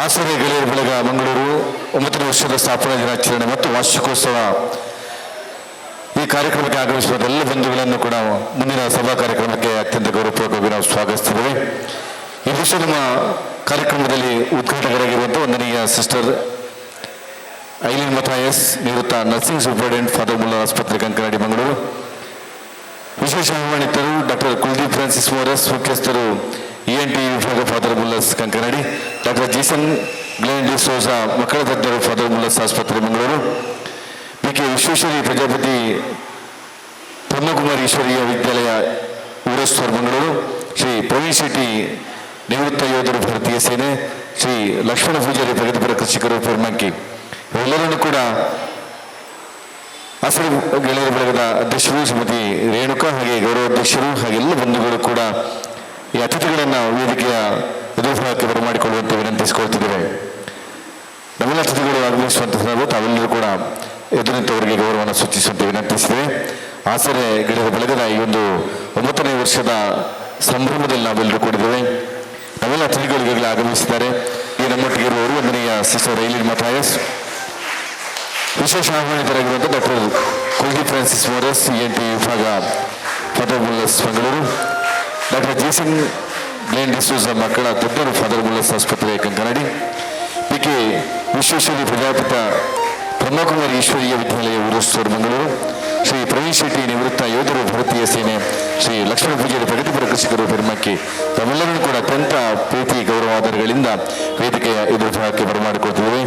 ಆಸರೆ ಗೆಳೆಯರ ಬಳಗ ಮಂಗಳೂರು 9ನೇ ವರ್ಷದ ಸ್ಥಾಪನಾ ದಿನಾಚರಣೆ ಮತ್ತು ವಾರ್ಷಿಕೋತ್ಸವ ಈ ಕಾರ್ಯಕ್ರಮಕ್ಕೆ ಆಗಮಿಸುವ ಎಲ್ಲ ಬಂಧುಗಳನ್ನು ಕೂಡ ಮುಂದಿನ ಸಭಾ ಕಾರ್ಯಕ್ರಮಕ್ಕೆ ಅತ್ಯಂತ ಗೌರವಪೂರ್ವಕವಾಗಿ ನಾವು ಸ್ವಾಗತಿಸುತ್ತೇವೆ. ಈ ವರ್ಷ ನಮ್ಮ ಕಾರ್ಯಕ್ರಮದಲ್ಲಿ ಉದ್ಘಾಟಕರಾಗಿರುವಂಥ ವಂದನೀಯ ಸಿಸ್ಟರ್ ಐಲಿನ್ ಮಥಾಯಸ್, ನಿವೃತ್ತ ನರ್ಸಿಂಗ್ ಸೂಪರಿಂಟೆಂಡೆಂಟ್ ಫಾದರ್ ಮುಲ್ಲರ್ ಆಸ್ಪತ್ರೆ ಕಂಕನಾಡಿ ಮಂಗಳೂರು. ವಿಶೇಷ ಆಹ್ವಾನಿತರು ಡಾಕ್ಟರ್ ಕುಲ್ದೀಪ್ ಫ್ರಾನ್ಸಿಸ್ ಮೋರಸ್, ಮುಖ್ಯಸ್ಥರು ENT ವಿಭಾಗ father Muller's Kankanadi, doctor Jason Glenn D Soja, ಮಕ್ಕಳ ತಜ್ಞರು ಫಾದರ್ ಮುಲ್ಲರ್ಸ್ ಆಸ್ಪತ್ರೆ ಮಂಗಳೂರು, PK ವಿಶ್ವೇಶ್ವರಿ ಪ್ರಜಾಪತಿ ಬ್ರಹ್ಮಕುಮಾರಿ ಈಶ್ವರೀಯ ವಿದ್ಯಾಲಯ ಊರೇಶ್ವರ್ ಮಂಗಳೂರು, ಶ್ರೀ ಪ್ರವೀಣ್ ಶೆಟ್ಟಿ ನಿವೃತ್ತ ಯೋಧರು ಭಾರತೀಯ ಸೇನೆ, ಶ್ರೀ ಲಕ್ಷ್ಮಣ ಪೂಜಾರಿ ಪ್ರಗತಿಪರ ಕೃಷಿಕರು ಪೆರ್ಮಂಕಿ, ಇವೆಲ್ಲರನ್ನು ಕೂಡ ಆಸರೆ ಗೆಳೆಯರ ಬಳಗದ ಅಧ್ಯಕ್ಷರು ಶ್ರೀಮತಿ ರೇಣುಕಾ, ಹಾಗೆ ಗೌರವಾಧ್ಯಕ್ಷರು ಹಾಗೆ ಎಲ್ಲ ಬಂಧುಗಳು ಕೂಡ ಈ ಅತಿಥಿಗಳನ್ನು ವೇದಿಕೆಯ ಎದುರುಭಾಗಕ್ಕೆ ಬರಮಾಡಿಕೊಳ್ಳುವಂತೆ ವಿನಂತಿಸಿಕೊಳ್ತಿದ್ದೇವೆ. ನಮ್ಮೆಲ್ಲ ಅತಿಥಿಗಳು ಆಗಮಿಸುವಂತಹ ತಾವೆಲ್ಲರೂ ಕೂಡ ಎದುರು ನಿಂತವರಿಗೆ ಗೌರವವನ್ನು ಸೂಚಿಸುವಂತೆ ವಿನಂತಿಸಿದ್ದೇವೆ. ಆಸರೆ ಗೆಳೆಯರ ಬಳಗದ ಈ ಒಂದು 9ನೇ ವರ್ಷದ ಸಂಭ್ರಮದಲ್ಲಿ ನಾವೆಲ್ಲರೂ ಕೂಡಿದ್ದೇವೆ. ನಾವೆಲ್ಲ ಅತಿಥಿಗಳಿಗಾಗಲೇ ಆಗಮಿಸಿದ್ದಾರೆ. ಈ ನಮ್ಮೊಟ್ಟಿಗೆ ಇರುವವರು ವಂದನೀಯ ಸಿಸ್ಟರ್ ಐಲಿನ್ ಮಥಾಯಸ್, ವಿಶೇಷ ಆಹ್ವಾನಿತರಾಗಿರುವಂಥ ಡಾಕ್ಟರ್ ಕುಲ್ದೀಪ್ ಫ್ರಾನ್ಸಿಸ್ ಮೋರಸ್, ENT ವಿಭಾಗ father Muller's Mangaluru, doctor Jason Glenn D Soja, ಮಕ್ಕಳ ತಜ್ಞರು ಫಾದರ್ ಮುಲ್ಲರ್ಸ್ ಆಸ್ಪತ್ರೆ ಕಂಕನಾಡಿ, PK ವಿಶ್ವೇಶ್ವರಿ ಪ್ರಜಾಪತಿ ಬ್ರಹ್ಮಕುಮಾರಿ ಈಶ್ವರೀಯ ವಿದ್ಯಾಲಯ ಊರೇಶ್ವರ್ ಮಂಗಳೂರು, ಶ್ರೀ ಪ್ರವೀಣ್ ಶೆಟ್ಟಿ ನಿವೃತ್ತ ಯೋಧರು ಭಾರತೀಯ ಸೇನೆ, ಶ್ರೀ ಲಕ್ಷ್ಮಣ ಪೂಜಾರಿ ಪ್ರಗತಿಪರ ಕೃಷಿಕರು ಪೆರ್ಮಕ್ಕಿ, ತಾವೆಲ್ಲರೂ ಕೂಡ ಅತ್ಯಂತ ಪ್ರೀತಿ ಗೌರವಾದರಗಳಿಂದ ವೇದಿಕೆಯ ಎದುರುಭಾಗಕ್ಕೆ ಬರಮಾಡಿಕೊಳ್ತಿದ್ದೇವೆ.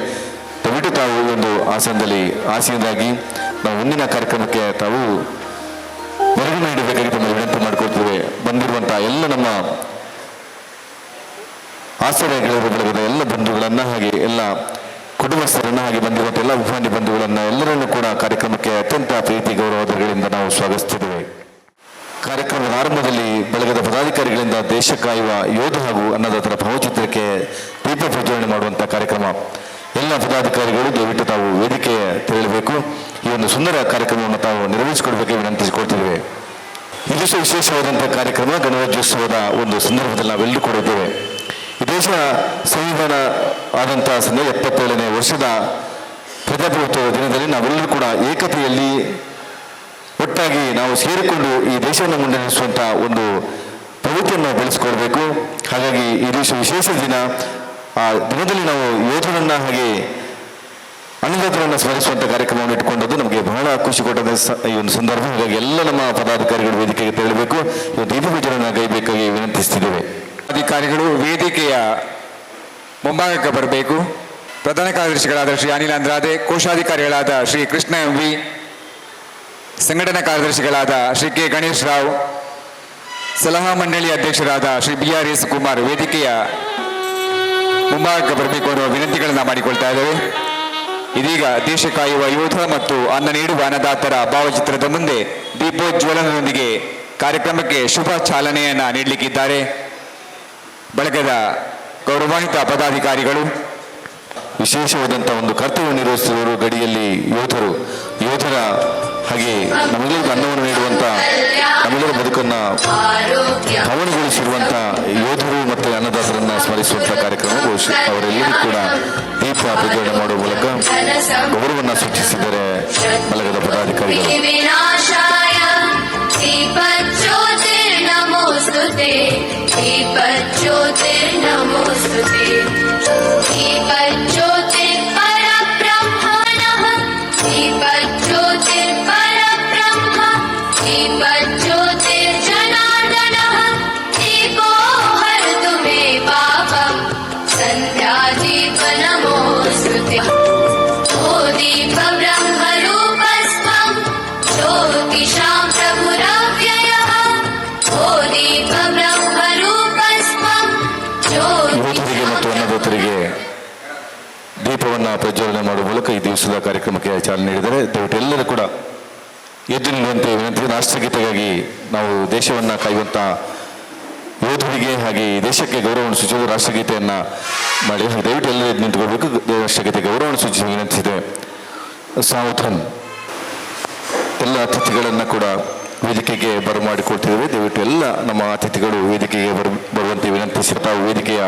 ದಯವಿಟ್ಟು ತಾವು ಈ ಒಂದು ಆಸನದಲ್ಲಿ ಆಸೀನರಾಗಿ ನಾವು ಮುಂದಿನ ಕಾರ್ಯಕ್ರಮಕ್ಕೆ ತಾವು ಹೊರಗಡೆ ನೀಡಬೇಕಾಗಿ ತಮ್ಮ ವಿನಂತಿ ಮಾಡಿಕೊಳ್ತೇವೆ. ಬಂದಿರುವಂತಹ ಎಲ್ಲ ನಮ್ಮ ಆಸರೆ ಗೆಳೆಯರ ಬಳಗದ ಎಲ್ಲ ಬಂಧುಗಳನ್ನು ಹಾಗೆ ಎಲ್ಲ ಕುಟುಂಬಸ್ಥರನ್ನು ಹಾಗೆ ಬಂದಿರುವಂಥ ಎಲ್ಲ ಅಭಿಮಾನಿ ಬಂಧುಗಳನ್ನು ಎಲ್ಲರನ್ನೂ ಕೂಡ ಕಾರ್ಯಕ್ರಮಕ್ಕೆ ಅತ್ಯಂತ ಪ್ರೀತಿ ಗೌರವಗಳಿಂದ ನಾವು ಸ್ವಾಗತಿಸುತ್ತಿದ್ದೇವೆ. ಕಾರ್ಯಕ್ರಮದ ಆರಂಭದಲ್ಲಿ ಬಳಗದ ಪದಾಧಿಕಾರಿಗಳಿಂದ ದೇಶ ಕಾಯುವ ಯೋಧ ಹಾಗೂ ಅನ್ನದಾತರ ಭಾವಚಿತ್ರಕ್ಕೆ ದೀಪ ಪ್ರಜ್ವಲನೆ ಮಾಡುವಂಥ ಕಾರ್ಯಕ್ರಮ. ಎಲ್ಲ ಪದಾಧಿಕಾರಿಗಳು ದಯವಿಟ್ಟು ತಾವು ವೇದಿಕೆ ತೆರಳಬೇಕು. ಈ ಒಂದು ಸುಂದರ ಕಾರ್ಯಕ್ರಮವನ್ನು ತಾವು ನಿರ್ವಹಿಸಿಕೊಡ್ಬೇಕು ವಿನಂತಿಸಿಕೊಳ್ತಿದ್ದೇವೆ. ಇದಷ್ಟು ವಿಶೇಷವಾದಂಥ ಕಾರ್ಯಕ್ರಮ ಗಣರಾಜ್ಯೋತ್ಸವದ ಒಂದು ಸಂದರ್ಭದಲ್ಲಿ ನಾವೆಲ್ಲರೂ ಕೊಡಿದ್ದೇವೆ. ಈ ದೇಶ ಸಂವಿಧಾನ ಆದಂಥ 77ನೇ ವರ್ಷದ ಪ್ರಜಾಪ್ರಭುತ್ವದ ದಿನದಲ್ಲಿ ನಾವೆಲ್ಲರೂ ಕೂಡ ಏಕತೆಯಲ್ಲಿ ಒಟ್ಟಾಗಿ ನಾವು ಸೇರಿಕೊಂಡು ಈ ದೇಶವನ್ನು ಮುನ್ನಡೆಸುವಂಥ ಒಂದು ಪ್ರವೃತ್ತಿಯನ್ನು ಬೆಳೆಸಿಕೊಳ್ಬೇಕು. ಹಾಗಾಗಿ ಈ ದಿವಸ ವಿಶೇಷ ದಿನ. ಆ ದಿನದಲ್ಲಿ ನಾವು ಯೋಧರನ್ನು ಹಾಗೆ ಅನ್ನದಾತರನ್ನು ಸ್ಮರಿಸುವಂಥ ಕಾರ್ಯಕ್ರಮವನ್ನು ಇಟ್ಕೊಂಡದ್ದು ನಮಗೆ ಬಹಳ ಖುಷಿ ಕೊಟ್ಟದ ಈ ಒಂದು ಸಂದರ್ಭ. ಹಾಗಾಗಿ ಎಲ್ಲ ನಮ್ಮ ಪದಾಧಿಕಾರಿಗಳು ವೇದಿಕೆಗೆ ತೆರಳಬೇಕು, ಇವತ್ತು ದೀಪ ಪೂಜೆಯನ್ನು ಗೈಬೇಕಾಗಿ ವಿನಂತಿಸ್ತಿದ್ದೇವೆ. ಅಧಿಕಾರಿಗಳು ವೇದಿಕೆಯ ಮುಂಭಾಗಕ್ಕೆ ಬರಬೇಕು. ಪ್ರಧಾನ ಕಾರ್ಯದರ್ಶಿಗಳಾದ ಶ್ರೀ ಅನಿಲ್ ಅಂದ್ರಾದೆ, ಕೋಶಾಧಿಕಾರಿಗಳಾದ ಶ್ರೀ ಕೃಷ್ಣ MV, ಸಂಘಟನಾ ಕಾರ್ಯದರ್ಶಿಗಳಾದ ಶ್ರೀ K ಗಣೇಶ್ ರಾವ್, ಸಲಹಾ ಮಂಡಳಿ ಅಧ್ಯಕ್ಷರಾದ ಶ್ರೀ BRS ಕುಮಾರ್ ವೇದಿಕೆಯ ಮುಂಭಾಗಕ್ಕೆ ಬರಬೇಕು ಅನ್ನುವ ವಿನಂತಿಗಳನ್ನು ಮಾಡಿಕೊಳ್ತಾ ಇದ್ದೇವೆ. ಇದೀಗ ದೇಶ ಕಾಯುವ ಯೋಧ ಮತ್ತು ಅನ್ನ ನೀಡುವ ಅನ್ನದಾತರ ಭಾವಚಿತ್ರದ ಮುಂದೆ ದೀಪೋಜ್ವಲನದೊಂದಿಗೆ ಕಾರ್ಯಕ್ರಮಕ್ಕೆ ಶುಭ ಚಾಲನೆಯನ್ನು ನೀಡಲಿಕ್ಕಿದ್ದಾರೆ ಬಳಗದ ಗೌರವಾನ್ವಿತ ಪದಾಧಿಕಾರಿಗಳು. ವಿಶೇಷವಾದಂಥ ಒಂದು ಕರ್ತವ್ಯ ನಿರ್ವಹಿಸಿದವರು ಗಡಿಯಲ್ಲಿ ಯೋಧರ ಹಾಗೆ ನಮಗೆಲ್ಲರಿಗೂ ಅನ್ನವನ್ನು ನೀಡುವಂಥ ನಮ್ಮೆಲ್ಲರ ಬದುಕನ್ನು ಪವನಗೊಳಿಸಿರುವಂಥ ಯೋಧರು ಮತ್ತು ಅನ್ನದಾತರನ್ನು ಸ್ಮರಿಸುವಂಥ ಕಾರ್ಯಕ್ರಮ. ಅವರೆಲ್ಲರೂ ಕೂಡ ದೀಪ ಪ್ರಜ್ವಲನೆ ಮಾಡುವ ಮೂಲಕ ಗೌರವವನ್ನು ಸೂಚಿಸಿದ್ದಾರೆ ಬಳಗದ ಪದಾಧಿಕಾರಿಗಳು. ದೀಪವನ್ನು ಪ್ರಜ್ವಲನೆ ಮಾಡುವ ಮೂಲಕ ಈ ದಿವಸದ ಕಾರ್ಯಕ್ರಮಕ್ಕೆ ಚಾಲನೆ ನೀಡಿದರೆ ದಯವಿಟ್ಟು ಎಲ್ಲರೂ ಕೂಡ ಎದ್ದು ನಿಲ್ಲುವಂತೆ ವಿನಂತಿ. ರಾಷ್ಟ್ರಗೀತೆಗಾಗಿ ನಾವು ದೇಶವನ್ನು ಕಾಯುವಂಥ ಯೋಧರಿಗೆ ಹಾಗೆ ಈ ದೇಶಕ್ಕೆ ಗೌರವವನ್ನು ಸೂಚಿಸುವ ರಾಷ್ಟ್ರಗೀತೆಯನ್ನು ಮಾಡಿ ದಯವಿಟ್ಟು ಎಲ್ಲರೂ ಎದ್ದು ನಿಂತುಕೊಳ್ಬೇಕು. ರಾಷ್ಟ್ರಗೀತೆ ಗೌರವವನ್ನು ಸೂಚಿಸಿ ವಿನಂತಿಸಿದೆ. ಸಾವುಥನ್ ಎಲ್ಲ ಅತಿಥಿಗಳನ್ನು ಕೂಡ ವೇದಿಕೆಗೆ ಬರಮಾಡಿಕೊಳ್ತಿದ್ದೇವೆ. ದಯವಿಟ್ಟು ಎಲ್ಲ ನಮ್ಮ ಅತಿಥಿಗಳು ವೇದಿಕೆಗೆ ಬರುವಂತೆ ವಿನಂತಿ ವಿನಂತಿಸಿ ತಾವು ವೇದಿಕೆಯ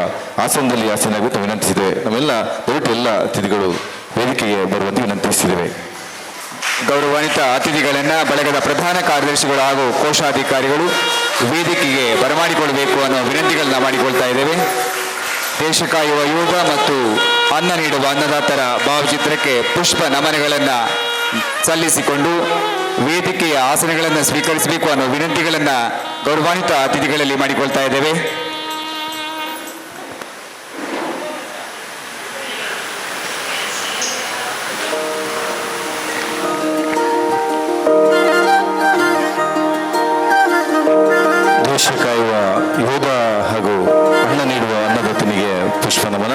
ಆಸನದಲ್ಲಿ ಆಸೀನರಾಗುವಂತೆ ವಿನಂತಿಸಿದ್ದೇವೆ. ನಮ್ಮೆಲ್ಲ ದಯವಿಟ್ಟು ಎಲ್ಲ ಅತಿಥಿಗಳು ವೇದಿಕೆಗೆ ಬರುವಂತೆ ವಿನಂತಿಸಿದ್ದೇವೆ. ಗೌರವಾನ್ವಿತ ಅತಿಥಿಗಳನ್ನ ಬಳಗದ ಪ್ರಧಾನ ಕಾರ್ಯದರ್ಶಿಗಳು ಹಾಗೂ ಕೋಶಾಧಿಕಾರಿಗಳು ವೇದಿಕೆಗೆ ಬರಮಾಡಿಕೊಳ್ಳಬೇಕು ಅನ್ನೋ ವಿನಂತಿಗಳನ್ನ ಮಾಡಿಕೊಳ್ತಾ ಇದ್ದೇವೆ. ದೇಶ ಕಾಯುವ ಯೋಗ ಮತ್ತು ಅನ್ನ ನೀಡುವ ಅನ್ನದಾತರ ಭಾವಚಿತ್ರಕ್ಕೆ ಪುಷ್ಪ ನಮನಗಳನ್ನು ಸಲ್ಲಿಸಿಕೊಂಡು ವೇದಿಕೆಯ ಆಸನಗಳನ್ನು ಸ್ವೀಕರಿಸಬೇಕು ಅನ್ನೋ ವಿನಂತಿಗಳನ್ನು ಗೌರವಾನ್ವಿತ ಅತಿಥಿಗಳಲ್ಲಿ ಮಾಡಿಕೊಳ್ತಾ ಇದ್ದೇವೆ. ದೇಶ ಕಾಯುವ ಯೋಧ ಹಾಗೂ ಅನ್ನ ನೀಡುವ ಅನ್ನದಾತನಿಗೆ ಪುಷ್ಪ ನಮನ.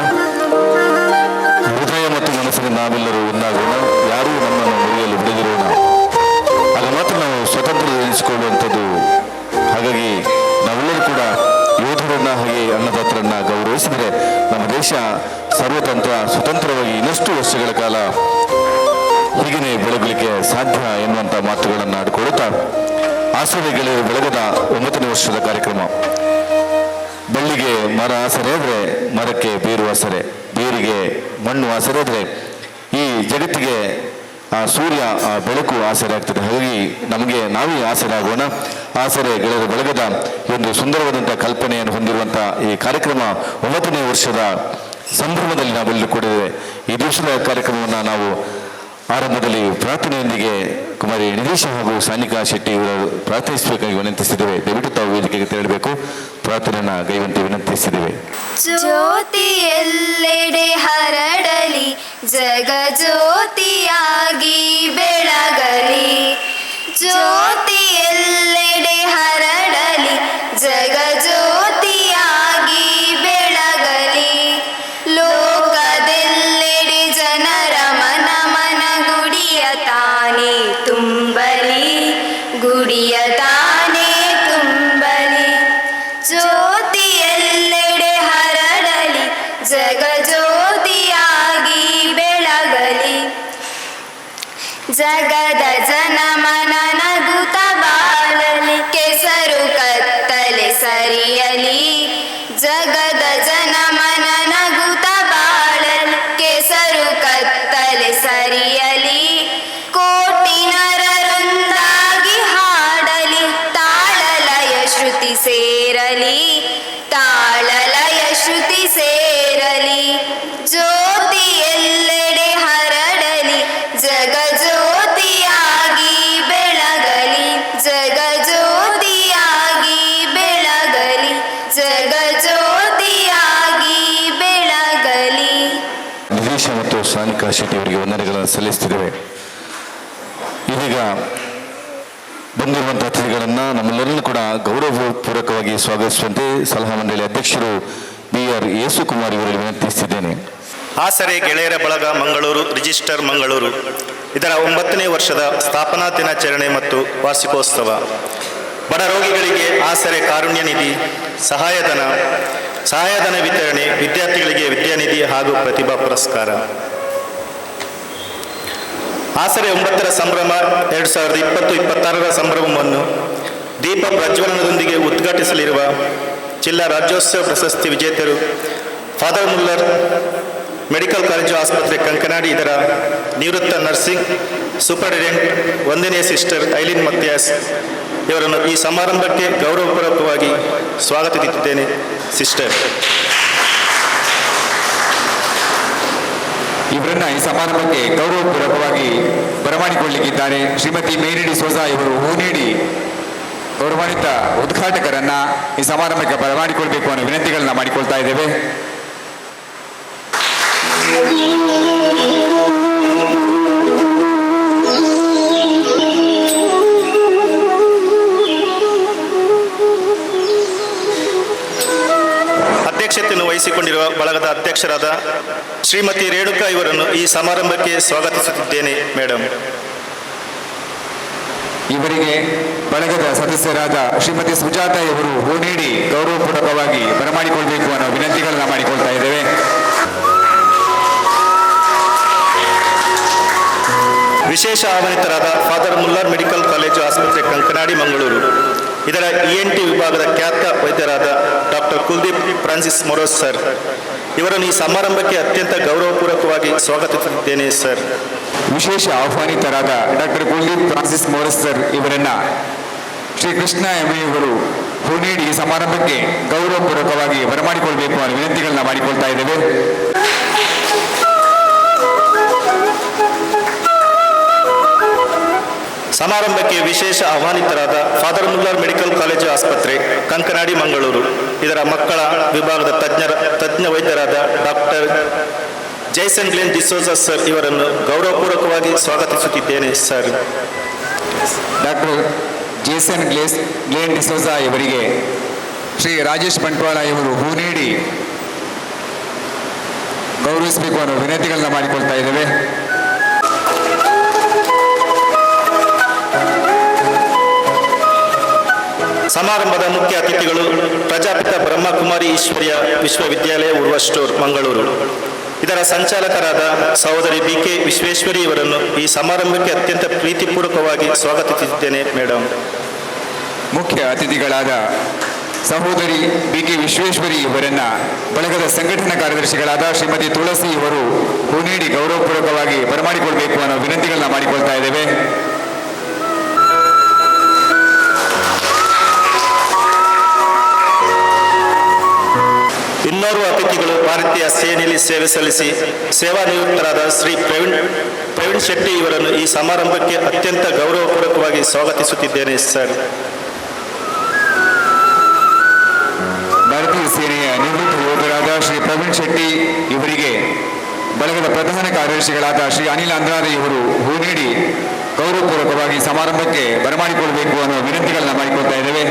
ಹೃದಯ ಮತ್ತು ಮನಸ್ಸಿನ ನಾವೆಲ್ಲರೂ ಒಂದಾಗೋಣ, ಯಾರೂ ನಮ್ಮನ್ನು ಮುರಿಯಲು ಬಿಡದಿರೋಣ, ಆಗ ಮಾತ್ರ ನಾವು ಸ್ವತಂತ್ರ ಎನಿಸಿಕೊಳ್ಳುವಂಥದ್ದು. ಹಾಗಾಗಿ ನಾವೆಲ್ಲರೂ ಕೂಡ ಯೋಧರನ್ನ ಹಾಗೆ ಅನ್ನದಾತರನ್ನ ಗೌರವಿಸಿದರೆ ನಮ್ಮ ದೇಶ ಸರ್ವತಂತ್ರ ಸ್ವತಂತ್ರವಾಗಿ ಇನ್ನಷ್ಟು ವರ್ಷಗಳ ಕಾಲ ಹೀಗೇ ಬೆಳಗಲಿಕ್ಕೆ ಸಾಧ್ಯ ಎನ್ನುವಂಥ ಮಾತುಗಳನ್ನು ಆಡಿಕೊಳ್ಳುತ್ತಾ ಆಸರೆ ಗೆಳೆಯರು ಬೆಳಗದ 9ನೇ ವರ್ಷದ ಕಾರ್ಯಕ್ರಮ. ಬಳ್ಳಿಗೆ ಮರ ಆಸರೆ ಆದರೆ ಮರಕ್ಕೆ ಬೇರು ಆಸರೆ, ಬೇರಿಗೆ ಮಣ್ಣು ಆಸರೆ ಆದರೆ ಈ ಜಗತ್ತಿಗೆ ಆ ಸೂರ್ಯ ಆ ಬೆಳಕು ಆಸರೆ ಆಗ್ತದೆ. ಹಾಗಾಗಿ ನಮಗೆ ನಾವೇ ಆಸರೆ ಆಗೋಣ. ಆಸರೆ ಗೆಳೆಯರು ಬೆಳಗದ ಒಂದು ಸುಂದರವಾದಂಥ ಕಲ್ಪನೆಯನ್ನು ಹೊಂದಿರುವಂಥ ಈ ಕಾರ್ಯಕ್ರಮ 9ನೇ ವರ್ಷದ ಸಂಭ್ರಮದಲ್ಲಿ ನಾವೆಲ್ಲರೂ ಕೂಡಿದ್ದೇವೆ. ಈ ದಿವಸದ ಕಾರ್ಯಕ್ರಮವನ್ನು ನಾವು ಆರಂಭದಲ್ಲಿ ಪ್ರಾರ್ಥನೆಯೊಂದಿಗೆ ಕುಮಾರಿ ನಿಧೀಶ ಹಾಗೂ ಸಾನಿಕಾ ಶೆಟ್ಟಿ ಇವರು ಪ್ರಾರ್ಥಿಸಬೇಕಾಗಿ ವಿನಂತಿಸಿದ್ದೇವೆ. ದಯವಿಟ್ಟು ತಾವು ವೇದಿಕೆಗೆ ತೆರಳಬೇಕು, ಪ್ರಾರ್ಥನೆಯನ್ನು ಗೈವಂತೆ ವಿನಂತಿಸಿದ್ದೇವೆ. ಜ್ಯೋತಿ ಎಲ್ಲೆಡೆ ಹರಡಲಿ, ಜಗ ಜ್ಯೋತಿಯಾಗಿ ಬೆಳಗಲಿ. ಜ್ಯೋತಿ ಎಲ್ಲೆಡೆ ಹರಡಲಿ, ಜಗ ಜ್ಯೋತಿಯಾಗಿ ಬೆಳಗಲಿ. ಲೋಕದೆಲ್ಲೆಡೆ ಜನರ ಮನ ಮನ ಗುಡಿಯ ತಾನೇ ತುಂಬಲಿ, ಗುಡಿಯ ತಾನೇ ತುಂಬಲಿ. ಜ್ಯೋತಿ ಎಲ್ಲೆಡೆ ಹರಡಲಿ, ಜಗ ಜ್ಯೋತಿಯಾಗಿ ಬೆಳಗಲಿ. ಜಗದ ಜನ ಮನ ನಗುತ್ತ ಬಾಳಲಿ, ಕೆಸರು ಕತ್ತಲೆ ಸರಿಯಲಿ. ಜಗದ ಜನ ಮನ ನಗುತ್ತ ಬಾಳಲಿ, ಕೆಸರು ಕತ್ತಲೆ ಸರಿಯಲಿ. ಕೋಟಿ ನರರೊಂದಾಗಿ ಹಾಡಲಿ, ತಾಳಲಯ ಶ್ರುತಿ ಸೇರಲಿ, ತಾಳಲಯ ಶ್ರುತಿ ಸೇರಲಿ. ಜ್ಯೋತಿ ಎಲ್ಲೆಡೆ ಹರಡಲಿ, ಜಗ ಜ್ಯೋತಿಯಾಗಿ ಬೆಳಗಲಿ. ಜಗ ಜ್ಯೋತಿಯಾಗಿ ಬೆಳಗಲಿ, ಜಗ ಜ್ಯೋತಿಯಾಗಿ ಬೆಳಗಲಿ. ನಿಧೀಶ ಮತ್ತು ಸಾನಿಕಾ ಶೆಟ್ಟಿ ಅವರಿಗೆ ವಂದನೆಗಳನ್ನು ಸಲ್ಲಿಸ್ತಿದ್ದೇವೆ. ಇದೀಗ ಬಂದಿರುವಂಥ ಅತಿಥಿಗಳನ್ನು ನಮ್ಮೆಲ್ಲರನ್ನೂ ಕೂಡ ಗೌರವಪೂರ್ವಕವಾಗಿ ಸ್ವಾಗತಿಸುವಂತೆ ಸಲಹಾ ಮಂಡಳಿ ಅಧ್ಯಕ್ಷರು BR ಯೇಸುಕುಮಾರ್ ಇವರಲ್ಲಿ ವಿನಂತಿಸಿದ್ದೇನೆ. ಆಸರೆ ಗೆಳೆಯರ ಬಳಗ ಮಂಗಳೂರು ರಿಜಿಸ್ಟರ್ ಮಂಗಳೂರು ಇದರ 9ನೇ ವರ್ಷದ ಸ್ಥಾಪನಾ ದಿನಾಚರಣೆ ಮತ್ತು ವಾರ್ಷಿಕೋತ್ಸವ. ಬಡ ರೋಗಿಗಳಿಗೆ ಆಸರೆ ಕಾರುಣ್ಯ ನಿಧಿ, ಸಹಾಯಧನ ವಿತರಣೆ, ವಿದ್ಯಾರ್ಥಿಗಳಿಗೆ ವಿದ್ಯಾನಿಧಿ ಹಾಗೂ ಪ್ರತಿಭಾ ಪುರಸ್ಕಾರ. ಆಸರೆ 9ರ ಸಂಭ್ರಮ 2020-26ರ ಸಂಭ್ರಮವನ್ನು ದೀಪ ಪ್ರಜ್ವಲನದೊಂದಿಗೆ ಉದ್ಘಾಟಿಸಲಿರುವ ಜಿಲ್ಲಾ ರಾಜ್ಯೋತ್ಸವ ಪ್ರಶಸ್ತಿ ವಿಜೇತರು ಫಾದರ್ ಮುಲ್ಲರ್ ಮೆಡಿಕಲ್ ಕಾಲೇಜು ಆಸ್ಪತ್ರೆ ಕಂಕನಾಡಿ ಇದರ ನಿವೃತ್ತ ನರ್ಸಿಂಗ್ ಸೂಪರಿಂಟೆಂಡೆಂಟ್ 1ನೇ ಸಿಸ್ಟರ್ ಐಲಿನ್ ಮತ್ಯಾಸ್ ಇವರನ್ನು ಈ ಸಮಾರಂಭಕ್ಕೆ ಗೌರವಪೂರ್ವಕವಾಗಿ ಸ್ವಾಗತಿಸುತ್ತಿದ್ದೇನೆ. ಸಿಸ್ಟರ್ ಇವರನ್ನ ಈ ಸಮಾರಂಭಕ್ಕೆ ಗೌರವಪೂರ್ವಕವಾಗಿ ಬರಮಾಡಿಕೊಳ್ಳಲಿಕ್ಕಿದ್ದಾರೆ. ಶ್ರೀಮತಿ ಮೇರಿಡಿ ಸೋಜಾ ಇವರು ಹೂ ನೀಡಿ ಗೌರವಾನ್ವಿತ ಉದ್ಘಾಟಕರನ್ನ ಈ ಸಮಾರಂಭಕ್ಕೆ ಬರಮಾಡಿಕೊಳ್ಬೇಕು ಅನ್ನೋ ವಿನಂತಿಗಳನ್ನ ಮಾಡಿಕೊಳ್ತಾ ಇದ್ದೇವೆ. ಅಧ್ಯಕ್ಷತೆಯನ್ನು ವಹಿಸಿಕೊಂಡಿರುವ ಬಳಗದ ಅಧ್ಯಕ್ಷರಾದ ಶ್ರೀಮತಿ ರೇಣುಕಾ ಇವರನ್ನು ಈ ಸಮಾರಂಭಕ್ಕೆ ಸ್ವಾಗತಿಸುತ್ತಿದ್ದೇನೆ. ಮೇಡಮ್ ಇವರಿಗೆ ಬಳಗದ ಸದಸ್ಯರಾದ ಶ್ರೀಮತಿ ಸುಜಾತ ಇವರು ಹೂ ನೀಡಿ ಗೌರವಪೂರ್ವಕವಾಗಿ ಬರಮಾಡಿಕೊಳ್ಬೇಕು ಅನ್ನೋ ವಿನಂತಿಗಳನ್ನ ಮಾಡಿಕೊಳ್ತಾ ಇದ್ದೇವೆ. ವಿಶೇಷ ಆಹ್ವಾನಿತರಾದ ಫಾದರ್ ಮುಲ್ಲರ್ ಮೆಡಿಕಲ್ ಕಾಲೇಜು ಆಸ್ಪತ್ರೆ ಕಂಕನಾಡಿ ಮಂಗಳೂರು ಇದರ ENT ವಿಭಾಗದ ಖ್ಯಾತ ವೈದ್ಯರಾದ ಡಾಕ್ಟರ್ ಕುಲ್ದೀಪ್ ಫ್ರಾನ್ಸಿಸ್ ಮೊರೋಸ್ ಸರ್ ಇವರನ್ನು ಈ ಸಮಾರಂಭಕ್ಕೆ ಅತ್ಯಂತ ಗೌರವಪೂರ್ವಕವಾಗಿ ಸ್ವಾಗತಿಸುತ್ತಿದ್ದೇನೆ ಸರ್. ವಿಶೇಷ ಆಹ್ವಾನಿತರಾದ ಡಾಕ್ಟರ್ ಕುಲ್ದೀಪ್ ಫ್ರಾನ್ಸಿಸ್ ಮೋರಸ್ ಸರ್ ಇವರನ್ನ ಶ್ರೀ ಕೃಷ್ಣ ಎಮ್ಮೆ ಇವರು ಹೂ ನೀಡಿ ಈ ಸಮಾರಂಭಕ್ಕೆ ಗೌರವಪೂರ್ವಕವಾಗಿ ಬರಮಾಡಿಕೊಳ್ಬೇಕು ಅನ್ನೋ ವಿನಂತಿಗಳನ್ನ ಮಾಡಿಕೊಳ್ತಾ ಇದ್ದೇವೆ. ಸಮಾರಂಭಕ್ಕೆ ವಿಶೇಷ ಆಹ್ವಾನಿತರಾದ ಫಾದರ್ ಮುಲ್ಲರ್ ಮೆಡಿಕಲ್ ಕಾಲೇಜು ಆಸ್ಪತ್ರೆ ಕಂಕನಾಡಿ ಮಂಗಳೂರು ಇದರ ಮಕ್ಕಳ ವಿಭಾಗದ ತಜ್ಞ ವೈದ್ಯರಾದ doctor Jason Glen D'Souza sir ಇವರನ್ನು ಗೌರವಪೂರ್ವಕವಾಗಿ ಸ್ವಾಗತಿಸುತ್ತಿದ್ದೇನೆ sir. Doctor Jason Glen D'Souza ಇವರಿಗೆ ಶ್ರೀ ರಾಜೇಶ್ ಬಂಟ್ವಾಳ ಇವರು ಹೂ ನೀಡಿ ಗೌರವಿಸಬೇಕು ಅನ್ನೋ ವಿನಂತಿಗಳನ್ನ ಮಾಡಿಕೊಳ್ತಾ ಇದ್ದೇವೆ. ಸಮಾರಂಭದ ಮುಖ್ಯ ಅತಿಥಿಗಳು ಪ್ರಜಾಪಿತ ಬ್ರಹ್ಮಕುಮಾರಿ ಈಶ್ವರ್ಯ ವಿಶ್ವವಿದ್ಯಾಲಯ ಉರ್ವಸ್ಟೋರ್ ಮಂಗಳೂರು ಇದರ ಸಂಚಾಲಕರಾದ ಸಹೋದರಿ BK ವಿಶ್ವೇಶ್ವರಿ ಇವರನ್ನು ಈ ಸಮಾರಂಭಕ್ಕೆ ಅತ್ಯಂತ ಪ್ರೀತಿಪೂರ್ವಕವಾಗಿ ಸ್ವಾಗತಿಸುತ್ತಿದ್ದೇನೆ ಮೇಡಮ್. ಮುಖ್ಯ ಅತಿಥಿಗಳಾದ ಸಹೋದರಿ BK ವಿಶ್ವೇಶ್ವರಿ ಇವರನ್ನ ಬಳಗದ ಸಂಘಟನಾ ಕಾರ್ಯದರ್ಶಿಗಳಾದ ಶ್ರೀಮತಿ ತುಳಸಿ ಇವರು ಹೂ ನೀಡಿ ಗೌರವಪೂರ್ವಕವಾಗಿ ಬರಮಾಡಿಕೊಳ್ಬೇಕು ಅನ್ನೋ ವಿನಂತಿಗಳನ್ನ ಮಾಡಿಕೊಳ್ತಾ ಇದ್ದೇವೆ. ಇನ್ನೋರ್ವ ಅತಿಥಿಗಳು ಭಾರತೀಯ ಸೇನೆಯಲ್ಲಿ ಸೇವೆ ಸಲ್ಲಿಸಿ ಸೇವಾ ನಿವೃತ್ತರಾದ ಶ್ರೀ ಪ್ರವೀಣ್ ಶೆಟ್ಟಿ ಇವರನ್ನು ಈ ಸಮಾರಂಭಕ್ಕೆ ಅತ್ಯಂತ ಗೌರವಪೂರ್ವಕವಾಗಿ ಸ್ವಾಗತಿಸುತ್ತಿದ್ದೇನೆ ಸರ್. ಭಾರತೀಯ ಸೇನೆಯ ನಿವೃತ್ತ ಯೋಧರಾದ ಶ್ರೀ ಪ್ರವೀಣ್ ಶೆಟ್ಟಿ ಇವರಿಗೆ ಬಳಗದ ಪ್ರಧಾನ ಕಾರ್ಯದರ್ಶಿಗಳಾದ ಶ್ರೀ ಅನಿಲ್ ಅಂದ್ರಾದೆ ಇವರು ಹೂ ನೀಡಿ ಗೌರವಪೂರ್ವಕವಾಗಿ ಸಮಾರಂಭಕ್ಕೆ ಬರಮಾಡಿಕೊಳ್ಬೇಕು ಅನ್ನೋ ವಿನಂತಿಗಳನ್ನ ಮಾಡಿಕೊಳ್ತಾ ಇದ್ದೇವೆ.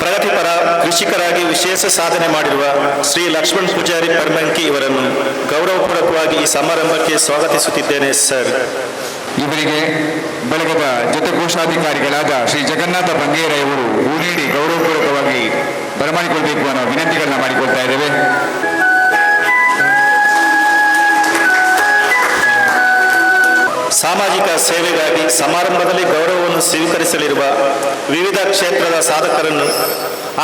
ಪ್ರಗತಿಪರ ಕೃಷಿಕರಾಗಿ ವಿಶೇಷ ಸಾಧನೆ ಮಾಡಿರುವ ಶ್ರೀ ಲಕ್ಷ್ಮಣ್ ಪೂಜಾರಿ ಪರ್ಮಂಕಿ ಇವರನ್ನು ಗೌರವಪೂರ್ವಕವಾಗಿ ಈ ಸಮಾರಂಭಕ್ಕೆ ಸ್ವಾಗತಿಸುತ್ತಿದ್ದೇನೆ ಸರ್. ಇವರಿಗೆ ಬಳಗದ ಜೊತೆಕೋಶಾಧಿಕಾರಿಗಳಾದ ಶ್ರೀ ಜಗನ್ನಾಥ ಬಂಗೇರ ಇವರು ಹೂ ನೀಡಿ ಗೌರವಪೂರ್ವಕವಾಗಿ ಬರಮಾಡಿಕೊಳ್ಬೇಕು ಅನ್ನೋ ವಿನಂತಿಗಳನ್ನ ಮಾಡಿಕೊಳ್ತಾ ಇದ್ದೇವೆ. ಸಾಮಾಜಿಕ ಸೇವೆಗಾಗಿ ಸಮಾರಂಭದಲ್ಲಿ ಗೌರವವನ್ನು ಸ್ವೀಕರಿಸಲಿರುವ ವಿವಿಧ ಕ್ಷೇತ್ರದ ಸಾಧಕರನ್ನು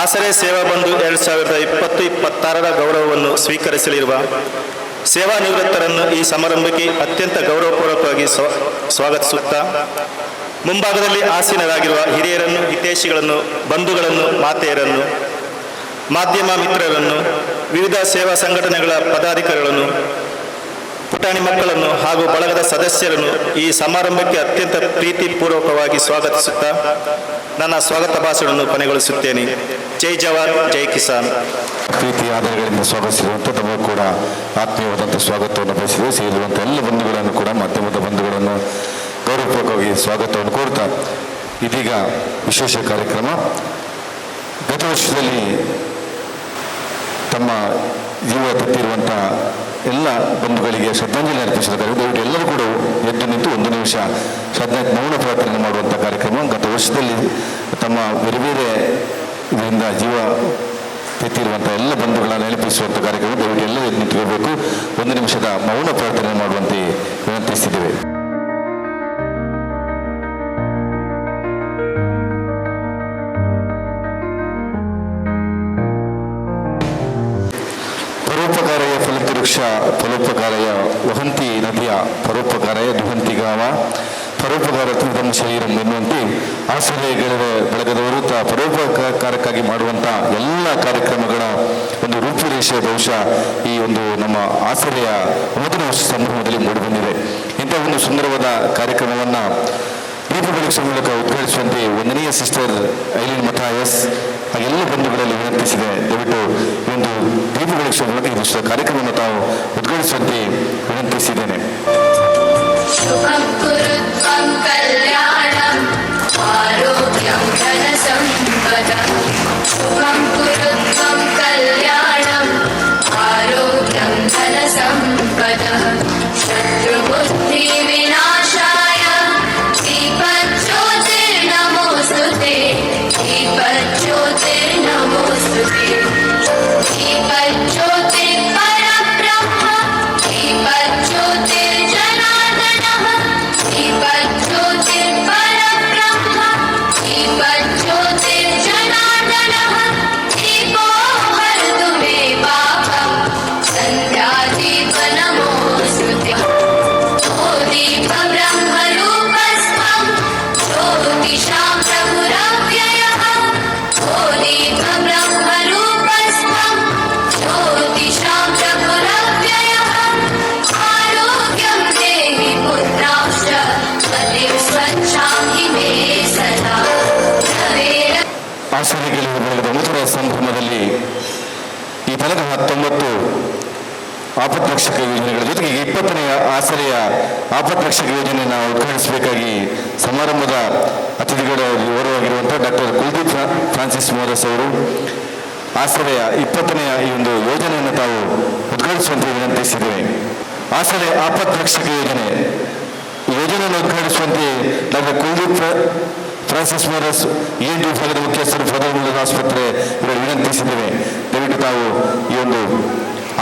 ಆಸರೆ ಸೇವಾ ಬಂಧು 2020-26 ಗೌರವವನ್ನು ಸ್ವೀಕರಿಸಲಿರುವ ಸೇವಾ ನಿವೃತ್ತರನ್ನು ಈ ಸಮಾರಂಭಕ್ಕೆ ಅತ್ಯಂತ ಗೌರವಪೂರ್ವಕವಾಗಿ ಸ್ವಾಗತಿಸುತ್ತಾ ಮುಂಭಾಗದಲ್ಲಿ ಆಸೀನರಾಗಿರುವ ಹಿರಿಯರನ್ನು, ಹಿತೈಷಿಗಳನ್ನು, ಬಂಧುಗಳನ್ನು, ಮಾತೆಯರನ್ನು, ಮಾಧ್ಯಮ ಮಿತ್ರರನ್ನು, ವಿವಿಧ ಸೇವಾ ಸಂಘಟನೆಗಳ ಪದಾಧಿಕಾರಿಗಳನ್ನು, ಪುಟಾಣಿ ಮಕ್ಕಳನ್ನು ಹಾಗೂ ಬಳಗದ ಸದಸ್ಯರನ್ನು ಈ ಸಮಾರಂಭಕ್ಕೆ ಅತ್ಯಂತ ಪ್ರೀತಿಪೂರ್ವಕವಾಗಿ ಸ್ವಾಗತಿಸುತ್ತಾ ನನ್ನ ಸ್ವಾಗತ ಭಾಷಣವನ್ನು ಕೊನೆಗೊಳಿಸುತ್ತೇನೆ. ಜೈ ಜವಾನ್, ಜೈ ಕಿಸಾನ್. ಪ್ರೀತಿ ಆಧಾರಗಳಿಂದ ಸ್ವಾಗತಿಸಿರುವಂಥ ತಮಗೂ ಕೂಡ ಆತ್ಮೀಯವಾದಂಥ ಸ್ವಾಗತವನ್ನು ಬಯಸಿದೆ. ಸೇರಿರುವಂಥ ಎಲ್ಲ ಬಂಧುಗಳನ್ನು ಕೂಡ ಮಾಧ್ಯಮದ ಬಂಧುಗಳನ್ನು ಗೌರವಪೂರ್ವಕವಾಗಿ ಸ್ವಾಗತವನ್ನು ಕೋರ್ತಾ ಇದೀಗ ವಿಶೇಷ ಕಾರ್ಯಕ್ರಮ. ಗತ ವರ್ಷದಲ್ಲಿ ತಮ್ಮ ಜೀವ ತೆತ್ತಿರುವಂಥ ಎಲ್ಲ ಬಂಧುಗಳಿಗೆ ಶ್ರದ್ಧಾಂಜಲಿ ಅರ್ಪಿಸಿದ ಕಾರ್ಯಕ್ರಮ. ಎಲ್ಲರೂ ಕೂಡ ಎದ್ದು ನಿಂತು 1 ನಿಮಿಷ ಶ್ರದ್ಧಾಂಜಲಿ ಮೌನ ಪ್ರಾರ್ಥನೆ ಮಾಡುವಂಥ ಕಾರ್ಯಕ್ರಮ. ಗತ ವರ್ಷದಲ್ಲಿ ತಮ್ಮ ಬೇರೆ ಬೇರೆ ಇದರಿಂದ ಜೀವ ತೆತ್ತಿರುವಂಥ ಎಲ್ಲ ಬಂಧುಗಳನ್ನ ನೆನಪಿಸುವಂಥ ಕಾರ್ಯಕ್ರಮ. ದಯವಿಟ್ಟು ಎಲ್ಲ ಎದ್ದು ನಿಂತುಕೋಬೇಕು. 1 ನಿಮಿಷದ ಮೌನ ಪ್ರಾರ್ಥನೆ ಮಾಡುವಂತೆ ವಿನಂತಿಸಿದ್ದೇವೆ. ಪರೋಪಕಾರಯ ಫಲತಿವೃಕ್ಷ ಫಲೋಪಕಾರಯ ವಹಂತಿ ನದಿಯ ಪರೋಪಕಾರಯ ದುಹಂತಿ ಗಾವ ಪರೋಪಕಾರ ತಮ್ಮ ಶರೀರಂ ಎನ್ನುವಂತೆ ಆಸರೆ ಗೆಳೆಯ ಬಳಗದವರು ಪರೋಪಕಾರಕ್ಕಾಗಿ ಮಾಡುವಂಥ ಎಲ್ಲ ಕಾರ್ಯಕ್ರಮಗಳ ಒಂದು ರೂಪುರೇಷೆ ಬಹುಶಃ ಈ ಒಂದು ನಮ್ಮ ಆಸರೆಯ 9ನೇ ವರ್ಷ ಸಂಭ್ರಮದಲ್ಲಿ ಮೂಡಿಬಂದಿದೆ. ಇಂಥ ಒಂದು ಸುಂದರವಾದ ಕಾರ್ಯಕ್ರಮವನ್ನು ದೀಪ ಬೆಳಗಿಸುವ ಮೂಲಕ ಉದ್ಘಾಟಿಸುವಂತೆ 1ನೇ ಸಿಸ್ಟರ್ ಐಲಿನ್ ಮಥಾಯಸ್ ಹಾಗೆಲ್ಲ ಬಂಧುಗಳಲ್ಲಿ ವಿನಂತಿಸಿದೆ. ದಯವಿಟ್ಟು ಈ ಒಂದು ದೀಪ ಬೆಳಗಿಸುವ ಮೂಲಕ ಈ ಕಾರ್ಯಕ್ರಮವನ್ನು ತಾವು ಉದ್ಘಾಟಿಸುವಂತೆ ವಿನಂತಿಸಿದ್ದೇನೆ. ಶುಭಂ ಕುರುತ್ವಂ ಕಲ್ಯಾಣಂ ಆರೋಗ್ಯಂ ಧನ ಸಂಪದಂ. ಶುಭಂ ಕುರುತ್ವಂ ಕಲ್ಯಾಣಂ ಆರೋಗ್ಯಂ ಧನ ಸಂಪದಂ. ಶತ್ರುಬುದ್ಧಿ ವಿನಾಶಾಯ ದೀಪಜ್ಯೋತಿರ್ನಮೋಸ್ತುತೆ. दीपज्योतिर्नमोस्तुते. दीपज्योतिर्परब्रह्म. दीपज्योतिर् ಆಸರೆ ಗೆಲುವು ಬಳಗದ ನೂತನ ಸಂಭ್ರಮದಲ್ಲಿ ಈ ತನಕ 19 ಆಪತ್ರಕ್ಷಕ ಯೋಜನೆಗಳ ಜೊತೆಗೆ 20ನೇ ಆಸರೆಯ ಆಪತ್ರಕ್ಷಕ ಯೋಜನೆಯನ್ನು ಉದ್ಘಾಟಿಸಬೇಕಾಗಿ ಸಮಾರಂಭದ ಅತಿಥಿಗಳ ಓರ್ವಾಗಿರುವಂಥ ಡಾಕ್ಟರ್ ಕುಲ್ದೀಪ್ ಫ್ರಾನ್ಸಿಸ್ ಮೋರಸ್ ಅವರು ಆಸರೆಯ 20ನೇ ಈ ಒಂದು ಯೋಜನೆಯನ್ನು ತಾವು ಉದ್ಘಾಟಿಸುವಂತೆ ವಿನಂತಿಸಿದ್ದೇವೆ. ಆಸರೆ ಆಪತ್ರಕ್ಷಕ ಯೋಜನೆಯನ್ನು ಉದ್ಘಾಟಿಸುವಂತೆ ಡಾಕ್ಟರ್ ಕುಲ್ದೀಪ್ ಫ್ರಾನ್ಸಿಸ್ ಮೋರಸ್ ENT ವಿಭಾಗದ ಮುಖ್ಯಸ್ಥರು ಫಾದರ್ ಮುಲ್ಲರ್ ಆಸ್ಪತ್ರೆ ಇವರು ವಿನಂತಿಸಿದ್ದೇವೆ. ದಯವಿಟ್ಟು ತಾವು ಈ ಒಂದು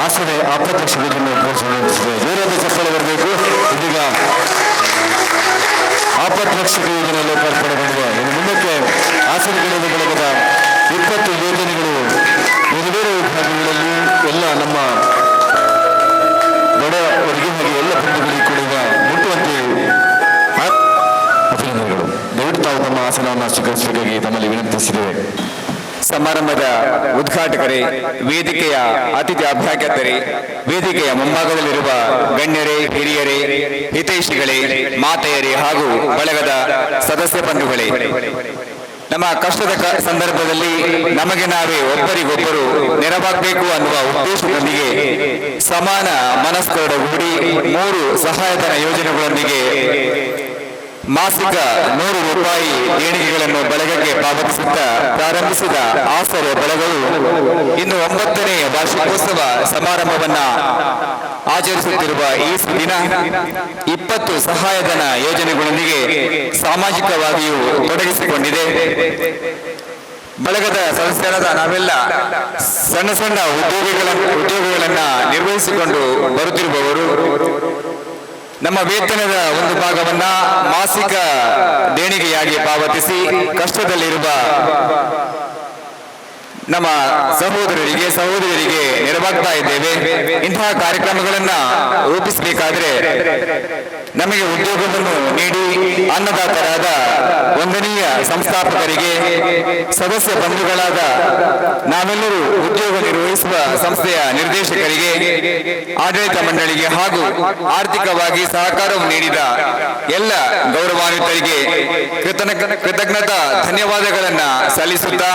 ಆಸರೆ ಆಪತ್ರಕ್ಷಕ ಯೋಜನೆ ಉದ್ಘಾಟಿಸಿದ್ದೇವೆ. ಜೋರಾದ ಚಪ್ಪಾಳೆ ಬರಬೇಕು. ಇದೀಗ ಆಪತ್ರಕ್ಷಕ ಯೋಜನೆ ಲೋಕಾರ್ಪಣೆಗೊಂಡಿದೆ. ಇನ್ನು ಮುಂದಕ್ಕೆ ಆಸರೆ ಗೆಲುವು ಬಳಗದ 20 ಯೋಜನೆಗಳು ಬೇರೆ ಬೇರೆ ವಿಭಾಗಗಳಲ್ಲಿ ಎಲ್ಲ ನಮ್ಮ ಬಡವರಿಗೆ ಹಾಗೆ ಎಲ್ಲ ಬಂಧುಗಳಿಗೆ ಕೂಡ ಈಗ ಮುಟ್ಟುವಂತೆ ಅಭಿನಂದನೆಗಳು. ದಯವಿಟ್ಟು ತಾವು ತಮ್ಮ ಆಸನವನ್ನು ಸ್ವೀಕರಿಸಬೇಕಾಗಿ ತಮ್ಮಲ್ಲಿ ವಿನಂತಿಸಿದ್ದೇವೆ. ಸಮಾರಂಭದ ಉದ್ಘಾಟಕರೇ, ವೇದಿಕೆಯ ಅತಿಥಿ ಅಭ್ಯಾಗತರೇ, ವೇದಿಕೆಯ ಮುಂಭಾಗದಲ್ಲಿರುವ ಗಣ್ಯರೇ, ಹಿರಿಯರೇ, ಹಿತೈಷಿಗಳೇ, ಮಾತೆಯರೇ ಹಾಗೂ ಬಳಗದ ಸದಸ್ಯ ಬಂಧುಗಳೇ, ನಮ್ಮ ಕಷ್ಟದ ಸಂದರ್ಭದಲ್ಲಿ ನಮಗೆ ನಾವೇ ಒಬ್ಬರಿಗೊಬ್ಬರು ನೆರವಾಗಬೇಕು ಅನ್ನುವ ಉದ್ದೇಶದೊಂದಿಗೆ ಸಮಾನ ಮನಸ್ಕರೊಡಗೂಡಿ 3 ಸಹಾಯಧನ ಯೋಜನೆಗಳೊಂದಿಗೆ ಮಾಸಿಕ 100 ರೂಪಾಯಿ ದೇಣಿಗೆಗಳನ್ನು ಬಳಗಕ್ಕೆ ಪಾವತಿಸುತ್ತಾ ಪ್ರಾರಂಭಿಸಿದ ಆಸರೆ ಬಳಗವು ಇನ್ನು 9ನೇ ವಾರ್ಷಿಕೋತ್ಸವ ಸಮಾರಂಭವನ್ನ ಆಚರಿಸುತ್ತಿರುವ ಈ ದಿನ 20 ಸಹಾಯಧನ ಯೋಜನೆಗಳೊಂದಿಗೆ ಸಾಮಾಜಿಕವಾಗಿಯೂ ತೊಡಗಿಸಿಕೊಂಡಿದೆ. ಬಳಗದ ಸದಸ್ಯರಾದ ನಾವೆಲ್ಲ ಸಣ್ಣ ಸಣ್ಣ ಉದ್ಯೋಗಗಳನ್ನ ನಿರ್ವಹಿಸಿಕೊಂಡು ಬರುತ್ತಿರುವವರು. ನಮ್ಮ ವೇತನದ ಒಂದು ಭಾಗವನ್ನ ಮಾಸಿಕ ದೇಣಿಗೆಯಾಗಿ ಪಾವತಿಸಿ ಕಷ್ಟದಲ್ಲಿರುವ ನಮ್ಮ ಸಹೋದರರಿಗೆ ನೆರವಾಗ್ತಾ ಇದ್ದೇವೆ. ಇಂತಹ ಕಾರ್ಯಕ್ರಮಗಳನ್ನ ರೂಪಿಸಬೇಕಾದ್ರೆ ನಮಗೆ ಉದ್ಯೋಗವನ್ನು ನೀಡಿ ಅನ್ನದಾತರಾದ ವಂದನೀಯ ಸಂಸ್ಥಾಪಕರಿಗೆ, ಸದಸ್ಯ ಬಂಧುಗಳಾದ ನಾವೆಲ್ಲರೂ ಉದ್ಯೋಗ ನಿರ್ವಹಿಸುವ ಸಂಸ್ಥೆಯ ನಿರ್ದೇಶಕರಿಗೆ, ಆಡಳಿತ ಮಂಡಳಿಗೆ ಹಾಗೂ ಆರ್ಥಿಕವಾಗಿ ಸಹಕಾರವನ್ನು ನೀಡಿದ ಎಲ್ಲ ಗೌರವಾನ್ವಿತರಿಗೆ ಕೃತಜ್ಞತಾ ಧನ್ಯವಾದಗಳನ್ನ ಸಲ್ಲಿಸುತ್ತಾ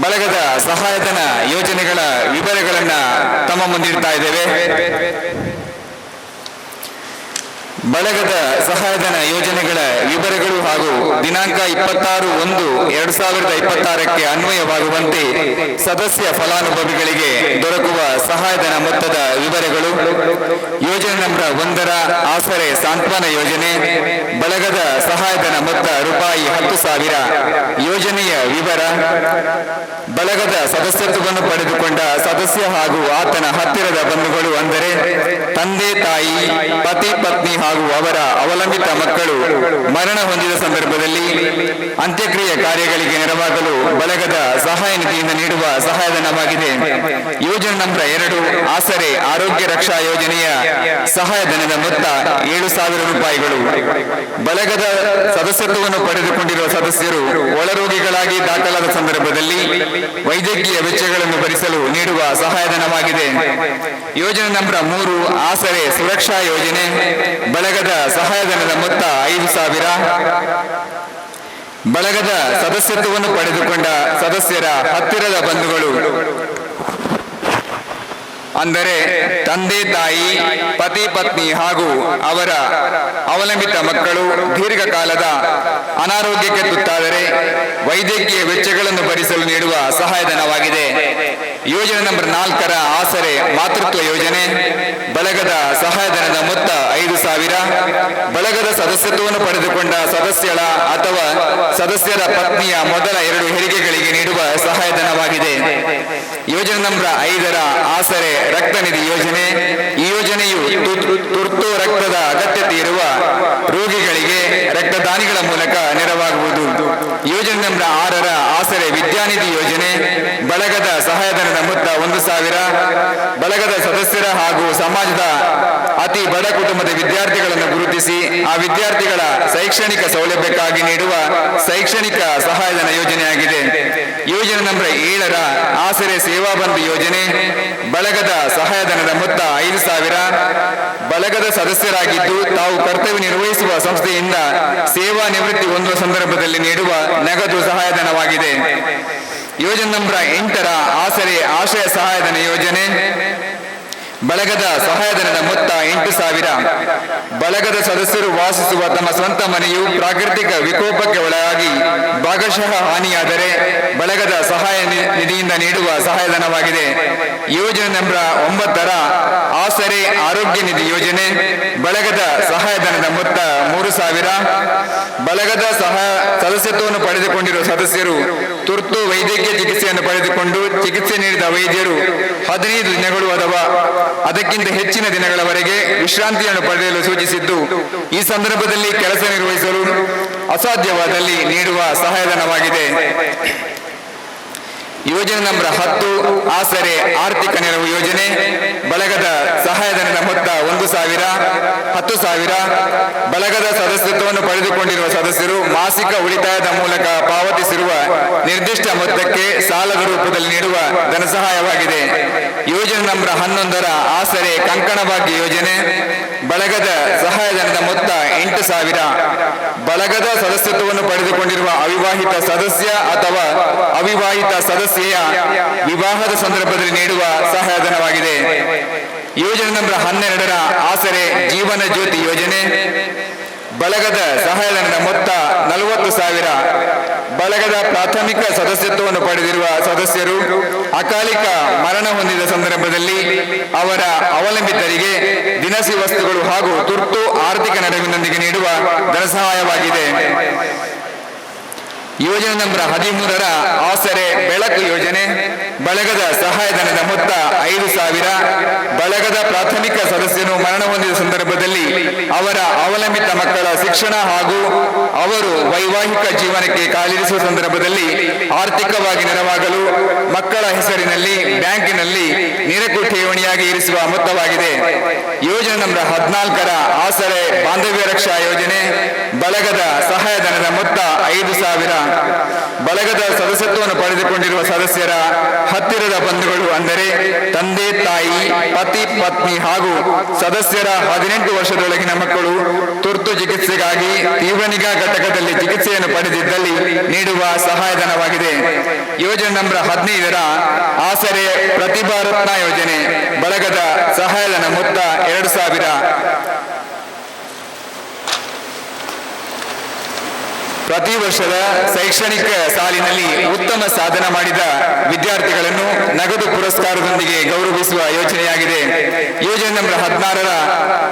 ಬಳಗದ ಸಹಾಯಧನ ಯೋಜನೆಗಳ ವಿವರಗಳನ್ನ ತಮ್ಮ ಮುಂದಿಡ್ತಾ ಇದ್ದೇವೆ. ಬಳಗದ ಸಹಾಯಧನ ಯೋಜನೆಗಳ ವಿವರಗಳು ಹಾಗೂ ದಿನಾಂಕ 26/1/2026ಕ್ಕೆ ಅನ್ವಯವಾಗುವಂತೆ ಸದಸ್ಯ ಫಲಾನುಭವಿಗಳಿಗೆ ದೊರಕುವ ಸಹಾಯಧನ ಮೊತ್ತದ ವಿವರಗಳು. ಯೋಜನೆ ನಂಬರ್ 1ರ ಆಸರೆ ಸಾಂತ್ವನ ಯೋಜನೆ ಬಳಗದ ಸಹಾಯಧನ ಮೊತ್ತ ರೂಪಾಯಿ 10,000. ಯೋಜನೆಯ ವಿವರ: ಬಳಗದ ಸದಸ್ಯತ್ವವನ್ನು ಪಡೆದುಕೊಂಡ ಸದಸ್ಯ ಹಾಗೂ ಆತನ ಹತ್ತಿರದ ಬಂಧುಗಳು ಅಂದರೆ ತಂದೆ ತಾಯಿ, ಪತಿ ಪತ್ನಿ ಹಾಗೂ ಅವರ ಅವಲಂಬಿತ ಮಕ್ಕಳು ಮರಣ ಹೊಂದಿದ ಸಂದರ್ಭದಲ್ಲಿ ಅಂತ್ಯಕ್ರಿಯೆ ಕಾರ್ಯಗಳಿಗೆ ನೆರವಾಗಲು ಬಳಗದ ಸಹಾಯ ನಿಧಿಯಿಂದ ನೀಡುವ ಸಹಾಯಧನವಾಗಿದೆ. ಯೋಜನೆ ನಂಬರ್ 2 ಆಸರೆ ಆರೋಗ್ಯ ರಕ್ಷಾ ಯೋಜನೆಯ ಸಹಾಯಧನದ ಮೊತ್ತ 7,000 ರೂಪಾಯಿಗಳು. ಬಳಗದ ಸದಸ್ಯತ್ವವನ್ನು ಪಡೆದುಕೊಂಡಿರುವ ಸದಸ್ಯರು ಒಳರೋಗಿಗಳಾಗಿ ದಾಖಲಾದ ಸಂದರ್ಭದಲ್ಲಿ ವೈದ್ಯಕೀಯ ವೆಚ್ಚಗಳನ್ನು ಭರಿಸಲು ನೀಡುವ ಸಹಾಯಧನವಾಗಿದೆ. ಯೋಜನೆ ನಂಬರ್ 3 ಆಸರೆ ಸುರಕ್ಷಾ ಯೋಜನೆ ಬಳಗದ ಸಹಾಯಧನದ ಮೊತ್ತ 5,000. ಬಳಗದ ಸದಸ್ಯತ್ವವನ್ನು ಪಡೆದುಕೊಂಡ ಸದಸ್ಯರ ಹತ್ತಿರದ ಬಂಧುಗಳು ಅಂದರೆ ತಂದೆ ತಾಯಿ, ಪತಿ ಪತ್ನಿ ಹಾಗೂ ಅವರ ಅವಲಂಬಿತ ಮಕ್ಕಳು ದೀರ್ಘಕಾಲದ ಅನಾರೋಗ್ಯಕ್ಕೆ ತುತ್ತಾದರೆ ವೈದ್ಯಕೀಯ ವೆಚ್ಚಗಳನ್ನು ಭರಿಸಲು ನೀಡುವ ಸಹಾಯಧನವಾಗಿದೆ. ಯೋಜನೆ ನಂಬರ್ 4ರ ಆಸರೆ ಮಾತೃತ್ವ ಯೋಜನೆ ಬಳಗದ ಸಹಾಯಧನದ ಮೊತ್ತ 5,000. ಬಳಗದ ಸದಸ್ಯತ್ವವನ್ನು ಪಡೆದುಕೊಂಡ ಸದಸ್ಯರ ಅಥವಾ ಸದಸ್ಯರ ಪತ್ನಿಯ ಮೊದಲ 2 ಹೆರಿಗೆಗಳಿಗೆ ನೀಡುವ ಸಹಾಯಧನವಾಗಿದೆ. ಯೋಜನೆ ನಂಬರ್ 5ರ ಆಸರೆ ರಕ್ತ ನಿಧಿ ಯೋಜನೆ. ಈ ಯೋಜನೆಯು ತುರ್ತು ರಕ್ತದ ಅಗತ್ಯತೆ ಇರುವ ರೋಗಿಗಳಿಗೆ ರಕ್ತದಾನಿಗಳ ಮೂಲಕ ನೆರವಾಗುವುದು. ಯೋಜನೆ ನಂಬರ್ 6ರ ಆಸರೆ ವಿದ್ಯಾನಿಧಿ ಯೋಜನೆ ಬಳಗದ ಸಹಾಯಧನದ ಮೊತ್ತ 1,000. ಬಳಗದ ಸದಸ್ಯರ ಹಾಗೂ ಸಮಾಜದ ಅತಿ ಬಡ ಕುಟುಂಬದ ವಿದ್ಯಾರ್ಥಿಗಳನ್ನು ಗುರುತಿಸಿ ಆ ವಿದ್ಯಾರ್ಥಿಗಳ ಶೈಕ್ಷಣಿಕ ಸೌಲಭ್ಯಕ್ಕಾಗಿ ನೀಡುವ ಶೈಕ್ಷಣಿಕ ಸಹಾಯಧನ ಯೋಜನೆಯಾಗಿದೆ. ಯೋಜನೆ ನಂಬರ್ 7ರ ಆಸರೆ ಸೇವಾ ಬಂಧು ಯೋಜನೆ ಬಳಗದ ಸಹಾಯಧನದ ಮೊತ್ತ 5,000. ಬಳಗದ ಸದಸ್ಯರಾಗಿದ್ದು ತಾವು ಕರ್ತವ್ಯ ನಿರ್ವಹಿಸುವ ಸಂಸ್ಥೆಯಿಂದ ಸೇವಾ ನಿವೃತ್ತಿ ಹೊಂದುವ ಸಂದರ್ಭದಲ್ಲಿ ನೀಡುವ ನಗದು ಸಹಾಯಧನವಾಗಿದೆ. ಯೋಜನೆ ನಂಬರ್ 8ರ ಆಸರೆ ಆಶ್ರಯ ಸಹಾಯಧನ ಯೋಜನೆ. ಬಳಗದ ಸಹಾಯಧನದ ಮೊತ್ತ 8,000. ಬಳಗದ ಸದಸ್ಯರು ವಾಸಿಸುವ ತಮ್ಮ ಸ್ವಂತ ಮನೆಯು ಪ್ರಾಕೃತಿಕ ವಿಕೋಪಕ್ಕೆ ಒಳಗಾಗಿ ಭಾಗಶಃ ಹಾನಿಯಾದರೆ ಬಳಗದ ಸಹಾಯ ನಿಧಿಯಿಂದ ನೀಡುವ ಸಹಾಯಧನವಾಗಿದೆ. ಯೋಜನೆ ನಂಬರ್ 9ರ ಆಸರೆ ಆರೋಗ್ಯ ನಿಧಿ ಯೋಜನೆ. ಬಳಗದ ಸಹಾಯಧನದ ಮೊತ್ತ 3,000. ಬಳಗದ ಸದಸ್ಯತ್ವವನ್ನು ಪಡೆದುಕೊಂಡಿರುವ ಸದಸ್ಯರು ತುರ್ತು ವೈದ್ಯಕೀಯ ಚಿಕಿತ್ಸೆಯನ್ನು ಪಡೆದುಕೊಂಡು ಚಿಕಿತ್ಸೆ ನೀಡಿದ ವೈದ್ಯರು 15 ದಿನಗಳು ಅಥವಾ ಅದಕ್ಕಿಂತ ಹೆಚ್ಚಿನ ದಿನಗಳವರೆಗೆ ವಿಶ್ರಾಂತಿಯನ್ನು ಪಡೆಯಲು ಸೂಚಿಸಿದ್ದು, ಈ ಸಂದರ್ಭದಲ್ಲಿ ಕೆಲಸ ನಿರ್ವಹಿಸಲು ಅಸಾಧ್ಯವಾದಲ್ಲಿ ನೀಡುವ ಸಹಾಯಧನವಾಗಿದೆ. ಯೋಜನೆ ನಂಬರ್ 10 ಆಸರೆ ಆರ್ಥಿಕ ನೆರವು ಯೋಜನೆ. ಬಳಗದ ಸಹಾಯಧನದ ಮೊತ್ತ 1,000, 10,000. ಬಳಗದ ಸದಸ್ಯತ್ವವನ್ನು ಪಡೆದುಕೊಂಡಿರುವ ಸದಸ್ಯರು ಮಾಸಿಕ ಉಳಿತಾಯದ ಮೂಲಕ ಪಾವತಿಸಿರುವ ನಿರ್ದಿಷ್ಟ ಮೊತ್ತಕ್ಕೆ ಸಾಲದ ರೂಪದಲ್ಲಿ ನೀಡುವ ಧನ ಸಹಾಯವಾಗಿದೆ. ಯೋಜನೆ ನಂಬರ್ 11ರ ಆಸರೆ ಕಂಕಣ ಭಾಗ್ಯ ಯೋಜನೆ. ಬಳಗದ ಸಹಾಯಧನದ ಮೊತ್ತ 8,000. ಬಳಗದ ಸದಸ್ಯತ್ವವನ್ನು ಪಡೆದುಕೊಂಡಿರುವ ಅವಿವಾಹಿತ ಸದಸ್ಯ ಅಥವಾ ಅವಿವಾಹಿತ ಸದಸ್ಯೆಯ ವಿವಾಹದ ಸಂದರ್ಭದಲ್ಲಿ ನೀಡುವ ಸಹಾಯಧನವಾಗಿದೆ. ಯೋಜನೆ ನಂಬರ್ 12ರ ಆಸರೆ ಜೀವನ ಜ್ಯೋತಿ ಯೋಜನೆ. ಬಳಗದ ಸಹಾಯಧನದ ಮೊತ್ತ 40,000. ಬಳಗದ ಪ್ರಾಥಮಿಕ ಸದಸ್ಯತ್ವವನ್ನು ಪಡೆದಿರುವ ಸದಸ್ಯರು ಅಕಾಲಿಕ ಮರಣ ಹೊಂದಿದ ಸಂದರ್ಭದಲ್ಲಿ ಅವರ ಅವಲಂಬಿತರಿಗೆ ದಿನಸಿ ವಸ್ತುಗಳು ಹಾಗೂ ತುರ್ತು ಆರ್ಥಿಕ ನೆರವಿನೊಂದಿಗೆ ನೀಡುವ ಧನ ಸಹಾಯವಾಗಿದೆ. ಯೋಜನೆ ನಂಬರ್ 13ರ ಆಸರೆ ಬೆಳಕು ಯೋಜನೆ. ಬಳಗದ ಸಹಾಯಧನದ ಮೊತ್ತ 5,000. ಬಳಗದ ಪ್ರಾಥಮಿಕ ಸದಸ್ಯನು ಮರಣ ಹೊಂದಿದ ಸಂದರ್ಭದಲ್ಲಿ ಅವರ ಅವಲಂಬಿತ ಮಕ್ಕಳ ಶಿಕ್ಷಣ ಹಾಗೂ ಅವರು ವೈವಾಹಿಕ ಜೀವನಕ್ಕೆ ಕಾಲಿರಿಸುವ ಸಂದರ್ಭದಲ್ಲಿ ಆರ್ಥಿಕವಾಗಿ ನೆರವಾಗಲು ಮಕ್ಕಳ ಹೆಸರಿನಲ್ಲಿ ಬ್ಯಾಂಕಿನಲ್ಲಿ ನೇರಕು ಠೇವಣಿಯಾಗಿ ಇರಿಸುವ ಮೊತ್ತವಾಗಿದೆ. ಯೋಜನೆ ನಂಬರ್ 14ರ ಆಸರೆ ಬಾಂಧವ್ಯ ರಕ್ಷಾ ಯೋಜನೆ. ಬಳಗದ ಸಹಾಯಧನದ ಮೊತ್ತ 5,000. ಬಳಗದ ಸದಸ್ಯತ್ವವನ್ನು ಪಡೆದುಕೊಂಡಿರುವ ಸದಸ್ಯರ ಹತ್ತಿರದ ಬಂಧುಗಳು ಅಂದರೆ ತಂದೆ, ತಾಯಿ, ಪತಿ, ಪತ್ನಿ ಹಾಗೂ ಸದಸ್ಯರ 18 ವರ್ಷದೊಳಗಿನ ಮಕ್ಕಳು ತುರ್ತು ಚಿಕಿತ್ಸೆಗಾಗಿ ತೀವ್ರ ನಿಗಾ ಘಟಕದಲ್ಲಿ ಚಿಕಿತ್ಸೆಯನ್ನು ಪಡೆದಿದ್ದಲ್ಲಿ ನೀಡುವ ಸಹಾಯಧನವಾಗಿದೆ. ಯೋಜನೆ ನಂಬರ್ 15ರ ಆಸರೆ ಪ್ರತಿಭಾ ರತ್ನ ಯೋಜನೆ. ಬಳಗದ ಸಹಾಯಧನ ಮೊತ್ತ 2,000. ಪ್ರತಿ ವರ್ಷದ ಶೈಕ್ಷಣಿಕ ಸಾಲಿನಲ್ಲಿ ಉತ್ತಮ ಸಾಧನೆ ಮಾಡಿದ ವಿದ್ಯಾರ್ಥಿಗಳನ್ನು ನಗದು ಪುರಸ್ಕಾರದೊಂದಿಗೆ ಗೌರವಿಸುವ ಯೋಜನೆಯಾಗಿದೆ. ಯೋಜನೆ ನಂಬರ್ 16ರ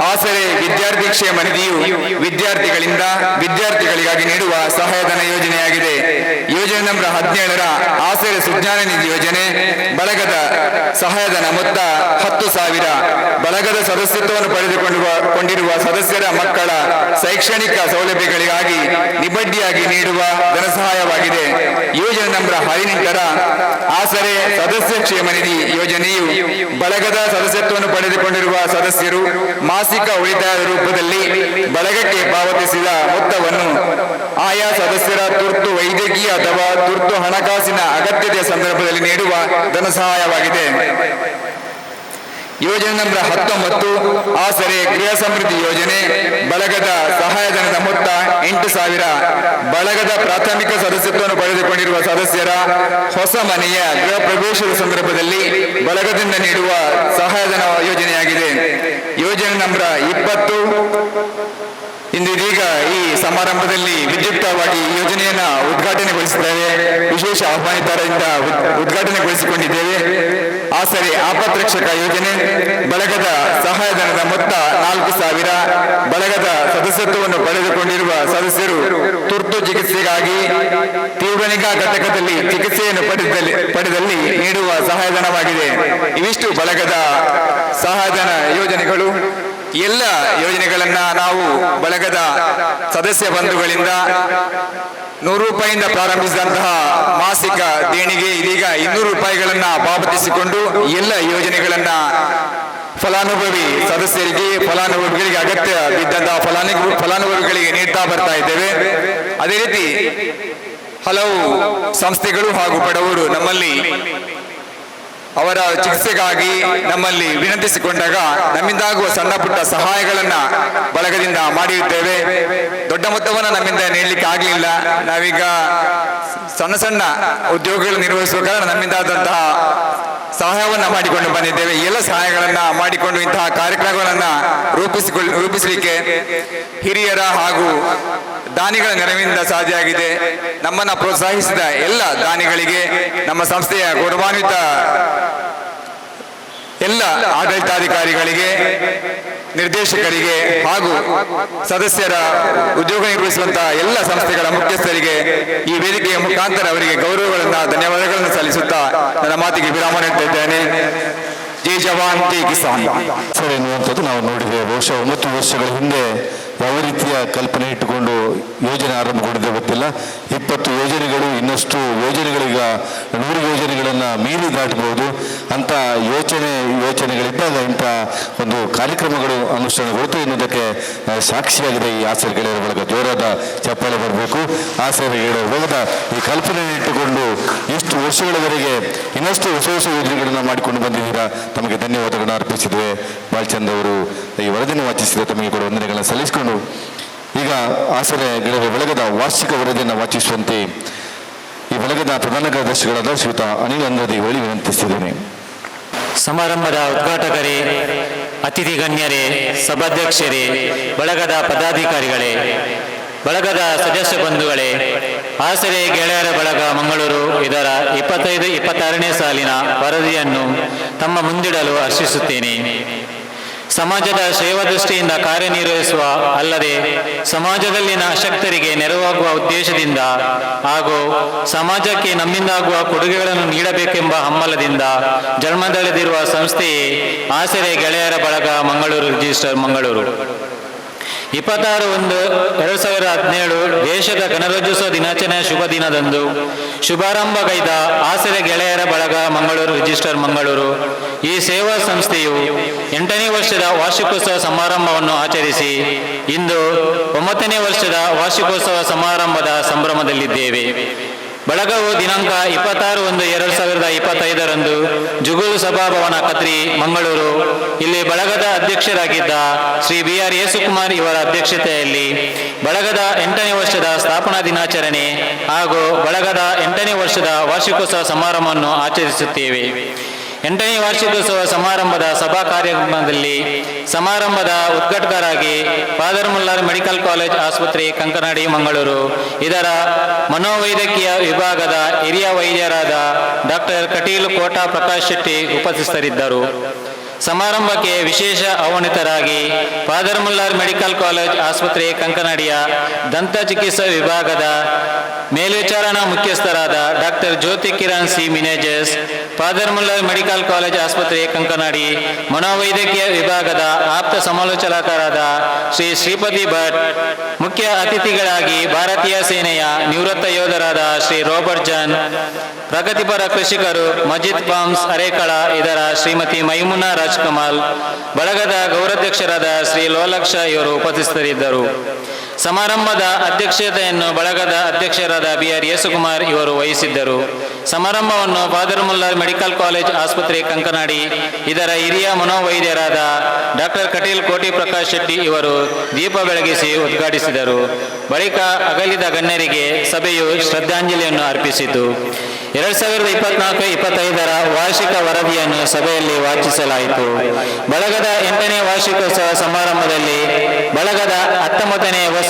ಆಸರೆ ವಿದ್ಯಾರ್ಥಿ ಕ್ಷೇಮ ನಿಧಿಯು ವಿದ್ಯಾರ್ಥಿಗಳಿಂದ ವಿದ್ಯಾರ್ಥಿಗಳಿಗಾಗಿ ನೀಡುವ ಸಹಾಯಧನ ಯೋಜನೆಯಾಗಿದೆ. ಯೋಜನೆ ನಂಬರ್ 17ರ ಆಸರೆ ಸುಜ್ಞಾನ ನಿಧಿ ಯೋಜನೆ. ಬಳಗದ ಸಹಾಯಧನ ಮೊತ್ತ 10,000. ಬಳಗದ ಸದಸ್ಯತ್ವವನ್ನು ಪಡೆದುಕೊಂಡಿರುವ ಸದಸ್ಯರ ಮಕ್ಕಳ ಶೈಕ್ಷಣಿಕ ಸೌಲಭ್ಯಗಳಿಗಾಗಿ ನಿಬಡ್ಡಿಯಾಗಿ ನೀಡುವ ಧನ ಸಹಾಯವಾಗಿದೆ. ಯೋಜನೆ ನಂಬರ್ 18ರ ಆಸರೆ ಸದಸ್ಯ ಕ್ಷೇಮ ನಿಧಿ ಯೋಜನೆಯು ಬಳಗದ ಸದಸ್ಯತ್ವವನ್ನು ಪಡೆದುಕೊಂಡಿರುವ ಸದಸ್ಯರು ಮಾಸಿಕ ಉಳಿತಾಯದ ರೂಪದಲ್ಲಿ ಬಳಗಕ್ಕೆ ಪಾವತಿಸಿದ ಮೊತ್ತವನ್ನು ಆಯಾ ಸದಸ್ಯರ ತುರ್ತು ವೈದ್ಯಕೀಯ ಅಥವಾ ತುರ್ತು ಹಣಕಾಸಿನ ಅಗತ್ಯತೆಯ ಸಂದರ್ಭದಲ್ಲಿ ನೀಡುವ ಧನ ಸಹಾಯವಾಗಿದೆ. ಯೋಜನೆ ನಂಬರ್ 19 ಆಸರೆ ಗೃಹ ಸಮೃದ್ಧಿ ಯೋಜನೆ. ಬಳಗದ ಸಹಾಯಧನದ ಮೊತ್ತ 8,000. ಬಳಗದ ಪ್ರಾಥಮಿಕ ಸದಸ್ಯತ್ವವನ್ನು ಪಡೆದುಕೊಂಡಿರುವ ಸದಸ್ಯರ ಹೊಸ ಮನೆಯ ಗೃಹ ಪ್ರವೇಶದ ಸಂದರ್ಭದಲ್ಲಿ ಬಳಗದಿಂದ ನೀಡುವ ಸಹಾಯಧನ ಯೋಜನೆಯಾಗಿದೆ. ಯೋಜನೆ ನಂಬರ್ 20 ಇಂದಿದೀಗ ಈ ಸಮಾರಂಭದಲ್ಲಿ ವಿದ್ಯುಕ್ತವಾಗಿ ಯೋಜನೆಯನ್ನ ಉದ್ಘಾಟನೆಗೊಳಿಸಿದ್ದೇವೆ. ವಿಶೇಷ ಆಹ್ವಾನಿತರಿಂದ ಉದ್ಘಾಟನೆಗೊಳಿಸಿಕೊಂಡಿದ್ದೇವೆ. ಆಸರೆ ಆಪತ್ರಕ್ಷಕ ಯೋಜನೆ. ಬಳಗದ ಸಹಾಯಧನದ ಮೊತ್ತ 4,000. ಬಳಗದ ಸದಸ್ಯತ್ವವನ್ನು ಪಡೆದುಕೊಂಡಿರುವ ಸದಸ್ಯರು ತುರ್ತು ಚಿಕಿತ್ಸೆಗಾಗಿ ತೀವ್ರ ನಿಗಾ ಘಟಕದಲ್ಲಿ ಚಿಕಿತ್ಸೆಯನ್ನು ಪಡೆದಲ್ಲಿ ನೀಡುವ ಸಹಾಯಧನವಾಗಿದೆ. ಇವಿಷ್ಟು ಬಳಗದ ಸಹಾಯಧನ ಯೋಜನೆಗಳು. ಎಲ್ಲ ಯೋಜನೆಗಳನ್ನ ನಾವು ಬಳಗದ ಸದಸ್ಯ ಬಂಧುಗಳಿಂದ 100 ರೂಪಾಯಿಯಿಂದ ಪ್ರಾರಂಭಿಸಿದಂತಹ ಮಾಸಿಕ ದೇಣಿಗೆ ಇದೀಗ 200 ರೂಪಾಯಿಗಳನ್ನ ಪಾವತಿಸಿಕೊಂಡು ಎಲ್ಲ ಯೋಜನೆಗಳನ್ನ ಫಲಾನುಭವಿ ಸದಸ್ಯರಿಗೆ ಫಲಾನುಭವಿಗಳಿಗೆ ಅಗತ್ಯ ಬಿದ್ದಂತಹ ಫಲಾನುಭವಿಗಳಿಗೆ ನೀಡ್ತಾ ಬರ್ತಾ ಇದ್ದೇವೆ. ಅದೇ ರೀತಿ ಹಲವು ಸಂಸ್ಥೆಗಳು ಹಾಗೂ ಬಡವರು ನಮ್ಮಲ್ಲಿ ಅವರ ಚಿಕಿತ್ಸೆಗಾಗಿ ನಮ್ಮಲ್ಲಿ ವಿನಂತಿಸಿಕೊಂಡಾಗ ನಮ್ಮಿಂದಾಗುವ ಸಣ್ಣ ಪುಟ್ಟ ಸಹಾಯಗಳನ್ನ ಬಳಗದಿಂದ ಮಾಡಿರುತ್ತೇವೆ. ದೊಡ್ಡ ಮೊತ್ತವನ್ನು ನಮ್ಮಿಂದ ನೀಡಲಿಕ್ಕೆ ಆಗಲಿಲ್ಲ. ನಾವೀಗ ಸಣ್ಣ ಸಣ್ಣ ಉದ್ಯೋಗಗಳು ನಿರ್ವಹಿಸುವ ಕಾರಣ ನಮ್ಮಿಂದಾದಂತಹ ಸಹಾಯವನ್ನು ಮಾಡಿಕೊಂಡು ಬಂದಿದ್ದೇವೆ. ಈ ಎಲ್ಲ ಸಹಾಯಗಳನ್ನ ಮಾಡಿಕೊಂಡು ಇಂತಹ ಕಾರ್ಯಕ್ರಮಗಳನ್ನ ರೂಪಿಸಲಿಕ್ಕೆ ಹಿರಿಯರ ಹಾಗೂ ದಾನಿಗಳ ನೆರವಿನಿಂದ ಸಾಧ್ಯ ಆಗಿದೆ. ನಮ್ಮನ್ನ ಪ್ರೋತ್ಸಾಹಿಸಿದ ಎಲ್ಲ ದಾನಿಗಳಿಗೆ, ನಮ್ಮ ಸಂಸ್ಥೆಯ ಗೌರವಾನ್ವಿತ ಎಲ್ಲ ಆಡಳಿತಾಧಿಕಾರಿಗಳಿಗೆ, ನಿರ್ದೇಶಕರಿಗೆ ಹಾಗೂ ಸದಸ್ಯರ ಉದ್ಯೋಗ ನಿರ್ವಹಿಸುವಂತಹ ಎಲ್ಲ ಸಂಸ್ಥೆಗಳ ಮುಖ್ಯಸ್ಥರಿಗೆ ಈ ವೇದಿಕೆಯ ಮುಖಾಂತರ ಅವರಿಗೆ ಗೌರವಗಳನ್ನ, ಧನ್ಯವಾದಗಳನ್ನು ಸಲ್ಲಿಸುತ್ತಾ ನನ್ನ ಮಾತಿಗೆ ವಿರಾಮ ನೀಡ್ತಾ ಇದ್ದೇನೆ. ಜೈ ಜವಾನ್ ಜೈ ಕಿಸಾನ್. ಸರ್ ಎನ್ನುವಂಥದ್ದು ನಾವು ನೋಡಿದ್ದೇವೆ. ಬಹುಶಃ 9 ವರ್ಷಗಳ ಹಿಂದೆ ಯಾವ ರೀತಿಯ ಕಲ್ಪನೆ ಇಟ್ಟುಕೊಂಡು ಯೋಜನೆ ಆರಂಭಗೊಂಡಿದೆ ಗೊತ್ತಿಲ್ಲ. 20 ಯೋಜನೆಗಳು, ಇನ್ನಷ್ಟು ಯೋಜನೆಗಳೀಗ 100 ಯೋಜನೆಗಳನ್ನು ಮೀರಿ ದಾಟಬಹುದು ಅಂತ ಯೋಚನೆಗಳಿದ್ದಾಗ ಇಂಥ ಒಂದು ಕಾರ್ಯಕ್ರಮಗಳು ಅನುಷ್ಠಾನಗೊಳ್ತು ಎನ್ನುವುದಕ್ಕೆ ಸಾಕ್ಷಿಯಾಗಿದೆ ಈ ಆಸರೆ ಗೆಳೆಯರ ಬಳಗ. ಜೋರಾದ ಚಪ್ಪಾಳೆ ಬರಬೇಕು. ಆಸರೆ ಗೆಳೆಯರ ಬಳಗದ ಈ ಕಲ್ಪನೆ ಇಟ್ಟುಕೊಂಡು ಇಷ್ಟು ವರ್ಷಗಳವರೆಗೆ ಇನ್ನಷ್ಟು ಹೊಸ ಹೊಸ ಯೋಜನೆಗಳನ್ನು ಮಾಡಿಕೊಂಡು ಬಂದಿದ್ದೀರಾ. ತಮಗೆ ಧನ್ಯವಾದಗಳನ್ನು ಅರ್ಪಿಸಿದ್ವಿ. ಬಾಲ್ಚಂದ್ ಅವರು ಈ ವರದಿಯನ್ನು ವಾಚಿಸಿದ ತಮಗೆ ಕೂಡ ವಂದನೆಗಳನ್ನು ಸಲ್ಲಿಸಿಕೊಂಡು ಈಗ ಆಸರೆ ಗೆಳೆಯರ ಬಳಗದ ವಾರ್ಷಿಕ ವರದಿಯನ್ನು ವಾಚಿಸುವಂತೆ ಈ ಬಳಗದ ಪ್ರಧಾನ ಕಾರ್ಯದರ್ಶಿಗಳಾದ ಶ್ರೀಯುತ ಅನಿಲ್ ಅಂಗದಿ ಬಳಿ ವಿನಂತಿಸಿದ್ದೇನೆ. ಸಮಾರಂಭದ ಉದ್ಘಾಟಕರೇ, ಅತಿಥಿ ಗಣ್ಯರೇ, ಸಭಾಧ್ಯಕ್ಷರೇ, ಬಳಗದ ಪದಾಧಿಕಾರಿಗಳೇ, ಬಳಗದ ಸದಸ್ಯ ಬಂಧುಗಳೇ, ಆಸರೆ ಗೆಳೆಯರ ಬಳಗ ಮಂಗಳೂರು ಇದರ 25-26ನೇ ಸಾಲಿನ ವರದಿಯನ್ನು ತಮ್ಮ ಮುಂದಿಡಲು ಹರ್ಷಿಸುತ್ತೇನೆ. ಸಮಾಜದ ಸೇವಾ ದೃಷ್ಟಿಯಿಂದ ಕಾರ್ಯನಿರ್ವಹಿಸುವ ಅಲ್ಲದೆ ಸಮಾಜದಲ್ಲಿನ ಅಶಕ್ತರಿಗೆ ನೆರವಾಗುವ ಉದ್ದೇಶದಿಂದ ಹಾಗೂ ಸಮಾಜಕ್ಕೆ ನಮ್ಮಿಂದಾಗುವ ಕೊಡುಗೆಗಳನ್ನು ನೀಡಬೇಕೆಂಬ ಹಮ್ಮಲದಿಂದ ಜನ್ಮದಳೆದಿರುವ ಸಂಸ್ಥೆಯೇ ಆಸರೆ ಗೆಳೆಯರ ಬಳಗ ಮಂಗಳೂರು ರಿಜಿಸ್ಟರ್ ಮಂಗಳೂರು. 26/1/2017 ದೇಶದ ಗಣರಾಜ್ಯೋತ್ಸವ ದಿನಾಚರಣೆಯ ಶುಭ ದಿನದಂದು ಶುಭಾರಂಭಗೈದ ಆಸರೆ ಗೆಳೆಯರ ಬಳಗ ಮಂಗಳೂರು ರಿಜಿಸ್ಟರ್ ಮಂಗಳೂರು ಈ ಸೇವಾ ಸಂಸ್ಥೆಯು 8ನೇ ವರ್ಷದ ವಾರ್ಷಿಕೋತ್ಸವ ಸಮಾರಂಭವನ್ನು ಆಚರಿಸಿ ಇಂದು 9ನೇ ವರ್ಷದ ವಾರ್ಷಿಕೋತ್ಸವ ಸಮಾರಂಭದ ಸಂಭ್ರಮದಲ್ಲಿದ್ದೇವೆ. ಬಳಗವು ದಿನಾಂಕ 26/1/2025 ಜುಗೂಲ್ ಸಭಾಭವನ ಕತ್ರಿ ಮಂಗಳೂರು ಇಲ್ಲಿ ಬಳಗದ ಅಧ್ಯಕ್ಷರಾಗಿದ್ದ ಶ್ರೀ BR ಯೇಸುಕುಮಾರ್ ಇವರ ಅಧ್ಯಕ್ಷತೆಯಲ್ಲಿ ಬಳಗದ 8ನೇ ವರ್ಷದ ಸ್ಥಾಪನಾ ದಿನಾಚರಣೆ ಹಾಗೂ ಬಳಗದ 8ನೇ ವರ್ಷದ ವಾರ್ಷಿಕೋತ್ಸವ ಸಮಾರಂಭವನ್ನು ಆಚರಿಸುತ್ತೇವೆ. 8ನೇ ವಾರ್ಷಿಕೋತ್ಸವ ಸಮಾರಂಭದ ಸಭಾ ಕಾರ್ಯಕ್ರಮದಲ್ಲಿ ಸಮಾರಂಭದ ಉದ್ಘಾಟಕರಾಗಿ ಫಾದರ್ ಮುಲ್ಲಾರ್ ಮೆಡಿಕಲ್ ಕಾಲೇಜ್ ಆಸ್ಪತ್ರೆ ಕಂಕನಾಡಿ ಮಂಗಳೂರು ಇದರ ಮನೋವೈದ್ಯಕೀಯ ವಿಭಾಗದ ಹಿರಿಯ ವೈದ್ಯರಾದ ಡಾಕ್ಟರ್ ಕಟೀಲು ಕೋಟಾ ಪ್ರಕಾಶ್ ಶೆಟ್ಟಿ ಉಪಸ್ಥಿತರಿದ್ದರು. ಸಮಾರಂಭಕ್ಕೆ ವಿಶೇಷ ಆಹ್ವಾನಿತರಾಗಿ ಫಾದರ್ ಮುಲ್ಲಾರ್ ಮೆಡಿಕಲ್ ಕಾಲೇಜ್ ಆಸ್ಪತ್ರೆ ಕಂಕನಾಡಿಯ ದಂತ ಚಿಕಿತ್ಸಾ ವಿಭಾಗದ ಮೇಲ್ವಿಚಾರಣಾ ಮುಖ್ಯಸ್ಥರಾದ doctor Jyothi Kiran C Menezes, father Muller medical college ಆಸ್ಪತ್ರೆ ಕಂಕನಾಡಿ ಮನೋವೈದ್ಯಕೀಯ ವಿಭಾಗದ ಆಪ್ತ ಸಮಾಲೋಚಕರಾದ ಶ್ರೀ ಶ್ರೀಪತಿ ಭಟ್, ಮುಖ್ಯ ಅತಿಥಿಗಳಾಗಿ ಭಾರತೀಯ ಸೇನೆಯ ನಿವೃತ್ತ ಯೋಧರಾದ ಶ್ರೀ ರಾಬರ್ಟ್ ಜಾನ್, ಪ್ರಗತಿಪರ ಕೃಷಿಕರು ಮಜಿದ್ ಫಾರ್ಮ್ಸ್ ಅರೇಕಳ ಇದರ ಶ್ರೀಮತಿ ಮೈಮುನಾ ರಾಜ್ಕಮಾಲ್, ಬಳಗದ ಗೌರವಾಧ್ಯಕ್ಷರಾದ ಶ್ರೀ ಲೋಲಕ್ಷ ಇವರು ಉಪಸ್ಥಿತರಿದ್ದರು. ಸಮಾರಂಭದ ಅಧ್ಯಕ್ಷತೆಯನ್ನು ಬಳಗದ ಅಧ್ಯಕ್ಷರಾದ BR ಯೇಸುಕುಮಾರ್ ಇವರು ವಹಿಸಿದ್ದರು. ಸಮಾರಂಭವನ್ನು ಫಾದರ್ ಮುಲ್ಲಾರ್ ಮೆಡಿಕಲ್ ಕಾಲೇಜ್ ಆಸ್ಪತ್ರೆ ಕಂಕನಾಡಿ ಇದರ ಹಿರಿಯ ಮನೋವೈದ್ಯರಾದ ಡಾಕ್ಟರ್ ಕಟೀಲ್ ಕೋಟಿ ಪ್ರಕಾಶ್ ಶೆಟ್ಟಿ ಇವರು ದೀಪ ಬೆಳಗಿಸಿ ಉದ್ಘಾಟಿಸಿದರು. ಬಳಿಕ ಅಗಲಿದ ಗಣ್ಯರಿಗೆ ಸಭೆಯು ಶ್ರದ್ಧಾಂಜಲಿಯನ್ನು ಅರ್ಪಿಸಿತು. 2024-25 ವಾರ್ಷಿಕ ವರದಿಯನ್ನು ಸಭೆಯಲ್ಲಿ ವಾಚಿಸಲಾಯಿತು. ಬಳಗದ 8ನೇ ವಾರ್ಷಿಕೋತ್ಸವ ಸಮಾರಂಭದಲ್ಲಿ ಬಳಗದ 19ನೇ ಹೊಸ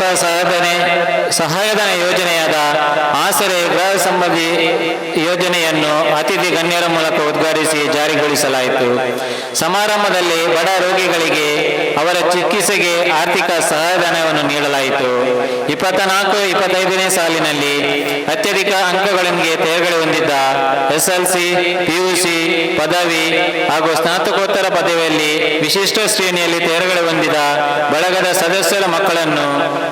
ಸಹಾಯಧನ ಯೋಜನೆಯಾದ ಆಸರೆ ಗೃಹ ಸಂಬಂಧಿ ಯೋಜನೆಯನ್ನು ಅತಿಥಿ ಗಣ್ಯರ ಮೂಲಕ ಉದ್ಘಾಟಿಸಿ ಜಾರಿಗೊಳಿಸಲಾಯಿತು. ಸಮಾರಂಭದಲ್ಲಿ ಬಡ ರೋಗಿಗಳಿಗೆ ಅವರ ಚಿಕಿತ್ಸೆಗೆ ಆರ್ಥಿಕ ಸಹಾಯಧನವನ್ನು ನೀಡಲಾಯಿತು. 24-25ನೇ ಸಾಲಿನಲ್ಲಿ ಅತ್ಯಧಿಕ ಅಂಕಗಳೊಂದಿಗೆ ತೇರ್ಗಡೆ ಹೊಂದಿದ್ದ SLC, PUC, ಪದವಿ ಹಾಗೂ ಸ್ನಾತಕೋತ್ತರ ಪದವಿಯಲ್ಲಿ ವಿಶಿಷ್ಟ ಶ್ರೇಣಿಯಲ್ಲಿ ತೇರ್ಗಡೆ ಹೊಂದಿದ ಬಳಗದ ಸದಸ್ಯರ ಮಕ್ಕಳನ್ನು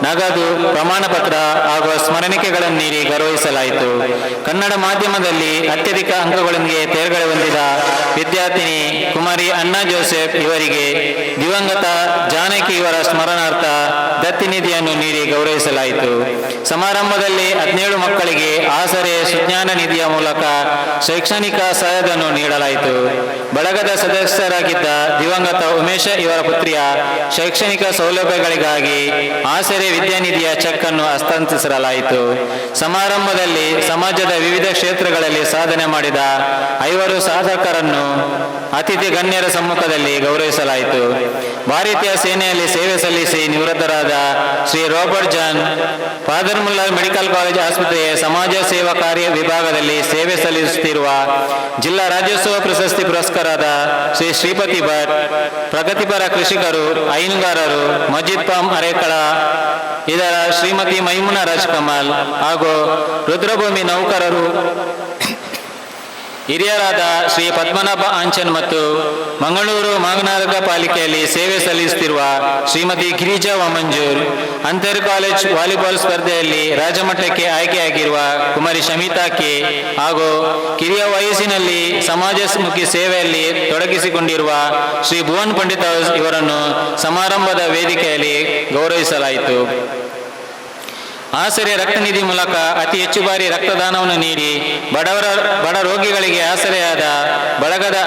ನಗದು, ಪ್ರಮಾಣ ಪತ್ರ ಹಾಗೂ ಸ್ಮರಣಿಕೆಗಳನ್ನು ನೀಡಿ ಗೌರವಿಸಲಾಯಿತು. ಕನ್ನಡ ಮಾಧ್ಯಮದಲ್ಲಿ ಅತ್ಯಧಿಕ ಅಂಕಗಳೊಂದಿಗೆ ತೇರ್ಗಡೆ ಹೊಂದಿದ ವಿದ್ಯಾರ್ಥಿನಿ ಕುಮಾರಿ ಅನ್ನಾ ಜೋಸೆಫ್ ಇವರಿಗೆ ದಿವಂಗತ ಜಾನಕಿ ಇವರ ಸ್ಮರಣಾರ್ಥ ದತ್ತಿ ನಿಧಿಯನ್ನು ನೀಡಿ ಗೌರವಿಸಲಾಯಿತು. ಸಮಾರಂಭದಲ್ಲಿ 17 ಮಕ್ಕಳಿಗೆ ಆಸರೆ ಸುಜ್ಞಾನ ನಿಧಿಯ ಮೂಲಕ ಶೈಕ್ಷಣಿಕ ಸಹಾಯಧನ ನೀಡಲಾಯಿತು. ಬಳಗದ ಸದಸ್ಯರಾಗಿದ್ದ ದಿವಂಗತ ಉಮೇಶ ಇವರ ಪುತ್ರಿಯ ಶೈಕ್ಷಣಿಕ ಸೌಲಭ್ಯಗಳಿಗಾಗಿ ಆಸರೆ ವಿದ್ಯಾನಿಧಿಯ ಚೆಕ್ ಅನ್ನು ಹಸ್ತಾಂತರಿಸಲಾಯಿತು. ಸಮಾರಂಭದಲ್ಲಿ ಸಮಾಜದ ವಿವಿಧ ಕ್ಷೇತ್ರಗಳಲ್ಲಿ ಸಾಧನೆ ಮಾಡಿದ 5 ಸಾಧಕರನ್ನು ಅತಿಥಿ ಗಣ್ಯರ ಸಮ್ಮುಖದಲ್ಲಿ ಗೌರವಿಸಲಾಯಿತು. ಭಾರತೀಯ ಸೇನೆಯಲ್ಲಿ ಸೇವೆ ಸಲ್ಲಿಸಿ ನಿವೃತ್ತರಾದ Shri Robert John father Muller medical college ಆಸ್ಪತ್ರೆಯ ಸಮಾಜ ಸೇವಾ ಕಾರ್ಯ ವಿಭಾಗದಲ್ಲಿ ಸೇವೆ ಸಲ್ಲಿಸುತ್ತಿರುವ ಜಿಲ್ಲಾ ರಾಜ್ಯೋತ್ಸವ ಪ್ರಶಸ್ತಿ ಪುರಸ್ಕರಾದ ಶ್ರೀ ಶ್ರೀಪತಿ ಭಟ್, ಪ್ರಗತಿಪರ ಕೃಷಿಕರು, ಹೈನುಗಾರರು, ಮಜಿದ್ ಪಾಮ್ ಅರೇಕಳ ಇದರ ಶ್ರೀಮತಿ ಮೈಮುನಾ ರಾಜ್ಕಮಲ್ ಹಾಗೂ ರುದ್ರಭೂಮಿ ನೌಕರರು ಹಿರಿಯರಾದ ಶ್ರೀ ಪದ್ಮನಾಭ ಆಂಚನ್ ಮತ್ತು ಮಂಗಳೂರು ಮಹಾನಗರ ಪಾಲಿಕೆಯಲ್ಲಿ ಸೇವೆ ಸಲ್ಲಿಸುತ್ತಿರುವ ಶ್ರೀಮತಿ ಗಿರಿಜಾ ಮಂಜೂರ್, ಅಂತರ್ ಕಾಲೇಜ್ ವಾಲಿಬಾಲ್ ಸ್ಪರ್ಧೆಯಲ್ಲಿ ರಾಜ್ಯಮಟ್ಟಕ್ಕೆ ಆಯ್ಕೆಯಾಗಿರುವ ಕುಮಾರಿ ಶಮಿತಾ ಕೆ ಹಾಗೂ ಕಿರಿಯ ವಯಸ್ಸಿನಲ್ಲಿ ಸಮಾಜಮುಖಿ ಸೇವೆಯಲ್ಲಿ ತೊಡಗಿಸಿಕೊಂಡಿರುವ ಶ್ರೀ ಭುವನ್ ಪಂಡಿತ್ ಇವರನ್ನು ಸಮಾರಂಭದ ವೇದಿಕೆಯಲ್ಲಿ ಗೌರವಿಸಲಾಯಿತು. ಆಸರೆ ರಕ್ತ ನಿಧಿ ಮೂಲಕ ಅತಿ ಹೆಚ್ಚು ಬಾರಿ ರಕ್ತದಾನವನ್ನು ನೀಡಿ ಬಡ ರೋಗಿಗಳಿಗೆ ಆಸರೆಯಾದ ಬಳಗದ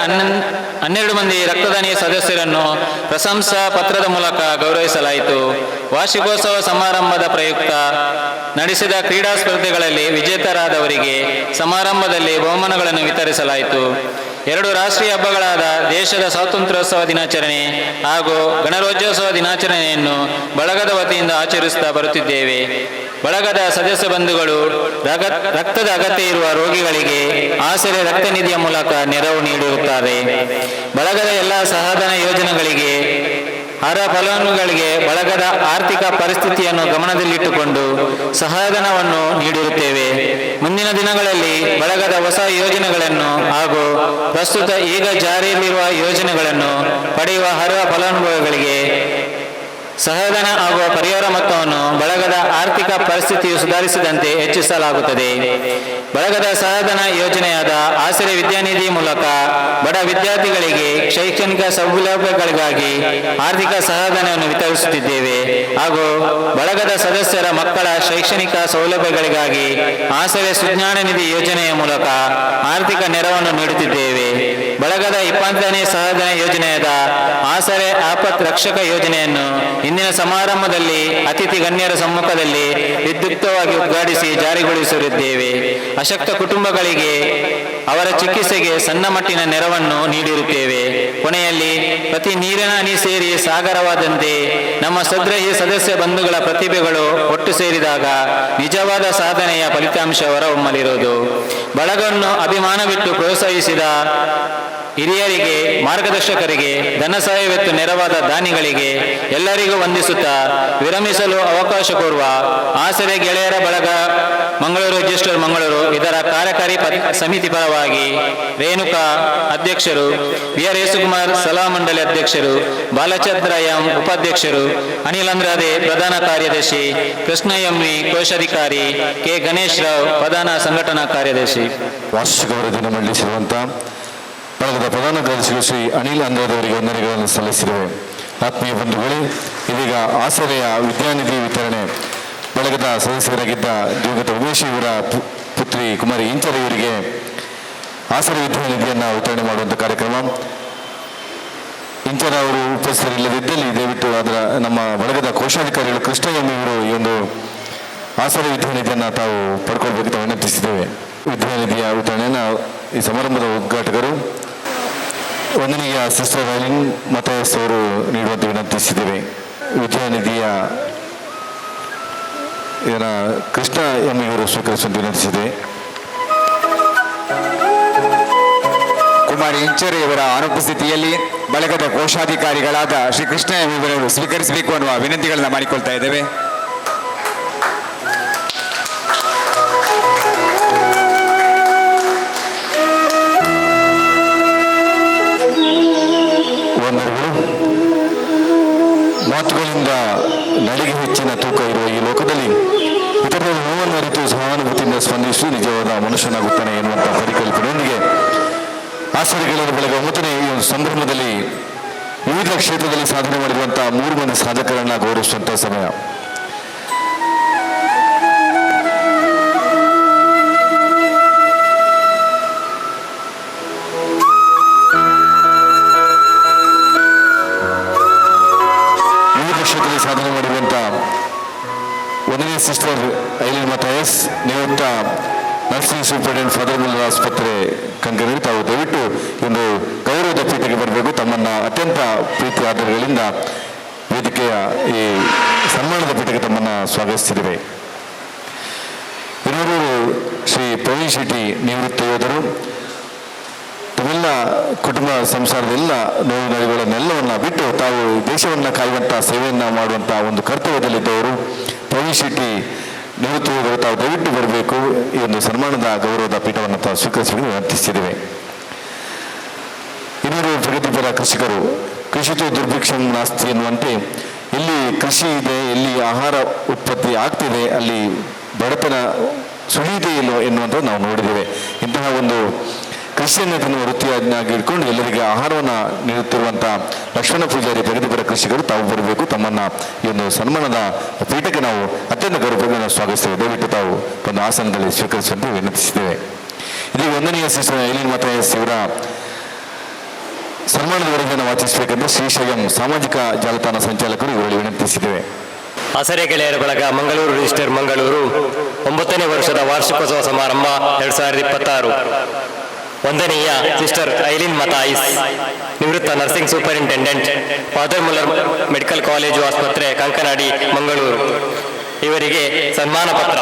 12 ಮಂದಿ ರಕ್ತದಾನಿಯ ಸದಸ್ಯರನ್ನು ಪ್ರಶಂಸಾ ಪತ್ರದ ಮೂಲಕ ಗೌರವಿಸಲಾಯಿತು. ವಾರ್ಷಿಕೋತ್ಸವ ಸಮಾರಂಭದ ಪ್ರಯುಕ್ತ ನಡೆಸಿದ ಕ್ರೀಡಾ ಸ್ಪರ್ಧೆಗಳಲ್ಲಿ ವಿಜೇತರಾದವರಿಗೆ ಸಮಾರಂಭದಲ್ಲಿ ಬಹುಮಾನಗಳನ್ನು ವಿತರಿಸಲಾಯಿತು. 2 ರಾಷ್ಟ್ರೀಯ ಹಬ್ಬಗಳಾದ ದೇಶದ ಸ್ವಾತಂತ್ರ್ಯೋತ್ಸವ ದಿನಾಚರಣೆ ಹಾಗೂ ಗಣರಾಜ್ಯೋತ್ಸವ ದಿನಾಚರಣೆಯನ್ನು ಬಳಗದ ವತಿಯಿಂದ ಆಚರಿಸುತ್ತಾ ಬರುತ್ತಿದ್ದೇವೆ. ಬಳಗದ ಸದಸ್ಯ ಬಂಧುಗಳು ರಕ್ತದ ಅಗತ್ಯ ಇರುವ ರೋಗಿಗಳಿಗೆ ಆಸರೆ ರಕ್ತ ನಿಧಿಯ ಮೂಲಕ ನೆರವು ನೀಡಿರುತ್ತಾರೆ. ಬಳಗದ ಎಲ್ಲ ಸಹಾಯಧನ ಯೋಜನೆಗಳಿಗೆ ಅರ್ಹ ಫಲಾನುಭವಿಗಳಿಗೆ ಬಳಗದ ಆರ್ಥಿಕ ಪರಿಸ್ಥಿತಿಯನ್ನು ಗಮನದಲ್ಲಿಟ್ಟುಕೊಂಡು ಸಹಾಯಧನವನ್ನು ನೀಡಿರುತ್ತೇವೆ. ಮುಂದಿನ ದಿನಗಳಲ್ಲಿ ಬಳಗದ ಹೊಸ ಯೋಜನೆಗಳನ್ನು ಹಾಗೂ ಪ್ರಸ್ತುತ ಈಗ ಜಾರಿಯಲ್ಲಿರುವ ಯೋಜನೆಗಳನ್ನು ಪಡೆಯುವ ಅರ್ಹ ಫಲಾನುಭವಿಗಳಿಗೆ ಸಹಾಯಧನ ಹಾಗೂ ಪರಿಹಾರ ಮೊತ್ತವನ್ನು ಬಳಗದ ಆರ್ಥಿಕ ಪರಿಸ್ಥಿತಿಯು ಸುಧಾರಿಸಿದಂತೆ ಹೆಚ್ಚಿಸಲಾಗುತ್ತದೆ. ಬಳಗದ ಸಹಾಯಧನ ಯೋಜನೆಯಾದ ಆಸರೆ ವಿದ್ಯಾನಿಧಿ ಮೂಲಕ ಬಡ ವಿದ್ಯಾರ್ಥಿಗಳಿಗೆ ಶೈಕ್ಷಣಿಕ ಸೌಲಭ್ಯಗಳಿಗಾಗಿ ಆರ್ಥಿಕ ಸಹಾಯಧನವನ್ನು ವಿತರಿಸುತ್ತಿದ್ದೇವೆ ಹಾಗೂ ಬಳಗದ ಸದಸ್ಯರ ಮಕ್ಕಳ ಶೈಕ್ಷಣಿಕ ಸೌಲಭ್ಯಗಳಿಗಾಗಿ ಆಸರೆ ಸುಜ್ಞಾನ ನಿಧಿ ಯೋಜನೆಯ ಮೂಲಕ ಆರ್ಥಿಕ ನೆರವನ್ನು ನೀಡುತ್ತಿದ್ದೇವೆ. ಬಳಗದ 20ನೇ ಸಹಾಯಧನ ಯೋಜನೆಯಾದ ಆಸರೆ ಆಪತ್ ರಕ್ಷಕ ಯೋಜನೆಯನ್ನು ಇಂದಿನ ಸಮಾರಂಭದಲ್ಲಿ ಅತಿಥಿ ಗಣ್ಯರ ಸಮ್ಮುಖದಲ್ಲಿ ವಿದ್ಯುಕ್ತವಾಗಿ ಉದ್ಘಾಟಿಸಿ ಜಾರಿಗೊಳಿಸಿರುತ್ತೇವೆ. ಅಶಕ್ತ ಕುಟುಂಬಗಳಿಗೆ ಅವರ ಚಿಕಿತ್ಸೆಗೆ ಸಣ್ಣ ಮಟ್ಟಿನ ನೆರವನ್ನು ನೀಡಿರುತ್ತೇವೆ. ಕೊನೆಯಲ್ಲಿ ಪ್ರತಿ ನೀರಿನ ಹನಿ ಸೇರಿ ಸಾಗರವಾದಂತೆ ನಮ್ಮ ಸದೃಢ ಸದಸ್ಯ ಬಂಧುಗಳ ಪ್ರತಿಭೆಗಳು ಒಟ್ಟು ಸೇರಿದಾಗ ನಿಜವಾದ ಸಾಧನೆಯ ಫಲಿತಾಂಶ ಹೊರಹೊಮ್ಮಲಿರುವುದು. ಬಳಗವನ್ನು ಅಭಿಮಾನವಿಟ್ಟು ಪ್ರೋತ್ಸಾಹಿಸಿದ ಹಿರಿಯರಿಗೆ, ಮಾರ್ಗದರ್ಶಕರಿಗೆ, ಧನ ಸಹಾಯವೆತ್ತು ನೆರವಾದ ದಾನಿಗಳಿಗೆ ಎಲ್ಲರಿಗೂ ವಂದಿಸುತ್ತಾ ವಿರಮಿಸಲು ಅವಕಾಶ ಕೋರುವ ಆಸರೆ ಗೆಳೆಯರ ಬಳಗ ಮಂಗಳೂರು ರಿಜಿಸ್ಟರ್ ಮಂಗಳೂರು ಇದರ ಕಾರ್ಯಕಾರಿ ಸಮಿತಿ ಪರವಾಗಿ ರೇಣುಕಾ ಅಧ್ಯಕ್ಷರು, BR ಯೇಸುಕುಮಾರ್ ಸಲಹಾ ಮಂಡಳಿ ಅಧ್ಯಕ್ಷರು, ಬಾಲಚಂದ್ರ ಎಂ ಉಪಾಧ್ಯಕ್ಷರು, ಅನಿಲ್ ಅಂದ್ರಾದೆ ಪ್ರಧಾನ ಕಾರ್ಯದರ್ಶಿ, ಕೃಷ್ಣ ಎಮ್ಮಿ ಕೋಶಾಧಿಕಾರಿ, ಕೆ ಗಣೇಶ್ ರಾವ್ ಪ್ರಧಾನ ಸಂಘಟನಾ ಕಾರ್ಯದರ್ಶಿ. ವಾರ್ಷಿಕ ವರದಿಯನ್ನು ಮಂಡಿಸಿರುವಂಥ ಬಳಗದ ಪ್ರಧಾನ ಕಾರ್ಯದರ್ಶಿಗಳು ಶ್ರೀ ಅನಿಲ್ ಅಂದ್ರಾದವರಿಗೆ ವಂದನೆಗಳನ್ನು ಸಲ್ಲಿಸಿರುವೆ. ಆತ್ಮೀಯ ಬಂಧುಗಳೇ, ಇದೀಗ ಆಸರೆಯ ವಿದ್ಯಾನಿಧಿ ವಿತರಣೆ ಬಳಗದ ಸದಸ್ಯರಾಗಿದ್ದ ದಿವಂಗತ ಉಮೇಶ್ ಇವರ ಪುತ್ರಿ ಕುಮಾರಿ ಇಂಚರ ಇವರಿಗೆ ಆಸರೆ ವಿದ್ಯಾನಿಧಿಯನ್ನು ವಿತರಣೆ ಮಾಡುವಂಥ ಕಾರ್ಯಕ್ರಮ. ಇಂಚರ ಅವರು ಉಪಸ್ಥಿತರಿಲ್ಲದಿದ್ದಲ್ಲಿ ದಯವಿಟ್ಟು ಅದರ ನಮ್ಮ ಬಳಗದ ಕೋಶಾಧಿಕಾರಿಗಳು ಕೃಷ್ಣ ಎಮ್ಮಿ ಇವರು ಈ ಒಂದು ಆಸರೆ ವಿದ್ಯಾನಿಧಿಯನ್ನು ತಾವು ಪಡ್ಕೊಳ್ಬೇಕಂತ ವಿನಂತಿಸಿದ್ದೇವೆ. ವಿದ್ಯಾನಿಧಿಯ ವಿತರಣೆಯನ್ನು ಈ ಸಮಾರಂಭದ ಉದ್ಘಾಟಕರು ವಂದನೀಯ ಸಿಸ್ಟರ್ ರೈಲಿನ್ ಮತಯಸ್ ಅವರು ನೀಡುವಂತೆ ವಿನಂತಿಸಿದ್ದೇವೆ. ವಿದ್ಯಾನಿಧಿಯ ಇದನ್ನು ಕೃಷ್ಣ ಎಮ್ಮಿ ಅವರು ಸ್ವೀಕರಿಸುವಂತೆ ವಿನಂತಿಸಿದೆ. ಕುಮಾರಿ ಇಂಚರೆಯವರ ಅನುಪಸ್ಥಿತಿಯಲ್ಲಿ ಬಳಗದ ಕೋಶಾಧಿಕಾರಿಗಳಾದ ಶ್ರೀ ಕೃಷ್ಣ ಎಮ್ಮಿ ಅವರನ್ನು ಸ್ವೀಕರಿಸಬೇಕು ಅನ್ನುವ ವಿನಂತಿಗಳನ್ನು ಮಾಡಿಕೊಳ್ತಾ ಇದ್ದೇವೆ. ಮಾತುಗಳಿಂದ ನಡೆಗೆ ಹೆಚ್ಚಿನ ತೂಕ ಇರುವ ಈ ಲೋಕದಲ್ಲಿ ಇತರರ ನೋವನ್ನು ಅರಿತು ಸಹಾನುಭೂತಿಯಿಂದ ಸ್ಪಂದಿಸಿ ನಿಜವಾದ ಮನುಷ್ಯನಾಗುತ್ತಾನೆ ಎನ್ನುವಂಥ ಪರಿಕಲ್ಪನೆಯೊಂದಿಗೆ ಆಸರೆಗಳ ಬೆಳಗ್ಗೆ 9ನೇ ಈ ಒಂದು ಸಂಭ್ರಮದಲ್ಲಿ ವಿವಿಧ ಕ್ಷೇತ್ರದಲ್ಲಿ ಸಾಧನೆ ಮಾಡಿರುವಂಥ 3 ಮಂದಿ ಸಾಧಕರನ್ನು ಗೌರವಿಸುವಂಥ ಸಮಯ. ಐಲಿನ್ ಮತಾಯಸ್ ನಿವೃತ್ತ ನರ್ಸಿಂಗ್ ಸೂಪರಿಂಟೆಂಡೆಂಟ್ ಫಾದರ್ ಮುಲ್ಲರ್ ಆಸ್ಪತ್ರೆ ಕಂಕನಾಡಿ ತಾವು ದಯವಿಟ್ಟು ಇಂದು ಗೌರವದ ಪೀಠಕ್ಕೆ ಬರಬೇಕು. ತಮ್ಮನ್ನು ಅತ್ಯಂತ ಪ್ರೀತಿ ಆಧಾರಗಳಿಂದ ವೇದಿಕೆಯ ಈ ಸನ್ಮಾನದ ಪೀಠಕ್ಕೆ ತಮ್ಮನ್ನು ಸ್ವಾಗತಿಸಿದ್ದೇವೆ. ಇವರು ಶ್ರೀ ಪ್ರವೀಣ್ ಶೆಟ್ಟಿ ನಿವೃತ್ತ ಯೋಧರು. ತಮ್ಮೆಲ್ಲ ಕುಟುಂಬ ಸಂಸಾರದ ಎಲ್ಲ ನೋವು ನಲಿಗಳನ್ನೆಲ್ಲವನ್ನು ಬಿಟ್ಟು ತಾವು ದೇಶವನ್ನು ಕಾಯುವಂಥ ಸೇವೆಯನ್ನು ಮಾಡುವಂಥ ಒಂದು ಕರ್ತವ್ಯದಲ್ಲಿದ್ದವರು. ಪ್ರವೀಣ್ ಶೆಟ್ಟಿ ನಿವೃತ್ತ ಯೋಧರು ತಾವು ದಯವಿಟ್ಟು ಬರಬೇಕು. ಈ ಒಂದು ಸನ್ಮಾನದ ಗೌರವದ ಪೀಠವನ್ನು ತಾವು ಸ್ವೀಕರಿಸಿ ವಿನಂತಿಸಿದ್ದೇವೆ. ಇವರು ಪ್ರಗತಿಪರ ಕೃಷಿಕರು. ಕೃಷಿತೋ ದುರ್ಭಿಕ್ಷಂ ನಾಸ್ತಿ ಎನ್ನುವಂತೆ ಎಲ್ಲಿ ಕೃಷಿ ಇದೆ, ಎಲ್ಲಿ ಆಹಾರ ಉತ್ಪತ್ತಿ ಆಗ್ತಿದೆ, ಅಲ್ಲಿ ಬಡತನ ಸುಳಿಯಿದೆ ಇಲ್ಲೋ ಎನ್ನುವಂಥದ್ದು ನಾವು ನೋಡಿದ್ದೇವೆ. ಇಂತಹ ಒಂದು ಕೃಷಿಯನ್ನು ತಿನ್ನುವ ವೃತ್ತಿಯನ್ನಾಗಿ ಇಟ್ಕೊಂಡು ಎಲ್ಲರಿಗೆ ಆಹಾರವನ್ನು ನೀಡುತ್ತಿರುವಂಥ ಲಕ್ಷ್ಮಣ ಪೂಜಾರಿ ಪ್ರಗತಿಪರ ಕೃಷಿಕರು ತಾವು ಬರಬೇಕು. ತಮ್ಮನ್ನು ಈ ಒಂದು ಸನ್ಮಾನದ ಪೀಠಕ್ಕೆ ನಾವು ಅತ್ಯಂತ ಗೌರವವಾಗಿ ಸ್ವಾಗತಿಸ್ತೇವೆ. ದಯವಿಟ್ಟು ತಾವು ಒಂದು ಆಸನದಲ್ಲಿ ಸ್ವೀಕರಿಸುವಂತೆ ವಿನಂತಿಸಿದ್ದೇವೆ. ಇದೀಗ 1ನೇ ಸಿಸ್ಟರ್ ಐಲಿನ್ ಮತಾಯಸ್ ಇವರ ಸನ್ಮಾನದ ವರದಿಯನ್ನು ವಾಚಿಸಬೇಕೆಂದು ಶ್ರೀಶೈಲಂ ಸಾಮಾಜಿಕ ಜಾಲತಾಣ ಸಂಚಾಲಕರು ಇವರಲ್ಲಿ ವಿನಂತಿಸಿದ್ದೇವೆ. ಆಸರೆ ಗೆಳೆಯರ ಬಳಗ ಮಂಗಳೂರು ರಿಜಿಸ್ಟರ್ ಮಂಗಳೂರು 9ನೇ ವರ್ಷದ ವಾರ್ಷಿಕೋತ್ಸವ ಸಮಾರಂಭ 2026. ವಂದನೀಯ ಸಿಸ್ಟರ್ ಐಲಿನ್ ಮತಾಯಿಸ್ ನಿವೃತ್ತ nursing superintendent father Muller medical college ಆಸ್ಪತ್ರೆ ಕಂಕನಾಡಿ ಮಂಗಳೂರು ಇವರಿಗೆ ಸನ್ಮಾನ ಪತ್ರ.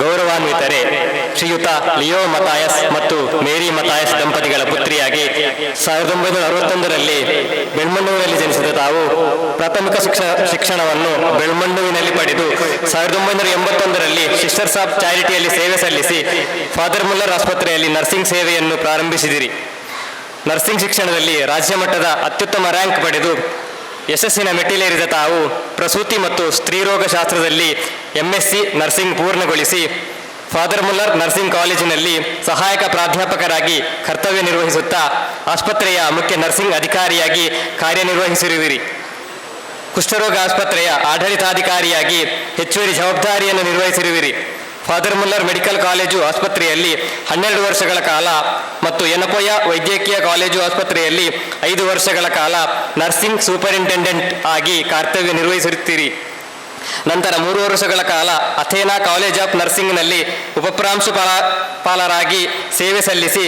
ಗೌರವಾನ್ವಿತರೆ ಶ್ರೀಯುತ ಲಿಯೋ ಮತಾಯಸ್ ಮತ್ತು ಮೇರಿ ಮತಾಯಸ್ ದಂಪತಿಗಳ ಪುತ್ರಿಯಾಗಿ 1961ರಲ್ಲಿ ಬೆಳ್ಮಣ್ಣುವಿನಲ್ಲಿ ಜನಿಸಿದ ತಾವು ಪ್ರಾಥಮಿಕ ಶಿಕ್ಷಣವನ್ನು ಬೆಳ್ಮಣ್ಣುವಿನಲ್ಲಿ ಪಡೆದು 1981ರಲ್ಲಿ ಸಿಸ್ಟರ್ಸ್ ಆಫ್ ಚಾರಿಟಿಯಲ್ಲಿ ಸೇವೆ ಸಲ್ಲಿಸಿ ಫಾದರ್ ಮುಲ್ಲರ್ ಆಸ್ಪತ್ರೆಯಲ್ಲಿ ನರ್ಸಿಂಗ್ ಸೇವೆಯನ್ನು ಪ್ರಾರಂಭಿಸಿದಿರಿ. ನರ್ಸಿಂಗ್ ಶಿಕ್ಷಣದಲ್ಲಿ ರಾಜ್ಯ ಮಟ್ಟದ ಅತ್ಯುತ್ತಮ ರ್ಯಾಂಕ್ ಪಡೆದು ಯಶಸ್ಸಿನ ಮೆಟ್ಟಿಲೇರಿದ ತಾವು ಪ್ರಸೂತಿ ಮತ್ತು ಸ್ತ್ರೀರೋಗ ಶಾಸ್ತ್ರದಲ್ಲಿ MSc ನರ್ಸಿಂಗ್ ಪೂರ್ಣಗೊಳಿಸಿ ಫಾದರ್ ಮುಲ್ಲರ್ ನರ್ಸಿಂಗ್ ಕಾಲೇಜಿನಲ್ಲಿ ಸಹಾಯಕ ಪ್ರಾಧ್ಯಾಪಕರಾಗಿ ಕರ್ತವ್ಯ ನಿರ್ವಹಿಸುತ್ತಾ ಆಸ್ಪತ್ರೆಯ ಮುಖ್ಯ ನರ್ಸಿಂಗ್ ಅಧಿಕಾರಿಯಾಗಿ ಕಾರ್ಯನಿರ್ವಹಿಸಿರುವಿರಿ. ಕುಷ್ಠರೋಗ ಆಸ್ಪತ್ರೆಯ ಆಡಳಿತಾಧಿಕಾರಿಯಾಗಿ ಹೆಚ್ಚುವರಿ ಜವಾಬ್ದಾರಿಯನ್ನು ನಿರ್ವಹಿಸಿರುವಿರಿ. ಫಾದರ್ ಮುಲ್ಲರ್ ಮೆಡಿಕಲ್ ಕಾಲೇಜು ಆಸ್ಪತ್ರೆಯಲ್ಲಿ 12 ವರ್ಷಗಳ ಕಾಲ ಮತ್ತು ಯನಪೊಯ ವೈದ್ಯಕೀಯ ಕಾಲೇಜು ಆಸ್ಪತ್ರೆಯಲ್ಲಿ 5 ವರ್ಷಗಳ ಕಾಲ ನರ್ಸಿಂಗ್ ಸೂಪರಿಂಟೆಂಡೆಂಟ್ ಆಗಿ ಕರ್ತವ್ಯ ನಿರ್ವಹಿಸುತ್ತೀರಿ. ನಂತರ 3 ವರ್ಷಗಳ ಕಾಲ ಅಥೇನಾ ಕಾಲೇಜ್ ಆಫ್ ನರ್ಸಿಂಗ್ನಲ್ಲಿ ಉಪಪ್ರಾಂಶುಪಾಲರಾಗಿ ಸೇವೆ ಸಲ್ಲಿಸಿ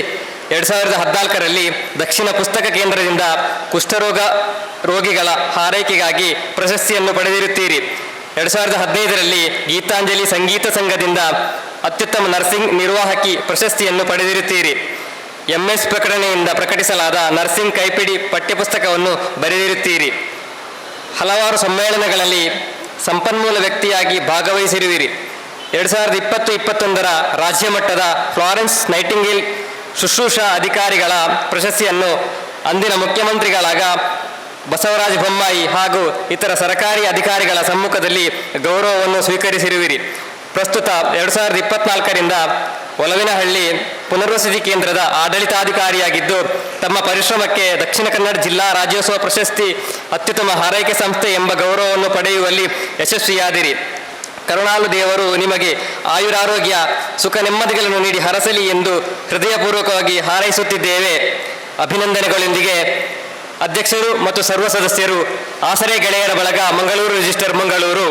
2014ರಲ್ಲಿ ದಕ್ಷಿಣ ಪುಸ್ತಕ ಕೇಂದ್ರದಿಂದ ಕುಷ್ಠರೋಗ ರೋಗಿಗಳ ಹಾರೈಕೆಗಾಗಿ ಪ್ರಶಸ್ತಿಯನ್ನು ಪಡೆದಿರುತ್ತೀರಿ. 2015ರಲ್ಲಿ ಗೀತಾಂಜಲಿ ಸಂಗೀತ ಸಂಘದಿಂದ ಅತ್ಯುತ್ತಮ ನರ್ಸಿಂಗ್ ನಿರ್ವಾಹಕಿ ಪ್ರಶಸ್ತಿಯನ್ನು ಪಡೆದಿರುತ್ತೀರಿ. MS ಪ್ರಕಟಣೆಯಿಂದ ಪ್ರಕಟಿಸಲಾದ ನರ್ಸಿಂಗ್ ಕೈಪಿಡಿ ಪಠ್ಯಪುಸ್ತಕವನ್ನು ಬರೆದಿರುತ್ತೀರಿ. ಹಲವಾರು ಸಮ್ಮೇಳನಗಳಲ್ಲಿ ಸಂಪನ್ಮೂಲ ವ್ಯಕ್ತಿಯಾಗಿ ಭಾಗವಹಿಸಿರುವಿರಿ. 2020-21ರ ರಾಜ್ಯ ಮಟ್ಟದ ಫ್ಲಾರೆನ್ಸ್ ನೈಟಿಂಗೇಲ್ ಶುಶ್ರೂಷಾ ಅಧಿಕಾರಿಗಳ ಪ್ರಶಸ್ತಿಯನ್ನು ಅಂದಿನ ಮುಖ್ಯಮಂತ್ರಿಗಳಾದ ಬಸವರಾಜ ಬೊಮ್ಮಾಯಿ ಹಾಗೂ ಇತರ ಸರ್ಕಾರಿ ಅಧಿಕಾರಿಗಳ ಸಮ್ಮುಖದಲ್ಲಿ ಗೌರವವನ್ನು ಸ್ವೀಕರಿಸಿರುವಿರಿ. ಪ್ರಸ್ತುತ 2024ರಿಂದ ಒಲವಿನಹಳ್ಳಿ ಪುನರ್ವಸತಿ ಕೇಂದ್ರದ ಆಡಳಿತಾಧಿಕಾರಿಯಾಗಿದ್ದು ತಮ್ಮ ಪರಿಶ್ರಮಕ್ಕೆ ದಕ್ಷಿಣ ಕನ್ನಡ ಜಿಲ್ಲಾ ರಾಜ್ಯೋತ್ಸವ ಪ್ರಶಸ್ತಿ ಅತ್ಯುತ್ತಮ ಹಾರೈಕೆ ಸಂಸ್ಥೆ ಎಂಬ ಗೌರವವನ್ನು ಪಡೆಯುವಲ್ಲಿ ಯಶಸ್ವಿಯಾದಿರಿ. ಕರುಣಾಳು ದೇವರು ನಿಮಗೆ ಆಯುರಾರೋಗ್ಯ ಸುಖ ನೆಮ್ಮದಿಗಳನ್ನು ನೀಡಿ ಹರಸಲಿ ಎಂದು ಹೃದಯಪೂರ್ವಕವಾಗಿ ಹಾರೈಸುತ್ತಿದ್ದೇವೆ. ಅಭಿನಂದನೆಗಳೊಂದಿಗೆ ಅಧ್ಯಕ್ಷರು ಮತ್ತು ಸರ್ವ ಸದಸ್ಯರು, ಆಸರೆ ಗೆಳೆಯರ ಬಳಗ, ಮಂಗಳೂರು ರಿಜಿಸ್ಟರ್ ಮಂಗಳೂರು.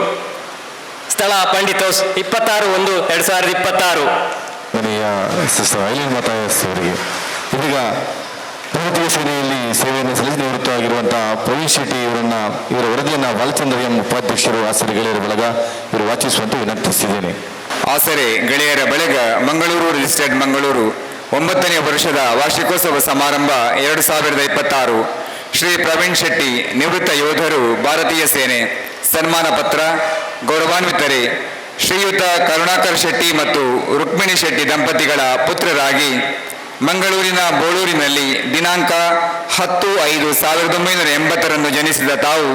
ಸ್ಥಳ ಪಂಡಿತ್ ಹೌಸ್, 26/1/2026. ಮನೆಯ ಸಿಸ್ಟರ್ ಐಲಿನ್ ಮತಾಯಸ್ ಅವರಿಗೆ ಇದೀಗ ಭಾರತೀಯ ಸೇನೆಯಲ್ಲಿ ಸೇವೆಯನ್ನು ಸಲ್ಲಿಸಿ ನಿವೃತ್ತವಾಗಿರುವಂತಹ ಪ್ರವೀಣ್ ಶೆಟ್ಟಿ ಇವರ ವರದಿಯನ್ನು ಬಾಲಚಂದ್ರ ಎಂ ಉಪಾಧ್ಯಕ್ಷರು ಆಸರೆ ಗೆಳೆಯರ ಬಳಗ ಇವರು ವಾಚಿಸುವಂತೆ ವಿನಂತಿಸಿದ್ದೇನೆ. ಆಸರೆ ಗೆಳೆಯರ ಬಳಗ ಮಂಗಳೂರು ರಿಜಿಸ್ಟರ್ಡ್ ಮಂಗಳೂರು 9ನೇ ವರ್ಷದ ವಾರ್ಷಿಕೋತ್ಸವ ಸಮಾರಂಭ 2026. ಶ್ರೀ ಪ್ರವೀಣ್ ಶೆಟ್ಟಿ ನಿವೃತ್ತ ಯೋಧರು, ಭಾರತೀಯ ಸೇನೆ. ಸನ್ಮಾನ ಪತ್ರ. ಗೌರವಾನ್ವಿತರೆ ಶ್ರೀಯುತ ಕರುಣಾಕರ್ ಶೆಟ್ಟಿ ಮತ್ತು ರುಕ್ಮಿಣಿ ಶೆಟ್ಟಿ ದಂಪತಿಗಳ ಪುತ್ರರಾಗಿ ಮಂಗಳೂರಿನ ಬೋಳೂರಿನಲ್ಲಿ ದಿನಾಂಕ 10/5/1980ರಂದು ಜನಿಸಿದ ತಾವು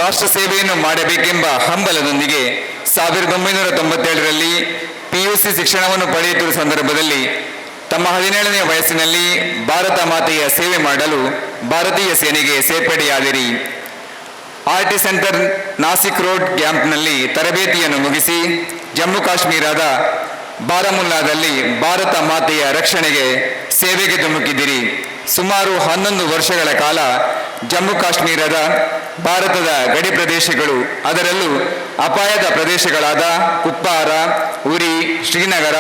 ರಾಷ್ಟ್ರ ಸೇವೆಯನ್ನು ಮಾಡಬೇಕೆಂಬ ಹಂಬಲದೊಂದಿಗೆ 1997ರಲ್ಲಿ PUC ಶಿಕ್ಷಣವನ್ನು ಪಡೆಯುತ್ತಿರುವ ಸಂದರ್ಭದಲ್ಲಿ ತಮ್ಮ 17ನೇ ವಯಸ್ಸಿನಲ್ಲಿ ಭಾರತ ಮಾತೆಯ ಸೇವೆ ಮಾಡಲು ಭಾರತೀಯ ಸೇನೆಗೆ ಸೇರ್ಪಡೆಯಾದಿರಿ. RT ಸೆಂಟರ್ ನಾಸಿಕ್ ರೋಡ್ ಕ್ಯಾಂಪ್ನಲ್ಲಿ ತರಬೇತಿಯನ್ನು ಮುಗಿಸಿ ಜಮ್ಮು ಕಾಶ್ಮೀರದ ಬಾರಾಮುಲ್ಲಾದಲ್ಲಿ ಭಾರತ ಮಾತೆಯ ರಕ್ಷಣೆಗೆ ಸೇವೆಗೆ ಧುಮುಕಿದಿರಿ. ಸುಮಾರು 11 ವರ್ಷಗಳ ಕಾಲ ಜಮ್ಮು ಕಾಶ್ಮೀರದ ಭಾರತದ ಗಡಿ ಪ್ರದೇಶಗಳು, ಅದರಲ್ಲೂ ಅಪಾಯದ ಪ್ರದೇಶಗಳಾದ ಕುಪ್ವಾರ, ಉರಿ, ಶ್ರೀನಗರ,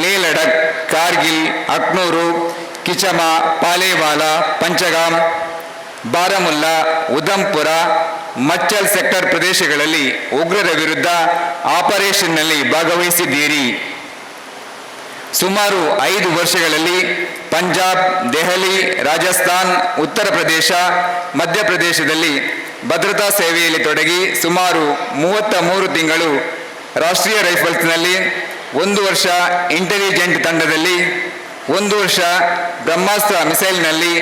ಲೇಹ್ ಲಡಕ್, ಕಾರ್ಗಿಲ್, ಅಕ್ನೂರು, ಕಿಚಮ, ಪಾಲೇವಾಲಾ, ಪಂಚಗಾಮ್, ಬಾರಾಮುಲ್ಲಾ, ಉಧಂಪುರ, ಮಚ್ಚಲ್ ಸೆಕ್ಟರ್ ಪ್ರದೇಶಗಳಲ್ಲಿ ಉಗ್ರರ ವಿರುದ್ಧ ಆಪರೇಷನ್ನಲ್ಲಿ ಭಾಗವಹಿಸಿದ್ದೀರಿ. ಸುಮಾರು 5 ವರ್ಷಗಳಲ್ಲಿ ಪಂಜಾಬ್, ದೆಹಲಿ, ರಾಜಸ್ಥಾನ್, ಉತ್ತರ ಪ್ರದೇಶ, ಮಧ್ಯಪ್ರದೇಶದಲ್ಲಿ ಭದ್ರತಾ ಸೇವೆಯಲ್ಲಿ ತೊಡಗಿ ಸುಮಾರು 33 ತಿಂಗಳು ರಾಷ್ಟ್ರೀಯ ರೈಫಲ್ಸ್ನಲ್ಲಿ, 1 ವರ್ಷ ಇಂಟೆಲಿಜೆಂಟ್ ತಂಡದಲ್ಲಿ, 1 ವರ್ಷ ಬ್ರಹ್ಮಾಸ್ತ್ರ ಮಿಸೈಲ್ನಲ್ಲಿ,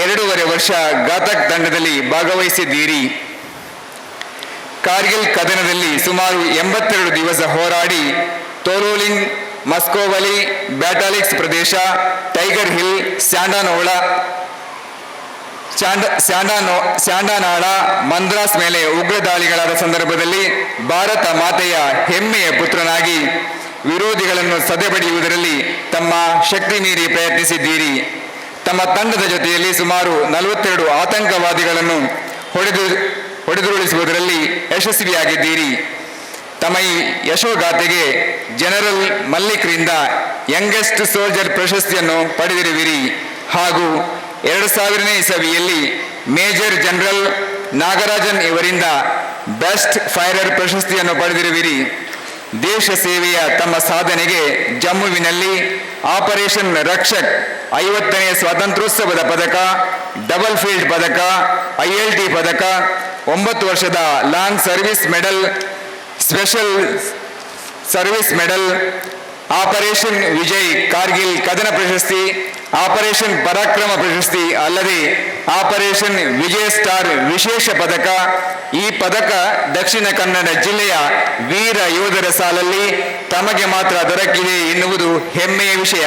2.5 ವರ್ಷ ಘಾತಕ್ ತಂಡದಲ್ಲಿ ಭಾಗವಹಿಸಿದ್ದೀರಿ. ಕಾರ್ಗಿಲ್ ಕದನದಲ್ಲಿ ಸುಮಾರು 82 ದಿವಸ ಹೋರಾಡಿ ತೋಲೋಲಿಂಗ್, ಮಸ್ಕೋವಲಿ, ಬ್ಯಾಟಾಲಿಕ್ಸ್ ಪ್ರದೇಶ, ಟೈಗರ್ ಹಿಲ್, ಸ್ಯಾಂಡನಾಳ, ಮಂದ್ರಾಸ್ ಮೇಲೆ ಉಗ್ರ ದಾಳಿಗಳಾದ ಸಂದರ್ಭದಲ್ಲಿ ಭಾರತ ಮಾತೆಯ ಹೆಮ್ಮೆಯ ಪುತ್ರನಾಗಿ ವಿರೋಧಿಗಳನ್ನು ಸದೆಬಡಿಯುವುದರಲ್ಲಿ ತಮ್ಮ ಶಕ್ತಿ ಮೀರಿ ಪ್ರಯತ್ನಿಸಿದ್ದೀರಿ. ತಮ್ಮ ತಂಡದ ಜೊತೆಯಲ್ಲಿ ಸುಮಾರು 42 ಆತಂಕವಾದಿಗಳನ್ನು ಹೊಡೆದುರುಳಿಸುವುದರಲ್ಲಿ ಯಶಸ್ವಿಯಾಗಿದ್ದೀರಿ. ತಮ್ಮ ಈ ಯಶೋಗಾಥೆಗೆ ಜನರಲ್ ಮಲ್ಲಿಕ್ರಿಂದ ಯಂಗೆಸ್ಟ್ ಸೋಲ್ಜರ್ ಪ್ರಶಸ್ತಿಯನ್ನು ಪಡೆದಿರುವಿರಿ ಹಾಗೂ 2000ನೇ ಇಸವಿಯಲ್ಲಿ ಮೇಜರ್ ಜನರಲ್ ನಾಗರಾಜನ್ ಇವರಿಂದ ಬೆಸ್ಟ್ ಫೈರರ್ ಪ್ರಶಸ್ತಿಯನ್ನು ಪಡೆದಿರುವಿರಿ. ದೇಶ ಸೇವೆಯ ತಮ್ಮ ಸಾಧನೆಗೆ ಜಮ್ಮುವಿನಲ್ಲಿ ಆಪರೇಷನ್ ರಕ್ಷಕ್ 50ನೇ ಸ್ವಾತಂತ್ರ್ಯೋತ್ಸವದ ಪದಕ, ಡಬಲ್ ಫೀಲ್ಡ್ ಪದಕ, ILT ಪದಕ, 9 ವರ್ಷದ long service medal, special service medal, operation Vijay Kargil ಕದನ ಪ್ರಶಸ್ತಿ, ಆಪರೇಷನ್ ಪರಾಕ್ರಮ ಪ್ರಶಸ್ತಿ ಅಲ್ಲದೆ ಆಪರೇಷನ್ ವಿಜಯ್ ಸ್ಟಾರ್ ವಿಶೇಷ ಪದಕ. ಈ ಪದಕ ದಕ್ಷಿಣ ಕನ್ನಡ ಜಿಲ್ಲೆಯ ವೀರ ಯೋಧರ ಸಾಲಲ್ಲಿ ತಮಗೆ ಮಾತ್ರ ದೊರಕಿದೆ ಎನ್ನುವುದು ಹೆಮ್ಮೆಯ ವಿಷಯ.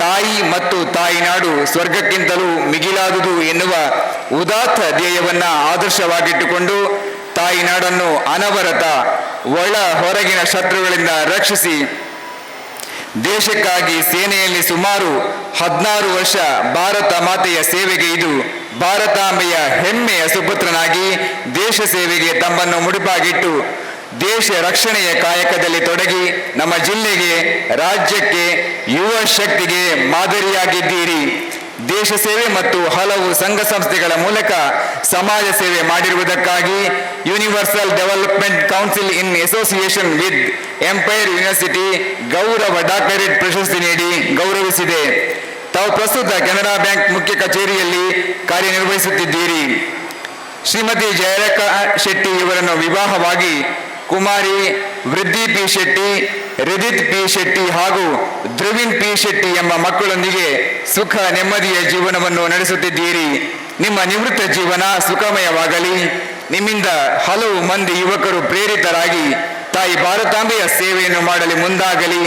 ತಾಯಿ ಮತ್ತು ತಾಯಿನಾಡು ಸ್ವರ್ಗಕ್ಕಿಂತಲೂ ಮಿಗಿಲಾದುದು ಎನ್ನುವ ಉದಾತ್ತ ಧ್ಯೇಯವನ್ನ ಆದರ್ಶವಾಗಿಟ್ಟುಕೊಂಡು ತಾಯಿನಾಡನ್ನು ಅನವರತ ಒಳ ಹೊರಗಿನ ಶತ್ರುಗಳಿಂದ ರಕ್ಷಿಸಿ ದೇಶಕ್ಕಾಗಿ ಸೇನೆಯಲ್ಲಿ ಸುಮಾರು 16 ವರ್ಷ ಭಾರತ ಮಾತೆಯ ಸೇವೆಗೆ ಇದು ಭಾರತಾಂಬೆಯ ಹೆಮ್ಮೆಯ ಸುಪುತ್ರನಾಗಿ ದೇಶ ಸೇವೆಗೆ ತಮ್ಮನ್ನು ಮುಡಿಪಾಗಿಟ್ಟು ದೇಶ ರಕ್ಷಣೆಯ ಕಾಯಕದಲ್ಲಿ ತೊಡಗಿ ನಮ್ಮ ಜಿಲ್ಲೆಗೆ, ರಾಜ್ಯಕ್ಕೆ, ಯುವ ಶಕ್ತಿಗೆ ಮಾದರಿಯಾಗಿದ್ದೀರಿ. ದೇಶ ಸೇವೆ ಮತ್ತು ಹಲವು ಸಂಘ ಸಂಸ್ಥೆಗಳ ಮೂಲಕ ಸಮಾಜ ಸೇವೆ ಮಾಡಿರುವುದಕ್ಕಾಗಿ universal development council in association with empire university ಗೌರವ ಡಾಕ್ಟರೇಟ್ ಪ್ರಶಸ್ತಿ ನೀಡಿ ಗೌರವಿಸಿದೆ. ತಾವು ಪ್ರಸ್ತುತ ಕೆನರಾ ಬ್ಯಾಂಕ್ ಮುಖ್ಯ ಕಚೇರಿಯಲ್ಲಿ ಕಾರ್ಯನಿರ್ವಹಿಸುತ್ತಿದ್ದೀರಿ. ಶ್ರೀಮತಿ ಜಯರೇಖಾ ಶೆಟ್ಟಿ ಇವರನ್ನು ವಿವಾಹವಾಗಿ ಕುಮಾರಿ ವೃದ್ಧಿ ಪಿ ಶೆಟ್ಟಿ, ರಿದಿತ್ ಪಿ ಶೆಟ್ಟಿ ಹಾಗೂ ಧ್ರುವಿನ್ ಪಿ ಶೆಟ್ಟಿ ಎಂಬ ಮಕ್ಕಳೊಂದಿಗೆ ಸುಖ ನೆಮ್ಮದಿಯ ಜೀವನವನ್ನು ನಡೆಸುತ್ತಿದ್ದೀರಿ. ನಿಮ್ಮ ನಿವೃತ್ತ ಜೀವನ ಸುಖಮಯವಾಗಲಿ. ನಿಮ್ಮಿಂದ ಹಲವು ಮಂದಿ ಯುವಕರು ಪ್ರೇರಿತರಾಗಿ ತಾಯಿ ಭಾರತಾಂಬೆಯ ಸೇವೆಯನ್ನು ಮಾಡಲು ಮುಂದಾಗಲಿ.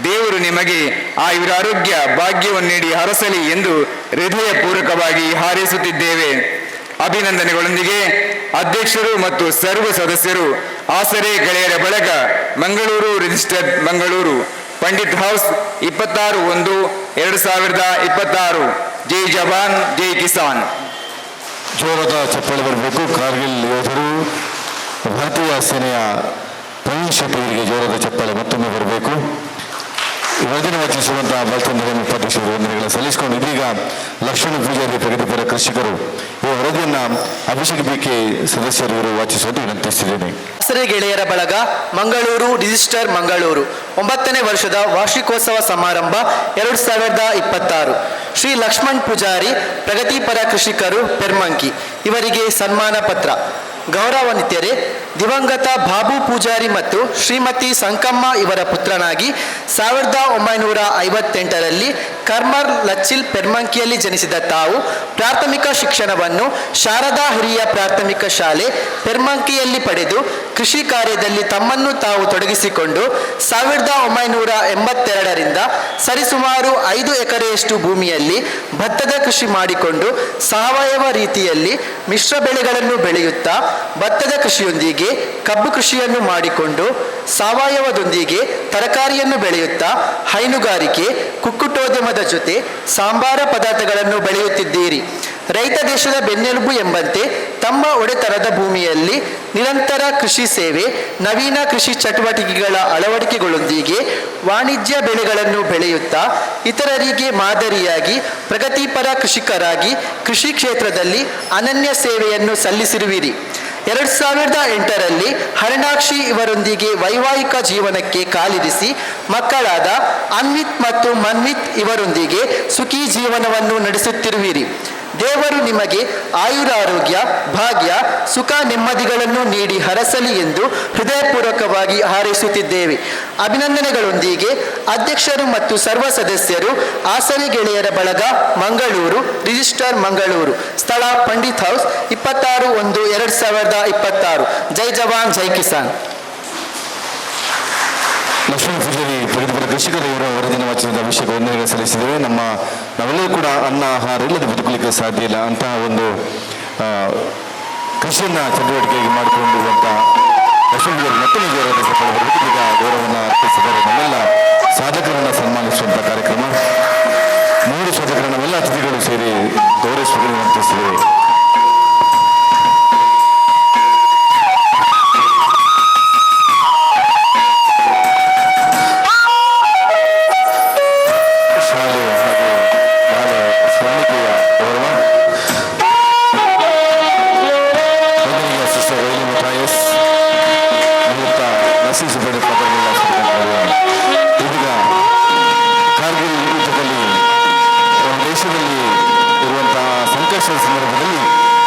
ದೇವರು ನಿಮಗೆ ಆಯುರಾರೋಗ್ಯ ಭಾಗ್ಯವನ್ನು ನೀಡಿ ಹರಸಲಿ ಎಂದು ಹೃದಯಪೂರ್ವಕವಾಗಿ ಹಾರೈಸುತ್ತಿದ್ದೇವೆ. ಅಭಿನಂದನೆಗಳೊಂದಿಗೆ ಅಧ್ಯಕ್ಷರು ಮತ್ತು ಸರ್ವ ಸದಸ್ಯರು, ಆಸರೆ ಗೆಳೆಯರ ಬಳಗ, ಮಂಗಳೂರು ರಿಜಿಸ್ಟರ್ಡ್ ಮಂಗಳೂರು, ಪಂಡಿತ್ ಹೌಸ್ 26/1/2026. ಜೈ ಜವಾನ್ ಜೈ ಕಿಸಾನ್. ಜೋರದ ಚಪ್ಪಾಳೆ ಬರಬೇಕು. ಕಾರ್ಗಿಲ್ ಯೋಧರು, ಭಾರತೀಯ ಸೇನೆಯ ಪ್ರವೀಣ್ ಶೆಟ್ಟಿ ಅವರಿಗೆ ಜೋರದ ಚಪ್ಪಾಳೆ ಮತ್ತೊಮ್ಮೆ ಬರಬೇಕು. ವರದಿನ ವಾಚಿಸುವಂತಹ ಬಾಲಚಂದ್ರ ಉಪಾಧ್ಯಕ್ಷರು ವಂದನೆಗಳನ್ನು ಸಲ್ಲಿಸಿಕೊಂಡು ಇದೀಗ ಲಕ್ಷ್ಮಣ ಪೂಜಾರಿ ಪ್ರಗತಿಪರ ಕೃಷಿಕರು ಈ ವರದಿಯನ್ನ ಅಭಿಷೇಕ್ ಬಿಕೆ ಸದಸ್ಯರು ಇವರು ವಾಚಿಸುವಂತೆ ವಿನಂತಿಸಿದ್ದೇನೆ. ಆಸರೆ ಗೆಳೆಯರ ಬಳಗ, ಮಂಗಳೂರು ರಿಜಿಸ್ಟರ್ ಮಂಗಳೂರು 9ನೇ ವರ್ಷದ ವಾರ್ಷಿಕೋತ್ಸವ ಸಮಾರಂಭ 2026. ಶ್ರೀ ಲಕ್ಷ್ಮಣ್ ಪೂಜಾರಿ ಪ್ರಗತಿಪರ ಕೃಷಿಕರು ಪೆರ್ಮಂಕಿ ಇವರಿಗೆ ಸನ್ಮಾನ ಪತ್ರ. ಗೌರವಾನ್ವಿತರೇ, ದಿವಂಗತ ಬಾಬು ಪೂಜಾರಿ ಮತ್ತು ಶ್ರೀಮತಿ ಸಂಕಮ್ಮ ಇವರ ಪುತ್ರನಾಗಿ 1958ರಲ್ಲಿ ಕರ್ಮರ್ ಲಚ್ಚಿಲ್ ಪೆರ್ಮಂಕಿಯಲ್ಲಿ ಜನಿಸಿದ ತಾವು ಪ್ರಾಥಮಿಕ ಶಿಕ್ಷಣವನ್ನು ಶಾರದಾ ಹಿರಿಯ ಪ್ರಾಥಮಿಕ ಶಾಲೆ ಪೆರ್ಮಂಕಿಯಲ್ಲಿ ಪಡೆದು ಕೃಷಿ ಕಾರ್ಯದಲ್ಲಿ ತಮ್ಮನ್ನು ತಾವು ತೊಡಗಿಸಿಕೊಂಡು 1982ರಿಂದ ಸರಿಸುಮಾರು 5 ಎಕರೆಯಷ್ಟು ಭೂಮಿಯಲ್ಲಿ ಭತ್ತದ ಕೃಷಿ ಮಾಡಿಕೊಂಡು ಸಾವಯವ ರೀತಿಯಲ್ಲಿ ಮಿಶ್ರ ಬೆಳೆಗಳನ್ನು ಬೆಳೆಯುತ್ತಾ ಭತ್ತದ ಕೃಷಿಯೊಂದಿಗೆ ಕಬ್ಬು ಕೃಷಿಯನ್ನು ಮಾಡಿಕೊಂಡು ಸಾವಯವದೊಂದಿಗೆ ತರಕಾರಿಯನ್ನು ಬೆಳೆಯುತ್ತಾ ಹೈನುಗಾರಿಕೆ, ಕುಕ್ಕುಟೋದ್ಯಮದ ಜೊತೆ ಸಾಂಬಾರ ಪದಾರ್ಥಗಳನ್ನು ಬೆಳೆಯುತ್ತಿದ್ದೀರಿ. ರೈತ ದೇಶದ ಬೆನ್ನೆಲುಬು ಎಂಬಂತೆ ತಮ್ಮ ಒಡೆತನದ ಭೂಮಿಯಲ್ಲಿ ನಿರಂತರ ಕೃಷಿ ಸೇವೆ, ನವೀನ ಕೃಷಿ ಚಟುವಟಿಕೆಗಳ ಅಳವಡಿಕೆಗಳೊಂದಿಗೆ ವಾಣಿಜ್ಯ ಬೆಳೆಗಳನ್ನು ಬೆಳೆಯುತ್ತಾ ಇತರರಿಗೆ ಮಾದರಿಯಾಗಿ ಪ್ರಗತಿಪರ ಕೃಷಿಕರಾಗಿ ಕೃಷಿ ಕ್ಷೇತ್ರದಲ್ಲಿ ಅನನ್ಯ ಸೇವೆಯನ್ನು ಸಲ್ಲಿಸಿರುವಿರಿ. 2008ರಲ್ಲಿ ಹರಿಣಾಕ್ಷಿ ಇವರೊಂದಿಗೆ ವೈವಾಹಿಕ ಜೀವನಕ್ಕೆ ಕಾಲಿರಿಸಿ ಮಕ್ಕಳಾದ ಅನ್ವಿತ್ ಮತ್ತು ಮನ್ವಿತ್ ಇವರೊಂದಿಗೆ ಸುಖಿ ಜೀವನವನ್ನು ನಡೆಸುತ್ತಿರುವಿರಿ. ದೇವರು ನಿಮಗೆ ಆಯುರಾರೋಗ್ಯ, ಭಾಗ್ಯ, ಸುಖ, ನೆಮ್ಮದಿಗಳನ್ನು ನೀಡಿ ಹರಸಲಿ ಎಂದು ಹೃದಯಪೂರ್ವಕವಾಗಿ ಹಾರೈಸುತ್ತಿದ್ದೇವೆ. ಅಭಿನಂದನೆಗಳೊಂದಿಗೆ ಅಧ್ಯಕ್ಷರು ಮತ್ತು ಸರ್ವ ಸದಸ್ಯರು, ಆಸರೆ ಗೆಳೆಯರ ಬಳಗ, ಮಂಗಳೂರು, ರಿಜಿಸ್ಟ್ರಾರ್ ಮಂಗಳೂರು, ಸ್ಥಳ ಪಂಡಿತ್ ಹೌಸ್, 26/1/2026. ಜೈ ಜವಾನ್, ಜೈ ಕಿಸಾನ್. ಲಕ್ಷ್ಮಣ ಪೂಜಾರಿ ಪ್ರಗತಿಪರ ಕೃಷಿಕರು ಇವರ ವರದಿನ ವಾಚನದ ವಿಷಯ ವಂದನೆಗಳು ಸಲ್ಲಿಸಿದ್ದೇವೆ. ನಾವೆಲ್ಲರೂ ಕೂಡ ಅನ್ನ ಆಹಾರ ಇಲ್ಲದೆ ಬದುಕಲಿಕ್ಕೆ ಸಾಧ್ಯ ಇಲ್ಲ. ಅಂತಹ ಒಂದು ಕೃಷಿಯನ್ನ ಚಟುವಟಿಕೆಯಾಗಿ ಮಾಡಿಕೊಂಡಿರುವಂಥ ಲಕ್ಷ್ಮಣ ಪೂಜಾರಿ ಮತ್ತೊಂದು ಈಗ ಗೌರವವನ್ನು ಅರ್ಪಿಸಿದ್ದಾರೆ. ನಮ್ಮೆಲ್ಲ ಸಾಧಕರನ್ನು ಸನ್ಮಾನಿಸುವಂಥ ಕಾರ್ಯಕ್ರಮ 3 ಸಾಧಕರ ನಮ್ಮೆಲ್ಲ ಅತಿಥಿಗಳು ಸೇರಿ ಗೌರವಿಸುವುದನ್ನು ಅರ್ಪಿಸಿದ್ದೇವೆ. ಸಂದರ್ಭದಲ್ಲಿ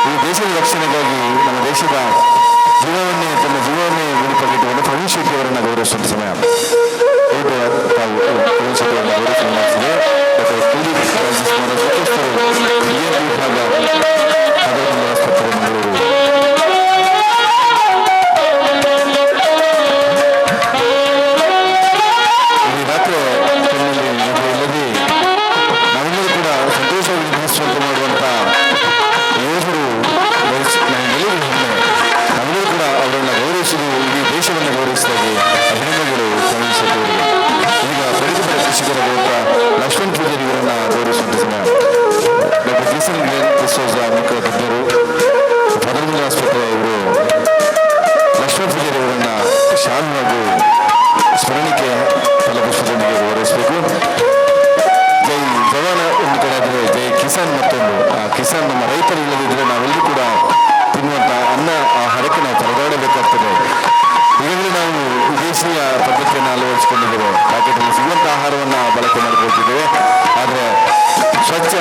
ಈ ದೇಶದ ರಕ್ಷಣೆಗಾಗಿ ನಮ್ಮ ದೇಶದ ತಮ್ಮ ಜೀವವನ್ನೇ ಮುಡಿಪಾಗಿಟ್ಟುಕೊಂಡು ಪ್ರವೀಣ್ ಶೆಟ್ಟಿ ಅವರನ್ನು ಗೌರವಿಸುವಂಥ ಸಮಯ. ಪ್ರವೀಣ್ ಶೆಟ್ಟಿ ಅವರನ್ನು ಗೌರವಿಸಲಾಗಿದೆ. ಡಾಕ್ಟರ್ ಕುಲದೀಪ್ ವಿಭಾಗ ಆಸ್ಪತ್ರೆ ಮಂಗಳೂರು. ಈ ರಾತ್ರಿ ಇಲ್ಲದೆ ನಾವೆಲ್ಲರೂ ಕೂಡ ಸಂತೋಷವಾಗಿ ನಿರ್ವಹಿಸುವಂತೆ ಮಾಡುವಂಥ ಯೋಧರು ನಾವೆಲ್ಲರೂ ಕೂಡ ಅವರನ್ನು ಗೌರವಿಸುವುದು ಇಡೀ ದೇಶವನ್ನು ಗೌರವಿಸಿದಾಗೆ ಅಭಿನಂದನೆಗಳು ಪ್ರವೀಣ್ ಶೆಟ್ಟಿ ಅವರಿಗೆ. ಈಗ ಪ್ರಗತಿಪರ ಕೃಷಿಕರ ಲಕ್ಷ್ಮಣ್ ಪೂಜಾರಿ ಇವರನ್ನು ಗೌರವಿಸುವಂಥ ಸಮಯ. ಡಾಕ್ಟರ್ ಜೇಸನ್ ಡಿಸೋಜ ಮುಖ್ಯ ತಜ್ಞರು, ಫಾದರ್ ಆಸ್ಪತ್ರೆ ಇವರು ಲಕ್ಷ್ಮಣ್ ಪೂಜಾರಿ ಅವರನ್ನು ಶಾಲು ಹಾಗೂ ಸ್ಮರಣಿಕೆ ಫಲಪುಷ್ಪದೊಂದಿಗೆ ಗೌರವಿಸಬೇಕು. ಜೈ ಜವಾನ ಒಂದು ಕಡೆ ಆದರೆ ಜೈ ಕಿಸಾನ್ ಮತ್ತೊಂದು. ಕಿಸಾನ್ ನಮ್ಮ ರೈತರು ಇಲ್ಲದಿದ್ದರೆ ನಾವೆಲ್ಲರೂ ಕೂಡ ತಿನ್ನುವಂಥ ಅನ್ನ ಆಹಾರಕ್ಕೆ ನಾವು ಪರದಾಡಬೇಕಾಗ್ತದೆ. ಈಗಾಗಲೇ ನಾವು ವಿದೇಶೀಯ ಪದ್ಧತಿಯನ್ನು ಅಳವಡಿಸಿಕೊಂಡಿದ್ದೇವೆ. ಪ್ಯಾಕೆಟಲ್ಲಿ ಸಿಗುವಂಥ ಆಹಾರವನ್ನು ಬಳಕೆ ಮಾಡಿಕೊಳ್ತಿದ್ದೇವೆ. ಆದರೆ ಸ್ವಚ್ಛ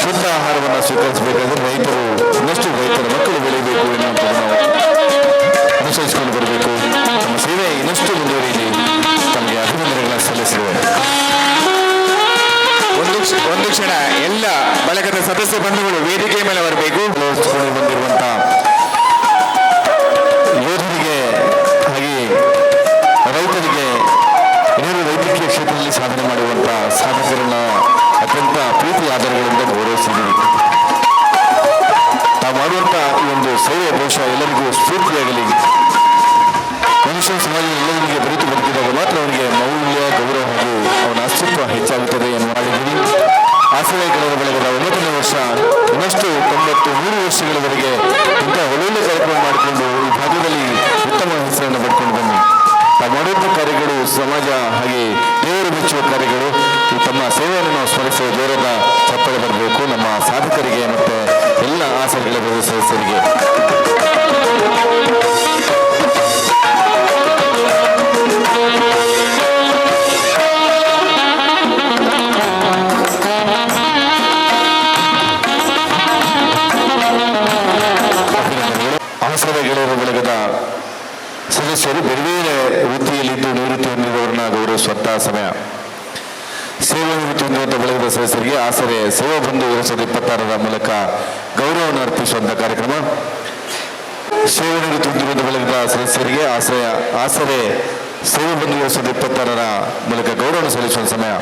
ಶುದ್ಧ ಆಹಾರವನ್ನು ಸ್ವೀಕರಿಸಬೇಕಾದ್ರೆ ರೈತರು ಇನ್ನಷ್ಟು ರೈತರ ಮಕ್ಕಳು ಬೆಳೆಯಬೇಕು ಎನ್ನುವಂಥದ್ದು ನಾವು ಅನುಸರಿಸಿಕೊಂಡು ಬರಬೇಕು. ನಮ್ಮ ಸೇವೆ ಇನ್ನಷ್ಟು ಮುಂದುವರಿಯಲಿ. ತಮಗೆ ಅಭಿನಂದನೆಗಳನ್ನು ಸಲ್ಲಿಸಿದ್ದೇವೆ. ಒಂದು ಕ್ಷಣ ಎಲ್ಲ ಬಳಗದ ಸದಸ್ಯ ಬಂಧುಗಳು ವೇದಿಕೆ ಮೇಲೆ ಬರಬೇಕು. ಬಂದಿರುವಂಥ ಯೋಧರಿಗೆ ಹಾಗೆ ರೈತರಿಗೆ ಇನ್ನೂ ವೈದ್ಯಕೀಯ ಕ್ಷೇತ್ರದಲ್ಲಿ ಸಾಧನೆ ಮಾಡುವಂಥ ಸಾಧಕರನ್ನ ಅತ್ಯಂತ ಪ್ರೀತಿ ಆಧಾರಗಳಿಂದ ಗೌರವಿಸಿದ್ದೀವಿ. ತಾವು ಮಾಡುವಂಥ ಈ ಒಂದು ಸೇವೆ ಬಹುಶಃ ಎಲ್ಲರಿಗೂ ಸ್ಫೂರ್ತಿಯಾಗಲಿ. ಮನುಷ್ಯ ಸಮಾಜದ ಎಲ್ಲರಿಗೆ ಬರಿತು ಬದುಕಿದಾಗ ಮಾತ್ರ ಅವನಿಗೆ ಮೌಲ್ಯ, ಗೌರವ ಹಾಗೂ ಅವನ ಅಸ್ತಿತ್ವ ಹೆಚ್ಚಾಗುತ್ತದೆ ಎನ್ನುವ ಮಾಡಿದ್ದೀವಿ. ಆಸರೆ ಗೆಳೆಯರ ಬಳಗದ 9ನೇ ವರ್ಷ ಇನ್ನಷ್ಟು 93 ವರ್ಷಗಳವರೆಗೆ ಇಂಥ ಒಳ್ಳೊಳ್ಳೆ ಕಾರ್ಯಕ್ರಮ ಮಾಡಿಕೊಂಡು ಈ ಭಾಗದಲ್ಲಿ ಉತ್ತಮ ಹೆಸರನ್ನು ಪಡ್ಕೊಂಡು ಬನ್ನಿ. ತಾವು ಮಾಡುವಂಥ ಕಾರ್ಯಗಳು ಸಮಾಜ ಹಾಗೆ ದೇವರು ಮೆಚ್ಚುವ ಕಾರ್ಯಗಳು. ಈ ತಮ್ಮ ಸೇವೆಯನ್ನು ನಾವು ಸ್ಮರಿಸುವ ಜೋರದ ಚಪ್ಪಳೆ ಬರಬೇಕು ನಮ್ಮ ಸಾಧಕರಿಗೆ ಮತ್ತು ಎಲ್ಲ ಆಸರೆ ಗೆಳೆಯರ ಸದಸ್ಯರಿಗೆ. ಆಸರೆ ಗೆಳೆಯರ ಬಳಗದ ಸದಸ್ಯರು ಬೇರೆ ಬೇರೆ ವೃತ್ತಿಯಲ್ಲಿದ್ದು ನಿವೃತ್ತಿ ಹೊಂದಿದವರನ್ನ ಗೌರವಿಸುವಂಥ ಸಮಯ. ಸೇವಾ ನಿವೃತ್ತಿ ಹೊಂದಿರುವಂಥ ಬಳಗದ ಸದಸ್ಯರಿಗೆ ಆಸರೆ ಸೇವಾ ಬಂಧು 2026 ಮೂಲಕ ಗೌರವವನ್ನು ಅರ್ಪಿಸುವಂಥ ಕಾರ್ಯಕ್ರಮ. ಸೇವಾ ನಿವೃತ್ತಿ ಹೊಂದಿರುವಂಥ ಬಳಗದ ಸದಸ್ಯರಿಗೆ ಆಸರೆ ಸೇವಾ ಬಂಧು 2026 ಮೂಲಕ ಗೌರವವನ್ನು ಸಲ್ಲಿಸುವಂಥ ಸಮಯ.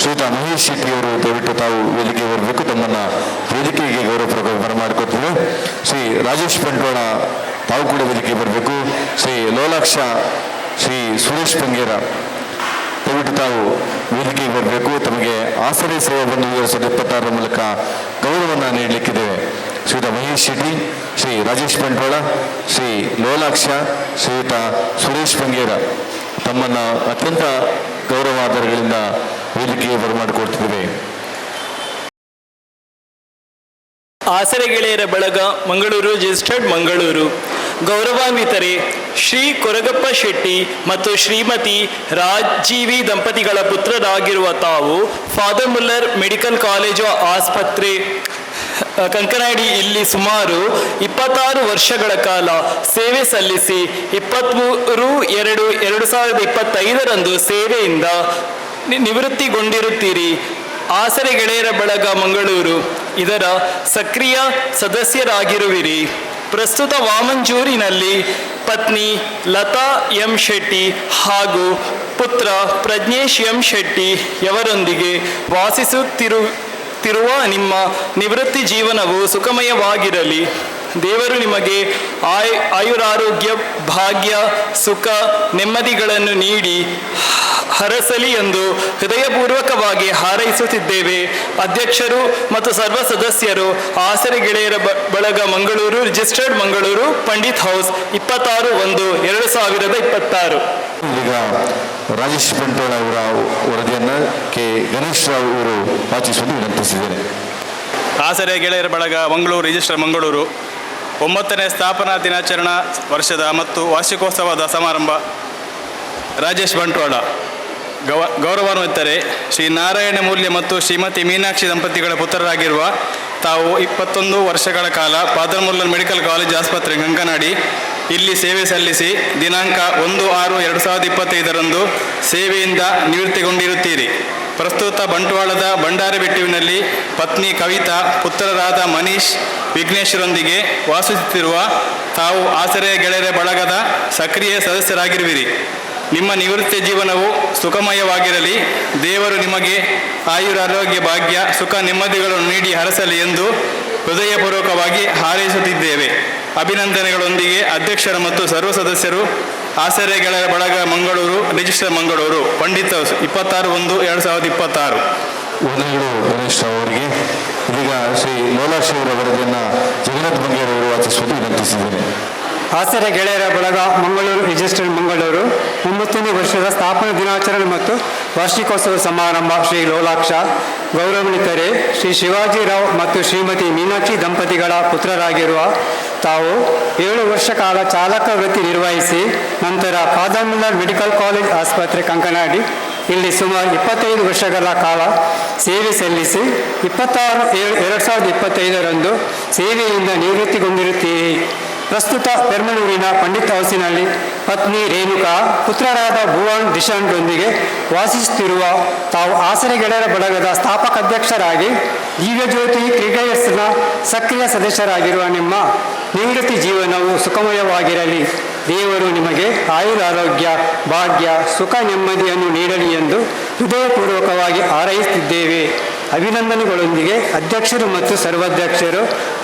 ಶ್ರೀಯುತ ಮಹೇಶ್ ಶೆಟ್ಟಿ ಅವರು ದಯವಿಟ್ಟು ತಾವು ವೇದಿಕೆಗೆ ಬರಬೇಕು. ತಮ್ಮನ್ನು ವೇದಿಕೆಗೆ ಗೌರವಪೂರ್ವಕ ಬರಮಾಡಿಕೊಳ್ತೀವಿ. ಶ್ರೀ ರಾಜೇಶ್ ಬಂಟ್ವಾಳ ತಾವು ಕೂಡ ವೇದಿಕೆಗೆ ಬರಬೇಕು. ಶ್ರೀ ಲೋಲಾಕ್ಷ, ಶ್ರೀ ಸುರೇಶ್ ಪಂಗೇರ ದಯವಿಟ್ಟು ತಾವು ವೇದಿಕೆಗೆ ಬರಬೇಕು. ತಮಗೆ ಆಸರೆ ಸೇವಾ ಬಂಧು 2026 ಮೂಲಕ ಗೌರವವನ್ನು ನೀಡಲಿಕ್ಕಿದ್ದೇವೆ. ಶ್ರೀಯುತ ಮಹೇಶ್ ಶೆಟ್ಟಿ, ಶ್ರೀ ರಾಜೇಶ್ ಬಂಟ್ವಾಳ, ಶ್ರೀ ಲೋಲಾಕ್ಷ, ಶ್ರೀಯುತ ಸುರೇಶ್ ಬಂಗೇರ ತಮ್ಮನ್ನು ಅತ್ಯಂತ ಗೌರವಾಧಾರಗಳಿಂದ ವೇದಿಕೆಗೆ ಬರಮಾಡಿಕೊಡ್ತಿದ್ದೇವೆ. ಆಸರೆ ಗೆಳೆಯರ ಬಳಗ ಮಂಗಳೂರು ರಿಜಿಸ್ಟರ್ಡ್ ಮಂಗಳೂರು ಗೌರವಾನ್ವಿತರೆ ಶ್ರೀ ಕೊರಗಪ್ಪ ಶೆಟ್ಟಿ ಮತ್ತು ಶ್ರೀಮತಿ ರಾಜೀವಿ ದಂಪತಿಗಳ ಪುತ್ರರಾಗಿರುವ ತಾವು ಫಾದರ್ ಮುಲ್ಲರ್ ಮೆಡಿಕಲ್ ಕಾಲೇಜು ಆಸ್ಪತ್ರೆ ಕಂಕನಾಡಿ ಇಲ್ಲಿ ಸುಮಾರು 26 ವರ್ಷಗಳ ಕಾಲ ಸೇವೆ ಸಲ್ಲಿಸಿ 23/2/2025 ಸೇವೆಯಿಂದ ನಿವೃತ್ತಿಗೊಂಡಿರುತ್ತೀರಿ. ಆಸರೆ ಗೆಳೆಯರ ಬಳಗ ಮಂಗಳೂರು ಇದರ ಸಕ್ರಿಯ ಸದಸ್ಯರಾಗಿರುವಿರಿ. ಪ್ರಸ್ತುತ ವಾಮಂಜೂರಿನಲ್ಲಿ ಪತ್ನಿ ಲತಾ ಎಂ ಶೆಟ್ಟಿ ಹಾಗೂ ಪುತ್ರ ಪ್ರಜ್ಞೇಶ್ ಎಂ ಶೆಟ್ಟಿ ಯವರೊಂದಿಗೆ ವಾಸಿಸುತ್ತಿರುವ ನಿಮ್ಮ ನಿವೃತ್ತಿ ಜೀವನವು ಸುಖಮಯವಾಗಿರಲಿ. ದೇವರು ನಿಮಗೆ ಆಯುರಾರೋಗ್ಯ, ಭಾಗ್ಯ, ಸುಖ, ನೆಮ್ಮದಿಗಳನ್ನು ನೀಡಿ ಹರಸಲಿ ಎಂದು ಹೃದಯಪೂರ್ವಕವಾಗಿ ಹಾರೈಸುತ್ತಿದ್ದೇವೆ. ಅಧ್ಯಕ್ಷರು ಮತ್ತು ಸರ್ವ ಸದಸ್ಯರು ಆಸರೆ ಗೆಳೆಯರ ಬಳಗ ಮಂಗಳೂರು ರಿಜಿಸ್ಟರ್ಡ್ ಮಂಗಳೂರು, ಪಂಡಿತ್ ಹೌಸ್, 26/1/2026. ಈಗ ರಾಜೇಶ್ ಬಂಟ್ವಾಳ ಅವರ ವರದಿಯನ್ನು ಗಣೇಶ್ ರಾವ್ ಅವರು ವಾಚಿಸುವುದು ವಿನಂತಿಸಿದ್ದೇನೆ. ಆಸರೆ ಗೆಳೆಯರ ಬಳಗ ಮಂಗಳೂರು ರಿಜಿಸ್ಟರ್ ಮಂಗಳೂರು 9ನೇ ಸ್ಥಾಪನಾ ದಿನಾಚರಣಾ ವರ್ಷದ ಮತ್ತು ವಾರ್ಷಿಕೋತ್ಸವದ ಸಮಾರಂಭ. ರಾಜೇಶ್ ಬಂಟ್ವಾಳ ಗೌರವಾನ್ವಿತರೆ ಶ್ರೀ ನಾರಾಯಣ ಮೂಲ್ಯ ಮತ್ತು ಶ್ರೀಮತಿ ಮೀನಾಕ್ಷಿ ದಂಪತಿಗಳ ಪುತ್ರರಾಗಿರುವ ತಾವು 21 ವರ್ಷಗಳ ಕಾಲ ಫಾದರ್ ಮುಲ್ಲರ್ ಮೆಡಿಕಲ್ ಕಾಲೇಜ್ ಆಸ್ಪತ್ರೆ ಕಂಕನಾಡಿ ಇಲ್ಲಿ ಸೇವೆ ಸಲ್ಲಿಸಿ ದಿನಾಂಕ 1/6/2025 ಸೇವೆಯಿಂದ ನಿವೃತ್ತಿಗೊಂಡಿರುತ್ತೀರಿ. ಪ್ರಸ್ತುತ ಬಂಟ್ವಾಳದ ಬಂಡಾರಬೆಟ್ಟುವಿನಲ್ಲಿ ಪತ್ನಿ ಕವಿತಾ, ಪುತ್ರರಾದ ಮನೀಶ್, ವಿಘ್ನೇಶ್ವರೊಂದಿಗೆ ವಾಸಿಸುತ್ತಿರುವ ತಾವು ಆಸರೆ ಗೆಳೆಯರ ಬಳಗದ ಸಕ್ರಿಯ ಸದಸ್ಯರಾಗಿರುವಿರಿ. ನಿಮ್ಮ ನಿವೃತ್ತಿ ಜೀವನವು ಸುಖಮಯವಾಗಿರಲಿ. ದೇವರು ನಿಮಗೆ ಆಯುರಾರೋಗ್ಯ, ಭಾಗ್ಯ, ಸುಖ, ನೆಮ್ಮದಿಗಳನ್ನು ನೀಡಿ ಹರಸಲಿ ಎಂದು ಹೃದಯಪೂರ್ವಕವಾಗಿ ಹಾರೈಸುತ್ತಿದ್ದೇವೆ. ಅಭಿನಂದನೆಗಳೊಂದಿಗೆ ಅಧ್ಯಕ್ಷರು ಮತ್ತು ಸರ್ವ ಸದಸ್ಯರು, ಆಸರೆ ಗೆಳೆಯರ ಬಳಗ ಮಂಗಳೂರು ರಿಜಿಸ್ಟರ್ ಮಂಗಳೂರು, ಪಂಡಿತ್ ಹೌಸ್, 26/1/2026. ವಂದನೆಗಳು ಗಣೇಶ್ ರಾವ್ ಅವರಿಗೆ. ಇದೀಗ ಶ್ರೀ ಲೋಲಾಕ್ಷ ಅವರ ವರದಿಯನ್ನು ಜಗನ್ನಾಥ್ ಬಂಗೇರ್ ಅವರು ವಾಚಿಸುವುದು ವಿನಂತಿಸಿದ್ದೇನೆ. ಆಸರೆ ಗೆಳೆಯರ ಬಳಗ ಮಂಗಳೂರು ರಿಜಿಸ್ಟರ್ಡ್ ಮಂಗಳೂರು 9ನೇ ವರ್ಷದ ಸ್ಥಾಪನಾ ದಿನಾಚರಣೆ ಮತ್ತು ವಾರ್ಷಿಕೋತ್ಸವ ಸಮಾರಂಭ. ಶ್ರೀ ಲೋಲಾಕ್ಷ ಗೌರವಾನ್ವಿತರೆ ಶ್ರೀ ಶಿವಾಜಿರಾವ್ ಮತ್ತು ಶ್ರೀಮತಿ ಮೀನಾಕ್ಷಿ ದಂಪತಿಗಳ ಪುತ್ರರಾಗಿರುವ ತಾವು 7 ವರ್ಷ ಕಾಲ ಚಾಲಕ ವೃತ್ತಿ ನಿರ್ವಹಿಸಿ ನಂತರ ಫಾದರ್ ಮುಲ್ಲರ್ ಮೆಡಿಕಲ್ ಕಾಲೇಜ್ ಆಸ್ಪತ್ರೆ ಕಂಕನಾಡಿ ಇಲ್ಲಿ ಸುಮಾರು 25 ವರ್ಷಗಳ ಕಾಲ ಸೇವೆ ಸಲ್ಲಿಸಿ 26/7/2025 ಸೇವೆಯಿಂದ ನಿವೃತ್ತಿಗೊಂಡಿರುತ್ತೀರಿ. ಪ್ರಸ್ತುತ ಪೆರ್ಮನೂರಿನ ಪಂಡಿತ್ ಹೌಸಿನಲ್ಲಿ ಪತ್ನಿ ರೇಣುಕಾ, ಪುತ್ರರಾದ ಭುವನ್ ದಿಶಾಂಟ್ರೊಂದಿಗೆ ವಾಸಿಸುತ್ತಿರುವ ತಾವು ಆಸರೆ ಗೆಳೆಯರ ಬಳಗದ ಸ್ಥಾಪಕಾಧ್ಯಕ್ಷರಾಗಿ ದಿವ್ಯಜ್ಯೋತಿ ಕ್ರಿಕೆಟ್ಸ್ನ ಸಕ್ರಿಯ ಸದಸ್ಯರಾಗಿರುವ ನಿಮ್ಮ ನಿವೃತ್ತಿ ಜೀವನವು ಸುಖಮಯವಾಗಿರಲಿ. ದೇವರು ನಿಮಗೆ ಆಯುರಾರೋಗ್ಯ, ಭಾಗ್ಯ, ಸುಖ, ನೆಮ್ಮದಿಯನ್ನು ನೀಡಲಿ ಎಂದು ಹೃದಯಪೂರ್ವಕವಾಗಿ ಹಾರೈಸುತ್ತಿದ್ದೇವೆ. ಅಭಿನಂದನೆಗಳೊಂದಿಗೆ ಅಧ್ಯಕ್ಷರು ಮತ್ತು ಸರ್ವಾಧ್ಯಕ್ಷರು,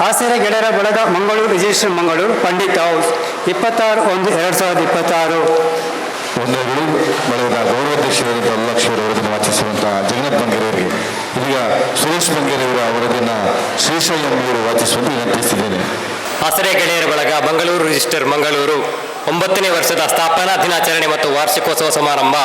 ಆಸರೆ ಗೆಳೆಯರ ಬಳಗ ಮಂಗಳೂರು ರಿಜಿಸ್ಟರ್ ಮಂಗಳೂರು, ಪಂಡಿತ್ ಹೌಸ್, 26/1/2026. ವಂದನೆಗಳು. ಬಳಗದ ಗೌರವಾಧ್ಯಕ್ಷರಾದ ಲೋಲಾಕ್ಷ ಅವರ ವರದಿಯನ್ನು ವಾಚಿಸುವಂತಹ ಜಗನ್ನಾಥ್ ಬಂಗೇರ್ ಅವರಿಗೆ ಇದೀಗ ಸುರೇಶ್ ಬಂಗೇರ್ ಅವರ ವರದಿಯನ್ನು ಶ್ರೀಶಯ್ಯ ಅವರು ವಾಚಿಸುವಂತೆ ವಿನಂತಿಸಿದ್ದೇನೆ. ಆಸರೆ ಗೆಳೆಯರ ಬಳಗ ಮಂಗಳೂರು ರಿಜಿಸ್ಟರ್ ಮಂಗಳೂರು 9ನೇ ವರ್ಷದ ಸ್ಥಾಪನಾ ದಿನಾಚರಣೆ ಮತ್ತು ವಾರ್ಷಿಕೋತ್ಸವ ಸಮಾರಂಭ.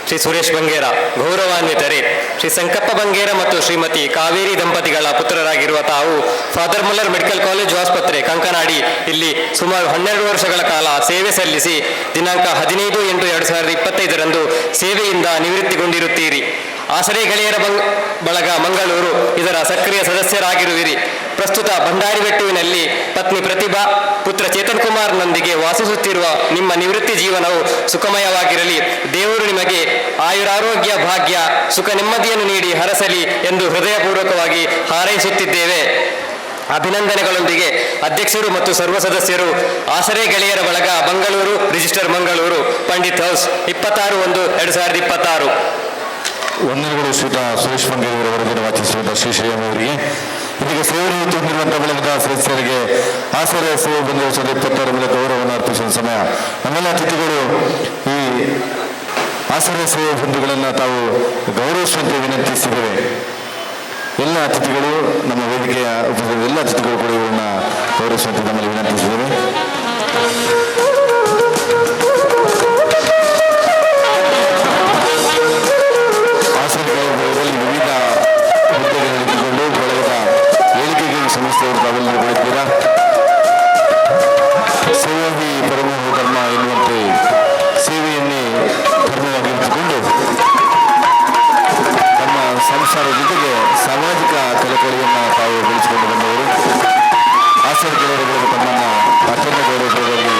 ಶ್ರೀ ಸುರೇಶ್ ಬಂಗೇರ ಗೌರವಾನ್ವಿತರೆ ಶ್ರೀ ಸಂಕಪ್ಪ ಬಂಗೇರ ಮತ್ತು ಶ್ರೀಮತಿ ಕಾವೇರಿ ದಂಪತಿಗಳ ಪುತ್ರರಾಗಿರುವ ತಾವು ಫಾದರ್ ಮುಲ್ಲರ್ ಮೆಡಿಕಲ್ ಕಾಲೇಜು ಆಸ್ಪತ್ರೆ ಕಂಕನಾಡಿ ಇಲ್ಲಿ ಸುಮಾರು 12 ವರ್ಷಗಳ ಕಾಲ ಸೇವೆ ಸಲ್ಲಿಸಿ ದಿನಾಂಕ 15/8/2025 ಸೇವೆಯಿಂದ ನಿವೃತ್ತಿಗೊಂಡಿರುತ್ತೀರಿ. ಆಸರೆ ಗೆಳೆಯರ ಬಳಗ ಮಂಗಳೂರು ಇದರ ಸಕ್ರಿಯ ಸದಸ್ಯರಾಗಿರುವಿರಿ. ಪ್ರಸ್ತುತ ಭಂಡಾರಿಬೆಟ್ಟುವಿನಲ್ಲಿ ಪತ್ನಿ ಪ್ರತಿಭಾ, ಪುತ್ರ ಚೇತನ್ ಕುಮಾರ್ನೊಂದಿಗೆ ವಾಸಿಸುತ್ತಿರುವ ನಿಮ್ಮ ನಿವೃತ್ತಿ ಜೀವನವು ಸುಖಮಯವಾಗಿರಲಿ. ದೇವರು ನಿಮಗೆ ಆಯುರಾರೋಗ್ಯ, ಭಾಗ್ಯ, ಸುಖ, ನೆಮ್ಮದಿಯನ್ನು ನೀಡಿ ಹರಸಲಿ ಎಂದು ಹೃದಯಪೂರ್ವಕವಾಗಿ ಹಾರೈಸುತ್ತಿದ್ದೇವೆ. ಅಭಿನಂದನೆಗಳೊಂದಿಗೆ ಅಧ್ಯಕ್ಷರು ಮತ್ತು ಸರ್ವ ಸದಸ್ಯರು, ಆಸರೆ ಗೆಳೆಯರ ಬಳಗ ಮಂಗಳೂರು ರಿಜಿಸ್ಟರ್ ಮಂಗಳೂರು, ಪಂಡಿತ್ ಹೌಸ್, 26/1/2026. ವಂದನೆಗಳು ಶ್ರೀಯುತ ಸುರೇಶ್ ಬಂಗೇರ್ ಅವರ ವರದಿಯನ್ನು ವಾಚಿಸುವಂತಹ ಶ್ರೀಶಯ್ಯ ಅವರಿಗೆ. ಇದೀಗ ಸೇವೆ ಹೊಂದಿರುವಂತಹ ಬಳಗದ ಸದಸ್ಯರಿಗೆ ಆಸರೆ ಸೇವೆ ಬಂದು 2026 ಗೌರವವನ್ನು ಅರ್ಪಿಸುವ ಸಮಯ. ನಮ್ಮೆಲ್ಲ ಅತಿಥಿಗಳು ಈ ಆಸರೆ ಸೇವೆ ಬಂಧುಗಳನ್ನು ತಾವು ಗೌರವಿಸುವಂತೆ ವಿನಂತಿಸಿದ್ದೇವೆ. ಎಲ್ಲ ಅತಿಥಿಗಳು ನಮ್ಮ ವೇದಿಕೆಯ ಎಲ್ಲ ಅತಿಥಿಗಳು ಕೂಡ ಇವರನ್ನ ಗೌರವಿಸುವಂತೆ ನಮ್ಮಲ್ಲಿ ವಿನಂತಿಸಿದ್ದೇವೆ. ಆಸರೆಗಳಲ್ಲಿ ವಿವಿಧ ಹುದ್ದೆಗಳನ್ನು ಇಟ್ಟುಕೊಂಡು ಬಳಗದ ಏಳಿಗೆಗೆ ಸಂಸ್ಥೆಯವರು ತಾವೆಲ್ಲರೂ ಕೊಡುತ್ತೀರಾ. ಸೇವಾಹಿ ಪರಮೋ ಧರ್ಮ ಎನ್ನುವಂತೆ ಸೇವೆಯನ್ನೇ ಧರ್ಮವಾಗಿರಿಸಿಕೊಂಡು ತಮ್ಮ ಸಂಸಾರ ಜೊತೆಗೆ ಸಾಮಾಜಿಕ ಕಳಕಳಿಯನ್ನು ತಾವು ಬೆಳೆಸಿಕೊಂಡು ಬಂದವರು. ಆಸರೆ ಗೌರವಗಳು ತಮ್ಮನ್ನು ಅತ್ಯಂತ ಗೌರವದಲ್ಲಿ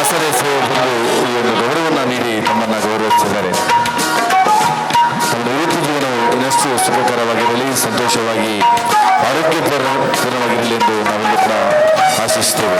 ಆಸರೆ ಸೇವೆ ಬಂದು ಈ ಒಂದು ಗೌರವವನ್ನು ನೀಡಿ ತಮ್ಮನ್ನು ಗೌರವಿಸಿದ್ದಾರೆ. ತಮ್ಮ ವೃತ್ತಿ ಜೀವನವು ಇನ್ನಷ್ಟು ಸುಖಕರವಾಗಿರಲಿ, ಸಂತೋಷವಾಗಿ ಆರೋಗ್ಯಪೂರ್ಣವಾಗಿರಲಿ ಎಂದು ನಾವೆಲ್ಲೂ ಕೂಡ ಆಶಿಸುತ್ತೇವೆ.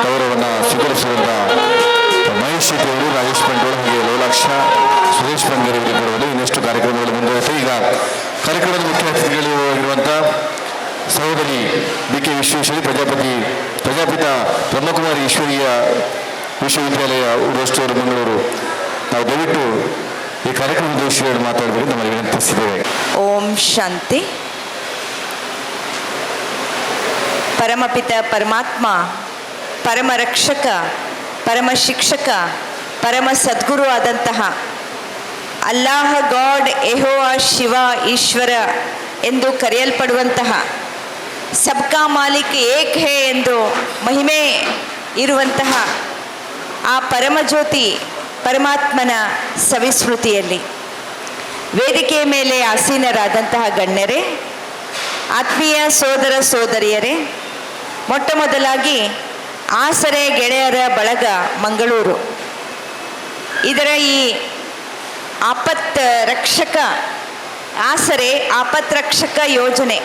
ಗೌರವವನ್ನು ಸ್ವೀಕರಿಸಿದಂಥ ಮಹೇಶ್ ಶೆಟ್ಟಿ ಅವರು, ರಾಜೇಶ್ ಬಂಟ್ವಾಳ ಹಾಗೆ ಲೋಲಾಕ್ಷ, ಸುರೇಶ್ ಪಂಗೇರಿ ಅವರಿಗೆ ಇನ್ನಷ್ಟು ಕಾರ್ಯಕ್ರಮಗಳು ಮುಂದುವರೆಯುತ್ತೆ. ಈಗ ಕಾರ್ಯಕ್ರಮದ ಮುಖ್ಯ ಅತಿಥಿಗಳಿರುವಂಥ ಸಹೋದರಿ BK ವಿಶ್ವೇಶ್ವರಿ, ಪ್ರಜಾಪಿತ ಬ್ರಹ್ಮಕುಮಾರಿ ಈಶ್ವರೀಯ ವಿಶ್ವವಿದ್ಯಾಲಯ ಉಡೋಸ್ಟೂರು ಮಂಗಳೂರು, ನಾವು ದಯವಿಟ್ಟು ಈ ಕಾರ್ಯಕ್ರಮದ ವಿಷಯಗಳು ಮಾತಾಡಬೇಕು ನಮ್ಮಲ್ಲಿ ವಿನಂತಿಸಿದ್ದೇವೆ. ಓಂ ಶಾಂತಿ. ಪರಮಪಿತ ಪರಮಾತ್ಮ, ಪರಮ ರಕ್ಷಕ, ಪರಮ ಶಿಕ್ಷಕ, ಪರಮ ಸದ್ಗುರು ಆದಂತಹ ಅಲ್ಲಾಹ ಗಾಡ್, ಯೆಹೋವಾ ಶಿವ, ಈಶ್ವರ ಎಂದು ಕರೆಯಲ್ಪಡುವಂತಹ ಸಬ್ಕಾ ಮಾಲಿಕ್ ಏಕ್ ಹೇ ಎಂದು ಮಹಿಮೆ ಇರುವಂತಹ ಆ ಪರಮಜ್ಯೋತಿ ಪರಮಾತ್ಮನ ಸವಿಸ್ಮೃತಿಯಲ್ಲಿ ವೇದಿಕೆಯ ಮೇಲೆ ಆಸೀನರಾದಂತಹ ಗಣ್ಯರೇ, ಆತ್ಮೀಯ ಸೋದರ ಸೋದರಿಯರೇ, ಮೊಟ್ಟ ಮೊದಲಾಗಿ ಆಸರೆ ಗೆಳೆಯರ ಬಳಗ ಮಂಗಳೂರು ಇದರ ಈ ಆಪತ್ ರಕ್ಷಕ ಆಸರೆ ಆಪತ್ ರಕ್ಷಕ ಯೋಜನೆ,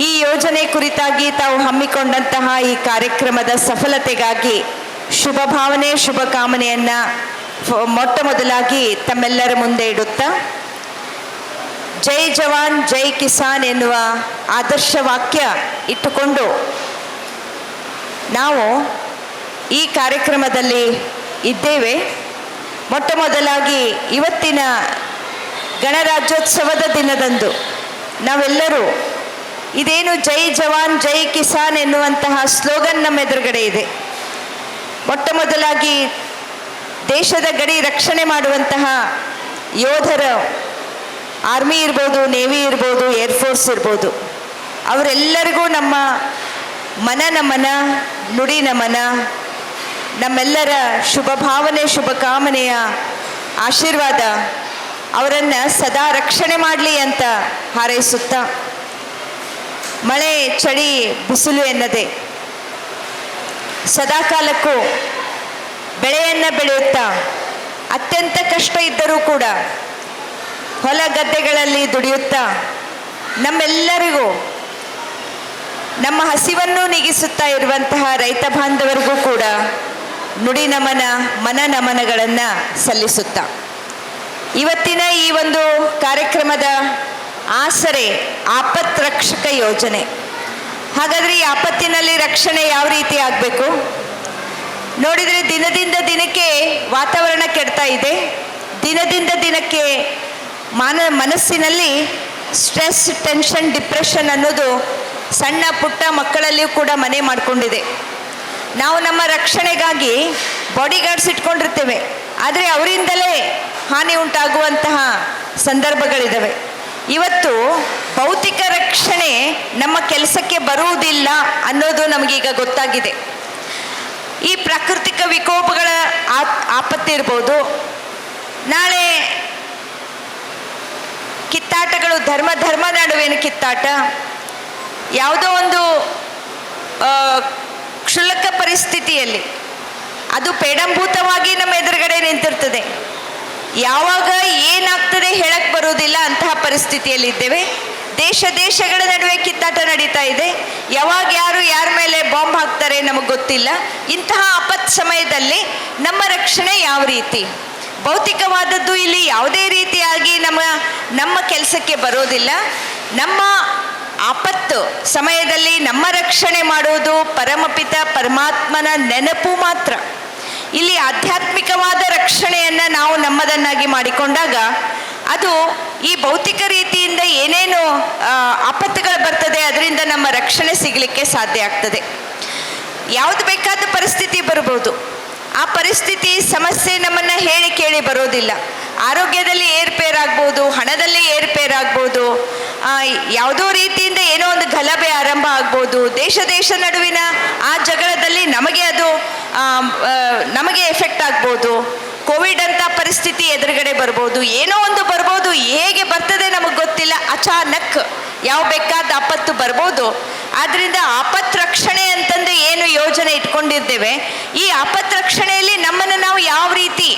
ಈ ಯೋಜನೆ ಕುರಿತಾಗಿ ತಾವು ಹಮ್ಮಿಕೊಂಡಂತಹ ಈ ಕಾರ್ಯಕ್ರಮದ ಸಫಲತೆಗಾಗಿ ಶುಭ ಭಾವನೆ, ಶುಭ ಕಾಮನೆಯನ್ನು ಮೊಟ್ಟ ಮೊದಲಾಗಿ ತಮ್ಮೆಲ್ಲರ ಮುಂದೆ ಇಡುತ್ತಾ, ಜೈ ಜವಾನ್ ಜೈ ಕಿಸಾನ್ ಎನ್ನುವ ಆದರ್ಶ ವಾಕ್ಯ ಇಟ್ಟುಕೊಂಡು ನಾವು ಈ ಕಾರ್ಯಕ್ರಮದಲ್ಲಿ ಇದ್ದೇವೆ. ಮೊಟ್ಟ ಮೊದಲಾಗಿ ಇವತ್ತಿನ ಗಣರಾಜ್ಯೋತ್ಸವದ ದಿನದಂದು ನಾವೆಲ್ಲರೂ ಇದೇನು ಜೈ ಜವಾನ್ ಜೈ ಕಿಸಾನ್ ಎನ್ನುವಂತಹ ಸ್ಲೋಗನ್ ನಮ್ಮ ಎದುರುಗಡೆ ಇದೆ. ಮೊಟ್ಟ ಮೊದಲಾಗಿ ದೇಶದ ಗಡಿ ರಕ್ಷಣೆ ಮಾಡುವಂತಹ ಯೋಧರ ಆರ್ಮಿ ಇರ್ಬೋದು, ನೇವಿ ಇರ್ಬೋದು, ಏರ್ಫೋರ್ಸ್ ಇರ್ಬೋದು, ಅವರೆಲ್ಲರಿಗೂ ನಮ್ಮ ನಮನ, ನುಡಿ ನಮನ, ನಮ್ಮೆಲ್ಲರ ಶುಭ ಭಾವನೆ, ಶುಭ ಕಾಮನೆಯ ಆಶೀರ್ವಾದ ಅವರನ್ನು ಸದಾ ರಕ್ಷಣೆ ಮಾಡಲಿ ಅಂತ ಹಾರೈಸುತ್ತಾ, ಮಳೆ ಚಳಿ ಬಿಸಿಲು ಎನ್ನದೆ ಸದಾಕಾಲಕ್ಕೂ ಬೆಳೆಯನ್ನು ಬೆಳೆಯುತ್ತಾ ಅತ್ಯಂತ ಕಷ್ಟ ಇದ್ದರೂ ಕೂಡ ಹೊಲ ಗದ್ದೆಗಳಲ್ಲಿ ದುಡಿಯುತ್ತಾ ನಮ್ಮೆಲ್ಲರಿಗೂ ನಮ್ಮ ಹಸಿವನ್ನು ನೀಗಿಸುತ್ತಾ ಇರುವಂತಹ ರೈತ ಬಾಂಧವರಿಗೂ ಕೂಡ ನುಡಿ ನಮನ, ನಮನಗಳನ್ನು ಸಲ್ಲಿಸುತ್ತಾ ಇವತ್ತಿನ ಈ ಒಂದು ಕಾರ್ಯಕ್ರಮದ ಆಸರೆ ಆಪತ್ ರಕ್ಷಕ ಯೋಜನೆ. ಹಾಗಾದರೆ ಈ ಆಪತ್ತಿನಲ್ಲಿ ರಕ್ಷಣೆ ಯಾವ ರೀತಿ ಆಗಬೇಕು? ನೋಡಿದರೆ ದಿನದಿಂದ ದಿನಕ್ಕೆ ವಾತಾವರಣ ಕೆಡ್ತಾ ಇದೆ. ದಿನದಿಂದ ದಿನಕ್ಕೆ ಮನಸ್ಸಿನಲ್ಲಿ ಸ್ಟ್ರೆಸ್, ಟೆನ್ಷನ್, ಡಿಪ್ರೆಷನ್ ಅನ್ನೋದು ಸಣ್ಣ ಪುಟ್ಟ ಮಕ್ಕಳಲ್ಲಿಯೂ ಕೂಡ ಮನೆ ಮಾಡಿಕೊಂಡಿದೆ. ನಾವು ನಮ್ಮ ರಕ್ಷಣೆಗಾಗಿ ಬಾಡಿಗಾರ್ಡ್ಸ್ ಇಟ್ಕೊಂಡಿರ್ತೇವೆ, ಆದರೆ ಅವರಿಂದಲೇ ಹಾನಿ ಉಂಟಾಗುವಂತಹ ಸಂದರ್ಭಗಳಿದ್ದಾವೆ. ಇವತ್ತು ಭೌತಿಕ ರಕ್ಷಣೆ ನಮ್ಮ ಕೆಲಸಕ್ಕೆ ಬರುವುದಿಲ್ಲ ಅನ್ನೋದು ನಮಗೀಗ ಗೊತ್ತಾಗಿದೆ. ಈ ಪ್ರಾಕೃತಿಕ ವಿಕೋಪಗಳ ಆಪತ್ತಿರ್ಬೋದು, ನಾಳೆ ಕಿತ್ತಾಟಗಳು, ಧರ್ಮ ನಡುವಿನ ಕಿತ್ತಾಟ, ಯಾವುದೋ ಒಂದು ಕ್ಷುಲ್ಲಕ ಪರಿಸ್ಥಿತಿಯಲ್ಲಿ ಅದು ಪೇಡಂಭೂತವಾಗಿ ನಮ್ಮ ಎದುರುಗಡೆ ನಿಂತಿರ್ತದೆ. ಯಾವಾಗ ಏನಾಗ್ತದೆ ಹೇಳಕ್ಕೆ ಬರೋದಿಲ್ಲ, ಅಂತಹ ಪರಿಸ್ಥಿತಿಯಲ್ಲಿದ್ದೇವೆ. ದೇಶಗಳ ನಡುವೆ ಕಿತ್ತಾಟ ನಡೀತಾ ಇದೆ. ಯಾವಾಗ ಯಾರ ಮೇಲೆ ಬಾಂಬ್ ಹಾಕ್ತಾರೆ ನಮಗೆ ಗೊತ್ತಿಲ್ಲ. ಇಂತಹ ಆಪತ್ ಸಮಯದಲ್ಲಿ ನಮ್ಮ ರಕ್ಷಣೆ ಯಾವ ರೀತಿ? ಭೌತಿಕವಾದದ್ದು ಇಲ್ಲಿ ಯಾವುದೇ ರೀತಿಯಾಗಿ ನಮ್ಮ ಕೆಲಸಕ್ಕೆ ಬರೋದಿಲ್ಲ. ನಮ್ಮ ಆಪತ್ತು ಸಮಯದಲ್ಲಿ ನಮ್ಮ ರಕ್ಷಣೆ ಮಾಡುವುದು ಪರಮಪಿತ ಪರಮಾತ್ಮನ ನೆನಪು ಮಾತ್ರ. ಇಲ್ಲಿ ಆಧ್ಯಾತ್ಮಿಕವಾದ ರಕ್ಷಣೆಯನ್ನು ನಾವು ನಮ್ಮದನ್ನಾಗಿ ಮಾಡಿಕೊಂಡಾಗ ಅದು ಈ ಭೌತಿಕ ರೀತಿಯಿಂದ ಏನೇನು ಆಪತ್ತುಗಳು ಬರ್ತದೆ ಅದರಿಂದ ನಮ್ಮ ರಕ್ಷಣೆ ಸಿಗಲಿಕ್ಕೆ ಸಾಧ್ಯ ಆಗ್ತದೆ. ಯಾವುದು ಬೇಕಾದ ಪರಿಸ್ಥಿತಿ ಬರ್ಬೋದು. ಆ ಪರಿಸ್ಥಿತಿ ಸಮಸ್ಯೆ ನಮ್ಮನ್ನು ಹೇಳಿ ಕೇಳಿ ಬರೋದಿಲ್ಲ. ಆರೋಗ್ಯದಲ್ಲಿ ಏರ್ಪೇರಾಗ್ಬೋದು, ಹಣದಲ್ಲಿ ಏರ್ಪೇರಾಗ್ಬೋದು, ಯಾವುದೋ ರೀತಿಯಿಂದ ಏನೋ ಒಂದು ಗಲಭೆ ಆರಂಭ ಆಗ್ಬೋದು, ದೇಶ ನಡುವಿನ ಆ ಜಗಳದಲ್ಲಿ ನಮಗೆ ಎಫೆಕ್ಟ್ ಆಗ್ಬೋದು, ಕೋವಿಡ್ ಅಂತ ಪರಿಸ್ಥಿತಿ ಎದುರುಗಡೆ ಬರ್ಬೋದು, ಏನೋ ಒಂದು ಬರ್ಬೋದು. ಹೇಗೆ ಬರ್ತದೆ ನಮಗೆ ಗೊತ್ತಿಲ್ಲ. ಅಚಾನಕ್ ಯಾವ ಬೇಕಾದ ಆಪತ್ತು ಬರ್ಬೋದು. ಆದ್ದರಿಂದ ಆಪತ್ ರಕ್ಷಣೆ ಅಂತಂದು ಏನು ಯೋಜನೆ ಇಟ್ಕೊಂಡಿದ್ದೇವೆ, ಈ ಆಪತ್ ರಕ್ಷಣೆಯಲ್ಲಿ ನಮ್ಮನ್ನು ನಾವು ಯಾವ ರೀತಿ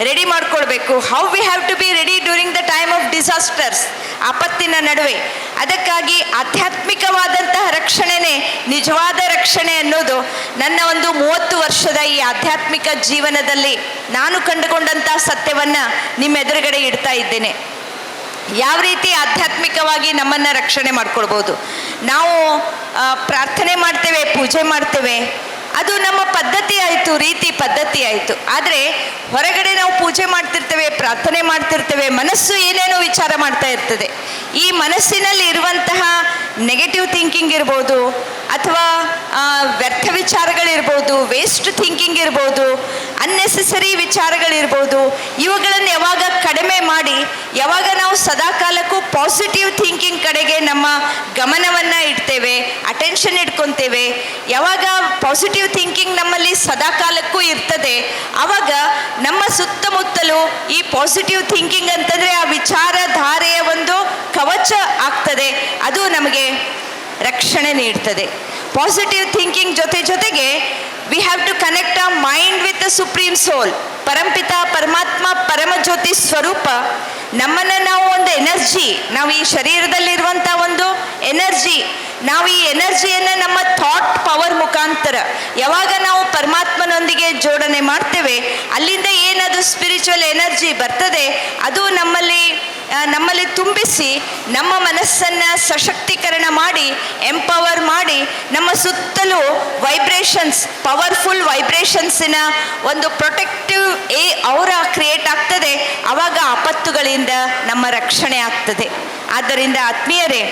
ರೆಡಿ ಮಾಡ್ಕೊಳ್ಬೇಕು, how we have to be ready during the time of disasters, ಆಪತ್ತಿನ ನಡುವೆ. ಅದಕ್ಕಾಗಿ ಆಧ್ಯಾತ್ಮಿಕವಾದಂತಹ ರಕ್ಷಣೆನೇ ನಿಜವಾದ ರಕ್ಷಣೆ ಅನ್ನೋದು ನನ್ನ ಒಂದು 30 ವರ್ಷದ ಈ ಆಧ್ಯಾತ್ಮಿಕ ಜೀವನದಲ್ಲಿ ನಾನು ಕಂಡುಕೊಂಡಂತಹ ಸತ್ಯವನ್ನು ನಿಮ್ಮ ಎದುರುಗಡೆ ಇಡ್ತಾ ಇದ್ದೇನೆ. ಯಾವ ರೀತಿ ಆಧ್ಯಾತ್ಮಿಕವಾಗಿ ನಮ್ಮನ್ನು ರಕ್ಷಣೆ ಮಾಡ್ಕೊಳ್ಬೋದು? ನಾವು ಪ್ರಾರ್ಥನೆ ಮಾಡ್ತೇವೆ, ಪೂಜೆ ಮಾಡ್ತೇವೆ, ಅದು ನಮ್ಮ ಪದ್ಧತಿ ಆಯಿತು, ರೀತಿ ಪದ್ಧತಿ ಆಯಿತು. ಆದರೆ ಹೊರಗಡೆ ನಾವು ಪೂಜೆ ಮಾಡ್ತಿರ್ತೇವೆ, ಪ್ರಾರ್ಥನೆ ಮಾಡ್ತಿರ್ತೇವೆ, ಮನಸ್ಸು ಏನೇನೋ ವಿಚಾರ ಮಾಡ್ತಾ ಇರ್ತದೆ. ಈ ಮನಸ್ಸಿನಲ್ಲಿ ಇರುವಂತಹ ನೆಗೆಟಿವ್ ಥಿಂಕಿಂಗ್ ಇರ್ಬೋದು, ಅಥವಾ ವ್ಯರ್ಥ ವಿಚಾರಗಳಿರ್ಬೋದು, ವೇಸ್ಟ್ ಥಿಂಕಿಂಗ್ ಇರ್ಬೋದು, ಅನ್ನೆಸೆಸರಿ ವಿಚಾರಗಳಿರ್ಬೋದು, ಇವುಗಳನ್ನು ಯಾವಾಗ ಕಡಿಮೆ ಮಾಡಿ ಯಾವಾಗ ನಾವು ಸದಾಕಾಲಕ್ಕೂ ಪಾಸಿಟಿವ್ ಥಿಂಕಿಂಗ್ ಕಡೆಗೆ ನಮ್ಮ ಗಮನವನ್ನು ಇಡ್ತೇವೆ, ಅಟೆನ್ಷನ್ ಇಟ್ಕೊತೇವೆ, ಯಾವಾಗ ಪಾಸಿಟಿವ್ ಥಿಂಕಿಂಗ್ ನಮ್ಮಲ್ಲಿ ಸದಾಕಾಲಕ್ಕೂ ಇರ್ತದೆ, ಆವಾಗ ನಮ್ಮ ಸುತ್ತಮುತ್ತಲೂ ಈ ಪಾಸಿಟಿವ್ ಥಿಂಕಿಂಗ್ ಅಂತಂದರೆ ಆ ವಿಚಾರಧಾರೆಯ ಒಂದು ಕವಚ ಆಗ್ತದೆ. ಅದು ನಮಗೆ ರಕ್ಷಣೆ ನೀಡ್ತದೆ. ಪಾಸಿಟಿವ್ ಥಿಂಕಿಂಗ್ ಜೊತೆಗೆ we have to connect a mind with the supreme soul. ಪರಂಪಿತ ಪರಮಾತ್ಮ ಪರಮಜ್ಯೋತಿ ಸ್ವರೂಪ ನಮ್ಮನ್ನು ನಾವು ಒಂದು ಎನರ್ಜಿ, ನಾವು ಈ ಶರೀರದಲ್ಲಿರುವಂಥ ಒಂದು ಎನರ್ಜಿ, ನಾವು ಈ ಎನರ್ಜಿಯನ್ನು ನಮ್ಮ ಥಾಟ್ ಪವರ್ ಮುಖಾಂತರ ಯಾವಾಗ ನಾವು ಪರಮಾತ್ಮನೊಂದಿಗೆ ಜೋಡಣೆ ಮಾಡ್ತೇವೆ, ಅಲ್ಲಿಂದ ಏನದು ಸ್ಪಿರಿಚುವಲ್ ಎನರ್ಜಿ ಬರ್ತದೆ, ಅದು ನಮ್ಮಲ್ಲಿ ತುಂಬಿಸಿ ನಮ್ಮ ಮನಸ್ಸನ್ನು ಸಶಕ್ತೀಕರಣ ಮಾಡಿ, ಎಂಪವರ್ ಮಾಡಿ, ನಮ್ಮ ಸುತ್ತಲೂ ವೈಬ್ರೇಷನ್ಸ್, ಪವರ್ಫುಲ್ ವೈಬ್ರೇಷನ್ಸಿನ ಒಂದು ಪ್ರೊಟೆಕ್ಟಿವ್ ಔರ ಕ್ರಿಯೇಟ್ ಆಗ್ತದೆ. ಆವಾಗ ಆಪತ್ತುಗಳಿಂದ ನಮ್ಮ ರಕ್ಷಣೆ ಆಗ್ತದೆ. ಆದ್ದರಿಂದ ಆತ್ಮೀಯರೇ,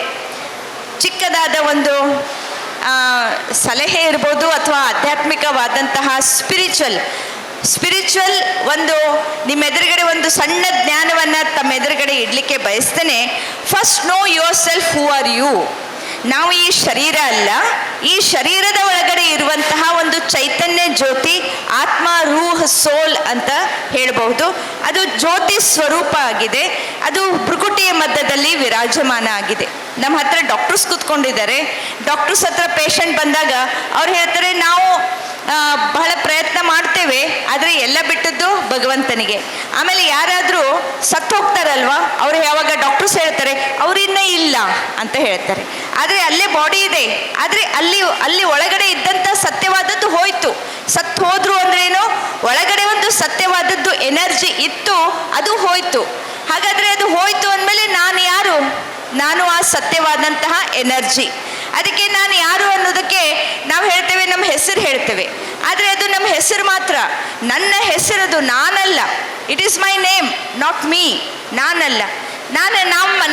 ಚಿಕ್ಕದಾದ ಒಂದು ಸಲಹೆ ಇರ್ಬೋದು ಅಥವಾ ಆಧ್ಯಾತ್ಮಿಕವಾದಂತಹ ಸ್ಪಿರಿಚುವಲ್ ಒಂದು ನಿಮ್ಮ ಎದುರುಗಡೆ ಒಂದು ಸಣ್ಣ ಜ್ಞಾನವನ್ನು ತಮ್ಮ ಎದುರುಗಡೆ ಇಡಲಿಕ್ಕೆ ಬಯಸ್ತೇನೆ. First know yourself, who are you. ನಾವು ಈ ಶರೀರ ಅಲ್ಲ, ಈ ಶರೀರದ ಒಳಗಡೆ ಇರುವಂತಹ ಒಂದು ಚೈತನ್ಯ ಜ್ಯೋತಿ, ಆತ್ಮ, ರೂಹ್, ಸೋಲ್ ಅಂತ ಹೇಳಬಹುದು. ಅದು ಜ್ಯೋತಿ ಸ್ವರೂಪ ಆಗಿದೆ. ಅದು ಭೃಕುಟಿಯ ಮಧ್ಯದಲ್ಲಿ ವಿರಾಜಮಾನ ಆಗಿದೆ. ನಮ್ಮ ಹತ್ರ ಡಾಕ್ಟರ್ಸ್ ಕೂತ್ಕೊಂಡಿದ್ದಾರೆ. ಡಾಕ್ಟರ್ಸ್ ಹತ್ರ ಪೇಷಂಟ್ ಬಂದಾಗ ಅವ್ರು ಹೇಳ್ತಾರೆ, ನಾವು ಬಹಳ ಪ್ರಯತ್ನ ಮಾಡ್ತೇವೆ, ಆದರೆ ಎಲ್ಲ ಬಿಟ್ಟದ್ದು ಭಗವಂತನಿಗೆ. ಆಮೇಲೆ ಯಾರಾದರೂ ಸತ್ತು ಹೋಗ್ತಾರಲ್ವಾ, ಅವ್ರು ಯಾವಾಗ ಡಾಕ್ಟರ್ಸ್ ಹೇಳ್ತಾರೆ ಅವರಿನ್ನ ಇಲ್ಲ ಅಂತ ಹೇಳ್ತಾರೆ. ಆದರೆ ಅಲ್ಲೇ ಬಾಡಿ ಇದೆ, ಆದರೆ ಅಲ್ಲಿ ಒಳಗಡೆ ಇದ್ದಂಥ ಸತ್ಯವಾದದ್ದು ಹೋಯ್ತು. ಸತ್ತು ಹೋದ್ರು ಅಂದ್ರೇನು, ಒಳಗಡೆ ಒಂದು ಸತ್ಯವಾದದ್ದು ಎನರ್ಜಿ ಇತ್ತು, ಅದು ಹೋಯ್ತು. ಹಾಗಾದರೆ ಅದು ಹೋಯ್ತು ಅಂದಮೇಲೆ ನಾನು ಯಾರು? ನಾನು ಆ ಸತ್ಯವಾದಂತಹ ಎನರ್ಜಿ. ಅದಕ್ಕೆ ನಾನು ಯಾರು ಅನ್ನೋದಕ್ಕೆ ನಾವು ಹೇಳ್ತೇವೆ, ನಮ್ಮ ಹೆಸರು ಹೇಳ್ತೇವೆ. ಆದರೆ ಅದು ನಮ್ಮ ಹೆಸರು ಮಾತ್ರ, ನನ್ನ ಹೆಸರದು, ನಾನಲ್ಲ. It is my name, not me. ನಾನಲ್ಲ.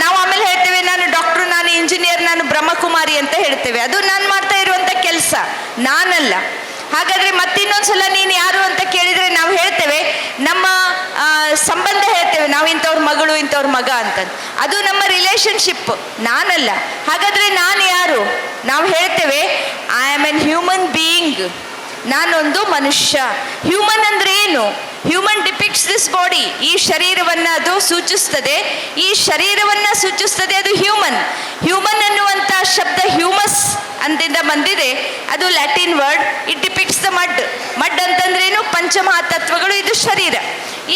ನಾವು ಆಮೇಲೆ ಹೇಳ್ತೇವೆ, ನಾನು ಡಾಕ್ಟ್ರು, ನಾನು ಇಂಜಿನಿಯರ್, ನಾನು ಬ್ರಹ್ಮಕುಮಾರಿ ಅಂತ ಹೇಳ್ತೇವೆ. ಅದು ನಾನು ಮಾಡ್ತಾ ಇರುವಂಥ ಕೆಲಸ, ನಾನಲ್ಲ. ಹಾಗಾದರೆ ಮತ್ತಿನ್ನೊಂದ್ಸಲ ನೀನು ಯಾರು ಅಂತ ಕೇಳಿದರೆ ನಾವು ಹೇಳ್ತೇವೆ, ನಮ್ಮ ಸಂಬಂಧ ಹೇಳ್ತೇವೆ, ನಾವು ಇಂಥವ್ರ ಮಗಳು, ಇಂಥವ್ರ ಮಗ ಅಂತ. ಅದು ನಮ್ಮ ರಿಲೇಷನ್ಶಿಪ್, ನಾನಲ್ಲ. ಹಾಗಾದರೆ ನಾನು ಯಾರು? ನಾವು ಹೇಳ್ತೇವೆ, I am an human being. ನಾನೊಂದು ಮನುಷ್ಯ. ಹ್ಯೂಮನ್ ಅಂದರೆ ಏನು? Human depicts this body. ಈ ಶರೀರವನ್ನು ಅದು ಸೂಚಿಸ್ತದೆ. ಈ ಶರೀರವನ್ನು ಸೂಚಿಸ್ತದೆ, ಅದು ಹ್ಯೂಮನ್. ಹ್ಯೂಮನ್ ಅನ್ನುವಂಥ ಶಬ್ದ ಹ್ಯೂಮಸ್ ಅಂತಿಂದ ಬಂದಿದೆ. ಅದು Latin word. It depicts the mud ಅಂತಂದ್ರೇನು? ಪಂಚಮಹಾತತ್ವಗಳು. ಇದು ಶರೀರ.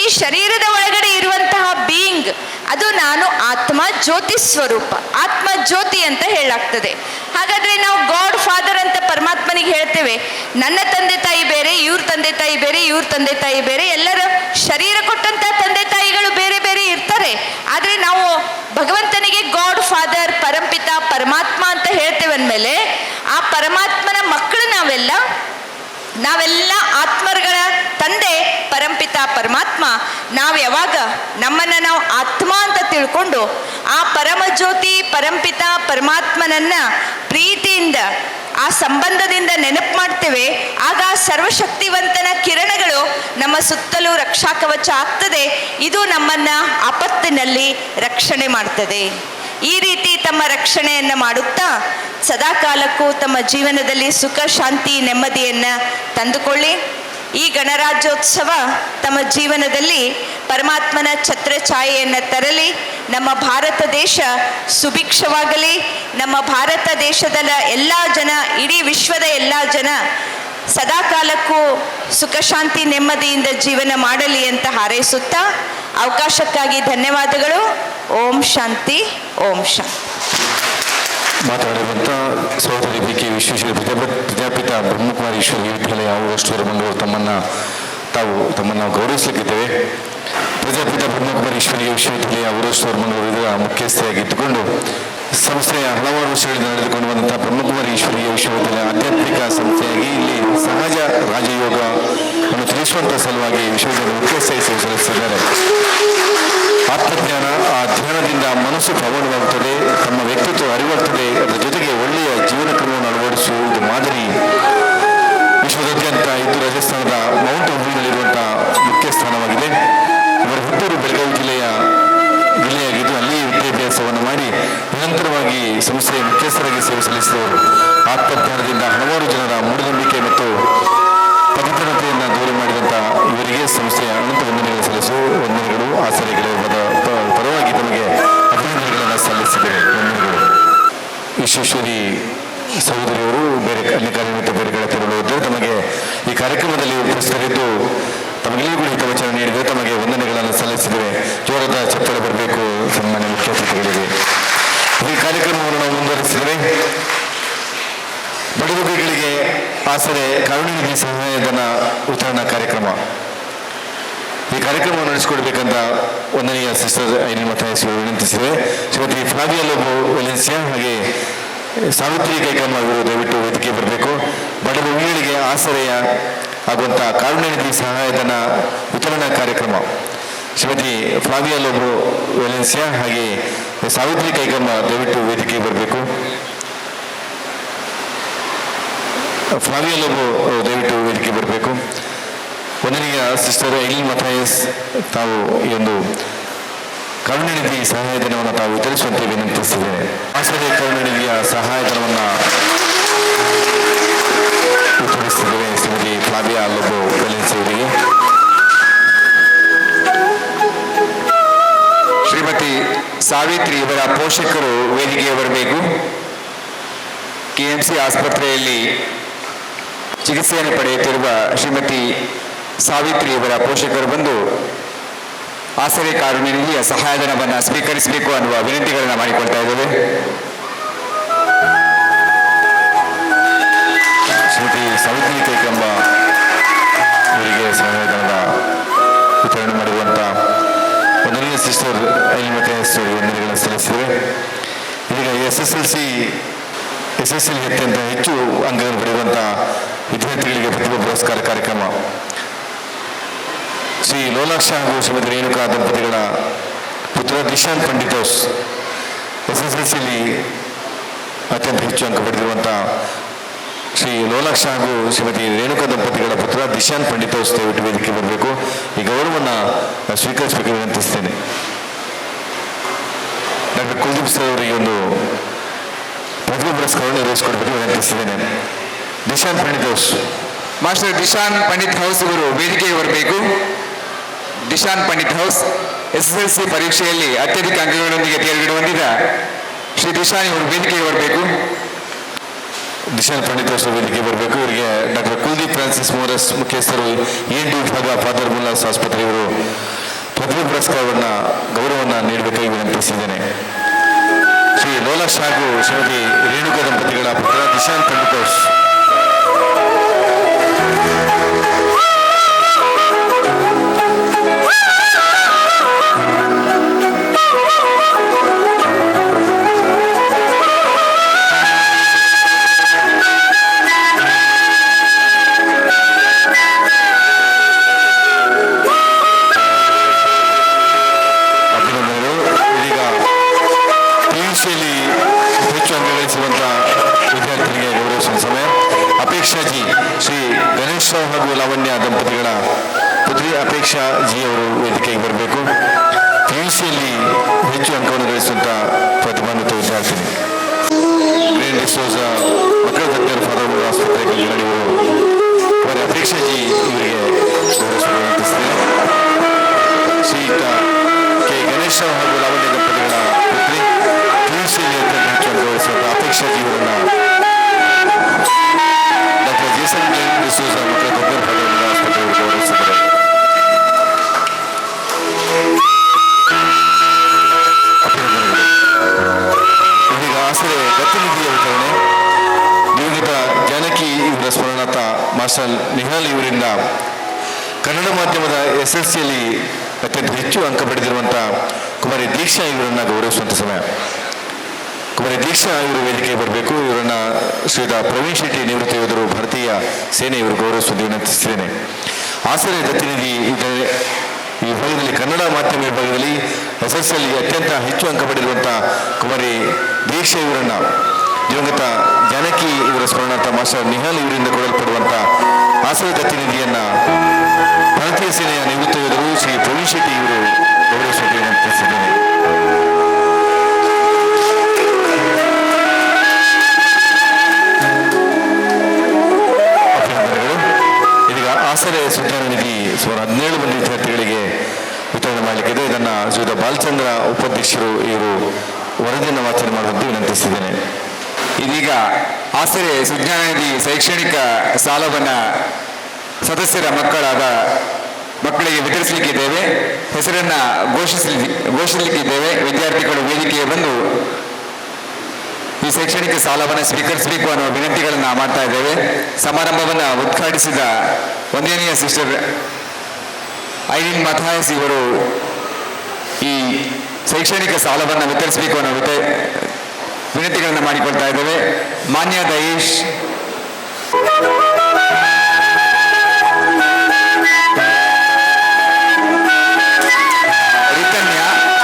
ಈ ಶರೀರದ ಒಳಗಡೆ ಇರುವಂತಹ ಬೀಯಿಂಗ್, ಅದು ನಾನು ಆತ್ಮ, ಜ್ಯೋತಿ ಸ್ವರೂಪ, ಆತ್ಮ ಜ್ಯೋತಿ ಅಂತ ಹೇಳಲಾಗ್ತದೆ. ಹಾಗಾದರೆ ನಾವು ಗಾಡ್ ಫಾದರ್ ಅಂತ ಪರಮಾತ್ಮನಿಗೆ ಹೇಳ್ತೇವೆ. ನನ್ನ ತಂದೆ ತಾಯಿ ಬೇರೆ, ಇವ್ರ ತಂದೆ ತಾಯಿ ಬೇರೆ, ಇವ್ರ ತಂದೆ ತಾಯಿ ಬೇರೆ. ಎಲ್ಲರ ಶರೀರ ಕೊಟ್ಟಂತ ತಂದೆ ತಾಯಿಗಳು ಬೇರೆ ಬೇರೆ ಇರ್ತಾರೆ. ಆದರೆ ನಾವು ಭಗವಂತನಿಗೆ ಗಾಡ್ ಫಾದರ್, ಪರಂಪಿತ, ಪರಮಾತ್ಮ ಅಂತ ಹೇಳ್ತೇವೆ ಅಂದಮೇಲೆ ಆ ಪರಮಾತ್ಮನ ಮಕ್ಕಳು ನಾವೆಲ್ಲ ಆತ್ಮಗಳ ತಂದೆ ಪರಂಪಿತ ಪರಮಾತ್ಮ. ನಾವು ಯಾವಾಗ ನಮ್ಮನ್ನು ನಾವು ಆತ್ಮ ಅಂತ ತಿಳ್ಕೊಂಡು ಆ ಪರಮಜ್ಯೋತಿ ಪರಂಪಿತ ಪರಮಾತ್ಮನನ್ನ ಪ್ರೀತಿಯಿಂದ, ಆ ಸಂಬಂಧದಿಂದ ನೆನಪು ಮಾಡ್ತೇವೆ, ಆಗ ಸರ್ವಶಕ್ತಿವಂತನ ಕಿರಣಗಳು ನಮ್ಮ ಸುತ್ತಲೂ ರಕ್ಷಾ ಕವಚ ಆಗ್ತದೆ. ಇದು ನಮ್ಮನ್ನು ಆಪತ್ತಿನಲ್ಲಿ ರಕ್ಷಣೆ ಮಾಡ್ತದೆ. ಈ ರೀತಿ ತಮ್ಮ ರಕ್ಷಣೆಯನ್ನು ಮಾಡುತ್ತಾ ಸದಾಕಾಲಕ್ಕೂ ತಮ್ಮ ಜೀವನದಲ್ಲಿ ಸುಖ, ಶಾಂತಿ, ನೆಮ್ಮದಿಯನ್ನು ತಂದುಕೊಳ್ಳಿ. ಈ ಗಣರಾಜ್ಯೋತ್ಸವ ತಮ್ಮ ಜೀವನದಲ್ಲಿ ಪರಮಾತ್ಮನ ಛತ್ರ ಛಾಯೆಯನ್ನು ತರಲಿ. ನಮ್ಮ ಭಾರತ ದೇಶ ಸುಭಿಕ್ಷವಾಗಲಿ. ನಮ್ಮ ಭಾರತ ದೇಶದ ಎಲ್ಲ ಜನ, ಇಡೀ ವಿಶ್ವದ ಎಲ್ಲ ಜನ ಸದಾಕಾಲಕ್ಕೂ ಸುಖ, ಶಾಂತಿ, ನೆಮ್ಮದಿಯಿಂದ ಜೀವನ ಮಾಡಲಿ ಅಂತ ಹಾರೈಸುತ್ತಾ ಅವಕಾಶಕ್ಕಾಗಿ ಧನ್ಯವಾದಗಳು. ಓಂ ಶಾಂತಿ, ಓಂ ಶಾಂತಿ. ಮಾತನಾಡಿರುವಂಥ ಸಹೋದರಿ ಬಿ ಕೆ ವಿಶ್ವೇಶ್ವರ ಪ್ರಜಾಪಿತ ಬ್ರಹ್ಮಕುಮಾರಿ ಈಶ್ವರ ವಿದ್ಯಾಲಯ ಔರಷ್ಟೂರು ಮಂಗಳೂರು ತಮ್ಮನ್ನು ಗೌರವಿಸಲಿಕ್ಕಿದ್ದೇವೆ. ಪ್ರಜಾಪಿತ ಬ್ರಹ್ಮಕುಮಾರಿ ಈಶ್ವರೀಯ ವಿಶ್ವವಿದ್ಯಾಲಯ ಔರಷ್ಟೂರು ಮಂಗಳೂರು ಇದರ ಮುಖ್ಯಸ್ಥೆಯಾಗಿದ್ದುಕೊಂಡು ಸಂಸ್ಥೆಯ ಹಲವಾರು ವರ್ಷಗಳಿಂದ ನಡೆದುಕೊಂಡು ಬಂದಂಥ ಬ್ರಹ್ಮಕುಮಾರಿ ಈಶ್ವರೀಯ ವಿಶ್ವವಿದ್ಯಾಲಯ ಆಧ್ಯಾತ್ಮಿಕ ಸಂಸ್ಥೆಯಾಗಿ ಇಲ್ಲಿ ಸಹಜ ರಾಜಯೋಗವನ್ನು ತಿಳಿಸುವಂಥ ಸಲುವಾಗಿ ವಿಶ್ವವಿದ್ಯಾಲಯ ಮುಖ್ಯಸ್ಥೆಯಾಗಿ ಸೇವೆ ಸಲ್ಲಿಸಿದ್ದಾರೆ. ಆತ್ಮಜ್ಞಾನ, ಆ ಧ್ಯಾನದಿಂದ ಮನಸ್ಸು ಪ್ರಬಲವಾಗುತ್ತದೆ, ತಮ್ಮ ವ್ಯಕ್ತಿತ್ವ ಅರಿವಾಗ್ತದೆ. ಅದರ ಜೊತೆಗೆ ಒಳ್ಳೆಯ ಜೀವನ ಕ್ರಮವನ್ನು ಅಳವಡಿಸುವುದು ಮಾದರಿ ವಿಶ್ವದಾದ್ಯಂತ ಇದು ರಾಜಸ್ಥಾನದ ಮೌಂಟ್ ಅಬೂನಲ್ಲಿರುವಂಥ ಮುಖ್ಯ ಸ್ಥಾನವಾಗಿದೆ. ಇವರ ಹುಟ್ಟೂರು ಬೆಳಗಾವಿ ಜಿಲ್ಲೆಯಾಗಿದ್ದು ಅಲ್ಲಿ ವಿದ್ಯಾಭ್ಯಾಸವನ್ನು ಮಾಡಿ ನಿರಂತರವಾಗಿ ಸಂಸ್ಥೆಯ ಮುಖ್ಯಸ್ಥರಾಗಿ ಸೇವೆ ಸಲ್ಲಿಸಿದವರು. ಆತ್ಮಜ್ಞಾನದಿಂದ ಹಲವಾರು ಜನರ ಮೂಢನಂಬಿಕೆ ಮತ್ತು ಪವಿತ್ರತೆಯನ್ನು ದೂರ ಮಾಡಿದಂಥ ಇವರಿಗೆ ಸಂಸ್ಥೆಯ ಅನಂತ ವಂದನೆಗಳು ವಂದನೆಗಳು ಆಸರೆಗಳು ಪರವಾಗಿ ತಮಗೆ ಅಭಿನಂದನೆಗಳನ್ನು ಸಲ್ಲಿಸಿದ್ದೇವೆ. ವಂದನೆಗಳು. ವಿಶ್ವೇಶ್ವರಿ ಸಹೋದರಿಯವರು ಬೇರೆ ಅನ್ಯ ಕಾರ್ಯನಿಮಿತ್ತ ಬೇರೆ ಕಡೆ ತೆರಳುವುದು ತಮಗೆ ಈ ಕಾರ್ಯಕ್ರಮದಲ್ಲಿ ಉಪಸ್ಥಿತರಿದ್ದು ತಮಗೆಲ್ಲರಿಗೂ ಹಿತವಚನ ನೀಡಿದರೆ ತಮಗೆ ವಂದನೆಗಳನ್ನು ಸಲ್ಲಿಸಿದ್ದೇವೆ. ಜೋರದ ಚಪ್ಪಳೆ ಬರಬೇಕು ಸನ್ಮಾನ್ಯ ಮುಖ್ಯ ಅತಿಥಿಗಳಿಗೆ. ಈ ಕಾರ್ಯಕ್ರಮವನ್ನು ನಾವು ಮುಂದುವರಿಸಿದ್ದೇವೆ. ಬಡವರಿಗೆ ಆಸರೆ ಕಾರುಣ್ಯ ಸಹಾಯಧನ ವಿತರಣಾ ಕಾರ್ಯಕ್ರಮ. ಈ ಕಾರ್ಯಕ್ರಮವನ್ನು ನಡೆಸಿಕೊಡ್ಬೇಕಂತ ವಂದನೀಯ ಸಿಸ್ಟರ್ ಐನಿನ್ ಮತಾಯಸ್ ವಿನಂತಿಸಿವೆ. ಶ್ರೀಮತಿ ಫ್ಲಾವಿಯಾ ಲೋಬೋ ವೆಲೆನ್ಸಿಯಾ ಹಾಗೆ ಸಾವಿತ್ರಿ ಕೈಕಮ್ಮ ಅವರು ದಯವಿಟ್ಟು ವೇದಿಕೆ ಬರಬೇಕು. ಬಡವ ಮಹಿಳೆಗೆ ಆಸರೆಯ ಆಗುವಂಥ ಕಾರುಣ್ಯ ಸಹಾಯಧನ ವಿತರಣಾ ಕಾರ್ಯಕ್ರಮ. ಶ್ರೀಮತಿ ಫ್ಲಾವಿಯಾ ಲೋಬೋ ವೆಲೆನ್ಸಿಯಾ ಹಾಗೆ ಸಾವಿತ್ರಿ ಕೈಕಮ್ಮ ದಯವಿಟ್ಟು ವೇದಿಕೆ ಬರಬೇಕು. ಫ್ಲಾವಿಯಾ ಲೋಬೋ ದಯವಿಟ್ಟು ವೇದಿಕೆ ಬರಬೇಕು. ಒಂದನೆಯ ಸಿಸ್ಟರ್ ಐಲಿನ್ ಮಥಾಯಸ್ ತಾವು ಈ ಒಂದು ಕರುಣಾನಿಧಿ ಸಹಾಯಧನವನ್ನು ತಾವು ವಿತರಿಸುವಂತೆ ವಿನಂತಿಸಿದ್ದೇನೆ. ಆಸರೆ ಕರುಣಾನಿಧಿಯ ಸಹಾಯಧನವನ್ನು ವಿತರಿಸಿದ್ದೇವೆ ಶ್ರೀಮತಿ ಫ್ಲಾವಿಯಾ ಲೋಬೋ ವೆಲೆನ್ಸ್ ಅವರಿಗೆ. ಶ್ರೀಮತಿ ಸಾವಿತ್ರಿ ಇವರ ಪೋಷಕರು ವೇದಿಕೆಗೆ ಬರಬೇಕು. KMC ಆಸ್ಪತ್ರೆಯಲ್ಲಿ ಚಿಕಿತ್ಸೆಯನ್ನು ಪಡೆಯುತ್ತಿರುವ ಶ್ರೀಮತಿ ಸಾವಿತ್ರಿ ಇವರ ಪೋಷಕರು ಬಂದು ಆಸರೆ ಕಾರುಣ್ಯನಿಧಿಯ ಸಹಾಯಧನವನ್ನು ಸ್ವೀಕರಿಸಬೇಕು ಅನ್ನುವ ವಿನಂತಿಗಳನ್ನು ಮಾಡಿಕೊಳ್ತಾ ಇದ್ದೇವೆ. ಶ್ರೀಮತಿ ಸಾವಿತ್ರಿ ಕೈಕಂಬ ಇವರಿಗೆ ಸಹಾಯಧನದ ವಿತರಣೆ ಮಾಡಿರುವಂಥ ಒಂದನೆಯ ಸಿಸ್ಟರ್ ಐಲಿನ್ ಮಥಾಯಸ್ ವಂದನೆಗಳನ್ನು ಸಲ್ಲಿಸಿದ್ದೇವೆ. ಇದೀಗ SSLC ಅತ್ಯಂತ ಹೆಚ್ಚು ಅಂಕಗಳನ್ನು ಪಡೆಯುವಂಥ ವಿದ್ಯಾರ್ಥಿಗಳಿಗೆ ಪ್ರತಿಭಾ ಪುರಸ್ಕಾರ ಕಾರ್ಯಕ್ರಮ ಶ್ರೀ ಲೋಲಾಕ್ಷ ಹಾಗೂ ಶ್ರೀಮತಿ ರೇಣುಕಾ ದಂಪತಿಗಳ ಪುತ್ರ ದಿಶಾಂತ್ ಪಂಡಿತೋಸ್ SSLCಯಲ್ಲಿ ಅತ್ಯಂತ ಹೆಚ್ಚು ಅಂಕ ಪಡೆದಿರುವಂಥ ಶ್ರೀ ಲೋಲಾಕ್ಷ ಹಾಗೂ ಶ್ರೀಮತಿ ರೇಣುಕಾ ದಂಪತಿಗಳ ಪುತ್ರ ದಿಶಾಂತ್ ಪಂಡಿತೋಸ್ ದಯವಿಟ್ಟು ವೇದಿಕೆ ಬರಬೇಕು. ಈ ಗೌರವವನ್ನು ಸ್ವೀಕರಿಸಬೇಕು ವಿನಂತಿಸ್ತೇನೆ. ಡಾಕ್ಟರ್ ಕುಲ್ದೀಪ್ ಸರ್ ಅವರಿಗೆ ಒಂದು ಪ್ರತಿಭಾ ಪುರಸ್ಕಾರವನ್ನು ನಿರ್ವಹಿಸಿಕೊಡಬೇಕು ವಿನಂತಿಸಿದ್ದೇನೆ. ದಿಶಾಂತ್ ಪಂಡಿತೋಸ್. ಮಾಸ್ಟರ್ ದಿಶಾಂತ್ ಪಂಡಿತ್ ಹೌಸ್ ಇವರು ವೇದಿಕೆಗೆ ಬರಬೇಕು. ದಿಶಾಂತ್ ಪಂಡಿತ್ ಹೌಸ್ SSLC ಪರೀಕ್ಷೆಯಲ್ಲಿ ಅತ್ಯಧಿಕ ಅಂಕಗಳೊಂದಿಗೆ ತೇರ್ಗಡೆ ಹೊಂದಿದ ಶ್ರೀ ದಿಶಾನ್ ಇವರು ವೇದಿಕೆಗೆ ಬರಬೇಕು. ದಿಶಾಂತ್ ಪಂಡಿತೋಸ್ ವೇದಿಕೆ ಬರಬೇಕು. ಇವರಿಗೆ ಡಾಕ್ಟರ್ ಕುಲ್ದೀಪ್ ಫ್ರಾನ್ಸಿಸ್ ಮೋರಸ್ ಮುಖ್ಯಸ್ಥರು ENT ವಿಭಾಗ ಫಾದರ್ ಮುಲ್ಲಾಸ್ ಆಸ್ಪತ್ರೆಯವರು ಪ್ರತಿಭಾ ಪುರಸ್ಕಾರವನ್ನು ಗೌರವವನ್ನು ನೀಡಬೇಕಾಗಿ ವಿನಂತಿಸಿದ್ದೇನೆ. ಶ್ರೀ ಲೋಲಾಕ್ಷ ಹಾಗೂ ಶ್ರೀಮತಿ ರೇಣುಕಾ ದಂಪತಿಗಳ ಪುತ್ರ ದಿಶಾಂತ್ ಪಂಡಿತೋಸ್. ವಿದ್ಯಾರ್ಥಿಗಳಿಗೆ ಗೌರವಿಸುವ ಸಮಯ. ಅಪೇಕ್ಷಾ ಜಿ ಶ್ರೀ ಗಣೇಶ್ ರಾವ್ ಹಾಗೂ ಲಾವಣ್ಯ ದಂಪತಿಗಳ ಪುತ್ರಿ ಅಪೇಕ್ಷಾ ಜಿ ಅವರು ವೇದಿಕೆಗೆ ಬರಬೇಕು. PUCಯಲ್ಲಿ ಹೆಚ್ಚು ಅಂಕವನ್ನು ಗಳಿಸುವಂಥ ಪ್ರತಿಭಾನ್ವಿತ ವಿದ್ಯಾರ್ಥಿನಿ. ಗ್ರೇನ್ ಡಿಸೋಜ ಮಕ್ಕಳ ತಜ್ಞರು ಫಾದರ್ ಆಸ್ಪತ್ರೆ ಕಲ್ಯಾಣಿಯವರು ಅವರ ಅಪೇಕ್ಷಾ ಜಿ ಇವರಿಗೆ ಗೌರವಿಸಲು ವಿನಂತಿಸಿದೆ. ಶ್ರೀಯುತ ಕೆ ಗಣೇಶ್ ರಾವ್ ಹಾಗೂ ಲಾವಣ್ಯ ದಂಪತಿಗಳ ಪುತ್ರಿ PUCಯಲ್ಲಿ ಅತ್ಯಂತ ಹೆಚ್ಚು ಅಂಕ ಗಳಿಸುವಂಥ ಅಪೇಕ್ಷಾ ಜಿ ಅವರನ್ನು ಡಾಕ್ಟರ್ ಜೇಸನ್ ಡಿಸೋಜ ಮಕ್ಕಳ ತಜ್ಞರು ಫಾದರ್ ಆಸ್ಪತ್ರೆಯವರು ಗೌರವಿಸಿದ್ದಾರೆ. ಇದೀಗ ಆಸರೆ ಗತಿನಿಧಿಯ ವಿತರಣೆ. ದಿವಂಗತ ಜಾನಕಿ ಇವರ ಸ್ಮರಣಾರ್ಥ ಮಾಸ್ಟರ್ ನಿಹಾಲ್ ಇವರಿಂದ ಕನ್ನಡ ಮಾಧ್ಯಮದ SSLCಯಲ್ಲಿ ಅತ್ಯಂತ ಹೆಚ್ಚು ಅಂಕ ಪಡೆದಿರುವಂಥ ಕುಮಾರಿ ದೀಕ್ಷಾ ಇವರನ್ನು ಗೌರವಿಸುವಂಥ ಸಮಯ. ಕುಮಾರಿ ದೀಕ್ಷಾ ಇವರು ವೇದಿಕೆಗೆ ಬರಬೇಕು. ಇವರನ್ನು ಶ್ರೀಯುತ ಪ್ರವೀಣ್ ಶೆಟ್ಟಿ ನಿವೃತ್ತ ಯೋಧರು ಭಾರತೀಯ ಸೇನೆ ಇವರು ಗೌರವಿಸುವಂತೆ ವಿನಂತಿಸಿದ್ದೇನೆ. ಆಸರೆ ಗತಿನಿಧಿ ಈ ವಿಭಾಗದಲ್ಲಿ ಕನ್ನಡ ಮಾಧ್ಯಮ ವಿಭಾಗದಲ್ಲಿ SSLCಯಲ್ಲಿ ಅತ್ಯಂತ ಹೆಚ್ಚು ಅಂಕ ಪಡೆದಿರುವಂಥ ಕುಮಾರಿ ದೀಕ್ಷಾ ಇವರನ್ನು ದಿವಂಗತ ಜಾನಕಿ ಇವರ ಸ್ಮರಣಾರ್ಥ ಮಾಸ್ಟರ್ ನಿಹಾಲ್ ಇವರಿಂದ ಕೊಡಲ್ಪಡುವಂಥ ಆಸರೆ ಗತಿನಿಧಿಯನ್ನು ಭಾರತೀಯ ಸೇನೆಯ ನಿವೃತ್ತ ಯೋಧರು ಶ್ರೀ ಪ್ರವೀಣ್ ಶೆಟ್ಟಿ ಇವರು ಗೌರವಿಸುವಂತೆ ವಿನಂತಿಸಿದ್ದೇನೆ. ಇದೀಗ ಆಸರೆ ಸುಧಾರ ನಿಧಿ ಸುಮಾರು 17 ಮಂದಿ ವಿದ್ಯಾರ್ಥಿಗಳಿಗೆ ವಿತರಣೆ ಮಾಡಲಿಕ್ಕಿದೆ. ಇದನ್ನು ಶ್ರೀಯುತ ಬಾಲಚಂದ್ರ ಉಪಾಧ್ಯಕ್ಷರು ಇವರು ವರದಿಯನ್ನು ವಾಚನ ಮಾಡುವಂತೆ ವಿನಂತಿಸಿದ್ದೇನೆ. ಇದೀಗ ಆಸರೆ ಸುಜ್ಞಾನ ನಿಧಿ ಶೈಕ್ಷಣಿಕ ಸಾಲವನ್ನು ಸದಸ್ಯರ ಮಕ್ಕಳಿಗೆ ವಿತರಿಸಲಿಕ್ಕಿದ್ದೇವೆ. ಹೆಸರನ್ನು ಘೋಷಿಸಲಿಕ್ಕಿದ್ದೇವೆ. ವಿದ್ಯಾರ್ಥಿಗಳು ವೇದಿಕೆಗೆ ಬಂದು ಈ ಶೈಕ್ಷಣಿಕ ಸಾಲವನ್ನು ಸ್ವೀಕರಿಸಬೇಕು ಅನ್ನುವ ವಿನಂತಿಗಳನ್ನು ಮಾಡ್ತಾ ಇದ್ದೇವೆ. ಸಮಾರಂಭವನ್ನು ಉದ್ಘಾಟಿಸಿದ ಒಂದನೆಯ ಸಿಸ್ಟರ್ ಐಲಿನ್ ಮಥಾಯಸ್ ಇವರು ಈ ಶೈಕ್ಷಣಿಕ ಸಾಲವನ್ನು ವಿತರಿಸಬೇಕು ಅನ್ನೋ ವಿನಂತಿಗಳನ್ನು ಮಾಡಿಕೊಳ್ತಾ ಇದ್ದೇವೆ. ಮಾನ್ಯ ದಯೇಶ್,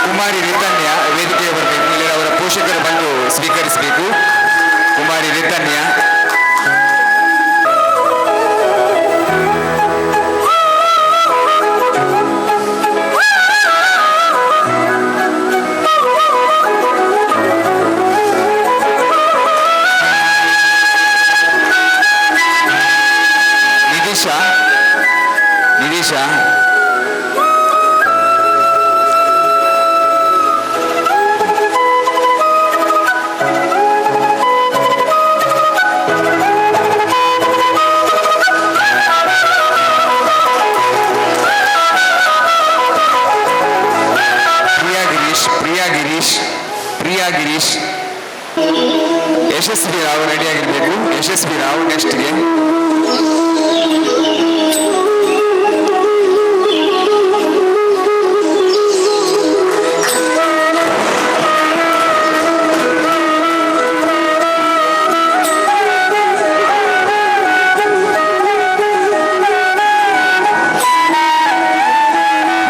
ಕುಮಾರಿ ರಿತನ್ಯ ವೇದಿಕೆಗೆ ಬರಬೇಕು. ಇಲ್ಲಿ ಅವರ ಪೋಷಕರು ಬಂದು ಸ್ವೀಕರಿಸಬೇಕು. ಕುಮಾರಿ ರಿತನ್ಯ ನಿರೀಶ ಪ್ರಿಯಾ ಗಿರೀಶ್ ಯಶಸ್ವಿ ರಾವ್ ರೆಡಿ ಆಗಿರ್ಬೇಕು. ಯಶಸ್ವಿ ರಾವ್ ನೆಕ್ಸ್ಟ್ಗೆ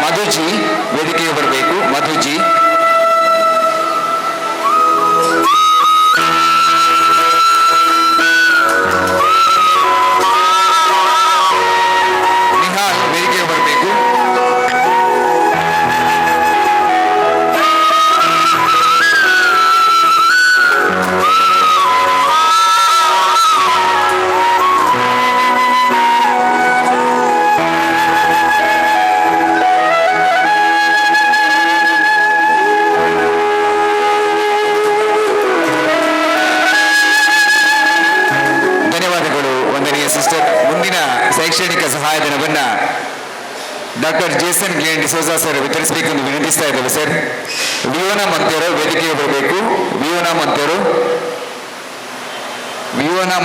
ಮಧುಜಿ ವೇದಿಕೆಗೆ ಬರಬೇಕು. ಮಧುಜಿ ಶೈಕ್ಷಣಿಕ ಸಹಾಯಧನವನ್ನ doctor Jason Glen D'Souza sir ವಿತರಿಸಬೇಕೆಂದು ವಿನಂತಿಸ್ತಾ ಇದ್ದೇವೆ ಸರ್. ವಿಯೋನಾ ಮಂತೇರು ವೇದಿಕೆಗೆ ಬರಬೇಕು. ವಿಯೋನಾ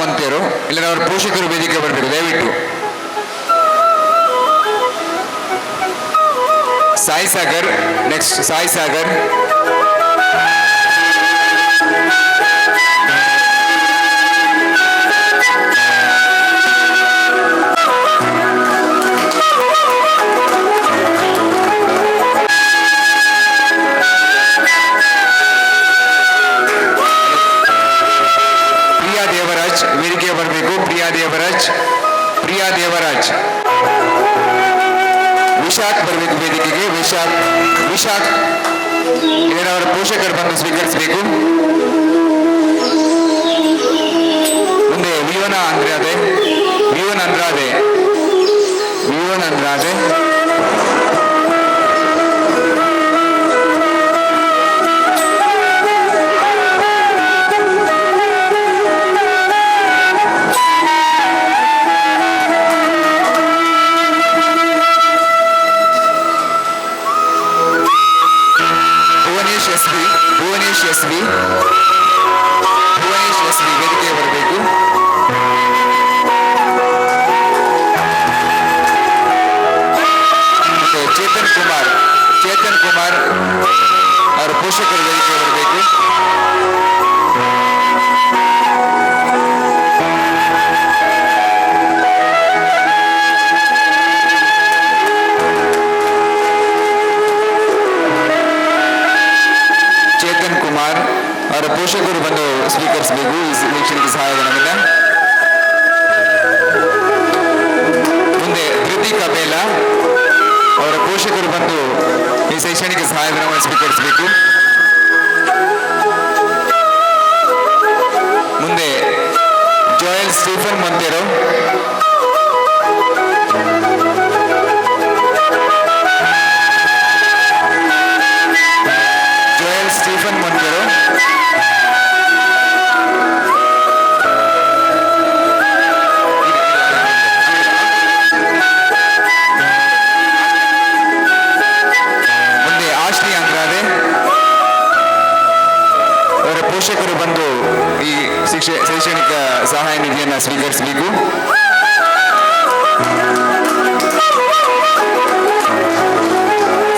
ಮಂತೇರು ಇಲ್ಲ ಅವರ ಪೋಷಕರು ವೇದಿಕೆಗೆ ಬರಬೇಕು ದಯವಿಟ್ಟು. ಸಾಯಿ ಸಾಗರ್ ನೆಕ್ಸ್ಟ್. ಸಾಯಿ ಸಾಗರ್ ವೇದಿಕೆಗೆ ಬರಬೇಕು. ಪ್ರಿಯಾ ದೇವರಾಜ್ ವಿಶಾಖ್ ಬರಬೇಕು ವೇದಿಕೆಗೆ. ವಿಶಾಖ್ ಇದರ ಪೋಷಕರು ಬಂದು ಸ್ವೀಕರಿಸಬೇಕು. ಮುಂದೆ ವಿಯೋನ ಅಂದ್ರಾದೆ ಭುವನೇಶ್ ಎಸ್ವಿ ವೇದಿಕೆಗೆ ಬರಬೇಕು. ಮತ್ತೆ ಚೇತನ್ ಕುಮಾರ್ ಅವರ ಪೋಷಕರು ವೇದಿಕೆಗೆ ಬರಬೇಕು. ಅವರ ಪೋಷಕರು ಬಂದು ಸ್ವೀಕರಿಸಬೇಕು ಈ ಶೈಕ್ಷಣಿಕ ಸಹಾಯಧನವನ್ನ. ಮುಂದೆ ಧೃತಿ ಕಬೇಲ ಅವರ ಪೋಷಕರು ಬಂದು ಈ ಶೈಕ್ಷಣಿಕ ಸಹಾಯಧನವನ್ನು ಸ್ವೀಕರಿಸಬೇಕು. ಮುಂದೆ ಜೋಯಲ್ ಸ್ಟೀಫನ್ ಮಂತೇರು ಪೋಷಕರು ಬಂದು ಈ ಶೈಕ್ಷಣಿಕ ಸಹಾಯ ನಿಧಿಯನ್ನು ಸ್ವೀಕರಿಸಬೇಕು.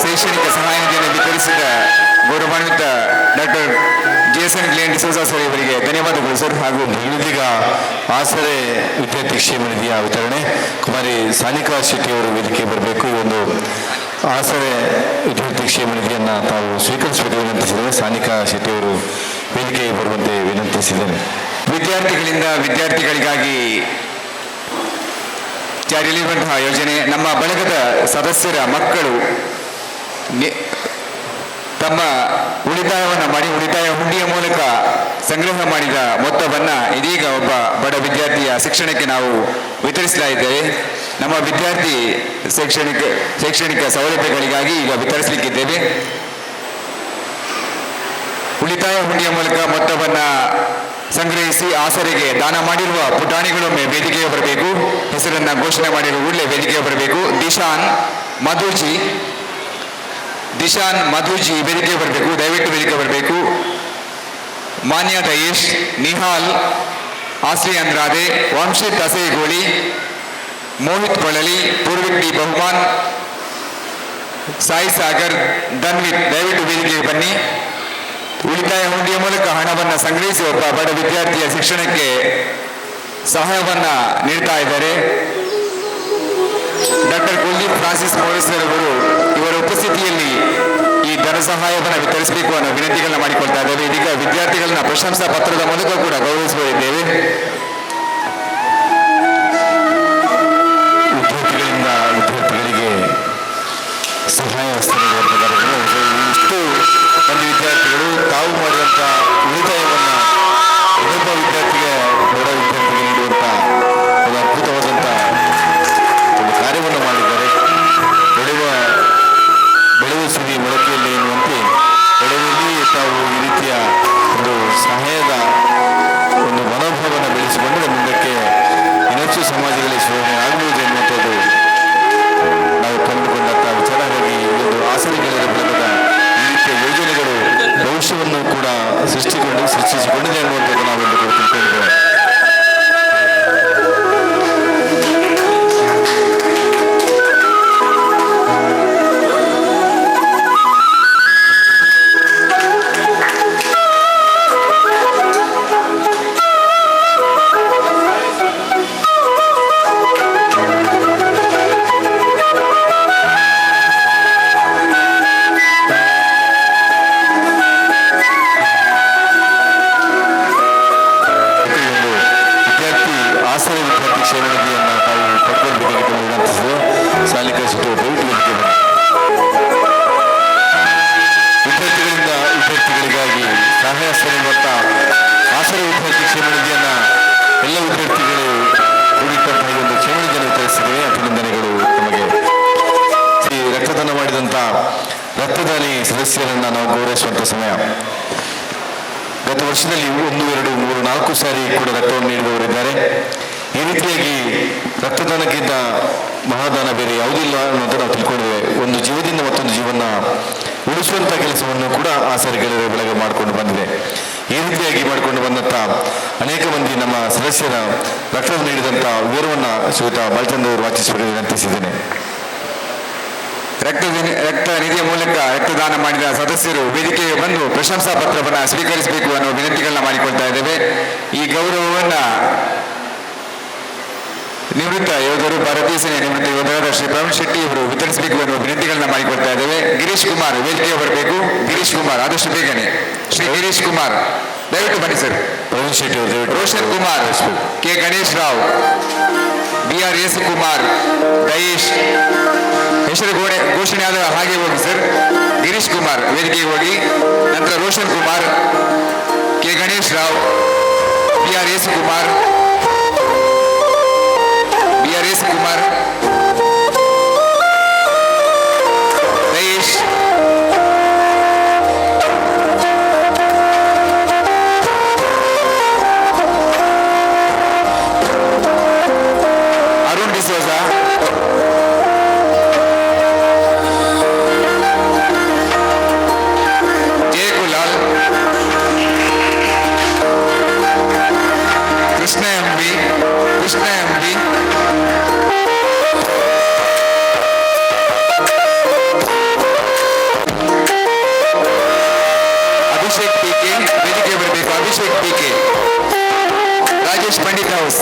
ಶೈಕ್ಷಣಿಕ ಸಹಾಯ ನಿಧಿಯನ್ನು ವಿತರಿಸಿದ ಗೌರವಾನ್ವಿತ doctor Jason Glen D'Souza sir ಇವರಿಗೆ ಧನ್ಯವಾದಗಳು ಸರ್. ಹಾಗೂ ಇದೀಗ ಆಸರೆ ವಿದ್ಯಾರ್ಥಿ ಕ್ಷೇಮ ನಿಧಿಯ ವಿತರಣೆ ಕುಮಾರಿ ಸಾನಿಕಾ ಶೆಟ್ಟಿ ಅವರು ವೇದಿಕೆ ಬರಬೇಕು. ಈ ಒಂದು ಆಸರೆ ವಿದ್ಯಾರ್ಥಿ ಕ್ಷೇಮ ನಿಧಿಯನ್ನು ತಾವು ಸ್ವೀಕರಿಸಬೇಕು ವಿನಂತಿಸಿದರೆ ಸಾನಿಕಾ ಶೆಟ್ಟಿ ಅವರು ವೇದಿಕೆಗೆ ಬರುವಂತೆ ವಿನಂತಿಸಿದ್ದೇನೆ. ವಿದ್ಯಾರ್ಥಿಗಳಿಂದ ವಿದ್ಯಾರ್ಥಿಗಳಿಗಾಗಿ ಜಾರಿಯಲ್ಲಿರುವಂತಹ ಯೋಜನೆ. ನಮ್ಮ ಬಳಗದ ಸದಸ್ಯರ ಮಕ್ಕಳು ತಮ್ಮ ಉಳಿತಾಯವನ್ನು ಮಾಡಿ ಉಳಿತಾಯ ಹುಂಡಿಯ ಮೂಲಕ ಸಂಗ್ರಹ ಮಾಡಿದ ಮೊತ್ತವನ್ನು ಇದೀಗ ಒಬ್ಬ ಬಡ ವಿದ್ಯಾರ್ಥಿಯ ಶಿಕ್ಷಣಕ್ಕೆ ನಾವು ವಿತರಿಸ್ತಾ ಇದ್ದೇವೆ. ನಮ್ಮ ವಿದ್ಯಾರ್ಥಿ ಶೈಕ್ಷಣಿಕ ಸೌಲಭ್ಯಗಳಿಗಾಗಿ ಈಗ ವಿತರಿಸಲಿಕ್ಕಿದ್ದೇವೆ. ಉಳಿತಾಯ ಹುಂಡಿಯ ಮೂಲಕ ಮೊತ್ತವನ್ನು ಸಂಗ್ರಹಿಸಿ ಆಸರೆಗೆ ದಾನ ಮಾಡಿರುವ ಪುಟಾಣಿಗಳೊಮ್ಮೆ ವೇದಿಕೆಗೆ ಬರಬೇಕು. ಹೆಸರನ್ನು ಘೋಷಣೆ ಮಾಡಿರುವ ಕೂಡಲೇ ವೇದಿಕೆಗೆ ಬರಬೇಕು. ದಿಶಾನ್ ಮಧುಜಿ ವೇದಿಕೆಗೆ ಬರಬೇಕು. ದಯವಿಟ್ಟು ವೇದಿಕೆ ಬರಬೇಕು. ಮಾನ್ಯ ದಯೇಶ್, ನಿಹಾಲ್, ಆಶ್ರಯ ಅಂದ್ರಾದೆ, ವಂಶಿತ್ ಅಸೇಗೋಳಿ, ಮೋಹಿತ್ ಕೊಳಲಿ, ಪೂರ್ವಿಕ್ ಡಿ ಬಹುಮಾನ್, ಸಾಯಿ ಸಾಗರ್, ಧನ್ವಿತ್ ದಯವಿಟ್ಟು ವೇದಿಕೆಗೆ ಬನ್ನಿ. ಉಳಿತಾಯ ಹುಂಡಿಯ ಮೂಲಕ ಹಣವನ್ನು ಸಂಗ್ರಹಿಸಿ ಒಬ್ಬ ಬಡ ವಿದ್ಯಾರ್ಥಿಯ ಶಿಕ್ಷಣಕ್ಕೆ ಸಹಾಯವನ್ನು ನೀಡ್ತಾ ಇದ್ದಾರೆ. ಡಾಕ್ಟರ್ ಕುಲ್ದೀಪ್ ಫ್ರಾನ್ಸಿಸ್ ಮೋರಿಸರ್ ಅವರು ಇವರ ಉಪಸ್ಥಿತಿಯಲ್ಲಿ ಈ ಧನ ಸಹಾಯವನ್ನು ವಿತರಿಸಬೇಕು ಅನ್ನೋ ವಿನಂತಿಗಳನ್ನ ಮಾಡಿಕೊಳ್ತಾ ಇದ್ದೇವೆ. ಇದೀಗ ವಿದ್ಯಾರ್ಥಿಗಳನ್ನ ಪ್ರಶಂಸಾ ಪತ್ರದ ಮೂಲಕ ಕೂಡ ಗೌರವಿಸಲಿದ್ದೇವೆ. ವಿದ್ಯಾರ್ಥಿಗಳಿಗೆ ಸಹಾಯ ಹಸ್ತ ನೀಡುವಂಥ ಕಾರ್ಯಕ್ರಮ. ಇಷ್ಟು ಮಂದಿ ವಿದ್ಯಾರ್ಥಿಗಳು ತಾವು ಮಾಡಿದಂಥ ಉಳಿತಾಯವನ್ನು ಇನ್ನೊಬ್ಬ ವಿದ್ಯಾರ್ಥಿಗೆ ಬಡ ವಿದ್ಯಾರ್ಥಿಗೆ ನೀಡುವಂಥ ಒಂದು ಅದ್ಭುತವಾದಂಥ ಒಂದು ಕಾರ್ಯವನ್ನು ಮಾಡಿದ್ದಾರೆ. ಬೆಳೆಯುವ ಸಿರಿ ಮೊಳಕೆಯಲ್ಲಿ ಎನ್ನುವಂತೆ ಬೆಳೆಯಲ್ಲಿ ತಾವು ಈ ರೀತಿಯ ಒಂದು ಸಹಾಯದ ಒಂದು ಮನೋಭಾವವನ್ನು ಬೆಳೆಸಿಕೊಂಡರೆ ಮುಂದಕ್ಕೆ ಇನ್ನಷ್ಟು ಸಮಾಜಗಳಲ್ಲಿ ಶೋಧನೆ ಆಗಬಹುದು ಎನ್ನುವಂಥದ್ದು ನಾವು ಕಂಡುಕೊಂಡಂಥ ವಿಚಾರ. ಹಾಗಾಗಿ ಈ ಒಂದು ಆಸರೆಗಳ ಬಳಗದ ಈ ರೀತಿಯ ಯೋಜನೆಗಳು ಭವಿಷ್ಯವನ್ನು ಕೂಡ ಸೃಷ್ಟಿಸಿಕೊಂಡಿದೆ ಅನ್ನುವಂಥದ್ದು ನಾವೆಲ್ಲರೂ ತಿಳ್ಕೊಂಡಿದ್ದೇವೆ. ವಿದ್ಯಾರ್ಥಿಗಳಿಗಾಗಿ ಸಹಾಯ ಹಸ್ತ ಆಸರೆ ವಿದ್ಯಾರ್ಥಿ ಕ್ಷೇಮ ನಿಧಿಯನ್ನು ಎಲ್ಲ ವಿದ್ಯಾರ್ಥಿಗಳು ಕೂಡಿಟ್ಟಂತಹ ಈ ಒಂದು ಕ್ಷೇಮ ನಿಧಿಯನ್ನು ವಿತರಿಸಿದ್ದೇವೆ. ಅಭಿನಂದನೆಗಳು ನಮಗೆ. ಈ ರಕ್ತದಾನ ಮಾಡಿದಂಥ ರಕ್ತದಾನಿ ಸದಸ್ಯರನ್ನು ನಾವು ಗೌರವಿಸುವಂಥ ಸಮಯ. ಗತ ವರ್ಷದಲ್ಲಿ 1, 2, 3, 4 ಸಾರಿ ಕೂಡ ರಕ್ತವನ್ನು ನೀಡಿದವರಿದ್ದಾರೆ. ಈ ರೀತಿಯಾಗಿ ರಕ್ತದಾನಕ್ಕಿಂತ ಮಹಾದಾನ ಬೇರೆ ಯಾವುದಿಲ್ಲ ಅನ್ನೋದು ನಾವು ತಿಳ್ಕೊಂಡಿದ್ದೇವೆ. ಒಂದು ಜೀವದಿಂದ ಮತ್ತೊಂದು ಜೀವನ ಉಳಿಸುವಂಥ ಕೆಲಸವನ್ನು ಕೂಡ ಆಸರೆಗಳ ಬಳಗ ಮಾಡಿಕೊಂಡು ಬಂದಿದೆ. ಈ ರೀತಿಯಾಗಿ ಮಾಡಿಕೊಂಡು ಬಂದಂಥ ಅನೇಕ ಮಂದಿ ನಮ್ಮ ಸದಸ್ಯರ ರಕ್ತ ನೀಡಿದಂಥ ವಿವರವನ್ನು ಶ್ರೀಯುತ ಬಾಲಚಂದ್ರ ಅವರು ವಾಚಿಸಲು ವಿನಂತಿಸಿದ್ದೇನೆ. ರಕ್ತ ನಿಧಿಯ ಮೂಲಕ ರಕ್ತದಾನ ಮಾಡಿದ ಸದಸ್ಯರು ವೇದಿಕೆಗೆ ಬಂದು ಪ್ರಶಂಸಾ ಪತ್ರವನ್ನು ಸ್ವೀಕರಿಸಬೇಕು ಅನ್ನೋ ವಿನಂತಿಗಳನ್ನ ಮಾಡಿಕೊಳ್ತಾ ಇದ್ದೇವೆ. ಈ ಗೌರವವನ್ನು ನಿವೃತ್ತ ಯೋಧರು, ಭಾರತೀಯ ಸೇನೆ ನಿವೃತ್ತ ಯೋಧರಾದ ಶ್ರೀ ಪ್ರವೀಣ್ ಶೆಟ್ಟಿ ಅವರು ವಿತರಿಸಬೇಕು ಎನ್ನುವ ವಿನಂತಿಗಳನ್ನ ಮಾಡಿಕೊಳ್ತಾ ಇದ್ದೇವೆ. ಗಿರೀಶ್ ಕುಮಾರ್ ವೇದಿಕೆಗೆ ಬರಬೇಕು. ಗಿರೀಶ್ ಕುಮಾರ್ ಆದಷ್ಟು ಬೇಗನೆ. ಶ್ರೀ ಗಿರೀಶ್ ಕುಮಾರ್ ದಯವಿಟ್ಟು ಬನ್ನಿ ಸರ್. ಪ್ರವೀಣ್ ಶೆಟ್ಟಿ ಅವರು, ರೋಷನ್ ಕುಮಾರ್, ಕೆ ಗಣೇಶ್ ರಾವ್, BR ಯೇಸುಕುಮಾರ್, ದಯೇಶ್ ಹೆಸರು ಘೋಷಣೆ ಆದ ಹಾಗೆ ಹೋಗಿ ಸರ್. ಗಿರೀಶ್ ಕುಮಾರ್ ವೇದಿಕೆಗೆ ಹೋಗಿ. ನಂತರ Roshan Kumar, K Ganesh Rao, BR Yesukumar, Dayesh, Arun D'Souza, Jayakulal, Krishna MB, Abhishek PK ವೇದಿಕೆ ಬರಬೇಕು. ಅಭಿಷೇಕ್ ಪಿಕೆ, ರಾಜೇಶ್ ಪಂಡಿತ್ ಹೌಸ್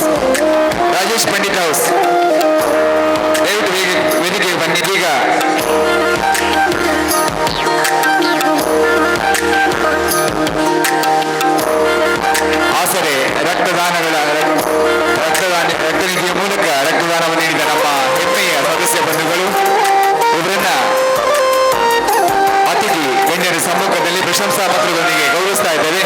ದಯವಿಟ್ಟು ವೇದಿಕೆಗೆ ಬನ್ನಿ. ಈಗ ಆಸರೆ ರಕ್ತ ನಿಧಿಯ ಮೂಲಕ ರಕ್ತದಾನವನ್ನು ನೀಡಿದ ನಮ್ಮ ಹೆಮ್ಮೆಯ ಸದಸ್ಯ ಬಂಧುಗಳು ಇವರನ್ನ ಅತಿಥಿ ಗಣ್ಯರ ಸಮ್ಮುಖದಲ್ಲಿ ಪ್ರಶಂಸಾ ಪತ್ರದೊಂದಿಗೆ ಗೌರವಿಸ್ತಾ ಇದ್ದೇವೆ.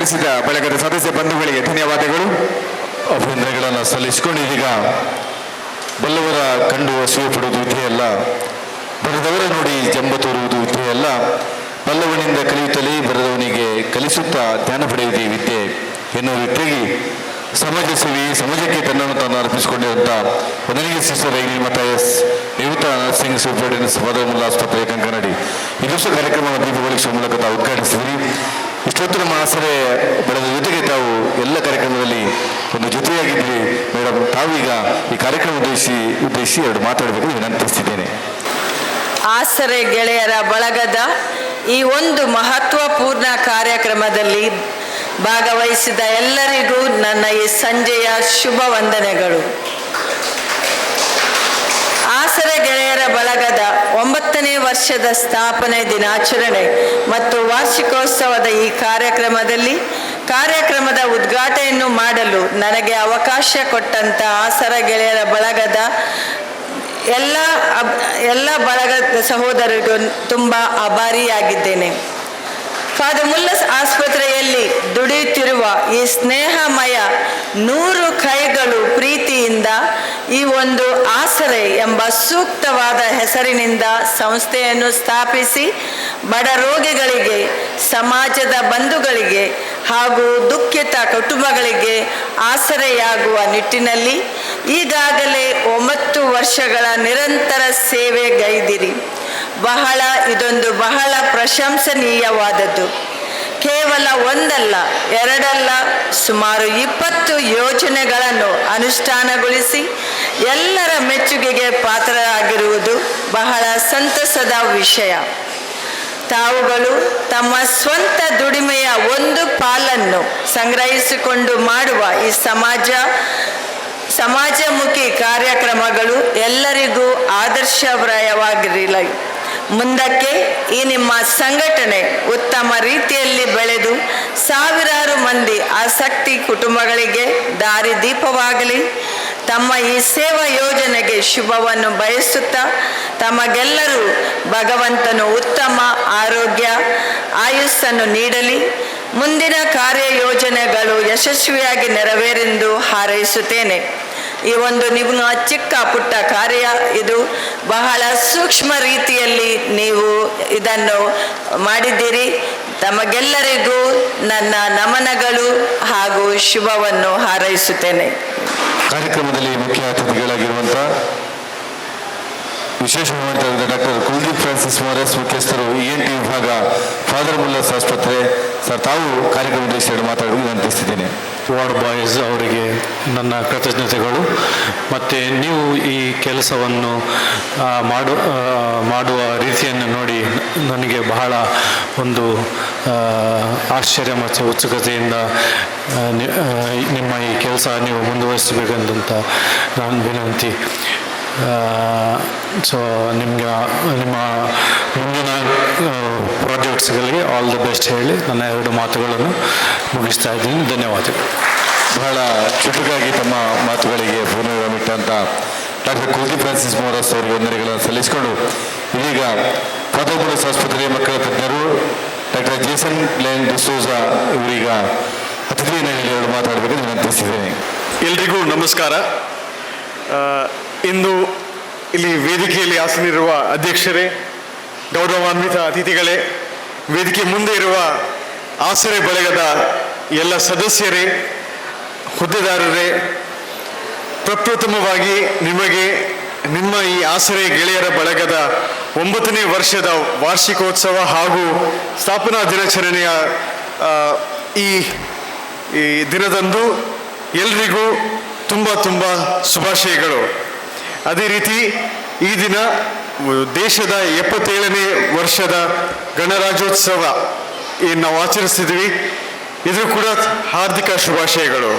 ಸಹಕರಿಸಿದ ಬಳಗದ ಸದಸ್ಯ ಬಂಧುಗಳಿಗೆ ಧನ್ಯವಾದಗಳು. ಅಭಿನಂದನೆಗಳನ್ನು ಸಲ್ಲಿಸಿಕೊಂಡು ಇದೀಗ ಬಲ್ಲವರ ಕಂಡು ಅಸೂಯೆ ಪಡುವುದು ವಿದ್ಯೆಯಲ್ಲ, ಬರೆದವರ ನೋಡಿ ಜಂಬ ತೋರುವುದು ವಿದ್ಯೆಯಲ್ಲ, ಬಲ್ಲವನಿಂದ ಕಲಿಯುತ್ತಲೇ ಬರೆದವನಿಗೆ ಕಲಿಸುತ್ತಾ ಜ್ಞಾನ ಪಡೆಯುವುದೇ ವಿದ್ಯೆ ಎನ್ನುವ ರೀತಿಯಾಗಿ ಸಮಾಜ ಸೇವೆ, ಸಮಾಜಕ್ಕೆ ತನ್ನನ್ನು ತಾನು ಅರ್ಪಿಸಿಕೊಂಡಿರುವಂಥ ಮೊದಲಿಗೆ ಸಿಸ್ಟರ್ ರೈಲ್ ಮತಾಯಸ್ ನಿವೃತ್ತ ನರ್ಸಿಂಗ್ ಸೂಪರಿಂಟೆಂಡೆಂಟ್ ಫಾದರ್ ಮುಲ್ಲಾ ಆಸ್ಪತ್ರೆ ಕಂಕನಾಡಿ ಇದು ಸಹ ಕಾರ್ಯಕ್ರಮವನ್ನು ದೀಪಗೊಳಿಸುವ ಮೂಲಕ ತಾವು ಉದ್ಘಾಟಿಸಿದ್ರಿ. ಇಷ್ಟೊತ್ತು ನಮ್ಮ ಆಸರೆ ಬೆಳೆದ ಜೊತೆಗೆ ತಾವು ಎಲ್ಲ ಕಾರ್ಯಕ್ರಮದಲ್ಲಿ ಒಂದು ಜೊತೆಯಾಗಿದ್ರಿ ಮೇಡಮ್. ತಾವೀಗ ಈ ಕಾರ್ಯಕ್ರಮ ಉದ್ದೇಶಿಸಿ ಎರಡು ಮಾತಾಡಬೇಕು ವಿನಂತಿಸ್ತಿದ್ದೇನೆ. ಆಸರೆ ಗೆಳೆಯರ ಬಳಗದ ಈ ಒಂದು ಮಹತ್ವಪೂರ್ಣ ಕಾರ್ಯಕ್ರಮದಲ್ಲಿ ಭಾಗವಹಿಸಿದ ಎಲ್ಲರಿಗೂ ನನ್ನ ಈ ಸಂಜೆಯ ಶುಭ ವಂದನೆಗಳು. ಆಸರೆ ಗೆಳೆಯರ ಬಳಗದ 9ನೇ ವರ್ಷದ ಸ್ಥಾಪನೆ ದಿನಾಚರಣೆ ಮತ್ತು ವಾರ್ಷಿಕೋತ್ಸವದ ಈ ಕಾರ್ಯಕ್ರಮದ ಉದ್ಘಾಟನೆಯನ್ನು ಮಾಡಲು ನನಗೆ ಅವಕಾಶ ಕೊಟ್ಟಂತ ಆಸರೆ ಗೆಳೆಯರ ಬಳಗದ ಎಲ್ಲ ಬಳಗದ ಸಹೋದರರಿಗೂ ತುಂಬ ಆಭಾರಿಯಾಗಿದ್ದೇನೆ. ಫಾದರ್ ಮುಲ್ಲಸ್ ಆಸ್ಪತ್ರೆಯಲ್ಲಿ ದುಡಿಯುತ್ತಿರುವ ಈ ಸ್ನೇಹಮಯ 100 ಕೈಗಳು ಪ್ರೀತಿಯಿಂದ ಈ ಒಂದು ಆಸರೆ ಎಂಬ ಸೂಕ್ತವಾದ ಹೆಸರಿನಿಂದ ಸಂಸ್ಥೆಯನ್ನು ಸ್ಥಾಪಿಸಿ ಬಡ ರೋಗಿಗಳಿಗೆ, ಸಮಾಜದ ಬಂಧುಗಳಿಗೆ ಹಾಗೂ ದುಃಖಿತ ಕುಟುಂಬಗಳಿಗೆ ಆಸರೆಯಾಗುವ ನಿಟ್ಟಿನಲ್ಲಿ ಈಗಾಗಲೇ 9 ವರ್ಷಗಳ ನಿರಂತರ ಸೇವೆಗೈದಿರಿ. ಇದೊಂದು ಬಹಳ ಪ್ರಶಂಸನೀಯವಾದದ್ದು. ಕೇವಲ ಒಂದಲ್ಲ, ಎರಡಲ್ಲ, ಸುಮಾರು 20 ಯೋಜನೆಗಳನ್ನು ಅನುಷ್ಠಾನಗೊಳಿಸಿ ಎಲ್ಲರ ಮೆಚ್ಚುಗೆಗೆ ಪಾತ್ರರಾಗಿರುವುದು ಬಹಳ ಸಂತಸದ ವಿಷಯ. ತಾವುಗಳು ತಮ್ಮ ಸ್ವಂತ ದುಡಿಮೆಯ ಒಂದು ಪಾಲನ್ನು ಸಂಗ್ರಹಿಸಿಕೊಂಡು ಮಾಡುವ ಈ ಸಮಾಜಮುಖಿ ಕಾರ್ಯಕ್ರಮಗಳು ಎಲ್ಲರಿಗೂ ಆದರ್ಶಪ್ರಾಯವಾಗಿರಲಿ. ಮುಂದಕ್ಕೆ ಈ ನಿಮ್ಮ ಸಂಘಟನೆ ಉತ್ತಮ ರೀತಿಯಲ್ಲಿ ಬೆಳೆದು ಸಾವಿರಾರು ಮಂದಿ ಆಸಕ್ತಿ ಕುಟುಂಬಗಳಿಗೆ ದಾರಿದೀಪವಾಗಲಿ. ತಮ್ಮ ಈ ಸೇವಾ ಯೋಜನೆಗೆ ಶುಭವನ್ನು ಬಯಸುತ್ತಾ ತಮಗೆಲ್ಲರೂ ಭಗವಂತನು ಉತ್ತಮ ಆರೋಗ್ಯ ಆಯುಸ್ಸನ್ನು ನೀಡಲಿ. ಮುಂದಿನ ಕಾರ್ಯಯೋಜನೆಗಳು ಯಶಸ್ವಿಯಾಗಿ ನೆರವೇರೆಂದು ಹಾರೈಸುತ್ತೇನೆ. ಈ ಒಂದು ನಿಮ್ಮ ಚಿಕ್ಕ ಪುಟ್ಟ ಕಾರ್ಯ ಇದು ಬಹಳ ಸೂಕ್ಷ್ಮ ರೀತಿಯಲ್ಲಿ ನೀವು ಇದನ್ನು ಮಾಡಿದ್ದೀರಿ. ತಮಗೆಲ್ಲರಿಗೂ ನನ್ನ ನಮನಗಳು ಹಾಗೂ ಶುಭವನ್ನು ಹಾರೈಸುತ್ತೇನೆ. ಕಾರ್ಯಕ್ರಮದಲ್ಲಿ ಮುಖ್ಯ ಅತಿಥಿಗಳಾಗಿರುವಂಥ ವಿಶೇಷ ಡಾಕ್ಟರ್ ಕುಲ್ದೀಪ್ ಫ್ರಾನ್ಸಿಸ್ ಮೋರೆಸ್, ಮುಖ್ಯಸ್ಥರು ENT ವಿಭಾಗ, ಫಾದರ್ ಮುಲ್ಲಸ್ ಆಸ್ಪತ್ರೆ. ಸರ್, ತಾವು ಕಾರ್ಯಕ್ರಮದಲ್ಲಿ ಮಾತಾಡಲು ವಿನಂತಿಸಿದ್ದೇನೆ. ವಾರ್ಡ್ ಬಾಯ್ಸ್ ಅವರಿಗೆ ನನ್ನ ಕೃತಜ್ಞತೆಗಳು. ಮತ್ತು ನೀವು ಈ ಕೆಲಸವನ್ನು ಮಾಡುವ ರೀತಿಯನ್ನು ನೋಡಿ ನನಗೆ ಬಹಳ ಒಂದು ಆಶ್ಚರ್ಯ ಮತ್ತು ಉತ್ಸುಕತೆಯಿಂದ ನಿಮ್ಮ ಈ ಕೆಲಸ ನೀವು ಮುಂದುವರಿಸಬೇಕಂತ ನಾನು ವಿನಂತಿ. ಸೊ ನಿಮ್ಮ ಮುಂದಿನ ಪ್ರಾಜೆಕ್ಟ್ಸ್ಗಳಿಗೆ ಆಲ್ ದಿ ಬೆಸ್ಟ್ ಹೇಳಿ ನನ್ನ 2 ಮಾತುಗಳನ್ನು ಮುಗಿಸ್ತಾ ಇದ್ದೀನಿ. ಧನ್ಯವಾದಗಳು. ಬಹಳ ಚುಟುಕಾಗಿ ತಮ್ಮ ಮಾತುಗಳಿಗೆ ಪೂರ್ಣವಿರಾಮಿಟ್ಟಂಥ ಡಾಕ್ಟರ್ ಕುಲ್ದೀಪ್ ಫ್ರಾನ್ಸಿಸ್ ಮೋರಸ್ ಅವರಿಗೆ ವಂದನೆಗಳನ್ನು ಸಲ್ಲಿಸಿಕೊಂಡು ಇದೀಗ ಫಾದರ್ ಮುಲ್ಲಸ್ ಆಸ್ಪತ್ರೆಯ ಮಕ್ಕಳ ತಜ್ಞರು ಡಾಕ್ಟರ್ ಜೇಸನ್ ಗ್ಲೆನ್ ಡಿಸೋಜಾ ಇವರೀಗ ಅತಿಥಿಯನ್ನು ಹೇಳಿ ಅವರು ಮಾತಾಡಬೇಕೆಂದು ವಿನಂತಿಸಿದ್ದೇನೆ. ಎಲ್ರಿಗೂ ನಮಸ್ಕಾರ. ಇಂದು ಇಲ್ಲಿ ವೇದಿಕೆಯಲ್ಲಿ ಆಸನಿರುವ ಅಧ್ಯಕ್ಷರೇ, ಗೌರವಾನ್ವಿತ ಅತಿಥಿಗಳೇ, ವೇದಿಕೆ ಮುಂದೆ ಇರುವ ಆಸರೆ ಬಳಗದ ಎಲ್ಲ ಸದಸ್ಯರೇ, ಹುದ್ದೆದಾರರೇ, ಪ್ರಪ್ರಥಮವಾಗಿ ನಿಮಗೆ ನಿಮ್ಮ ಈ ಆಸರೆ ಗೆಳೆಯರ ಬಳಗದ 9ನೇ ವರ್ಷದ ವಾರ್ಷಿಕೋತ್ಸವ ಹಾಗೂ ಸ್ಥಾಪನಾ ದಿನಾಚರಣೆಯ ಈ ದಿನದಂದು ಎಲ್ರಿಗೂ ತುಂಬ ಶುಭಾಶಯಗಳು. ಅದೇ ರೀತಿ ಈ ದಿನ ದೇಶದ 77ನೇ ವರ್ಷದ ಗಣರಾಜ್ಯೋತ್ಸವ ಏನು ನಾವು ಆಚರಿಸ್ತಿದ್ವಿ, ಇದು ಕೂಡ ಹಾರ್ದಿಕ ಶುಭಾಶಯಗಳು.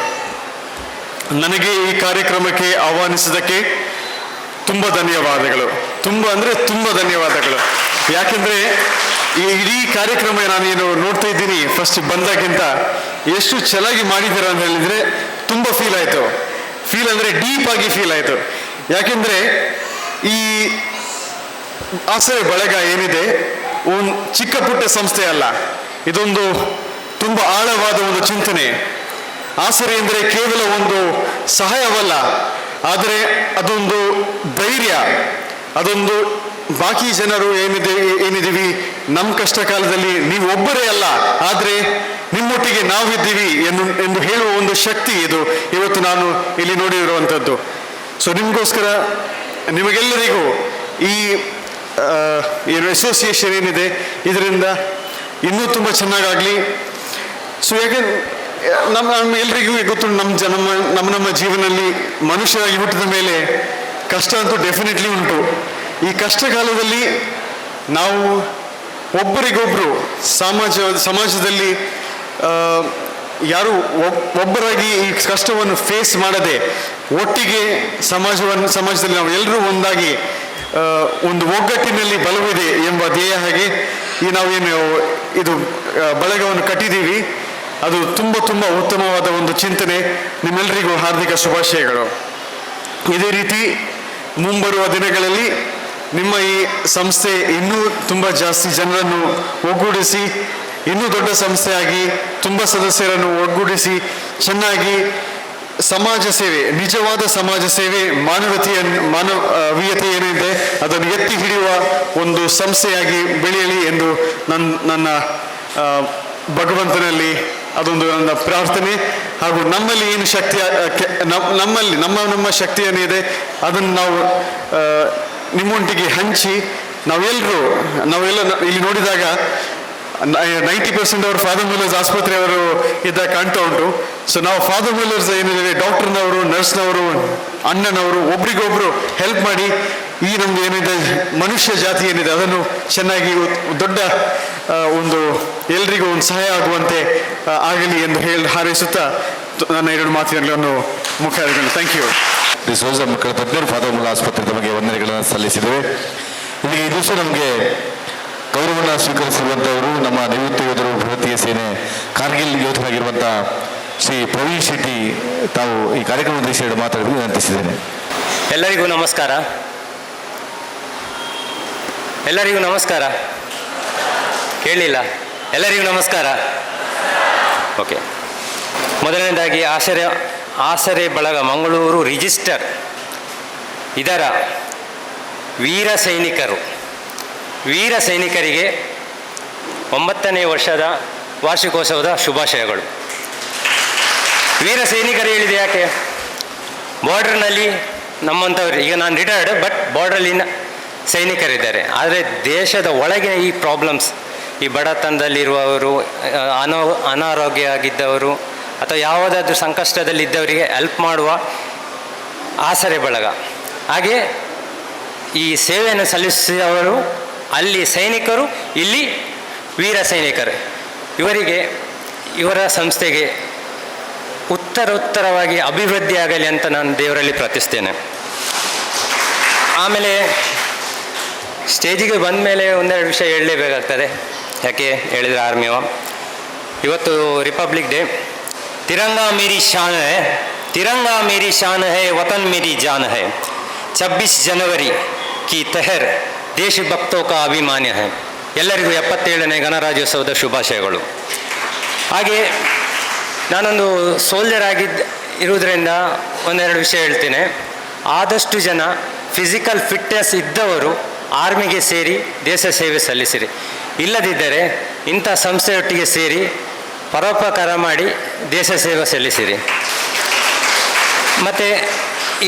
ನನಗೆ ಈ ಕಾರ್ಯಕ್ರಮಕ್ಕೆ ಆಹ್ವಾನಿಸಿದ್ದಕ್ಕೆ ತುಂಬ ಧನ್ಯವಾದಗಳು. ತುಂಬ ಧನ್ಯವಾದಗಳು. ಯಾಕೆಂದರೆ ಈ ಇಡೀ ಕಾರ್ಯಕ್ರಮ ನಾನೇನು ನೋಡ್ತಾ ಇದ್ದೀನಿ ಫಸ್ಟ್ ಬಂದಾಗಿಂತ ಎಷ್ಟು ಚೆನ್ನಾಗಿ ಮಾಡಿದ್ದೀರ ಅಂತ ಹೇಳಿದರೆ ತುಂಬ ಫೀಲ್ ಆಯಿತು. ಫೀಲ್ ಅಂದರೆ ಡೀಪ್ ಆಗಿ ಫೀಲ್ ಆಯಿತು. ಯಾಕೆಂದರೆ ಈ ಆಸರೆ ಬಳಗ ಏನಿದೆ ಒಂದು ಚಿಕ್ಕ ಪುಟ್ಟ ಸಂಸ್ಥೆ ಅಲ್ಲ, ಇದೊಂದು ತುಂಬ ಆಳವಾದ ಒಂದು ಚಿಂತನೆ. ಆಸರೆ ಎಂದರೆ ಕೇವಲ ಒಂದು ಸಹಾಯವಲ್ಲ, ಆದರೆ ಅದೊಂದು ಧೈರ್ಯ, ಅದೊಂದು ಬಾಕಿ ಜನರು ಏನಿದ್ದೀವಿ ನಮ್ಮ ಕಷ್ಟ ಕಾಲದಲ್ಲಿ ನೀವು ಒಬ್ಬರೇ ಅಲ್ಲ, ಆದರೆ ನಿಮ್ಮೊಟ್ಟಿಗೆ ನಾವಿದ್ದೀವಿ ಎಂದು ಹೇಳುವ ಒಂದು ಶಕ್ತಿ ಇದು ಇವತ್ತು ನಾನು ಇಲ್ಲಿ ನೋಡಿರುವಂಥದ್ದು. ಸೊ ನಿಮಗೋಸ್ಕರ ನಿಮಗೆಲ್ಲರಿಗೂ ಈ ಏನು ಅಸೋಸಿಯೇಷನ್ ಏನಿದೆ ಇದರಿಂದ ಇನ್ನೂ ತುಂಬ ಚೆನ್ನಾಗಾಗಲಿ. ಸೊ ಯಾಕೆ ನಮ್ಮೆಲ್ಲರಿಗೂ ಗೊತ್ತು, ನಮ್ಮ ಜೀವನದಲ್ಲಿ ಮನುಷ್ಯರಾಗಿ ಹುಟ್ಟಿದ ಮೇಲೆ ಕಷ್ಟ ಅಂತೂ ಡೆಫಿನೆಟ್ಲಿ ಉಂಟು. ಈ ಕಷ್ಟ ಕಾಲದಲ್ಲಿ ನಾವು ಒಬ್ಬರಿಗೊಬ್ಬರು ಸಮಾಜದಲ್ಲಿ ಯಾರು ಒಬ್ಬರಾಗಿ ಈ ಕಷ್ಟವನ್ನು ಫೇಸ್ ಮಾಡದೆ ಒಟ್ಟಿಗೆ ಸಮಾಜದಲ್ಲಿ ನಾವು ಎಲ್ಲರೂ ಒಂದಾಗಿ ಒಂದು ಒಗ್ಗಟ್ಟಿನಲ್ಲಿ ಬಲವಿದೆ ಎಂಬ ಧ್ಯೇಯ ಹಾಗೆ ನಾವೇನು ಇದು ಬಳಗವನ್ನು ಕಟ್ಟಿದ್ದೀವಿ, ಅದು ತುಂಬ ತುಂಬ ಉತ್ತಮವಾದ ಒಂದು ಚಿಂತನೆ. ನಿಮ್ಮೆಲ್ಲರಿಗೂ ಹಾರ್ದಿಕ ಶುಭಾಶಯಗಳು. ಇದೇ ರೀತಿ ಮುಂಬರುವ ದಿನಗಳಲ್ಲಿ ನಿಮ್ಮ ಈ ಸಂಸ್ಥೆ ಇನ್ನೂ ತುಂಬ ಜಾಸ್ತಿ ಜನರನ್ನು ಒಗ್ಗೂಡಿಸಿ ಇನ್ನೂ ದೊಡ್ಡ ಸಂಸ್ಥೆಯಾಗಿ ತುಂಬ ಸದಸ್ಯರನ್ನು ಒಗ್ಗೂಡಿಸಿ ಚೆನ್ನಾಗಿ ಸಮಾಜ ಸೇವೆ, ನಿಜವಾದ ಸಮಾಜ ಸೇವೆ, ಮಾನವೀಯತೆ ಏನಿದೆ ಅದನ್ನು ಎತ್ತಿ ಹಿಡಿಯುವ ಒಂದು ಸಂಸ್ಥೆಯಾಗಿ ಬೆಳೆಯಲಿ ಎಂದು ನನ್ನ ಭಗವಂತನಲ್ಲಿ ಅದೊಂದು ನನ್ನ ಪ್ರಾರ್ಥನೆ. ಹಾಗೂ ನಮ್ಮಲ್ಲಿ ಏನು ಶಕ್ತಿ ನಮ್ಮಲ್ಲಿ ನಮ್ಮ ಶಕ್ತಿ ಏನಿದೆ ಅದನ್ನು ನಾವು ನಿಮ್ಮೊಟ್ಟಿಗೆ ಹಂಚಿ ನಾವೆಲ್ಲ ಇಲ್ಲಿ ನೋಡಿದಾಗ 90% ಅವರು ಫಾದರ್ ಮಿಲ್ಲರ್ಸ್ ಆಸ್ಪತ್ರೆಯವರು ಇದ್ದಾಗ ಕಾಣ್ತಾ ಉಂಟು. ಸೊ ನಾವು ಫಾದರ್ ಮಿಲ್ಲರ್ಸ್ ಏನಿದೆ, ಡಾಕ್ಟರ್ನವರು, ನರ್ಸ್ನವರು, ಅಣ್ಣನವರು ಒಬ್ರಿಗೊಬ್ರು ಹೆಲ್ಪ್ ಮಾಡಿ ಈ ನಮ್ದು ಏನಿದೆ ಮನುಷ್ಯ ಜಾತಿ ಏನಿದೆ ಅದನ್ನು ಚೆನ್ನಾಗಿ ದೊಡ್ಡ ಒಂದು ಎಲ್ರಿಗೂ ಒಂದು ಸಹಾಯ ಆಗುವಂತೆ ಆಗಲಿ ಎಂದು ಹಾರೈಸುತ್ತಾ ನನ್ನ 2 ಮಾತಿನಲ್ಲಿ ಮುಖ್ಯ. Thank you. ಸೋಜ ಮಕ್ಕಳ ತಜ್ಞರು ಫಾದರ್ ಮುಲ್ಲಾ ಆಸ್ಪತ್ರೆ ತಮಗೆ ವಂದನೆಗಳನ್ನು ಸಲ್ಲಿಸಿದ್ದೇವೆ. ಇಲ್ಲಿಗೆ ಈ ದಿವಸ ನಮಗೆ ಗೌರವವನ್ನು ಸ್ವೀಕರಿಸಿರುವಂಥವರು ನಮ್ಮ ನಿವೃತ್ತ ಯೋಧರು, ಭಾರತೀಯ ಸೇನೆ ಕಾರ್ಗಿಲ್ ಯೋಧರಾಗಿರುವಂಥ ಶ್ರೀ ಪ್ರವೀಣ್ ಶೆಟ್ಟಿ. ತಾವು ಈ ಕಾರ್ಯಕ್ರಮ ಉದ್ದೇಶಿಸಿ 2 ಮಾತಾಡಲು ವಿನಂತಿಸಿದ್ದೇನೆ. ಎಲ್ಲರಿಗೂ ನಮಸ್ಕಾರ. ಎಲ್ಲರಿಗೂ ನಮಸ್ಕಾರ. ಕೇಳಿಲ್ಲ? ಎಲ್ಲರಿಗೂ ನಮಸ್ಕಾರ. ಓಕೆ. ಮೊದಲನೇದಾಗಿ ಆಸರೆ ಬಳಗ ಮಂಗಳೂರು ರಿಜಿಸ್ಟರ್ ಇದರ ವೀರ ಸೈನಿಕರಿಗೆ 9ನೇ ವರ್ಷದ ವಾರ್ಷಿಕೋತ್ಸವದ ಶುಭಾಶಯಗಳು. ವೀರ ಸೈನಿಕರು ಹೇಳಿದೆ ಯಾಕೆ? ಬಾರ್ಡರ್ನಲ್ಲಿ ನಮ್ಮಂಥವ್ರು, ಈಗ ನಾನು ರಿಟೈರ್ಡ್, ಬಟ್ ಬಾರ್ಡ್ರಲ್ಲಿನ ಸೈನಿಕರಿದ್ದಾರೆ. ಆದರೆ ದೇಶದ ಒಳಗೆ ಈ ಪ್ರಾಬ್ಲಮ್ಸ್, ಈ ಬಡತನದಲ್ಲಿರುವವರು, ಅನಾರೋಗ್ಯ ಆಗಿದ್ದವರು ಅಥವಾ ಯಾವುದಾದ್ರೂ ಸಂಕಷ್ಟದಲ್ಲಿದ್ದವರಿಗೆ ಹೆಲ್ಪ್ ಮಾಡುವ ಆಸರೆ ಬಳಗ. ಹಾಗೆ ಈ ಸೇವೆಯನ್ನು ಸಲ್ಲಿಸುವವರು ಅಲ್ಲಿ ಸೈನಿಕರು, ಇಲ್ಲಿ ವೀರ ಸೈನಿಕರು. ಇವರ ಸಂಸ್ಥೆಗೆ ಉತ್ತರೋತ್ತರವಾಗಿ ಅಭಿವೃದ್ಧಿಯಾಗಲಿ ಅಂತ ನಾನು ದೇವರಲ್ಲಿ ಪ್ರಾರ್ಥಿಸ್ತೇನೆ. ಆಮೇಲೆ ಸ್ಟೇಜಿಗೆ ಬಂದ ಮೇಲೆ 1-2 ವಿಷಯ ಹೇಳಲೇಬೇಕಾಗ್ತದೆ. ಯಾಕೆ ಹೇಳಿದರೆ ಆರ್ಮಿವ ಇವತ್ತು ರಿಪಬ್ಲಿಕ್ ಡೇ. तिरंगा मेरी शान है वतन मेरी जान है 26 जनवरी की तहर ದೇಶಭಕ್ತೋं का ಅಭಿಮಾನ್ಯ है. ಎಲ್ಲರಿಗೂ 77ನೇ ಗಣರಾಜ್ಯೋತ್ಸವದ ಶುಭಾಶಯಗಳು. ಹಾಗೆ ನಾನೊಂದು ಸೋಲ್ಜರ್ ಇರುವುದರಿಂದ 1-2 ವಿಷಯ ಹೇಳ್ತೇನೆ. ಆದಷ್ಟು ಜನ ಫಿಸಿಕಲ್ ಫಿಟ್ನೆಸ್ ಇದ್ದವರು ಆರ್ಮಿಗೆ ಸೇರಿ ದೇಶ ಸೇವೆ ಸಲ್ಲಿಸಿರಿ. ಇಲ್ಲದಿದ್ದರೆ ಇಂಥ ಸಂಸ್ಥೆಯೊಟ್ಟಿಗೆ ಸೇರಿ ಪರೋಪಕಾರ ಮಾಡಿ ದೇಶ ಸೇವೆ ಸಲ್ಲಿಸಿರಿ. ಮತ್ತು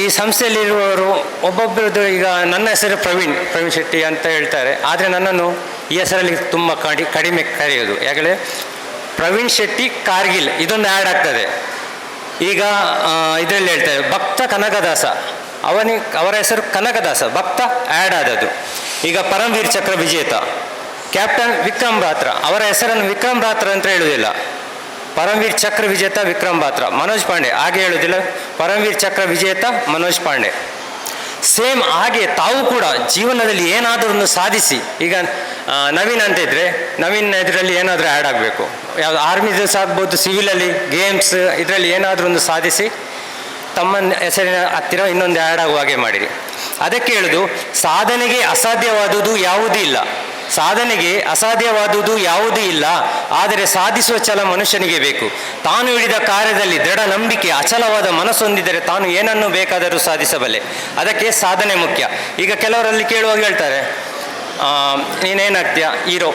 ಈ ಸಂಸ್ಥೆಯಲ್ಲಿರುವವರು ಒಬ್ಬೊಬ್ಬರದ್ದು, ಈಗ ನನ್ನ ಹೆಸರು ಪ್ರವೀಣ್ ಶೆಟ್ಟಿ ಅಂತ ಹೇಳ್ತಾರೆ, ಆದರೆ ನನ್ನನ್ನು ಈ ಹೆಸರಲ್ಲಿ ತುಂಬ ಕಡಿಮೆ ಕರೆಯೋದು. ಯಾಕಂದರೆ ಪ್ರವೀಣ್ ಶೆಟ್ಟಿ ಕಾರ್ಗಿಲ್ ಇದೊಂದು ಆ್ಯಡ್ ಆಗ್ತದೆ. ಈಗ ಇದರಲ್ಲಿ ಹೇಳ್ತಾರೆ ಭಕ್ತ ಕನಕದಾಸ, ಅವರ ಹೆಸರು ಕನಕದಾಸ, ಭಕ್ತ ಆ್ಯಡ್ ಆದದ್ದು. ಈಗ ಪರಮವೀರ್ ಚಕ್ರ ವಿಜೇತ ಕ್ಯಾಪ್ಟನ್ ವಿಕ್ರಮ್ ಬಾತ್ರಾ, ಅವರ ಹೆಸರನ್ನು ವಿಕ್ರಮ್ ಬಾತ್ರಾ ಅಂತ ಹೇಳುವುದಿಲ್ಲ, ಪರಮವೀರ್ ಚಕ್ರ ವಿಜೇತ ವಿಕ್ರಮ್ ಬಾತ್ರಾ. ಮನೋಜ್ ಪಾಂಡೆ ಹಾಗೆ ಹೇಳುವುದಿಲ್ಲ, ಪರಮವೀರ್ ಚಕ್ರ ವಿಜೇತ ಮನೋಜ್ ಪಾಂಡೆ. ಸೇಮ್ ಹಾಗೆ ತಾವು ಕೂಡ ಜೀವನದಲ್ಲಿ ಏನಾದರೂ ಒಂದು ಸಾಧಿಸಿ, ಈಗ ನವೀನ್ ಅಂತ ಇದ್ದರೆ ನವೀನ್ ಇದರಲ್ಲಿ ಏನಾದರೂ ಆ್ಯಡ್ ಆಗಬೇಕು. ಯಾವುದು ಆರ್ಮಿದು ಸಾಗ್ಬೋದು, ಸಿವಿಲಲ್ಲಿ ಗೇಮ್ಸ್ ಇದರಲ್ಲಿ ಏನಾದರೂ ಒಂದು ಸಾಧಿಸಿ ತಮ್ಮ ಹೆಸರಿನ ಹತ್ತಿರ ಇನ್ನೊಂದು ಆ್ಯಡ್ ಆಗುವ ಹಾಗೆ ಮಾಡಿರಿ. ಅದಕ್ಕೆ ಹೇಳೋದು, ಸಾಧನೆಗೆ ಅಸಾಧ್ಯವಾದುದು ಯಾವುದೂ ಇಲ್ಲ. ಸಾಧನೆಗೆ ಅಸಾಧ್ಯವಾದುದು ಯಾವುದೂ ಇಲ್ಲ, ಆದರೆ ಸಾಧಿಸುವ ಛಲ ಮನುಷ್ಯನಿಗೆ ಬೇಕು. ತಾನು ಹಿಡಿದ ಕಾರ್ಯದಲ್ಲಿ ದೃಢ ನಂಬಿಕೆ, ಅಚಲವಾದ ಮನಸ್ಸೊಂದಿದ್ದರೆ ತಾನು ಏನನ್ನು ಬೇಕಾದರೂ ಸಾಧಿಸಬಲ್ಲೆ. ಅದಕ್ಕೆ ಸಾಧನೆ ಮುಖ್ಯ. ಈಗ ಕೆಲವರಲ್ಲಿ ಕೇಳುವಾಗ ಹೇಳ್ತಾರೆ, ನೀನೇನಾಗ್ತೀಯ ಹೀರೋ,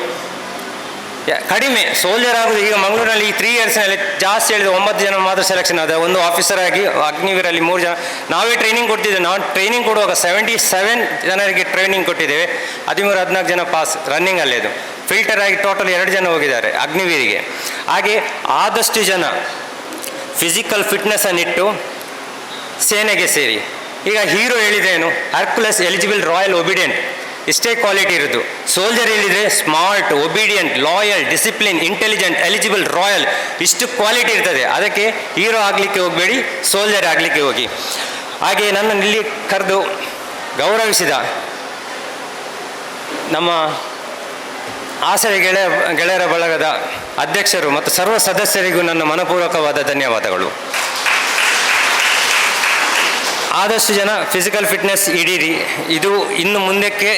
ಕಡಿಮೆ ಸೋಲ್ಜರ್ ಆಗೋದು. ಈಗ ಮಂಗಳೂರಿನಲ್ಲಿ ಈ 3 ಇಯರ್ಸ್ನಲ್ಲಿ ಜಾಸ್ತಿ ಹೇಳಿದ 9 ಜನ ಮಾತ್ರ ಸೆಲೆಕ್ಷನ್ ಆದ. ಒಂದು ಆಫೀಸರ್ ಆಗಿ ಅಗ್ನಿವೀರಲ್ಲಿ 3 ಜನ ನಾವೇ ಟ್ರೈನಿಂಗ್ ಕೊಡ್ತಿದ್ದೇವೆ. ನಾವು ಟ್ರೈನಿಂಗ್ ಕೊಡುವಾಗ 77 ಜನರಿಗೆ ಟ್ರೈನಿಂಗ್ ಕೊಟ್ಟಿದ್ದೇವೆ. 13-14 ಜನ ಪಾಸ್ ರನ್ನಿಂಗಲ್ಲಿ. ಅದು ಫಿಲ್ಟರ್ ಆಗಿ ಟೋಟಲ್ 2 ಜನ ಹೋಗಿದ್ದಾರೆ ಅಗ್ನಿವೀರಿಗೆ. ಹಾಗೆ ಆದಷ್ಟು ಜನ ಫಿಸಿಕಲ್ ಫಿಟ್ನೆಸ್ಸನ್ನಿಟ್ಟು ಸೇನೆಗೆ ಸೇರಿ. ಈಗ hero ಹೇಳಿದ್ರೇನು, Hercules, eligible, royal, obedient, ಇಷ್ಟೇ ಕ್ವಾಲಿಟಿ ಇರೋದು. ಸೋಲ್ಜರ್ ಹೇಳಿದರೆ smart, obedient, loyal, discipline, intelligent, eligible, royal, ಇಷ್ಟು ಕ್ವಾಲಿಟಿ ಇರ್ತದೆ. ಅದಕ್ಕೆ ಹೀರೋ ಆಗಲಿಕ್ಕೆ ಹೋಗಬೇಡಿ, ಸೋಲ್ಜರ್ ಆಗಲಿಕ್ಕೆ ಹೋಗಿ. ಹಾಗೆ ನನ್ನನ್ನು ಇಲ್ಲಿ ಕರೆದು ಗೌರವಿಸಿದ ನಮ್ಮ ಆಸರೆ ಗೆಳೆಯರ ಬಳಗದ ಅಧ್ಯಕ್ಷರು ಮತ್ತು ಸರ್ವ ಸದಸ್ಯರಿಗೂ ನನ್ನ ಮನಪೂರ್ವಕವಾದ ಧನ್ಯವಾದಗಳು. ಆದಷ್ಟು ಜನ ಫಿಸಿಕಲ್ ಫಿಟ್ನೆಸ್ ಹಿಡೀರಿ. ಇದು ಇನ್ನು ಮುಂದಕ್ಕೆ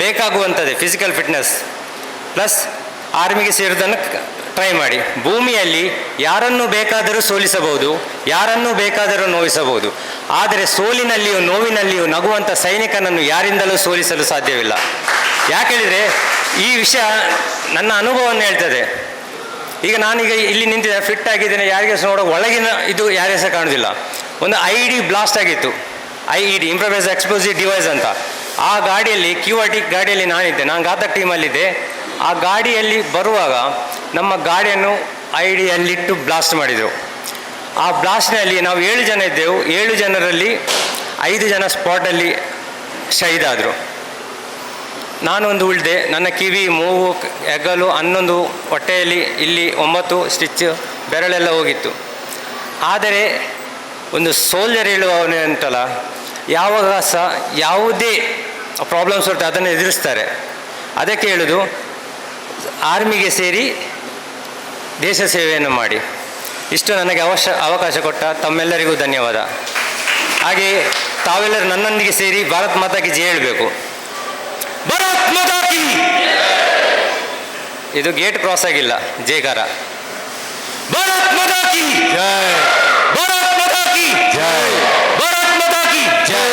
ಬೇಕಾಗುವಂಥದ್ದೇ ಫಿಸಿಕಲ್ ಫಿಟ್ನೆಸ್. ಪ್ಲಸ್ ಆರ್ಮಿಗೆ ಸೇರೋದನ್ನು ಟ್ರೈ ಮಾಡಿ. ಭೂಮಿಯಲ್ಲಿ ಯಾರನ್ನು ಬೇಕಾದರೂ ಸೋಲಿಸಬಹುದು, ಯಾರನ್ನು ಬೇಕಾದರೂ ನೋವಿಸಬಹುದು. ಆದರೆ ಸೋಲಿನಲ್ಲಿಯೂ ನೋವಿನಲ್ಲಿಯೂ ನಗುವಂಥ ಸೈನಿಕನನ್ನು ಯಾರಿಂದಲೂ ಸೋಲಿಸಲು ಸಾಧ್ಯವಿಲ್ಲ. ಯಾಕೇಳಿದರೆ ಈ ವಿಷಯ ನನ್ನ ಅನುಭವವನ್ನು ಹೇಳ್ತದೆ. ಈಗ ನಾನೀಗ ಇಲ್ಲಿ ನಿಂತಿದ್ದೆ, ಫಿಟ್ ಆಗಿದ್ದೇನೆ, ಯಾರಿಗೆ ಸಹ ನೋಡೋ ಒಳಗಿನ ಇದು ಯಾರೇ ಸಹ ಕಾಣೋದಿಲ್ಲ. ಒಂದು IED ಬ್ಲಾಸ್ಟ್ ಆಗಿತ್ತು, IED ಇಂಪ್ರವೈಸ್ಡ್ ಎಕ್ಸ್ಪ್ಲೋಸಿವ್ ಡಿವೈಸ್ ಅಂತ. ಆ ಗಾಡಿಯಲ್ಲಿ QRT ಗಾಡಿಯಲ್ಲಿ ನಾನಿದ್ದೆ, ನಾನು ಘಾತಕ್ ಟೀಮಲ್ಲಿದ್ದೆ. ಆ ಗಾಡಿಯಲ್ಲಿ ಬರುವಾಗ ನಮ್ಮ ಗಾಡಿಯನ್ನು IEDಯಲ್ಲಿಟ್ಟು ಬ್ಲಾಸ್ಟ್ ಮಾಡಿದರು. ಆ ಬ್ಲಾಸ್ಟ್ನಲ್ಲಿ ನಾವು 7 ಜನ ಇದ್ದೆವು. 7 ಜನರಲ್ಲಿ 5 ಜನ ಸ್ಪಾಟಲ್ಲಿ ಶಹೀದಾದರು. ನಾನೊಂದು ಉಳಿದೆ. ನನ್ನ ಕಿವಿ, ಮೂಗು, ಹೆಗಲು, 11 ಹೊಟ್ಟೆಯಲ್ಲಿ, ಇಲ್ಲಿ 9 ಸ್ಟಿಚ್, ಬೆರಳೆಲ್ಲ ಹೋಗಿತ್ತು. ಆದರೆ ಒಂದು ಸೋಲ್ಜರ್ ಹೇಳುವವನೇ ಅಂತಲ್ಲ, ಯಾವಾಗ ಸಹ ಯಾವುದೇ ಪ್ರಾಬ್ಲಮ್ಸ್ ಇರುತ್ತೆ ಅದನ್ನು ಎದುರಿಸ್ತಾರೆ. ಅದಕ್ಕೆ ಹೇಳೋದು, ಆರ್ಮಿಗೆ ಸೇರಿ ದೇಶ ಸೇವೆಯನ್ನು ಮಾಡಿ. ಇಷ್ಟು ನನಗೆ ಅವಕಾಶ ಕೊಟ್ಟ ತಮ್ಮೆಲ್ಲರಿಗೂ ಧನ್ಯವಾದ. ಹಾಗೆ ತಾವೆಲ್ಲರೂ ನನ್ನೊಂದಿಗೆ ಸೇರಿ ಭಾರತ್ ಮಾತಾ ಕಿ ಜೈ ಹೇಳಬೇಕು. ಭಾರತ್ ಮಾತಾ ಕಿ. ಇದು ಗೇಟ್ ಕ್ರಾಸ್ ಆಗಿಲ್ಲ, ಜೈಕಾರ. ಭಾರತ್ ಮಾತಾ ಕಿ ಜೈ. ಭಾರತ್ ಮಾತಾ ಕಿ ಜೈ. ಭಾರತ್ ಮಾತಾ ಕಿ ಜೈ.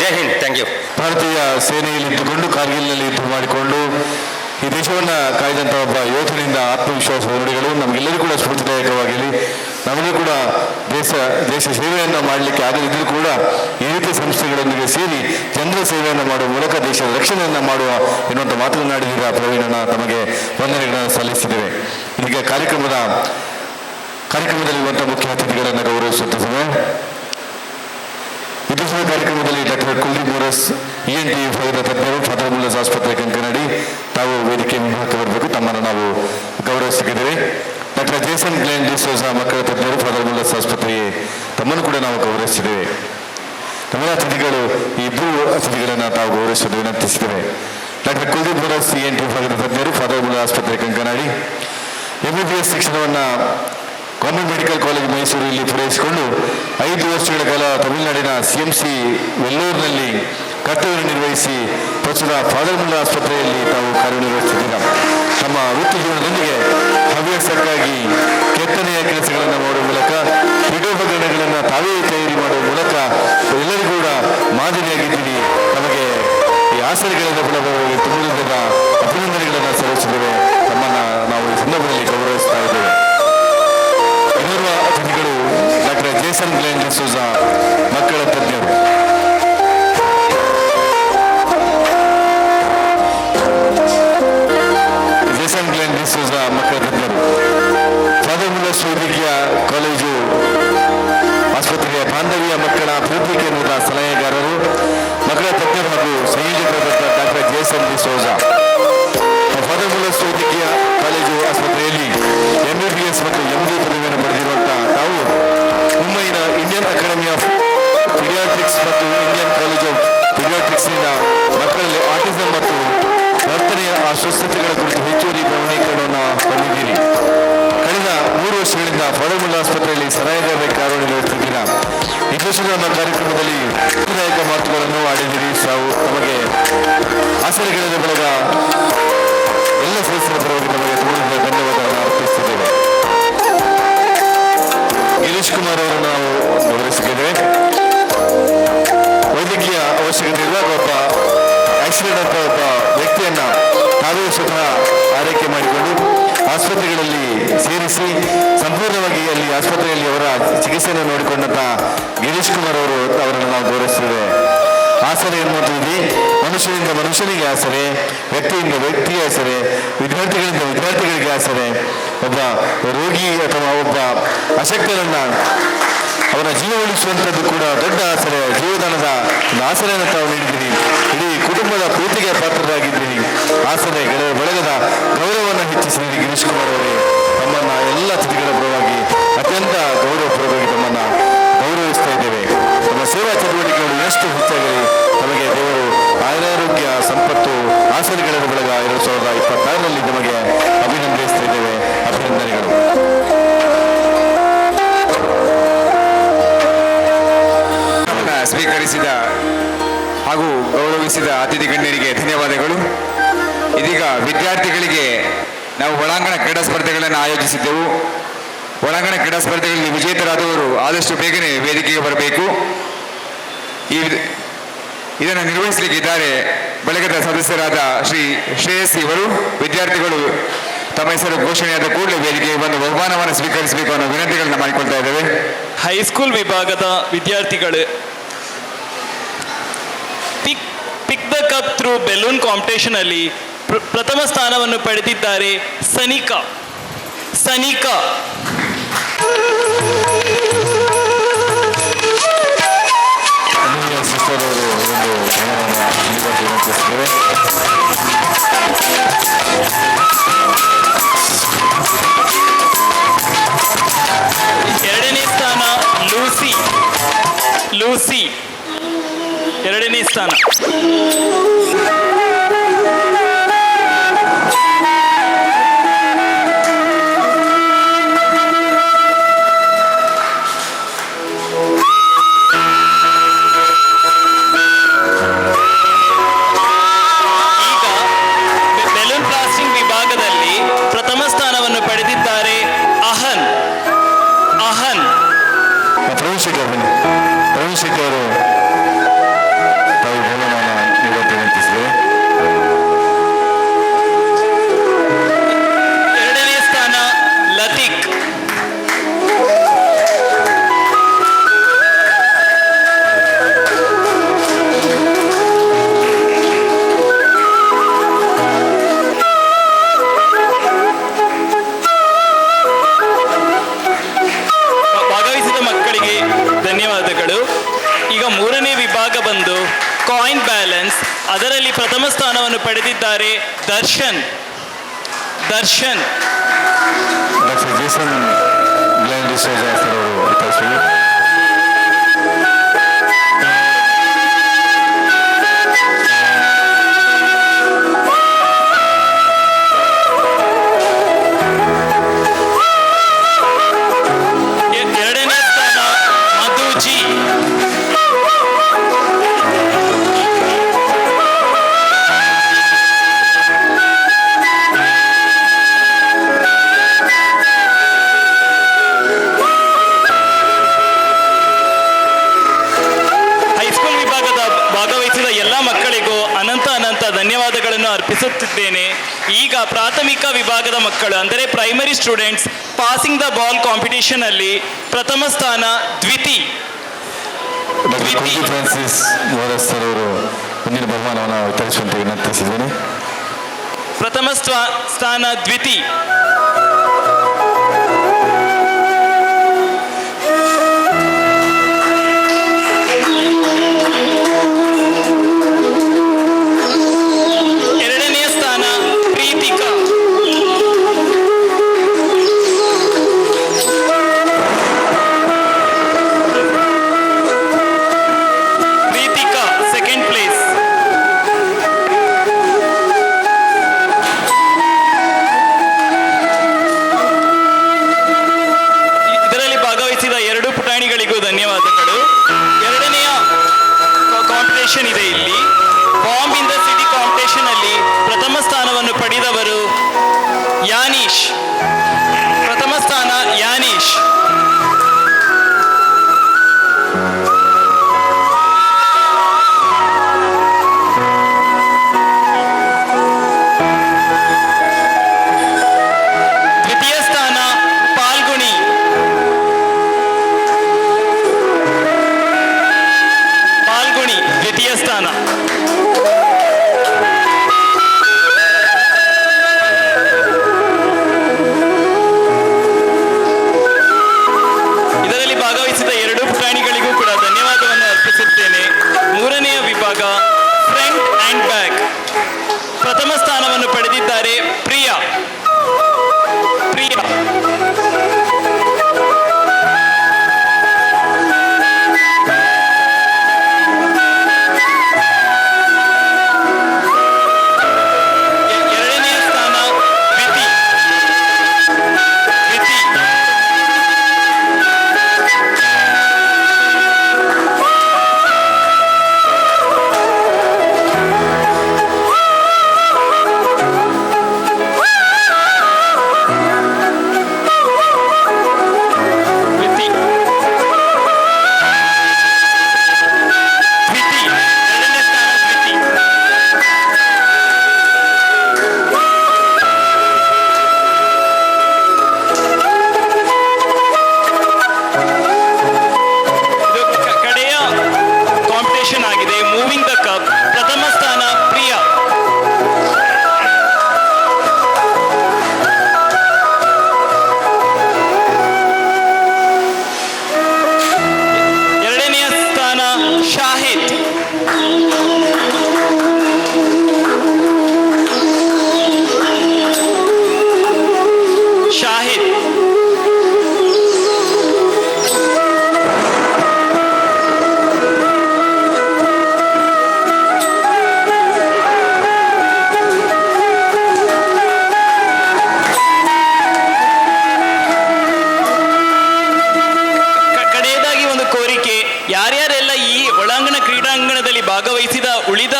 ಜೈ ಹಿಂದ್. Thank you. ಭಾರತೀಯ ಸೇನೆಯಲ್ಲಿ ಇದ್ದುಕೊಂಡು ಕಾರ್ಗಿಲ್ನಲ್ಲಿ ಯುದ್ಧ ಮಾಡಿಕೊಂಡು ಈ ದೇಶವನ್ನು ಕಾಯ್ದಂಥ ಒಬ್ಬ ಯೋಧನಿಂದ ಆತ್ಮವಿಶ್ವಾಸ ನುಡಿಗಳು ನಮಗೆಲ್ಲರೂ ಕೂಡ ಸ್ಫೂರ್ತಿದಾಯಕವಾಗಿರಲಿ. ನಮಗೂ ಕೂಡ ದೇಶ ಸೇವೆಯನ್ನು ಮಾಡಲಿಕ್ಕೆ ಆಗದಿದ್ದರೂ ಕೂಡ ಈ ರೀತಿಯ ಸಂಸ್ಥೆಗಳೊಂದಿಗೆ ಸೇರಿ ಜನರ ಸೇವೆಯನ್ನು ಮಾಡುವ ಮೂಲಕ ದೇಶದ ರಕ್ಷಣೆಯನ್ನು ಮಾಡುವ ಎನ್ನುವಂಥ ಮಾತನಾಡಿದ ಪ್ರವೀಣನ ತಮಗೆ ವಂದನೆಗಳನ್ನು ಸಲ್ಲಿಸಿದ್ದೇವೆ. ಈಗ ಕಾರ್ಯಕ್ರಮದಲ್ಲಿರುವಂಥ ಮುಖ್ಯ ಅತಿಥಿಗಳನ್ನು ಗೌರವಿಸುವಂಥ ಸಮಯ. ವಿಧಾನಸಭಾ ಕಾರ್ಯಕ್ರಮದಲ್ಲಿ ಡಾಕ್ಟರ್ ಕುಲ್ದೀಪ್ ಮೋರಸ್ ENT ವಿಭಾಗದ ತಜ್ಞರು, ಫಾದರ್ ಮುಲ್ಲಾಸ್ ಆಸ್ಪತ್ರೆ ಕಂಕನಾಡಿ ತಾವು ವೇದಿಕೆ ಮುಂಭಾಗಕ್ಕೆ ಬರಬೇಕು. ತಮ್ಮನ್ನು ನಾವು ಗೌರವಿಸುತ್ತಿದ್ದೇವೆ. ಡಾಕ್ಟರ್ ಜೇಸನ್ ಗ್ಲೆನ್ ಡಿಸೋಜಾ ಮಕ್ಕಳ ತಜ್ಞರು, ಫಾದರ್ ಮುಲ್ಲಾಸ್ ಆಸ್ಪತ್ರೆಗೆ ತಮ್ಮನ್ನು ಕೂಡ ನಾವು ಗೌರವಿಸಿದ್ದೇವೆ. ನಮ್ಮೆಲ್ಲ ಅತಿಥಿಗಳು ಈ 2 ಅತಿಥಿಗಳನ್ನು ತಾವು ಗೌರವಿಸಲು ವಿನಂತಿಸಿದ್ದೇವೆ. ಡಾಕ್ಟರ್ ಕುಲ್ದೀಪ್ ಮೋರಸ್ ENT ವಿಭಾಗದ ತಜ್ಞರು, ಫಾದರ್ ಮುಲ್ಲಾಸ್ ಆಸ್ಪತ್ರೆ ಕಂಕನಾಡಿ MBBS ಶಿಕ್ಷಣವನ್ನು ಗೌರ್ಮೆಂಟ್ ಮೆಡಿಕಲ್ ಕಾಲೇಜ್ ಮೈಸೂರಲ್ಲಿ ಪೂರೈಸಿಕೊಂಡು 5 ವರ್ಷಗಳ ಕಾಲ ತಮಿಳುನಾಡಿನ CMC ವೆಲ್ಲೂರಿನಲ್ಲಿ ಕರ್ತವ್ಯ ನಿರ್ವಹಿಸಿ ಪ್ರಸ್ತುತ ಫಾದರ್ ಮುಲ್ಲಾ ಆಸ್ಪತ್ರೆಯಲ್ಲಿ ತಾವು ಕಾರ್ಯನಿರ್ವಹಿಸುತ್ತಿದ್ದೀರ. ತಮ್ಮ ವೃತ್ತಿ ಜೀವನದೊಂದಿಗೆ ಹವ್ಯಾಸಕ್ಕಾಗಿ ಕೆತ್ತನೆಯ ಕೆಲಸಗಳನ್ನು ಮಾಡುವ ಮೂಲಕ ಪೀಠೋಪಕರಣಗಳನ್ನು ತಾವೇ ತಯಾರಿ ಮಾಡುವ ಮೂಲಕ ಎಲ್ಲರಿಗೂ ಕೂಡ ಮಾದರಿಯಾಗಿದ್ದೀರಿ. ನಮಗೆ ಈ ಆಸರೆಗಳ ಫಲವಾಗಿ ತುಂಬ ಅಭಿನಂದನೆಗಳನ್ನು ಸಲ್ಲಿಸಿದ್ದೇವೆ. ತಮ್ಮನ್ನು ನಾವು ಈ ಸಂದರ್ಭದಲ್ಲಿ ಗೌರವಿಸ್ತಾ ಇದ್ದೇವೆ. ಇನ್ನೋರ್ವ ಅತಿಥಿಗಳು ಡಾಕ್ಟರ್ ಜೇಸನ್ ಗ್ಲೆನ್ ಡಿಸೋಜಾ ಮಕ್ಕಳ ತಜ್ಞರು. ಜೇಸನ್ ಗ್ಲೆನ್ ಡಿಸೋಜಾ ಮಕ್ಕಳ ತಜ್ಞರು, ಫಾದರ್ ಮುಲ್ಲಾಸ್ ವೈದ್ಯಕೀಯ ಕಾಲೇಜು ಆಸ್ಪತ್ರೆಯ ಬಾಂಧವ್ಯ ಮಕ್ಕಳ ಅಭಿವೃದ್ಧಿ ಕೇಂದ್ರದ ಸಲಹೆಗಾರರು, ಮಕ್ಕಳ ತಜ್ಞರು ಹಾಗೂ ಸಂಯೋಜಕರಾದ ಡಾಕ್ಟರ್ ಜೇಸನ್ ಡಿಸೋಜಾ. ಫಾದರ್ ಮುಲ್ಲಾಸ್ ವೈದ್ಯಕೀಯ ಕಾಲೇಜು ಆಸ್ಪತ್ರೆಯಲ್ಲಿ MBBS ಮತ್ತು MD ಪದವಿಯನ್ನು ಪಡೆದಿರುವಂತಹ ತಾವು ಮುಂಬೈನ ಇಂಡಿಯನ್ ಅಕಾಡೆಮಿ ಆಫ್ ಪೀಡಿಯಾಟ್ರಿಕ್ಸ್ ಮತ್ತು ಇಂಡಿಯನ್ ಕಾಲೇಜ್ ಆಫ್ ಪೀಡಿಯಾಟ್ರಿಕ್ಸ್ನಿಂದ ಮಕ್ಕಳಲ್ಲಿ ಆಟಿಸಂ ಮತ್ತು ವರ್ತನೆಯ ಅಸ್ವಸ್ಥತೆಗಳ ಕುರಿತು ಹೆಚ್ಚುವರಿ ಪ್ರಮಾಣೀಕರಣವನ್ನು ಹೊಂದಿದ್ದೀರಿ. ಕಳೆದ 3 ವರ್ಷಗಳಿಂದ ಫಾದರ್ ಮುಲ್ಲಾ ಆಸ್ಪತ್ರೆಯಲ್ಲಿ ಸಲಹೆಗಾರರಾಗಿ ಕಾರ್ಯನಿರ್ವಹಿಸುತ್ತಿದ್ದೀರಾ. ಈ ನಮ್ಮ ಕಾರ್ಯಕ್ರಮದಲ್ಲಿ ಸ್ಫೂರ್ತಿದಾಯಕ ಮಾತುಗಳನ್ನು ಆಡಿದಿರಿ. ತಾವು ತಮಗೆ ಆಸರೆಗಳ ಬಳಗ ಗಿರೀಶ್ ಕುಮಾರ್ ಅವರನ್ನು ನಾವು ಗೌರವಿಸಿದ್ದೇವೆ. ವೈದ್ಯಕೀಯ ಅವಶ್ಯಕತೆ ಇರುವಾಗ ಒಬ್ಬ ಆಕ್ಸಿಡೆಂಟ್ ಅಂತ ಒಬ್ಬ ವ್ಯಕ್ತಿಯನ್ನ ತಾವೇ ಸ್ವತಃ ಆರೈಕೆ ಮಾಡಿಕೊಂಡು ಆಸ್ಪತ್ರೆಗಳಲ್ಲಿ ಸೇರಿಸಿ ಸಂಪೂರ್ಣವಾಗಿ ಅಲ್ಲಿ ಆಸ್ಪತ್ರೆಯಲ್ಲಿ ಅವರ ಚಿಕಿತ್ಸೆಯನ್ನು ನೋಡಿಕೊಂಡಂತ ಗಿರೀಶ್ ಕುಮಾರ್ ಅವರನ್ನು ನಾವು ಗೌರವಿಸಿದ್ದೇವೆ. ಆಸರೆ ಎನ್ನುವಂಥದ್ದು ಮನುಷ್ಯನಿಂದ ಮನುಷ್ಯನಿಗೆ ಆಸರೆ, ವ್ಯಕ್ತಿಯಿಂದ ವ್ಯಕ್ತಿಗೆ ಆಸರೆ, ವಿದ್ಯಾರ್ಥಿಗಳಿಂದ ವಿದ್ಯಾರ್ಥಿಗಳಿಗೆ ಆಸರೆ, ಒಬ್ಬ ರೋಗಿ ಅಥವಾ ಒಬ್ಬ ಅಶಕ್ತರನ್ನ ಅವರ ಜೀವ ಉಳಿಸುವಂಥದ್ದು ಕೂಡ ದೊಡ್ಡ ಆಸರೆ, ಜೀವದಾನದ ಒಂದು ಆಸರೆಯನ್ನು ತಾವು ನೀಡಿದ್ದೀರಿ. ಇಡೀ ಕುಟುಂಬದ ಪ್ರೀತಿಗೆ ಪಾತ್ರರಾಗಿದ್ದೀರಿ. ಆಸರೆ ಗೆಳೆಯ ಬಳಗದ ಗೌರವವನ್ನು ಹೆಚ್ಚಿಸಿದ್ದೀರಿ. ಗಿರೀಶ್ ಕುಮಾರ್ ಅವರೇ, ತಮ್ಮನ್ನ ಎಲ್ಲ ಅತಿಥಿಗಳ ಪರವಾಗಿ ಅತ್ಯಂತ ಗೌರವಪೂರ್ವಕವಾಗಿ ತಮ್ಮನ್ನ ಗೌರವಿಸ್ತಾ ಇದ್ದೇವೆ. ನಮ್ಮ ಸೇವಾ ಚಟುವಟಿಕೆಗಳು ಎಷ್ಟು ಹೆಚ್ಚಾಗಲಿ ನಮಗೆ ದೇವರು ಆರೋಗ್ಯ ಸಂಪತ್ತು ಆಸರೆಗಳ ಬಳಗ 2026ರಲ್ಲಿ ನಮಗೆ ಅಭಿನಂದಿಸ್ತಾ ಇದ್ದೇವೆ. ಅಭಿನಂದನೆಗಳು. ಸ್ವೀಕರಿಸಿದ ಹಾಗೂ ಗೌರವಿಸಿದ ಅತಿಥಿ ಗಣ್ಯರಿಗೆ ಧನ್ಯವಾದಗಳು. ಇದೀಗ ವಿದ್ಯಾರ್ಥಿಗಳಿಗೆ ನಾವು ಒಳಾಂಗಣ ಕ್ರೀಡಾ ಸ್ಪರ್ಧೆಗಳನ್ನು ಆಯೋಜಿಸಿದ್ದೆವು. ಒಳಾಂಗಣ ಕ್ರೀಡಾ ಸ್ಪರ್ಧೆಗಳಲ್ಲಿ ವಿಜೇತರಾದವರು ಆದಷ್ಟು ಬೇಗನೆ ವೇದಿಕೆಗೆ ಬರಬೇಕು. ಇದನ್ನು ನಿರ್ವಹಿಸಲಿಕ್ಕಿದ್ದಾರೆ ಬಳಗದ ಸದಸ್ಯರಾದ ಶ್ರೀ ಶ್ರೇಯಸ್ ಇವರು. ವಿದ್ಯಾರ್ಥಿಗಳು ತಮ್ಮ ಹೆಸರು ಘೋಷಣೆಯಾದ ಕೂಡಲೇ ವೇದಿಕೆಗೆ ಬಂದು ಬಹುಮಾನವನ್ನು ಸ್ವೀಕರಿಸಬೇಕು ಅನ್ನೋ ವಿನಂತಿಗಳನ್ನು ಮಾಡಿಕೊಳ್ತಾ ಇದ್ದೇವೆ. ಹೈಸ್ಕೂಲ್ ವಿಭಾಗದ ವಿದ್ಯಾರ್ಥಿಗಳು pick the cup through balloon competition ಅಲ್ಲಿ ಪ್ರಥಮ ಸ್ಥಾನವನ್ನು ಪಡೆದಿದ್ದಾರೆ ಸನಿಕಾ. ಸಿಸ್ಟರ್ ಅವರು ಒಂದು ವಿನಂತಿಸಿದ್ದೇವೆ. ಎರಡನೇ ಸ್ಥಾನ ಲೂಸಿ. ಎರಡನೇ ಸ್ಥಾನ. ಪ್ರವೀಣ್ ಶೆಟ್ಟಿ ಅವರು ತಾವು ಬಹುಮಾನ ನೀಡುವಂತೆ ವಿನಂತಿಸಿದೆ. ಎರಡನೇ ಸ್ಥಾನ ಲತಿಕ್. ಭಾಗವಹಿಸಿದ ಮಕ್ಕಳಿಗೆ ಧನ್ಯವಾದಗಳು. ಈಗ ಮೂರನೇ ವಿಭಾಗ ಬಂದು ಕಾಯಿನ್ ಬ್ಯಾಲೆನ್ಸ್. ಅದರಲ್ಲಿ ಪ್ರಥಮ ಸ್ಥಾನವನ್ನು ಪಡೆದಿದ್ದಾರೆ Darshan. Doctor Jason Glenn D'Souza sir ಅವರು ವಿತರಿಸಿದರು. ಎರಡನೇ ಸ್ಥಾನ ಮಧುಜಿ. ಹೈಸ್ಕೂಲ್ ವಿಭಾಗದ ಭಾಗವಹಿಸಿದ ಎಲ್ಲ ಮಕ್ಕಳಿಗೂ ಅನಂತ ಧನ್ಯವಾದಗಳನ್ನು ಅರ್ಪಿಸುತ್ತಿದ್ದೇನೆ. ಈಗ ಪ್ರಾಥಮಿಕ ವಿಭಾಗದ ಮಕ್ಕಳು ಅಂದರೆ primary students passing the ball competition ಅಲ್ಲಿ ಪ್ರಥಮ ಸ್ಥಾನ ದ್ವಿತಿ. ಫ್ರಾನ್ಸಿಸ್ ಮೋರಸ್ ಸರ್ ಅವರು ಮುಂದಿನ ಬಹುಮಾನವನ್ನು ವಿತರಿಸುವಂತೆ ವಿನಂತಿಸಿದ್ದೇನೆ. ಪ್ರಥಮ ಸ್ಥಾನ ದ್ವಿತಿ. ಎರಡನೇ ಸ್ಥಾನ Preethika. Second place. Hand bag. ಪ್ರಥಮ ಸ್ಥಾನವನ್ನು ಪಡೆದಿದ್ದಾರೆ ಪ್ರಿಯಾ. ಎರಡನೆಯ ಸ್ಥಾನ ವಿತಿ. ಪ್ರಥಮ ಸ್ಥಾನ ಪ್ರಿಯಾ. ಎರಡನೆಯ ಸ್ಥಾನ ಶಾಹಿದ್. ಯಾರ್ಯಾರೆಲ್ಲ ಈ ಒಳಾಂಗಣ ಕ್ರೀಡಾಂಗಣದಲ್ಲಿ ಭಾಗವಹಿಸಿದ ಉಳಿದ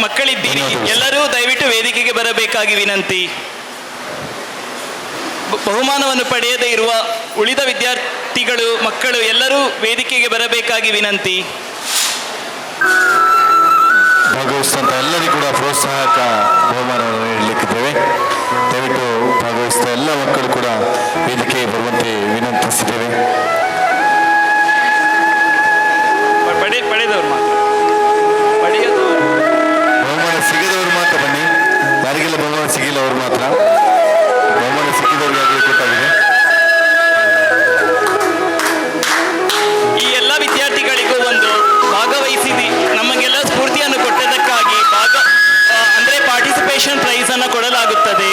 ಮಕ್ಕಳಿದ್ದೀರಿ, ಎಲ್ಲರೂ ದಯವಿಟ್ಟು ವೇದಿಕೆಗೆ ಬರಬೇಕಾಗಿ ವಿನಂತಿ. ಬಹುಮಾನವನ್ನು ಪಡೆಯದೇ ಇರುವ ಉಳಿದ ವಿದ್ಯಾರ್ಥಿಗಳು, ಮಕ್ಕಳು ಎಲ್ಲರೂ ವೇದಿಕೆಗೆ ಬರಬೇಕಾಗಿ ವಿನಂತಿ. ಭಾಗವಹಿಸಿದಂಥ ಎಲ್ಲರಿಗೂ ಕೂಡ ಪ್ರೋತ್ಸಾಹಕ ಬಹುಮಾನವನ್ನು ನೀಡಲಿಕ್ಕಿದ್ದೇವೆ. ದಯವಿಟ್ಟು ಭಾಗವಹಿಸಿದ ಎಲ್ಲ ಮಕ್ಕಳು ಕೂಡ ವೇದಿಕೆಗೆ ಬರುವಂತೆ ವಿನಂತಿಸಿದ್ದೇವೆ. ಪಡೆದವರು ಮಾತ್ರ, ಬಹುಮಾನ ಸಿಗದವರು ಮಾತ್ರ ಬನ್ನಿ. ಯಾರಿಗೆಲ್ಲ ಬಹುಮಾನ ಸಿಗಿಲ್ಲ ಅವರು ಮಾತ್ರ. ಬಹುಮಾನ ಸಿಕ್ಕಿದವರಿಗೆ ಕೊಟ್ಟಾಗಿದೆ. ಈ ಎಲ್ಲ ವಿದ್ಯಾರ್ಥಿಗಳಿಗೂ ಒಂದು ಭಾಗವಹಿಸಿದಿ ನಮಗೆಲ್ಲ ಸ್ಫೂರ್ತಿಯನ್ನು ಕೊಟ್ಟದಕ್ಕಾಗಿ ಅಂದ್ರೆ ಪಾರ್ಟಿಸಿಪೇಷನ್ ಪ್ರೈಸ್ ಅನ್ನು ಕೊಡಲಾಗುತ್ತದೆ.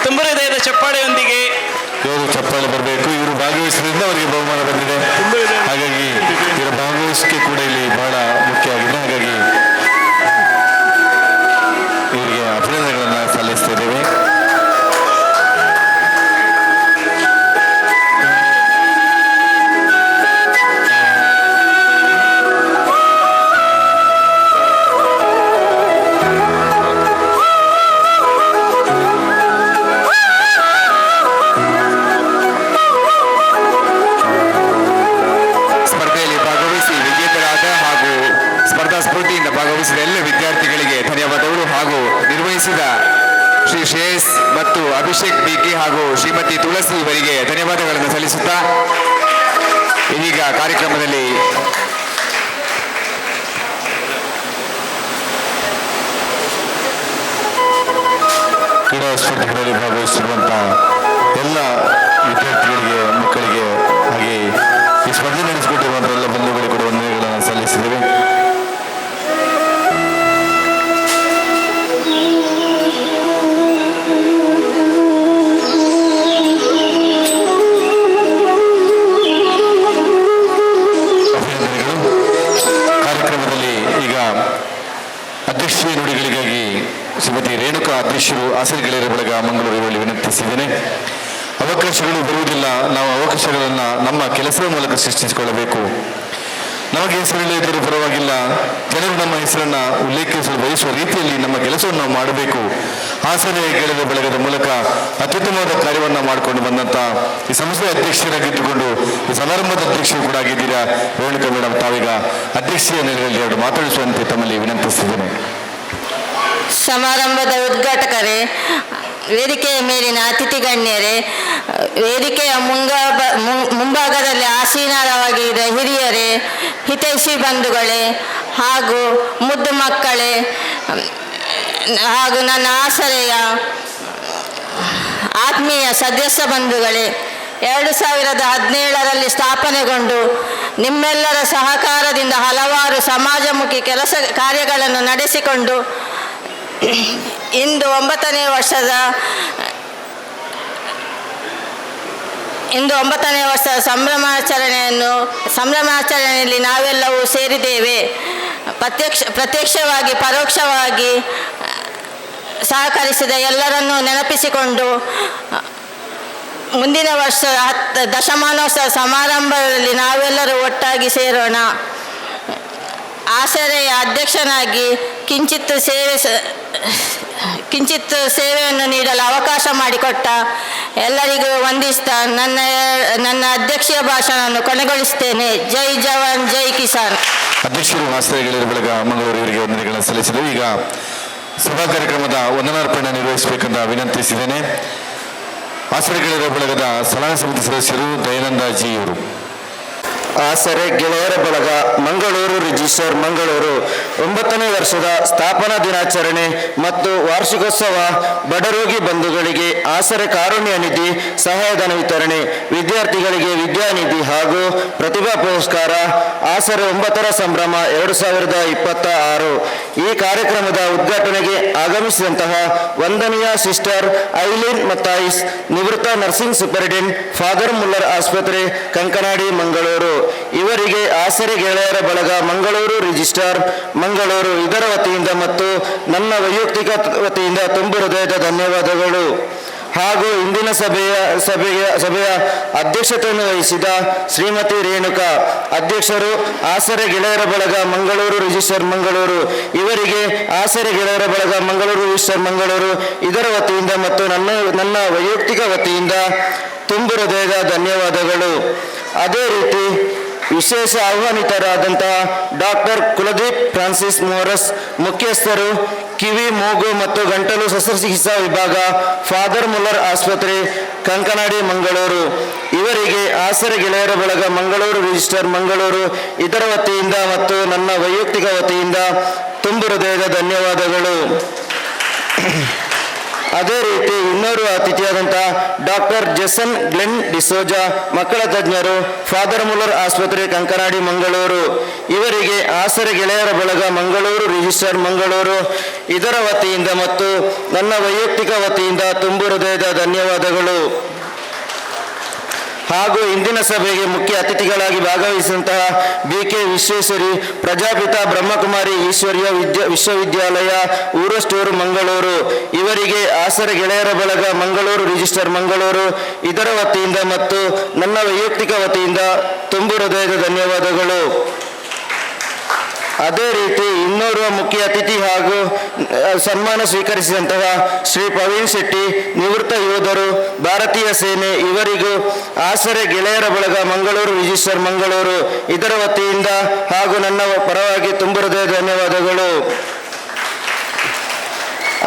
ತುಂಬ ಹೃದಯದ ಚಪ್ಪಾಳೆಯೊಂದಿಗೆ ಇವರು ಚಪ್ಪಾಳೆ ಬರಬೇಕು. ಇವರು ಭಾಗವಹಿಸಿದ್ರಿಂದ ಅವರಿಗೆ ಬಹುಮಾನ ಬಂದಿದೆ. ಹಾಗಾಗಿ ಇವರ ಭಾಗವಹಿಸಿಕೆ ಕೂಡ ಇಲ್ಲಿ ಬಹಳ ಮುಖ್ಯ ಆಗಿದೆ. ಹಾಗಾಗಿ ಇವರಿಗೆ ಅಭಿನಂದನೆಗಳನ್ನು ಸಲ್ಲಿಸ್ತಾ ಇದ್ದೇವೆ. ಭಾಗವಹಿಸಿದ ಎಲ್ಲ ವಿದ್ಯಾರ್ಥಿಗಳಿಗೆ ಧನ್ಯವಾದಗಳು ಹಾಗೂ ನಿರ್ವಹಿಸಿದ ಶ್ರೀ ಶ್ರೇಯಸ್ ಮತ್ತು ಅಭಿಷೇಕ್ ಬಿಕೆ ಹಾಗೂ ಶ್ರೀಮತಿ ತುಳಸಿ ಇವರಿಗೆ ಧನ್ಯವಾದಗಳನ್ನು ಸಲ್ಲಿಸುತ್ತಾ ಇದೀಗ ಕಾರ್ಯಕ್ರಮದಲ್ಲಿ ಕ್ರೀಡಾ ಸ್ಪರ್ಧೆಗಳಲ್ಲಿ ಭಾಗವಹಿಸಿರುವಂತಹ ಎಲ್ಲ ವಿದ್ಯಾರ್ಥಿಗಳಿಗೆ, ಮಕ್ಕಳಿಗೆ, ಹಾಗೆ ಈ ಸ್ಪರ್ಧೆ ನಡೆಸಿಕೊಟ್ಟಿರುವಂತಹ ಎಲ್ಲ ಬಂಧುಗಳಿಗೆ ಕೂಡ ವಂದನೆಗಳನ್ನು ಸಲ್ಲಿಸಿದ್ದೇವೆ. ಕಾರ್ಯಕ್ರಮದಲ್ಲಿ ಈಗ ಅಧ್ಯಕ್ಷೀಯ ನುಡಿಗಳಿಗಾಗಿ ಶ್ರೀಮತಿ ರೇಣುಕಾ ಅಧ್ಯಕ್ಷರು ಆಸರೆ ಗೆಳೆಯರ ಬಳಗ ಮಂಗಳೂರಲ್ಲಿ ವಿನಂತಿಸಿದ್ದೇನೆ. ಅವಕಾಶಗಳು ಬರುವುದಿಲ್ಲ, ನಾವು ಅವಕಾಶಗಳನ್ನು ನಮ್ಮ ಕೆಲಸದ ಮೂಲಕ ಸೃಷ್ಟಿಸಿಕೊಳ್ಳಬೇಕು. ನಮಗೆ ಹೆಸರಿಲ್ಲದಿದ್ದರೂ ಪರವಾಗಿಲ್ಲ, ಜನರು ನಮ್ಮ ಹೆಸರನ್ನು ಉಲ್ಲೇಖಿಸಲು ಬಯಸುವ ರೀತಿಯಲ್ಲಿ ನಮ್ಮ ಕೆಲಸವನ್ನು ನಾವು ಮಾಡಬೇಕು. ಆಸರೆ ಗೆಳೆಯರ ಬಳಗದ ಮೂಲಕ ಅತ್ಯುತ್ತಮವಾದ ಕಾರ್ಯವನ್ನು ಮಾಡಿಕೊಂಡು ಬಂದಂಥ ಈ ಸಂಸ್ಥೆಯ ಅಧ್ಯಕ್ಷರಾಗಿದ್ದುಕೊಂಡು ಈ ಸಮಾರಂಭದ ಅಧ್ಯಕ್ಷರು ಕೂಡ ಆಗಿದ್ದೀರಾ. ರೇಣುಕಾ ಮೇಡಮ್, ತಾವೀಗ ಅಧ್ಯಕ್ಷೀಯ ನೆಲೆಯಲ್ಲಿ ಅವರು ಮಾತಾಡಿಸುವಂತೆ ತಮ್ಮಲ್ಲಿ ವಿನಂತಿಸಿದ್ದೇನೆ. ಸಮಾರಂಭದ ಉದ್ಘಾಟಕರೇ, ವೇದಿಕೆಯ ಮೇಲಿನ ಅತಿಥಿ ಗಣ್ಯರೇ, ವೇದಿಕೆಯ ಮುಂಭಾಗದಲ್ಲಿ ಆಸೀನರಾಗಿದ್ದ ಹಿರಿಯರೇ, ಹಿತೈಷಿ ಬಂಧುಗಳೇ ಹಾಗೂ ಮುದ್ದು ಮಕ್ಕಳೇ ಹಾಗೂ ನನ್ನ ಆಸರೆಯ ಆತ್ಮೀಯ ಸದಸ್ಯ ಬಂಧುಗಳೇ, 2017ರಲ್ಲಿ ಸ್ಥಾಪನೆಗೊಂಡು ನಿಮ್ಮೆಲ್ಲರ ಸಹಕಾರದಿಂದ ಹಲವಾರು ಸಮಾಜಮುಖಿ ಕೆಲಸ ಕಾರ್ಯಗಳನ್ನು ನಡೆಸಿಕೊಂಡು ಇಂದು 9ನೇ ವರ್ಷದ ಸಂಭ್ರಮಾಚರಣೆಯಲ್ಲಿ ನಾವೆಲ್ಲವೂ ಸೇರಿದ್ದೇವೆ. ಪ್ರತ್ಯಕ್ಷವಾಗಿ ಪರೋಕ್ಷವಾಗಿ ಸಹಕರಿಸಿದ ಎಲ್ಲರನ್ನೂ ನೆನಪಿಸಿಕೊಂಡು ಮುಂದಿನ ವರ್ಷ ದಶಮಾನೋತ್ಸವ ಸಮಾರಂಭದಲ್ಲಿ ನಾವೆಲ್ಲರೂ ಒಟ್ಟಾಗಿ ಸೇರೋಣ. ಆಸರೆಯ ಅಧ್ಯಕ್ಷನಾಗಿ ಕಿಂಚಿತ್ ಸೇವೆಯನ್ನು ನೀಡಲು ಅವಕಾಶ ಮಾಡಿಕೊಟ್ಟ ಎಲ್ಲರಿಗೂ ವಂದಿಸ್ತಾ ನನ್ನ ಅಧ್ಯಕ್ಷೀಯ ಭಾಷಣವನ್ನು ಕೊನೆಗೊಳಿಸುತ್ತೇನೆ. ಜೈ ಜವಾನ್ ಜೈ ಕಿಸಾನ್. ಅಧ್ಯಕ್ಷರು ಆಸರೆ ಗೆಳೆಯರ ಬಳಗ ಮಂಗಳೂರು ಇವರಿಗೆ ವಂದನೆಗಳನ್ನು ಸಲ್ಲಿಸಿದರು. ಈಗ ಸಭಾ ಕಾರ್ಯಕ್ರಮದ ವಂದನಾರ್ಪಣೆ ನಿರ್ವಹಿಸಬೇಕೆಂದ ವಿನಂತಿಸಿದ್ದೇನೆ. ಆಸರೆ ಗೆಳೆಯರ ಬಳಗದ ಸಲಹಾ ಸಮಿತಿ ಸದಸ್ಯರು ದಯಾನಂದ ಜಿ ಅವರು. ಆಸರೆ ಗೆಳೆಯರ ಬಳಗ ಮಂಗಳೂರು ರಿಜಿಸ್ಟರ್ ಮಂಗಳೂರು 9ನೇ ವರ್ಷದ ಸ್ಥಾಪನಾ ದಿನಾಚರಣೆ ಮತ್ತು ವಾರ್ಷಿಕೋತ್ಸವ, ಬಡರೋಗಿ ಬಂಧುಗಳಿಗೆ ಆಸರೆ ಕಾರುಣ್ಯ ನಿಧಿ ಸಹಾಯಧನ ವಿತರಣೆ, ವಿದ್ಯಾರ್ಥಿಗಳಿಗೆ ವಿದ್ಯಾನಿಧಿ ಹಾಗೂ ಪ್ರತಿಭಾ ಪುರಸ್ಕಾರ, ಆಸರೆ 9ರ ಸಂಭ್ರಮ 2026. ಈ ಕಾರ್ಯಕ್ರಮದ ಉದ್ಘಾಟನೆಗೆ ಆಗಮಿಸಿದಂತಹ ವಂದನೀಯ ಸಿಸ್ಟರ್ ಐಲಿನ್ ಮತಾಯಿಸ್, ನಿವೃತ್ತ ನರ್ಸಿಂಗ್ ಸೂಪರಿಂಟೆಂಡೆಂಟ್, ಫಾದರ್ ಮುಲ್ಲರ್ ಆಸ್ಪತ್ರೆ, ಕಂಕನಾಡಿ, ಮಂಗಳೂರು ಇವರಿಗೆ ಆಸರೆ ಗೆಳೆಯರ ಬಳಗ ಮಂಗಳೂರು ರಿಜಿಸ್ಟ್ರಾರ್ ಮಂಗಳೂರು ಇದರ ವತಿಯಿಂದ ಮತ್ತು ನನ್ನ ವೈಯಕ್ತಿಕ ವತಿಯಿಂದ ತುಂಬು ಹೃದಯದ ಧನ್ಯವಾದಗಳು. ಹಾಗೂ ಇಂದಿನ ಸಭೆಯ ಅಧ್ಯಕ್ಷತೆಯನ್ನು ವಹಿಸಿದ ಶ್ರೀಮತಿ ರೇಣುಕಾ, ಅಧ್ಯಕ್ಷರು ಆಸರೆ ಗೆಳೆಯರ ಬಳಗ ಮಂಗಳೂರು ರಿಜಿಸ್ಟರ್ ಮಂಗಳೂರು ಇವರಿಗೆ ಆಸರೆ ಗೆಳೆಯರ ಬಳಗ ಮಂಗಳೂರು ರಿಜಿಸ್ಟರ್ ಮಂಗಳೂರು ಇದರ ವತಿಯಿಂದ ಮತ್ತು ನನ್ನ ವೈಯಕ್ತಿಕ ವತಿಯಿಂದ ತುಂಬು ಹೃದಯದ ಧನ್ಯವಾದಗಳು. ಅದೇ ರೀತಿ ವಿಶೇಷ ಆಹ್ವಾನಿತರಾದಂತಹ ಡಾಕ್ಟರ್ ಕುಲದೀಪ್ ಫ್ರಾನ್ಸಿಸ್ ಮೋರಸ್, ಮುಖ್ಯಸ್ಥರು ಕಿವಿ, ಮೂಗು ಮತ್ತು ಗಂಟಲು ಶಸ್ತ್ರಚಿಕಿತ್ಸಾ ವಿಭಾಗ, ಫಾದರ್ ಮುಲ್ಲರ್ ಆಸ್ಪತ್ರೆ, ಕಂಕನಾಡಿ, ಮಂಗಳೂರು ಇವರಿಗೆ ಆಸರೆ ಗೆಳೆಯರ ಬಳಗ ಮಂಗಳೂರು ರಿಜಿಸ್ಟರ್ ಮಂಗಳೂರು ಇದರ ವತಿಯಿಂದ ಮತ್ತು ನನ್ನ ವೈಯಕ್ತಿಕ ವತಿಯಿಂದ ತುಂಬು ಹೃದಯದ ಧನ್ಯವಾದಗಳು. ಅದೇ ರೀತಿ ಇನ್ನೋರ್ವ ಅತಿಥಿಯಾದಂತಹ ಡಾಕ್ಟರ್ ಜೆಸನ್ ಗ್ಲೆನ್ ಡಿಸೋಜಾ, ಮಕ್ಕಳ ತಜ್ಞರು, ಫಾದರ್ ಮುಲ್ಲರ್ ಆಸ್ಪತ್ರೆ, ಕಂಕನಾಡಿ, ಮಂಗಳೂರು ಇವರಿಗೆ ಆಸರೆ ಗೆಳೆಯರ ಬಳಗ ಮಂಗಳೂರು ರಿಜಿಸ್ಟರ್ ಮಂಗಳೂರು ಇದರ ವತಿಯಿಂದ ಮತ್ತು ನನ್ನ ವೈಯಕ್ತಿಕ ವತಿಯಿಂದ ತುಂಬು ಹೃದಯದ ಧನ್ಯವಾದಗಳು. ಹಾಗೂ ಇಂದಿನ ಸಭೆಗೆ ಮುಖ್ಯ ಅತಿಥಿಗಳಾಗಿ ಭಾಗವಹಿಸಿದಂತಹ BK ವಿಶ್ವೇಶ್ವರಿ, ಪ್ರಜಾಪಿತ ಬ್ರಹ್ಮಕುಮಾರಿ ಈಶ್ವರ್ಯ ವಿಶ್ವವಿದ್ಯಾಲಯ, ಊರಸ್ಟೂರು, ಮಂಗಳೂರು ಇವರಿಗೆ ಆಸರೆ ಗೆಳೆಯರ ಬಳಗ ಮಂಗಳೂರು ರಿಜಿಸ್ಟರ್ ಮಂಗಳೂರು ಇದರ ವತಿಯಿಂದ ಮತ್ತು ನನ್ನ ವೈಯಕ್ತಿಕ ವತಿಯಿಂದ ತುಂಬು ಹೃದಯದ ಧನ್ಯವಾದಗಳು. ಅದೇ ರೀತಿ ಇನ್ನೋರ್ವ ಮುಖ್ಯ ಅತಿಥಿ ಹಾಗೂ ಸನ್ಮಾನ ಸ್ವೀಕರಿಸಿದಂತಹ ಶ್ರೀ ಪ್ರವೀಣ್ ಶೆಟ್ಟಿ, ನಿವೃತ್ತ ಯೋಧರು, ಭಾರತೀಯ ಸೇನೆ ಇವರಿಗೂ ಆಸರೆ ಗೆಳೆಯರ ಬಳಗ ಮಂಗಳೂರು ರಿಜಿಸ್ಟರ್ ಮಂಗಳೂರು ಇದರ ವತಿಯಿಂದ ಹಾಗೂ ನನ್ನ ಪರವಾಗಿ ತುಂಬು ಹೃದಯ ಧನ್ಯವಾದಗಳು.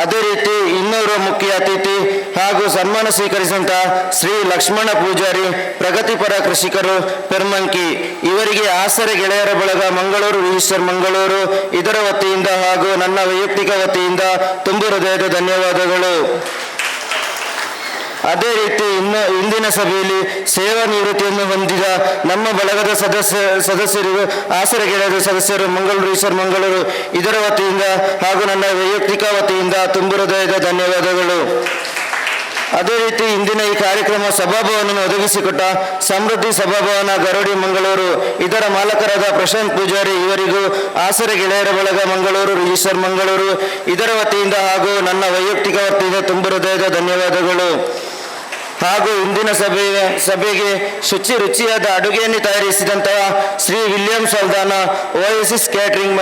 ಅದೇ ರೀತಿ ಇನ್ನೋರ್ವ ಮುಖ್ಯ ಅತಿಥಿ ಹಾಗೂ ಸನ್ಮಾನ ಸ್ವೀಕರಿಸಿದಂತಹ ಶ್ರೀ ಲಕ್ಷ್ಮಣ ಪೂಜಾರಿ, ಪ್ರಗತಿಪರ ಕೃಷಿಕರು, ಪೆರ್ಮಂಕಿ ಇವರಿಗೆ ಆಸರೆ ಗೆಳೆಯರ ಬಳಗ ಮಂಗಳೂರು ರಿಜಿಸ್ಟರ್ ಮಂಗಳೂರು ಇದರ ವತಿಯಿಂದ ಹಾಗೂ ನನ್ನ ವೈಯಕ್ತಿಕ ವತಿಯಿಂದ ತುಂಬು ಹೃದಯದ ಧನ್ಯವಾದಗಳು. ಅದೇ ರೀತಿ ಇಂದಿನ ಸಭೆಯಲ್ಲಿ ಸೇವಾ ನಿವೃತ್ತಿಯನ್ನು ಹೊಂದಿದ ನಮ್ಮ ಬಳಗದ ಸದಸ್ಯರಿಗೂ ಆಸರೆ ಗೆಳೆಯರ ಸದಸ್ಯರು ಮಂಗಳೂರು ರಿಜಿಸ್ಟರ್ ಮಂಗಳೂರು ಇದರ ವತಿಯಿಂದ ಹಾಗೂ ನನ್ನ ವೈಯಕ್ತಿಕ ವತಿಯಿಂದ ತುಂಬು ಹೃದಯದ ಧನ್ಯವಾದಗಳು. ಅದೇ ರೀತಿ ಇಂದಿನ ಈ ಕಾರ್ಯಕ್ರಮ ಸಭಾಭವನವನ್ನು ಒದಗಿಸಿಕೊಟ್ಟ ಸಮೃದ್ಧಿ ಸಭಾಭವನ, ಗರೋಡಿ, ಮಂಗಳೂರು ಇದರ ಮಾಲಕರಾದ ಪ್ರಶಾಂತ್ ಪೂಜಾರಿ ಇವರಿಗೂ ಆಸರೆ ಗೆಳೆಯರ ಬಳಗ ಮಂಗಳೂರು ರಿಜಿಸ್ಟರ್ ಮಂಗಳೂರು ಇದರ ವತಿಯಿಂದ ಹಾಗೂ ನನ್ನ ವೈಯಕ್ತಿಕ ವತಿಯಿಂದ ತುಂಬು ಹೃದಯದ ಧನ್ಯವಾದಗಳು. ಹಾಗೂ ಇಂದಿನ ಸಭೆಗೆ ರುಚಿಯಾದ ಅಡುಗೆಯನ್ನು ತಯಾರಿಸಿದಂತಹ ಶ್ರೀ ವಿಲಿಯಂ ಸಲ್ದಾನ, ಓಎಸಿಸ್ ಕ್ಯಾಟರಿಂಗ್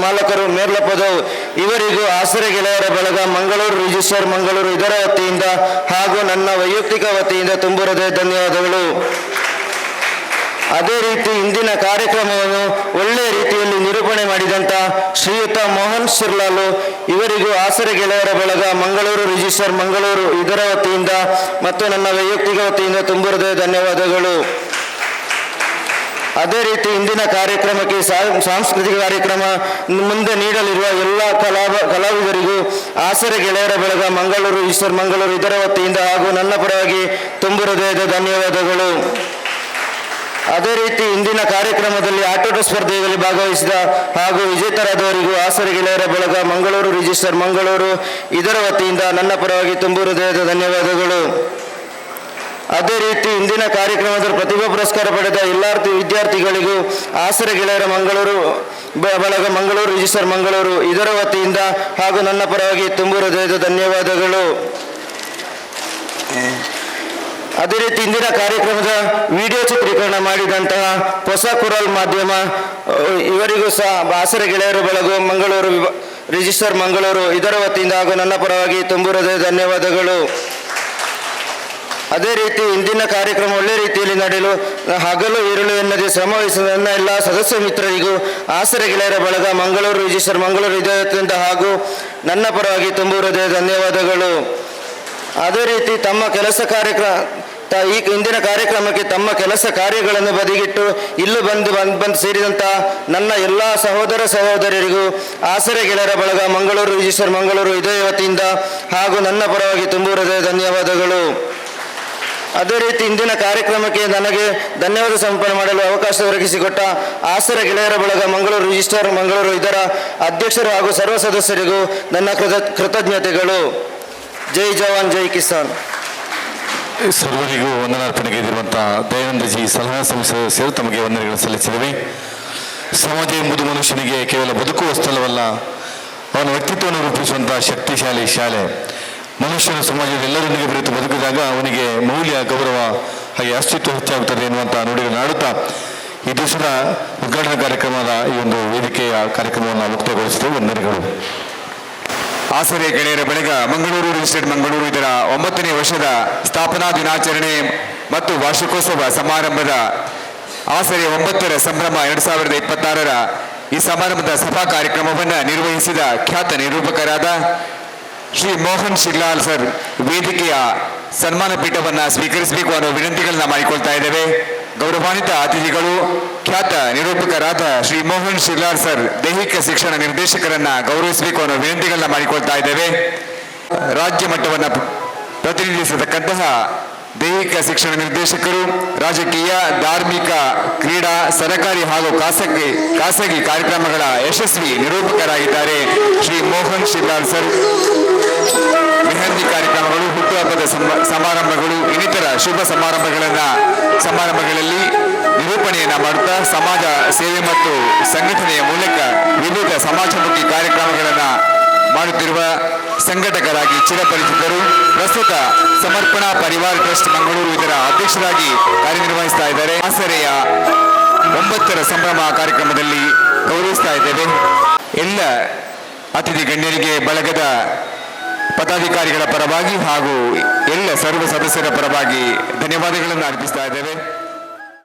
ಮಾಲಕರು, ಮೇರ್ಲಪದವ್ ಇವರಿಗೂ ಆಸರೆ ಗೆಳೆಯರ ಬಳಗ ಮಂಗಳೂರು ರಿಜಿಸ್ಟರ್ ಮಂಗಳೂರು ಇದರ ವತಿಯಿಂದ ಹಾಗೂ ನನ್ನ ವೈಯಕ್ತಿಕ ವತಿಯಿಂದ ತುಂಬು ಹೃದಯ ಧನ್ಯವಾದಗಳು. ಅದೇ ರೀತಿ ಇಂದಿನ ಕಾರ್ಯಕ್ರಮವನ್ನು ಒಳ್ಳೆಯ ರೀತಿಯಲ್ಲಿ ನಿರೂಪಣೆ ಮಾಡಿದಂಥ ಶ್ರೀಯುತ ಮೋಹನ್ ಶಿರ್ಲಾಲು ಇವರಿಗೂ ಆಸರೆ ಗೆಳೆಯರ ಬಳಗ ಮಂಗಳೂರು ರಿಜಿಸ್ಟರ್ ಮಂಗಳೂರು ಇದರ ವತಿಯಿಂದ ಮತ್ತು ನನ್ನ ವೈಯಕ್ತಿಕ ವತಿಯಿಂದ ತುಂಬು ಹೃದಯ ಧನ್ಯವಾದಗಳು. ಅದೇ ರೀತಿ ಇಂದಿನ ಕಾರ್ಯಕ್ರಮಕ್ಕೆ ಸಾಂಸ್ಕೃತಿಕ ಕಾರ್ಯಕ್ರಮ ಮುಂದೆ ನೀಡಲಿರುವ ಎಲ್ಲ ಕಲಾವಿದರಿಗೂ ಆಸರೆ ಗೆಳೆಯರ ಬಳಗ ಮಂಗಳೂರು ರಿಜಿಸ್ಟರ್ ಮಂಗಳೂರು ಇದರ ವತಿಯಿಂದ ಹಾಗೂ ನನ್ನ ಪರವಾಗಿ ತುಂಬು ಹೃದಯದ ಧನ್ಯವಾದಗಳು. ಅದೇ ರೀತಿ ಇಂದಿನ ಕಾರ್ಯಕ್ರಮದಲ್ಲಿ ಆಟೋಟ ಸ್ಪರ್ಧೆಯಲ್ಲಿ ಭಾಗವಹಿಸಿದ ಹಾಗೂ ವಿಜೇತರಾದವರಿಗೂ ಆಸರೆ ಗೆಳೆಯರ ಬಳಗ ಮಂಗಳೂರು ರಿಜಿಸ್ಟರ್ ಮಂಗಳೂರು ಇದರ ವತಿಯಿಂದ ನನ್ನ ಪರವಾಗಿ ತುಂಬು ಹೃದಯದ ಧನ್ಯವಾದಗಳು. ಅದೇ ರೀತಿ ಇಂದಿನ ಕಾರ್ಯಕ್ರಮದಲ್ಲಿ ಪ್ರತಿಭಾ ಪುರಸ್ಕಾರ ಪಡೆದ ಎಲ್ಲ ವಿದ್ಯಾರ್ಥಿಗಳಿಗೂ ಆಸರೆ ಗೆಳೆಯರ ಮಂಗಳೂರು ಬಳಗ ಮಂಗಳೂರು ರಿಜಿಸ್ಟರ್ ಮಂಗಳೂರು ಇದರ ವತಿಯಿಂದ ಹಾಗೂ ನನ್ನ ಪರವಾಗಿ ತುಂಬು ಹೃದಯದ ಧನ್ಯವಾದಗಳು. ಅದೇ ರೀತಿ ಇಂದಿನ ಕಾರ್ಯಕ್ರಮದ ವಿಡಿಯೋ ಚಿತ್ರೀಕರಣ ಮಾಡಿದಂತಹ ಹೊಸ ಕುರಲ್ ಮಾಧ್ಯಮ ಇವರಿಗೂ ಸಹ ಆಸರೆ ಗೆಳೆಯರ ಬಳಗ ಮಂಗಳೂರು ರಿಜಿಸ್ಟರ್ ಮಂಗಳೂರು ಇದರ ವತಿಯಿಂದ ಹಾಗೂ ನನ್ನ ಪರವಾಗಿ ತುಂಬು ಹೃದಯದ ಧನ್ಯವಾದಗಳು. ಅದೇ ರೀತಿ ಇಂದಿನ ಕಾರ್ಯಕ್ರಮ ಒಳ್ಳೆ ರೀತಿಯಲ್ಲಿ ನಡೆಯಲು ಹಗಲು ಇರುಳು ಎನ್ನದೆ ಶ್ರಮ ವಹಿಸಿದ ನನ್ನ ಎಲ್ಲ ಸದಸ್ಯ ಮಿತ್ರರಿಗೂ ಆಸರೆ ಗೆಳೆಯರ ಬಳಗ ಮಂಗಳೂರು ರಿಜಿಸ್ಟರ್ ಮಂಗಳೂರು ಇದರಿಂದ ಹಾಗೂ ನನ್ನ ಪರವಾಗಿ ತುಂಬು ಹೃದಯದ ಧನ್ಯವಾದಗಳು. ಅದೇ ರೀತಿ ತಮ್ಮ ಕೆಲಸ ಈ ಇಂದಿನ ಕಾರ್ಯಕ್ರಮಕ್ಕೆ ತಮ್ಮ ಕೆಲಸ ಕಾರ್ಯಗಳನ್ನು ಬದಿಗಿಟ್ಟು ಇಲ್ಲೂ ಬಂದು ಸೇರಿದಂಥ ನನ್ನ ಎಲ್ಲ ಸಹೋದರ ಸಹೋದರಿಯರಿಗೂ ಆಸರೆ ಗೆಳೆಯರ ಬಳಗ ಮಂಗಳೂರು ರಿಜಿಸ್ಟರ್ ಮಂಗಳೂರು ಇದೇ ವತಿಯಿಂದ ಹಾಗೂ ನನ್ನ ಪರವಾಗಿ ತುಂಬು ಹೃದಯ ಧನ್ಯವಾದಗಳು. ಅದೇ ರೀತಿ ಇಂದಿನ ಕಾರ್ಯಕ್ರಮಕ್ಕೆ ನನಗೆ ಧನ್ಯವಾದ ಸಮರ್ಪಣೆ ಮಾಡಲು ಅವಕಾಶ ಒದಗಿಸಿಕೊಟ್ಟ ಆಸರೆ ಗೆಳೆಯರ ಬಳಗ ಮಂಗಳೂರು ರಿಜಿಸ್ಟರ್ ಮಂಗಳೂರು ಇದರ ಅಧ್ಯಕ್ಷರು ಹಾಗೂ ಸರ್ವ ಸದಸ್ಯರಿಗೂ ನನ್ನ ಕೃತಜ್ಞತೆಗಳು. ಜೈ ಜವಾನ್ ಜೈ ಕಿಸಾನ್. ಸರ್ವರಿಗೂ ವಂದನಾರ್ಪಣೆಗೈದಿರುವಂತಹ ದಯಾನಂದಜಿ ಸಲಹಾ ಸಂಸ್ಥೆ ಸೇರಿ ತಮಗೆ ವಂದನೆಗಳನ್ನು ಸಲ್ಲಿಸಿದ್ದೇವೆ. ಸಮಾಜ ಎಂಬುದು ಮನುಷ್ಯನಿಗೆ ಕೇವಲ ಬದುಕುವ ಸ್ಥಳವಲ್ಲ, ಅವನ ವ್ಯಕ್ತಿತ್ವವನ್ನು ರೂಪಿಸುವಂತಹ ಶಕ್ತಿಶಾಲಿ ಶಾಲೆ. ಮನುಷ್ಯನ ಸಮಾಜದ ಎಲ್ಲರೊಂದಿಗೆ ಬೆರೆತು ಬದುಕಿದಾಗ ಅವನಿಗೆ ಮೌಲ್ಯ, ಗೌರವ ಹಾಗೆ ಅಸ್ತಿತ್ವ ಹೆಚ್ಚಾಗುತ್ತದೆ ಎನ್ನುವಂಥ ನುಡಿಗಳನ್ನು ಆಡುತ್ತಾ ಈ ದಿವಸದ ಉದ್ಘಾಟನಾ ಕಾರ್ಯಕ್ರಮದ ಈ ಒಂದು ವೇದಿಕೆಯ ಕಾರ್ಯಕ್ರಮವನ್ನು ಮುಕ್ತಾಯಗೊಳಿಸಿದ್ದೇವೆ. ವಂದನೆಗಳು. ಆಸರೆ ಗೆಳೆಯರ ಬಳಗ ಮಂಗಳೂರು ರಿಜಿಸ್ಟರ್ಡ್ ಮಂಗಳೂರು ಇದರ 9ನೇ ವರ್ಷದ ಸ್ಥಾಪನಾ ದಿನಾಚರಣೆ ಮತ್ತು ವಾರ್ಷಿಕೋತ್ಸವ ಸಮಾರಂಭದ ಆಸರೆ 9ರ ಸಂಭ್ರಮ 2026ರ ಈ ಸಮಾರಂಭದ ಸಭಾ ಕಾರ್ಯಕ್ರಮವನ್ನು ನಿರ್ವಹಿಸಿದ ಖ್ಯಾತ ನಿರೂಪಕರಾದ ಶ್ರೀ ಮೋಹನ್ ಶಿರ್ಲಾಲ್ ಸರ್ ವೇದಿಕೆಯ ಸನ್ಮಾನ ಪೀಠವನ್ನು ಸ್ವೀಕರಿಸಬೇಕು ಅನ್ನೋ ವಿನಂತಿಗಳನ್ನ ಮಾಡಿಕೊಳ್ತಾ ಇದ್ದೇವೆ. ಗೌರವಾನ್ವಿತ ಅತಿಥಿಗಳು ಖ್ಯಾತ ನಿರೂಪಕರಾದ ಶ್ರೀ ಮೋಹನ್ ಶಿರ್ಲಾಲ್ ಸರ್ ದೈಹಿಕ ಶಿಕ್ಷಣ ನಿರ್ದೇಶಕರನ್ನ ಗೌರವಿಸಬೇಕು ಅನ್ನೋ ವಿನಂತಿಗಳನ್ನ ಮಾಡಿಕೊಳ್ತಾ ಇದ್ದೇವೆ. ರಾಜ್ಯ ಮಟ್ಟವನ್ನು ಪ್ರತಿನಿಧಿಸತಕ್ಕಂತಹ ದೈಹಿಕ ಶಿಕ್ಷಣ ನಿರ್ದೇಶಕರು ರಾಜಕೀಯ, ಧಾರ್ಮಿಕ, ಕ್ರೀಡಾ, ಸರಕಾರಿ ಹಾಗೂ ಖಾಸಗಿ ಕಾರ್ಯಕ್ರಮಗಳ ಯಶಸ್ವಿ ನಿರೂಪಕರಾಗಿದ್ದಾರೆ ಶ್ರೀ ಮೋಹನ್ ಶಿರ್ಲಾಲ್ ಸರ್. ಮೆಹಂದಿ ಕಾರ್ಯಕ್ರಮಗಳು, ಹುಟ್ಟುಹಬ್ಬದ ಸಮಾರಂಭಗಳು, ಇನ್ನಿತರ ಶುಭ ಸಮಾರಂಭಗಳಲ್ಲಿ ನಿರೂಪಣೆಯನ್ನ ಮಾಡುತ್ತಾ ಸಮಾಜ ಸೇವೆ ಮತ್ತು ಸಂಘಟನೆಯ ಮೂಲಕ ವಿವಿಧ ಸಮಾಜಮುಖಿ ಕಾರ್ಯಕ್ರಮಗಳನ್ನು ಮಾಡುತ್ತಿರುವ ಸಂಘಟಕರಾಗಿ ಚಿರಪರಿಚಿತರು. ಪ್ರಸ್ತುತ ಸಮರ್ಪಣಾ ಪರಿವಾರ ಟ್ರಸ್ಟ್ ಮಂಗಳೂರು ಇದರ ಅಧ್ಯಕ್ಷರಾಗಿ ಕಾರ್ಯನಿರ್ವಹಿಸ್ತಾ ಇದ್ದಾರೆ. ಆಸರೆಯ 9ರ ಸಂಭ್ರಮ ಕಾರ್ಯಕ್ರಮದಲ್ಲಿ ಗೌರವಿಸ್ತಾ ಇದ್ದೇವೆ. ಎಲ್ಲ ಅತಿಥಿ ಗಣ್ಯರಿಗೆ ಬಳಗದ ಪದಾಧಿಕಾರಿಗಳ ಪರವಾಗಿ ಹಾಗೂ ಎಲ್ಲ ಸರ್ವ ಸದಸ್ಯರ ಪರವಾಗಿ ಧನ್ಯವಾದಗಳನ್ನು ಅರ್ಪಿಸ್ತಾ ಇದ್ದೇವೆ.